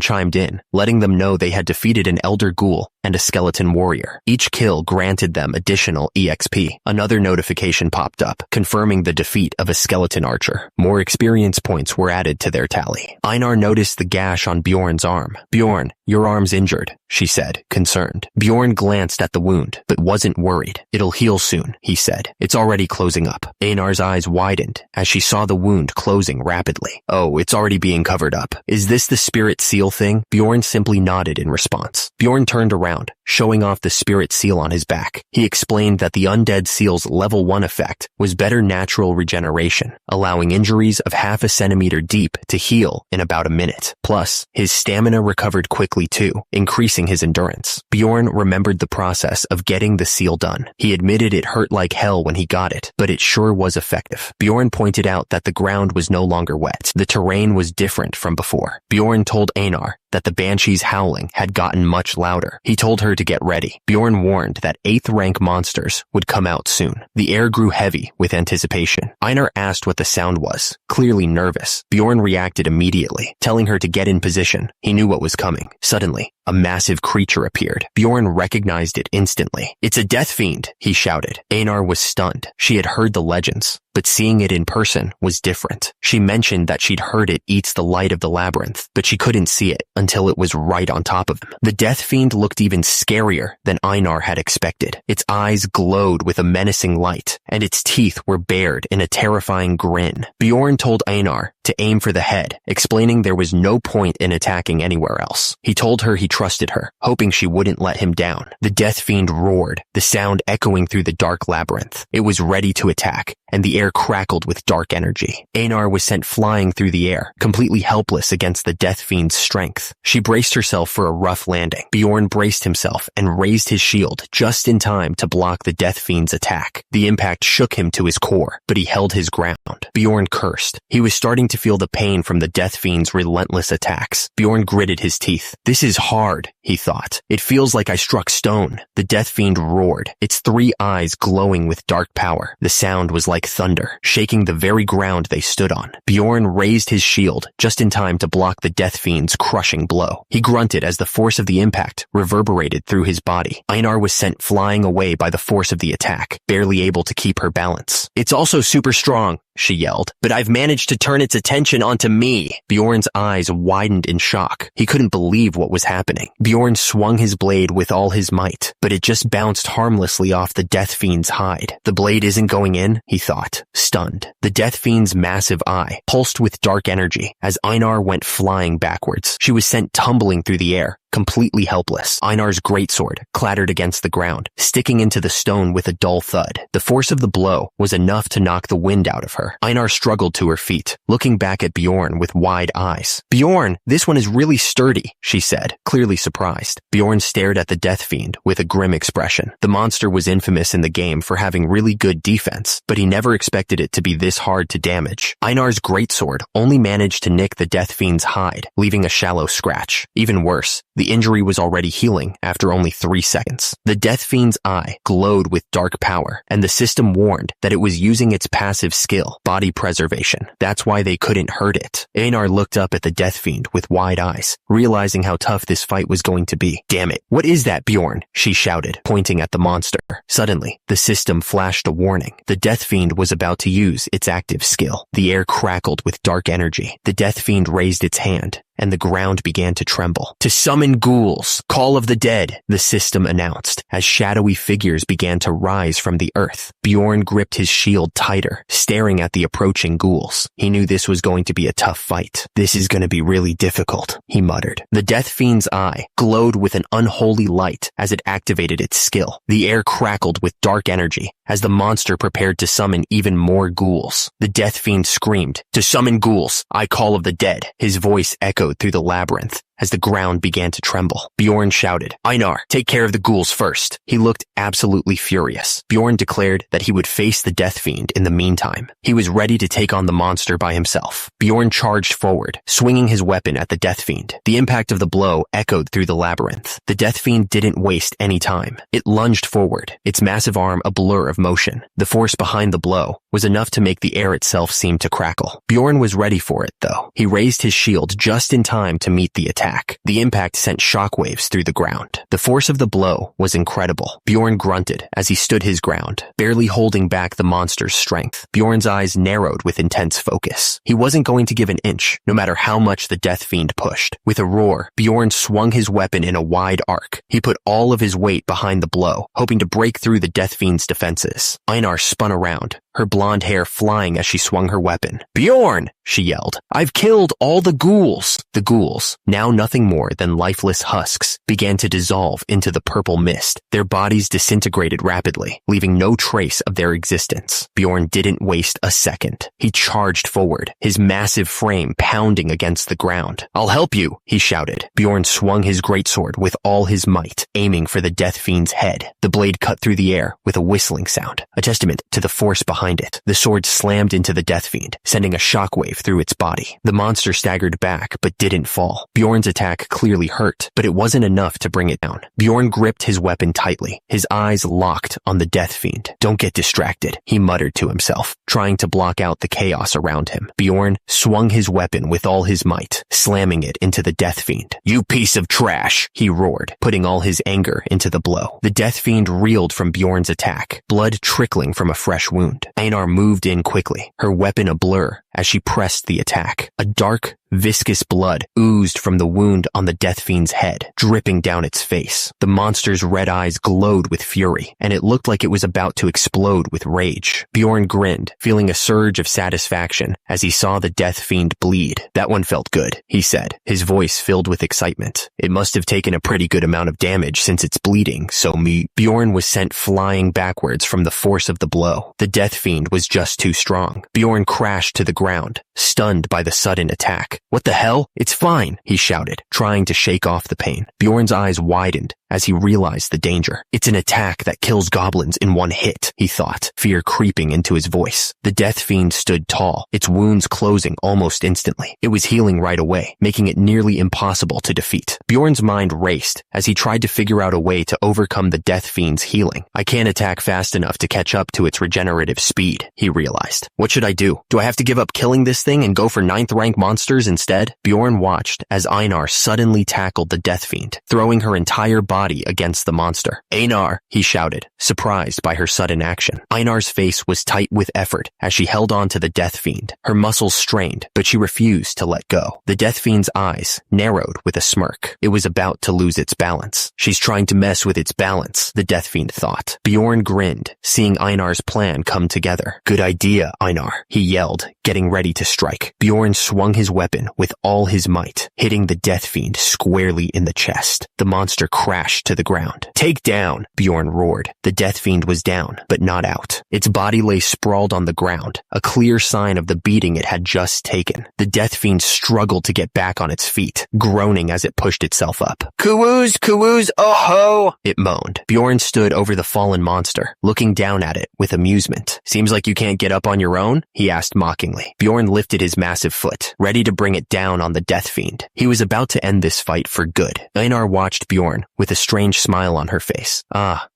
[SPEAKER 1] chimed in, letting them know they had defeated an elder ghoul and a skeleton warrior. Each kill granted them additional EXP. Another notification popped up, confirming the defeat of a skeleton archer. More experience points were added to their tally. Einar noticed the gash on Bjorn's arm. Bjorn, your arm's injured, she said, concerned. Bjorn glanced at the wound, but wasn't worried. It'll heal soon, he said. It's already closing up. Einar's eyes widened as she saw the wound closing rapidly. Oh, it's already being covered up. Is this the spirit seal thing? Bjorn simply nodded in response. Bjorn turned around, showing off the spirit seal on his back. He explained that the undead seal's level 1 effect was better natural regeneration, allowing injuries of half a centimeter deep to heal in about a minute. Plus, his stamina recovered quickly too, increasing his endurance. Bjorn remembered the process of getting the seal done. He admitted it hurt like hell when he got it, but it sure was effective. Bjorn pointed out that the ground was no longer wet. The terrain was different from before. Bjorn told Einar that the banshee's howling had gotten much louder. He told her to get ready. Bjorn warned that 8th rank monsters would come out soon. The air grew heavy with anticipation. Einar asked what the sound was, clearly nervous. Bjorn reacted immediately, telling her to get in position. He knew what was coming. Suddenly, a massive creature appeared. Bjorn recognized it instantly. It's a death fiend, he shouted. Einar was stunned. She had heard the legends, but seeing it in person was different. She mentioned that she'd heard it eats the light of the labyrinth, but she couldn't see it until it was right on top of him. The death fiend looked even scarier than Einar had expected. Its eyes glowed with a menacing light, and its teeth were bared in a terrifying grin. Bjorn told Einar to aim for the head, explaining there was no point in attacking anywhere else. He told her he trusted her, hoping she wouldn't let him down. The death fiend roared, the sound echoing through the dark labyrinth. It was ready to attack, and the air crackled with dark energy. Einar was sent flying through the air, completely helpless against the death fiend's strength. She braced herself for a rough landing. Bjorn braced himself and raised his shield just in time to block the death fiend's attack. The impact shook him to his core, but he held his ground. Bjorn cursed. He was starting to feel the pain from the death fiend's relentless attacks. Bjorn gritted his teeth. This is hard, he thought. It feels like I struck stone. The death fiend roared, its 3 eyes glowing with dark power. The sound was like thunder, shaking the very ground they stood on. Bjorn raised his shield just in time to block the death fiend's crushing blow. He grunted as the force of the impact reverberated through his body. Einar was sent flying away by the force of the attack, barely able to keep her balance. It's also super strong, she yelled. But I've managed to turn its attention onto me. Bjorn's eyes widened in shock. He couldn't believe what was happening. Bjorn swung his blade with all his might, but it just bounced harmlessly off the Death Fiend's hide. The blade isn't going in, he thought, stunned. The Death Fiend's massive eye pulsed with dark energy as Einar went flying backwards. She was sent tumbling through the air, completely helpless. Einar's greatsword clattered against the ground, sticking into the stone with a dull thud. The force of the blow was enough to knock the wind out of her. Einar struggled to her feet, looking back at Bjorn with wide eyes. Bjorn, this one is really sturdy, she said, clearly surprised. Bjorn stared at the Death Fiend with a grim expression. The monster was infamous in the game for having really good defense, but he never expected it to be this hard to damage. Einar's greatsword only managed to nick the Death Fiend's hide, leaving a shallow scratch. Even worse, the injury was already healing after only 3 seconds. The Death Fiend's eye glowed with dark power, and the system warned that it was using its passive skill, body preservation. That's why they couldn't hurt it. Einar looked up at the Death Fiend with wide eyes, realizing how tough this fight was going to be. Damn it, what is that, Bjorn? She shouted, pointing at the monster. Suddenly, the system flashed a warning. The Death Fiend was about to use its active skill. The air crackled with dark energy. The Death Fiend raised its hand, and the ground began to tremble. To summon ghouls, call of the dead, the system announced, as shadowy figures began to rise from the earth. Bjorn gripped his shield tighter, staring at the approaching ghouls. He knew this was going to be a tough fight. This is going to be really difficult, he muttered. The Death Fiend's eye glowed with an unholy light as it activated its skill. The air crackled with dark energy as the monster prepared to summon even more ghouls. The Death Fiend screamed, "To summon ghouls, I call of the dead." His voice echoed through the labyrinth as the ground began to tremble. Bjorn shouted, "Einar, take care of the ghouls first." He looked absolutely furious. Bjorn declared that he would face the Death Fiend in the meantime. He was ready to take on the monster by himself. Bjorn charged forward, swinging his weapon at the Death Fiend. The impact of the blow echoed through the labyrinth. The Death Fiend didn't waste any time. It lunged forward, its massive arm a blur of motion. The force behind the blow was enough to make the air itself seem to crackle. Bjorn was ready for it, though. He raised his shield just in time to meet the attack. The impact sent shockwaves through the ground. The force of the blow was incredible. Bjorn grunted as he stood his ground, barely holding back the monster's strength. Bjorn's eyes narrowed with intense focus. He wasn't going to give an inch, no matter how much the Death Fiend pushed. With a roar, Bjorn swung his weapon in a wide arc. He put all of his weight behind the blow, hoping to break through the Death Fiend's defenses. Einar spun around, her blonde hair flying as she swung her weapon. "Bjorn!" she yelled. "I've killed all the ghouls!" The ghouls, now nothing more than lifeless husks, began to dissolve into the purple mist. Their bodies disintegrated rapidly, leaving no trace of their existence. Bjorn didn't waste a second. He charged forward, his massive frame pounding against the ground. "I'll help you," he shouted. Bjorn swung his greatsword with all his might, aiming for the Death Fiend's head. The blade cut through the air with a whistling sound, a testament to the force behind it. The sword slammed into the Death Fiend, sending a shockwave through its body. The monster staggered back, but didn't fall. Bjorn's attack clearly hurt, but it wasn't enough to bring it down. Bjorn gripped his weapon tightly, his eyes locked on the Death Fiend. "Don't get distracted," he muttered to himself, trying to block out the chaos around him. Bjorn swung his weapon with all his might, slamming it into the Death Fiend. "You piece of trash," he roared, putting all his anger into the blow. The Death Fiend reeled from Bjorn's attack, blood trickling from a fresh wound. Einar moved in quickly, her weapon a blur as she pressed the attack. A dark, viscous blood oozed from the wound on the Death Fiend's head, dripping down its face. The monster's red eyes glowed with fury, and it looked like it was about to explode with rage. Bjorn grinned, feeling a surge of satisfaction as he saw the Death Fiend bleed. "That one felt good," he said, his voice filled with excitement. "It must have taken a pretty good amount of damage since it's bleeding, so me." Bjorn was sent flying backwards from the force of the blow. The Death Fiend was just too strong. Bjorn crashed to the ground, stunned by the sudden attack. "What the hell? It's fine," he shouted, trying to shake off the pain. Bjorn's eyes widened as he realized the danger. "It's an attack that kills goblins in one hit," he thought, fear creeping into his voice. The Death Fiend stood tall, its wounds closing almost instantly. It was healing right away, making it nearly impossible to defeat. Bjorn's mind raced as he tried to figure out a way to overcome the Death Fiend's healing. "I can't attack fast enough to catch up to its regenerative speed," he realized. "What should I do? Do I have to give up killing this thing and go for 9th rank monsters instead?" Bjorn watched as Einar suddenly tackled the Death Fiend, throwing her entire body body against the monster. Einar, he shouted, surprised by her sudden action. Einar's face was tight with effort as she held on to the death fiend. Her muscles strained, but she refused to let go. The death fiend's eyes narrowed with a smirk. It was about to lose its balance. She's trying to mess with its balance, the death fiend thought. Bjorn grinned, seeing Einar's plan come together. Good idea, Einar, he yelled, getting ready to strike. Bjorn swung his weapon with all his might, hitting the death fiend squarely in the chest. The monster crashed to the ground. Take down, Bjorn roared. The death fiend was down, but not out. Its body lay sprawled on the ground, a clear sign of the beating it had just taken. The death fiend struggled to get back on its feet, groaning as it pushed itself up. Kuwoos, oh ho! It moaned. Bjorn stood over the fallen monster, looking down at it with amusement. Seems like you can't get up on your own? He asked mockingly. Bjorn lifted his massive foot, ready to bring it down on the death fiend. He was about to end this fight for good. Einar watched Bjorn with a strange smile on her face.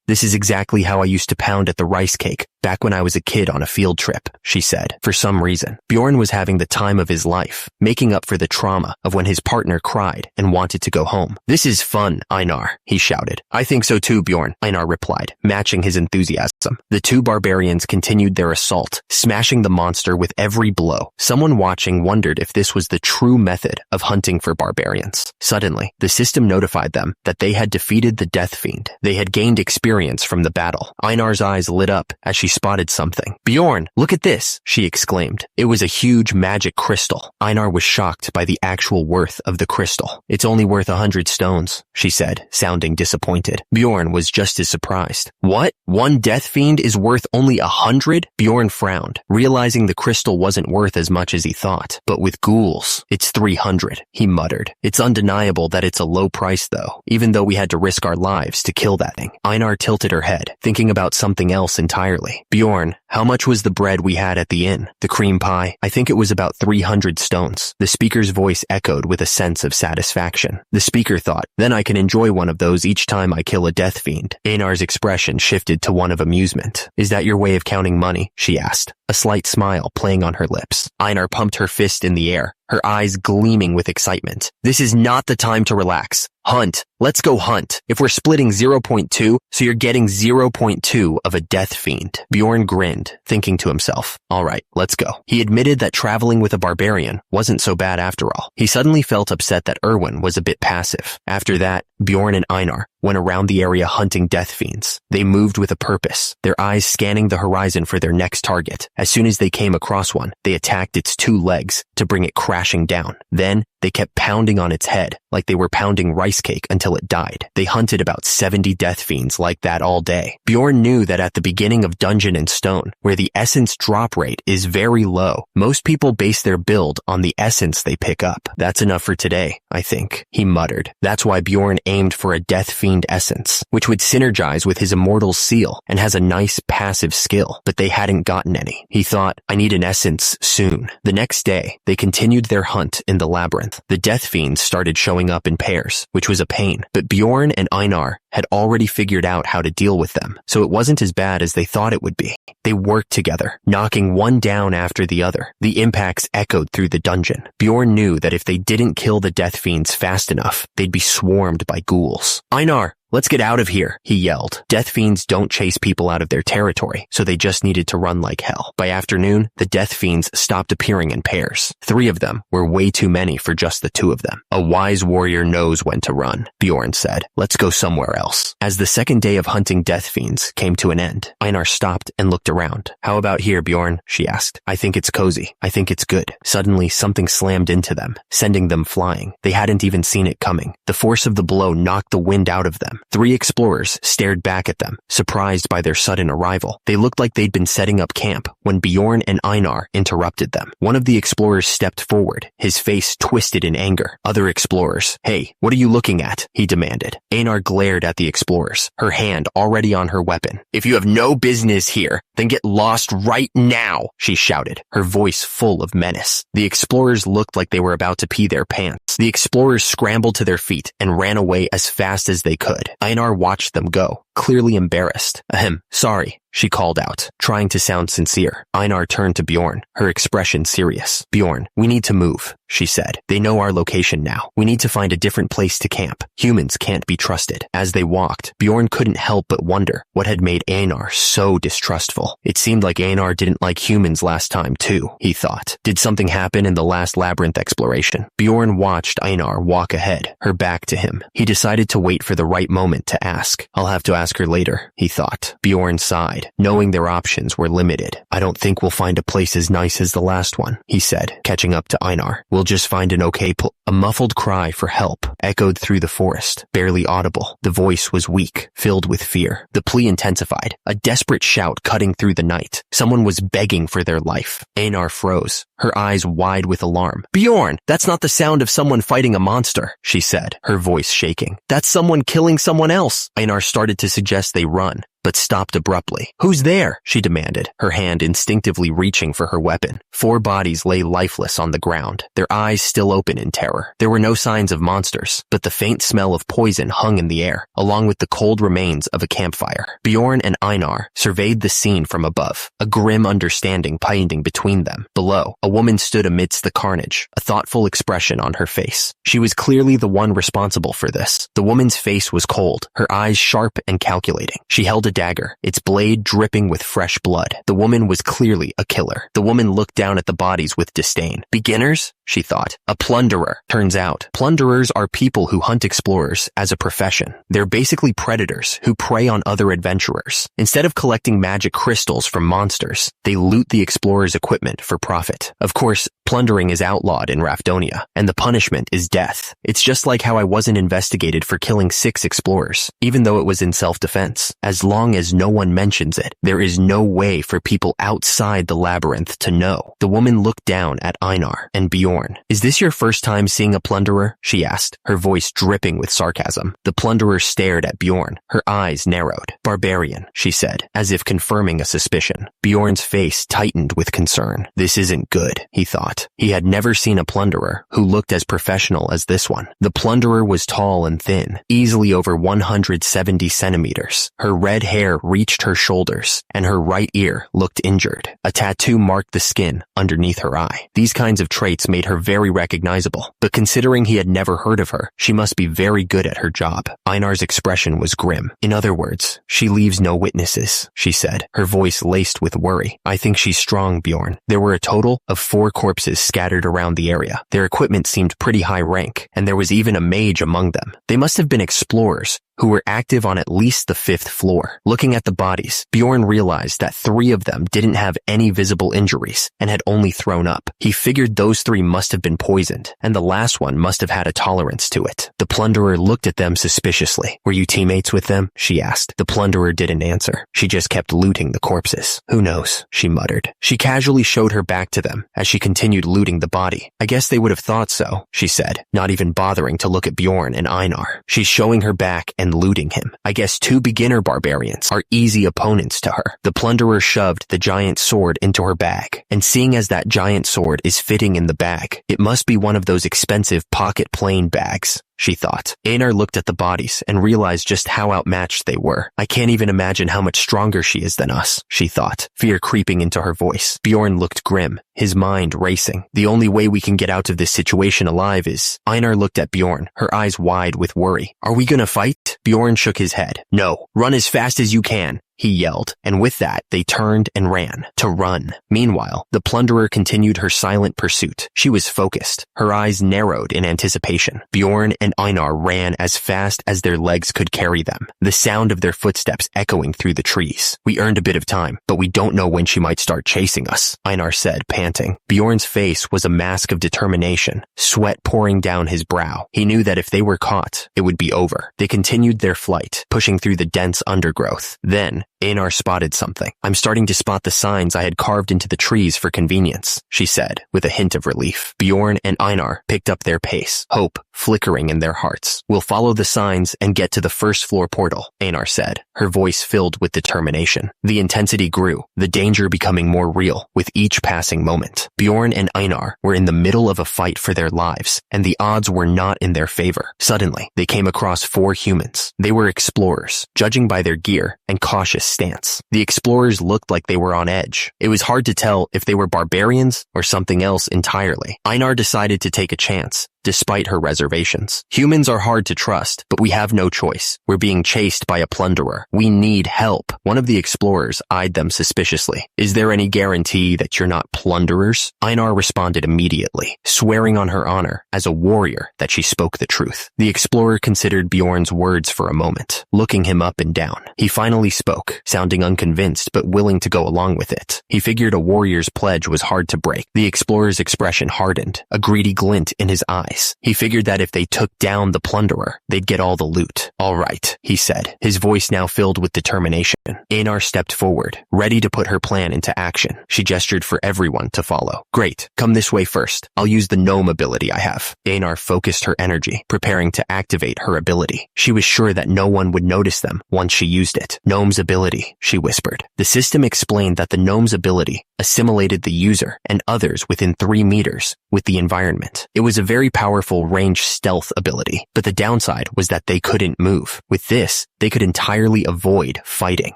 [SPEAKER 1] This is exactly how I used to pound at the rice cake back when I was a kid on a field trip, she said. For some reason, Bjorn was having the time of his life, making up for the trauma of when his partner cried and wanted to go home. This is fun, Einar, he shouted. I think so too, Bjorn, Einar replied, matching his enthusiasm. The two barbarians continued their assault, smashing the monster with every blow. Someone watching wondered if this was the true method of hunting for barbarians. Suddenly, the system notified them that they had defeated the death fiend. They had gained experience from the battle. Einar's eyes lit up as she spotted something. Bjorn, look at this, she exclaimed. It was a huge magic crystal. Einar was shocked by the actual worth of the crystal. It's only worth 100 stones, she said, sounding disappointed. Bjorn was just as surprised. What? One death fiend is worth only 100? Bjorn frowned, realizing the crystal wasn't worth as much as he thought. But with ghouls, it's 300, he muttered. It's undeniable that it's a low price though, even though we had to risk our lives to kill that thing. Einar tilted her head, thinking about something else entirely. Bjorn, how much was the bread we had at the inn? The cream pie? I think it was about 300 stones. The speaker's voice echoed with a sense of satisfaction. The speaker thought, then I can enjoy one of those each time I kill a death fiend. Einar's expression shifted to one of amusement. Is that your way of counting money? She asked, a slight smile playing on her lips. Einar pumped her fist in the air, her eyes gleaming with excitement. This is not the time to relax. Hunt. Let's go hunt. If we're splitting 0.2, so you're getting 0.2 of a death fiend. Bjorn grinned, thinking to himself, all right, let's go. He admitted that traveling with a barbarian wasn't so bad after all. He suddenly felt upset that Erwin was a bit passive. After that, Bjorn and Einar went around the area hunting death fiends. They moved with a purpose, their eyes scanning the horizon for their next target. As soon as they came across one, they attacked its two legs to bring it crashing down. Then, they kept pounding on its head like they were pounding rice cake until it died. They hunted about 70 death fiends like that all day. Bjorn knew that at the beginning of Dungeon and Stone, where the essence drop rate is very low, most people base their build on the essence they pick up. That's enough for today, I think, he muttered. That's why Bjorn aimed for a death fiend essence, which would synergize with his immortal seal and has a nice passive skill, but they hadn't gotten any. He thought, I need an essence soon. The next day, they continued their hunt in the labyrinth. The death fiends started showing up in pairs, which was a pain, but Bjorn and Einar had already figured out how to deal with them, so it wasn't as bad as they thought it would be. They worked together, knocking one down after the other. The impacts echoed through the dungeon. Bjorn knew that if they didn't kill the death fiends fast enough, they'd be swarmed by ghouls. Einar, let's get out of here, he yelled. Death fiends don't chase people out of their territory, so they just needed to run like hell. By afternoon, the death fiends stopped appearing in pairs. 3 of them were way too many for just the 2 of them. A wise warrior knows when to run, Bjorn said. Let's go somewhere else. As the second day of hunting death fiends came to an end, Einar stopped and looked around. How about here, Bjorn? She asked. I think it's cozy. I think it's good. Suddenly, something slammed into them, sending them flying. They hadn't even seen it coming. The force of the blow knocked the wind out of them. 3 explorers stared back at them, surprised by their sudden arrival. They looked like they'd been setting up camp when Bjorn and Einar interrupted them. One of the explorers stepped forward, his face twisted in anger. Other explorers, hey, what are you looking at? He demanded. Einar glared at the explorers, her hand already on her weapon. If you have no business here, then get lost right now, she shouted, her voice full of menace. The explorers looked like they were about to pee their pants. The explorers scrambled to their feet and ran away as fast as they could. Einar watched them go, clearly embarrassed. Sorry, she called out, trying to sound sincere. Einar turned to Bjorn, her expression serious. Bjorn, we need to move. she said. They know our location now. We need to find a different place to camp. Humans can't be trusted. As they walked, Bjorn couldn't help but wonder what had made Einar so distrustful. It seemed like Einar didn't like humans last time too, he thought. Did something happen in the last labyrinth exploration? Bjorn watched Einar walk ahead, her back to him. He decided to wait for the right moment to ask. I'll have to ask her later, he thought. Bjorn sighed, knowing their options were limited. I don't think we'll find a place as nice as the last one, he said, catching up to Einar. We'll just find an okay A muffled cry for help echoed through the forest, barely audible. The voice was weak, filled with fear. The plea intensified, a desperate shout cutting through the night. Someone was begging for their life. Einar froze, her eyes wide with alarm. Bjorn, that's not the sound of someone fighting a monster, she said, her voice shaking. That's someone killing someone else. Einar started to suggest they run, but stopped abruptly. Who's there? She demanded, her hand instinctively reaching for her weapon. 4 bodies lay lifeless on the ground, their eyes still open in terror. There were no signs of monsters, but the faint smell of poison hung in the air, along with the cold remains of a campfire. Bjorn and Einar surveyed the scene from above, a grim understanding binding between them. Below, a woman stood amidst the carnage, a thoughtful expression on her face. She was clearly the one responsible for this. The woman's face was cold, her eyes sharp and calculating. She held a dagger, its blade dripping with fresh blood. The woman was clearly a killer. The woman looked down at the bodies with disdain. Beginners? She thought. A plunderer. Turns out, plunderers are people who hunt explorers as a profession. They're basically predators who prey on other adventurers. Instead of collecting magic crystals from monsters, they loot the explorer's equipment for profit. Of course, plundering is outlawed in Rafdonia, and the punishment is death. It's just like how I wasn't investigated for killing 6 explorers, even though it was in self-defense. As long as no one mentions it, there is no way for people outside the labyrinth to know. The woman looked down at Einar and Bjorn. Is this your first time seeing a plunderer? She asked, her voice dripping with sarcasm. The plunderer stared at Bjorn, her eyes narrowed. Barbarian, she said, as if confirming a suspicion. Bjorn's face tightened with concern. This isn't good, he thought. He had never seen a plunderer who looked as professional as this one. The plunderer was tall and thin, easily over 170 centimeters. Her red hair reached her shoulders, and her right ear looked injured. A tattoo marked the skin underneath her eye. These kinds of traits made her very recognizable, but considering he had never heard of her, she must be very good at her job. Einar's expression was grim. In other words, she leaves no witnesses, she said, her voice laced with worry. I think she's strong, Bjorn. There were a total of 4 corpses scattered around the area. Their equipment seemed pretty high rank, and there was even a mage among them. They must have been explorers who were active on at least the 5th floor. Looking at the bodies, Bjorn realized that 3 of them didn't have any visible injuries and had only thrown up. He figured those 3 must have been poisoned, and the last one must have had a tolerance to it. The plunderer looked at them suspiciously. Were you teammates with them? She asked. The plunderer didn't answer. She just kept looting the corpses. Who knows? She muttered. She casually showed her back to them as she continued looting the body. I guess they would have thought so, she said, not even bothering to look at Bjorn and Einar. She's showing her back and looting him. I guess 2 beginner barbarians are easy opponents to her. The plunderer shoved the giant sword into her bag, and seeing as that giant sword is fitting in the bag, it must be one of those expensive pocket plane bags, she thought. Einar looked at the bodies and realized just how outmatched they were. I can't even imagine how much stronger she is than us, she thought, fear creeping into her voice. Bjorn looked grim, his mind racing. The only way we can get out of this situation alive is... Einar looked at Bjorn, her eyes wide with worry. Are we gonna fight? Bjorn shook his head. No, run as fast as you can, he yelled, and with that, they turned and ran. To run. Meanwhile, the plunderer continued her silent pursuit. She was focused, her eyes narrowed in anticipation. Bjorn and Einar ran as fast as their legs could carry them, the sound of their footsteps echoing through the trees. We earned a bit of time, but we don't know when she might start chasing us, Einar said, panting. Bjorn's face was a mask of determination, sweat pouring down his brow. He knew that if they were caught, it would be over. They continued their flight, pushing through the dense undergrowth. Then, Einar spotted something. I'm starting to spot the signs I had carved into the trees for convenience, she said, with a hint of relief. Bjorn and Einar picked up their pace, hope flickering in their hearts. We'll follow the signs and get to the 1st floor portal, Einar said, her voice filled with determination. The intensity grew, the danger becoming more real with each passing moment. Bjorn and Einar were in the middle of a fight for their lives, and the odds were not in their favor. Suddenly, they came across 4 humans. They were explorers, judging by their gear and cautious stance. The explorers looked like they were on edge. It was hard to tell if they were barbarians or something else entirely. Einar decided to take a chance, despite her reservations. Humans are hard to trust, but we have no choice. We're being chased by a plunderer. We need help. One of the explorers eyed them suspiciously. Is there any guarantee that you're not plunderers? Einar responded immediately, swearing on her honor as a warrior that she spoke the truth. The explorer considered Bjorn's words for a moment, looking him up and down. He finally spoke, sounding unconvinced but willing to go along with it. He figured a warrior's pledge was hard to break. The explorer's expression hardened, a greedy glint in his eyes. He figured that if they took down the plunderer, they'd get all the loot. All right, he said, his voice now filled with determination. Einar stepped forward, ready to put her plan into action. She gestured for everyone to follow. Great, come this way first. I'll use the gnome ability I have. Einar focused her energy, preparing to activate her ability. She was sure that no one would notice them once she used it. Gnome's ability, she whispered. The system explained that the gnome's ability assimilated the user and others within 3 meters with the environment. It was a very powerful range stealth ability, but the downside was that they couldn't move. With this, they could entirely avoid fighting.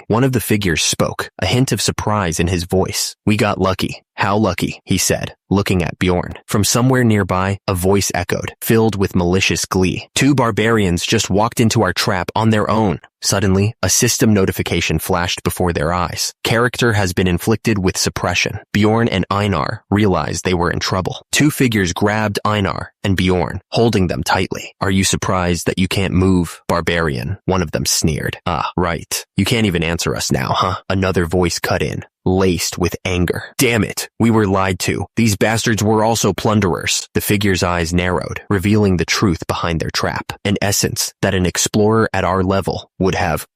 [SPEAKER 1] One of the figures spoke, a hint of surprise in his voice. We got lucky. How lucky, he said, looking at Bjorn. From somewhere nearby, a voice echoed, filled with malicious glee. 2 barbarians just walked into our trap on their own. Suddenly, a system notification flashed before their eyes. Character has been inflicted with suppression. Bjorn and Einar realized they were in trouble. 2 figures grabbed Einar and Bjorn, holding them tightly. Are you surprised that you can't move, barbarian? One of them sneered. Ah, right. You can't even answer us now, huh? Another voice cut in, laced with anger. Damn it, we were lied to. These bastards were also plunderers. The figure's eyes narrowed, revealing the truth behind their trap. An essence that an explorer at our level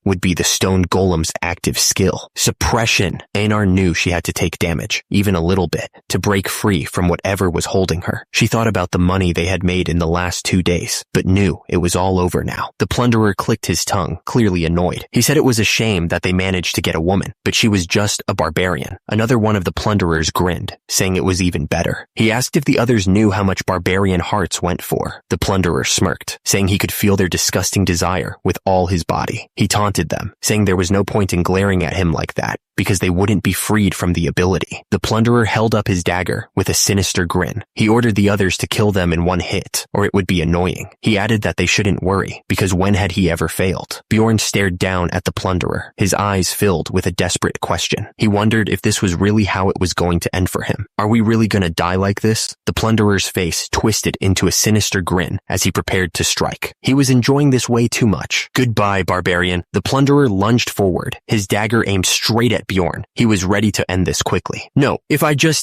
[SPEAKER 1] would be the stone golem's active skill. Suppression. Einar knew she had to take damage, even a little bit, to break free from whatever was holding her. She thought about the money they had made in the last 2 days, but knew it was all over now. The plunderer clicked his tongue, clearly annoyed. He said it was a shame that they managed to get a woman, but she was just a barbarian. Another one of the plunderers grinned, saying it was even better. He asked if the others knew how much barbarian hearts went for. The plunderer smirked, saying he could feel their disgusting desire with all his body. He taunted them, saying there was no point in glaring at him like that, because they wouldn't be freed from the ability. The plunderer held up his dagger with a sinister grin. He ordered the others to kill them in one hit, or it would be annoying. He added that they shouldn't worry, because when had he ever failed? Bjorn stared down at the plunderer, his eyes filled with a desperate question. He wondered if this was really how it was going to end for him. Are we really gonna die like this? The plunderer's face twisted into a sinister grin as he prepared to strike. He was enjoying this way too much. Goodbye, barbarian. The plunderer lunged forward, his dagger aimed straight at Bjorn. He was ready to end this quickly. No,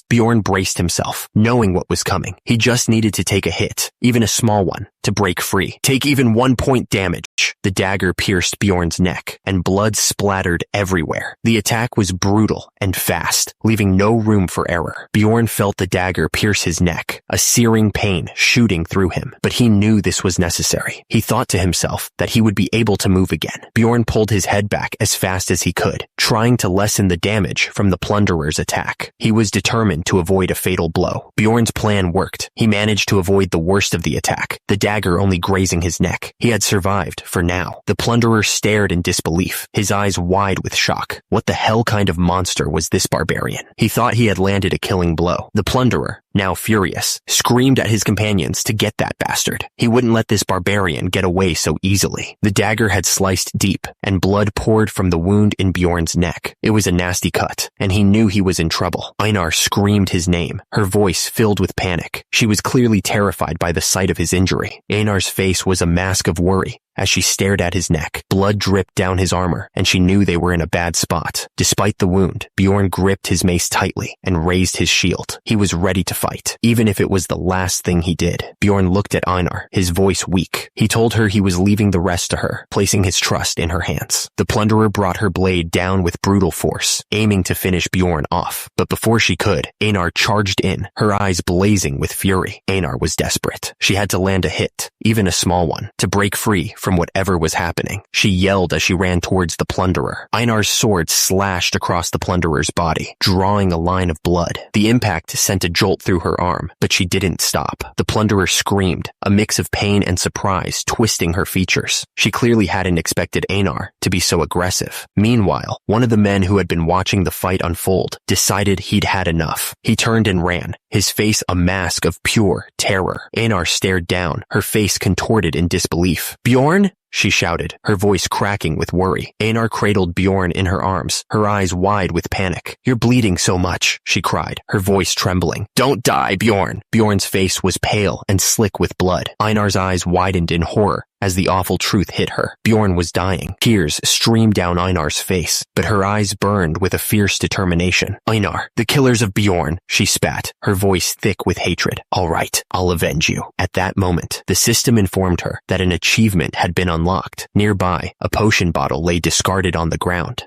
[SPEAKER 1] Bjorn braced himself, knowing what was coming. He just needed to take a hit, even a small one, to break free. Take even 1 point damage. The dagger pierced Bjorn's neck, and blood splattered everywhere. The attack was brutal and fast, leaving no room for error. Bjorn felt the dagger pierce his neck, a searing pain shooting through him, but he knew this was necessary. He thought to himself that he would be able to move again. Bjorn pulled his head back as fast as he could, trying to lessen the damage from the plunderer's attack. He was determined to avoid a fatal blow. Bjorn's plan worked. He managed to avoid the worst of the attack, the dagger only grazing his neck. He had survived for now. The plunderer stared in disbelief, his eyes wide with shock. What the hell kind of monster was this barbarian? He thought he had landed a killing blow. The plunderer, now furious, screamed at his companions to get that bastard. He wouldn't let this barbarian get away so easily. The dagger had sliced deep, and blood poured from the wound in Bjorn's neck. It was a nasty cut, and he knew he was in trouble. Einar screamed his name, her voice filled with panic. She was clearly terrified by the sight of his injury. Einar's face was a mask of worry as she stared at his neck. Blood dripped down his armor, and she knew they were in a bad spot. Despite the wound, Bjorn gripped his mace tightly and raised his shield. He was ready to fight, even if it was the last thing he did. Bjorn looked at Einar, his voice weak. He told her he was leaving the rest to her, placing his trust in her hands. The plunderer brought her blade down with brutal force, aiming to finish Bjorn off. But before she could, Einar charged in, her eyes blazing with fury. Einar was desperate. She had to land a hit, even a small one, to break free from whatever was happening. She yelled as she ran towards the plunderer. Einar's sword slashed across the plunderer's body, drawing a line of blood. The impact sent a jolt through her arm, but she didn't stop. The plunderer screamed, a mix of pain and surprise twisting her features. She clearly hadn't expected Einar to be so aggressive. Meanwhile, one of the men who had been watching the fight unfold decided he'd had enough. He turned and ran, his face a mask of pure terror. Einar stared down, her face contorted in disbelief. "Bjorn?" she shouted, her voice cracking with worry. Einar cradled Bjorn in her arms, her eyes wide with panic. "You're bleeding so much," she cried, her voice trembling. "Don't die, Bjorn." Bjorn's face was pale and slick with blood. Einar's eyes widened in horror as the awful truth hit her. Bjorn was dying. Tears streamed down Einar's face, but her eyes burned with a fierce determination. "Einar, the killers of Bjorn," she spat, her voice thick with hatred. "All right, I'll avenge you." At that moment, the system informed her that an achievement had been unlocked. Nearby, a potion bottle lay discarded on the ground.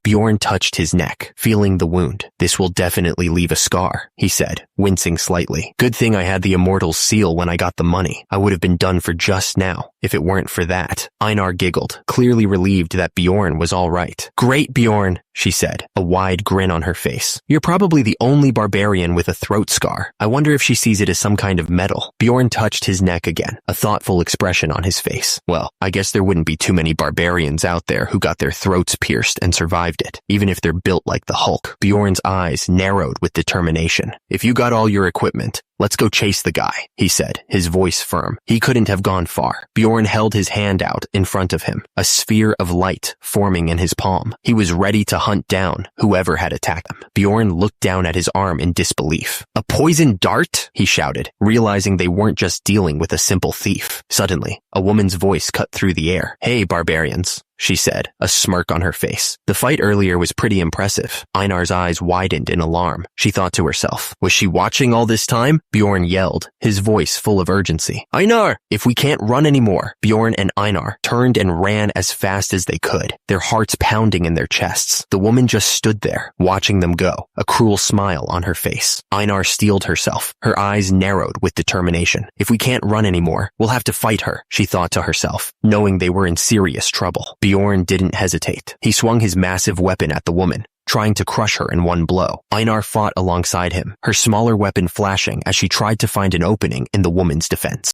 [SPEAKER 1] Bjorn touched his neck, feeling the wound. "This will definitely leave a scar," he said, wincing slightly. "Good thing I had the Immortal's seal when I got the money. I would have been done for just now if it weren't for that." Einar giggled, clearly relieved that Bjorn was all right. "Great, Bjorn," she said, a wide grin on her face. "You're probably the only barbarian with a throat scar. I wonder if she sees it as some kind of medal." Bjorn touched his neck again, a thoughtful expression on his face. "Well, I guess there wouldn't be too many barbarians out there who got their throats pierced and survived it, even if they're built like the Hulk." Bjorn's eyes narrowed with determination. "If you got all your equipment, let's go chase the guy," he said, his voice firm. He couldn't have gone far. Bjorn held his hand out in front of him, a sphere of light forming in his palm. He was ready to hunt down whoever had attacked him. Bjorn looked down at his arm in disbelief. "A poison dart?" he shouted, realizing they weren't just dealing with a simple thief. Suddenly, a woman's voice cut through the air. "Hey, barbarians," she said, a smirk on her face. The fight earlier was pretty impressive. Einar's eyes widened in alarm. She thought to herself, was she watching all this time? Bjorn yelled, his voice full of urgency. "Einar, if we can't run anymore." Bjorn and Einar turned and ran as fast as they could, their hearts pounding in their chests. The woman just stood there, watching them go, a cruel smile on her face. Einar steeled herself, her eyes narrowed with determination. "If we can't run anymore, we'll have to fight her," she thought to herself, knowing they were in serious trouble. Bjorn didn't hesitate. He swung his massive weapon at the woman, trying to crush her in one blow. Einar fought alongside him, her smaller weapon flashing as she tried to find an opening in the woman's defense.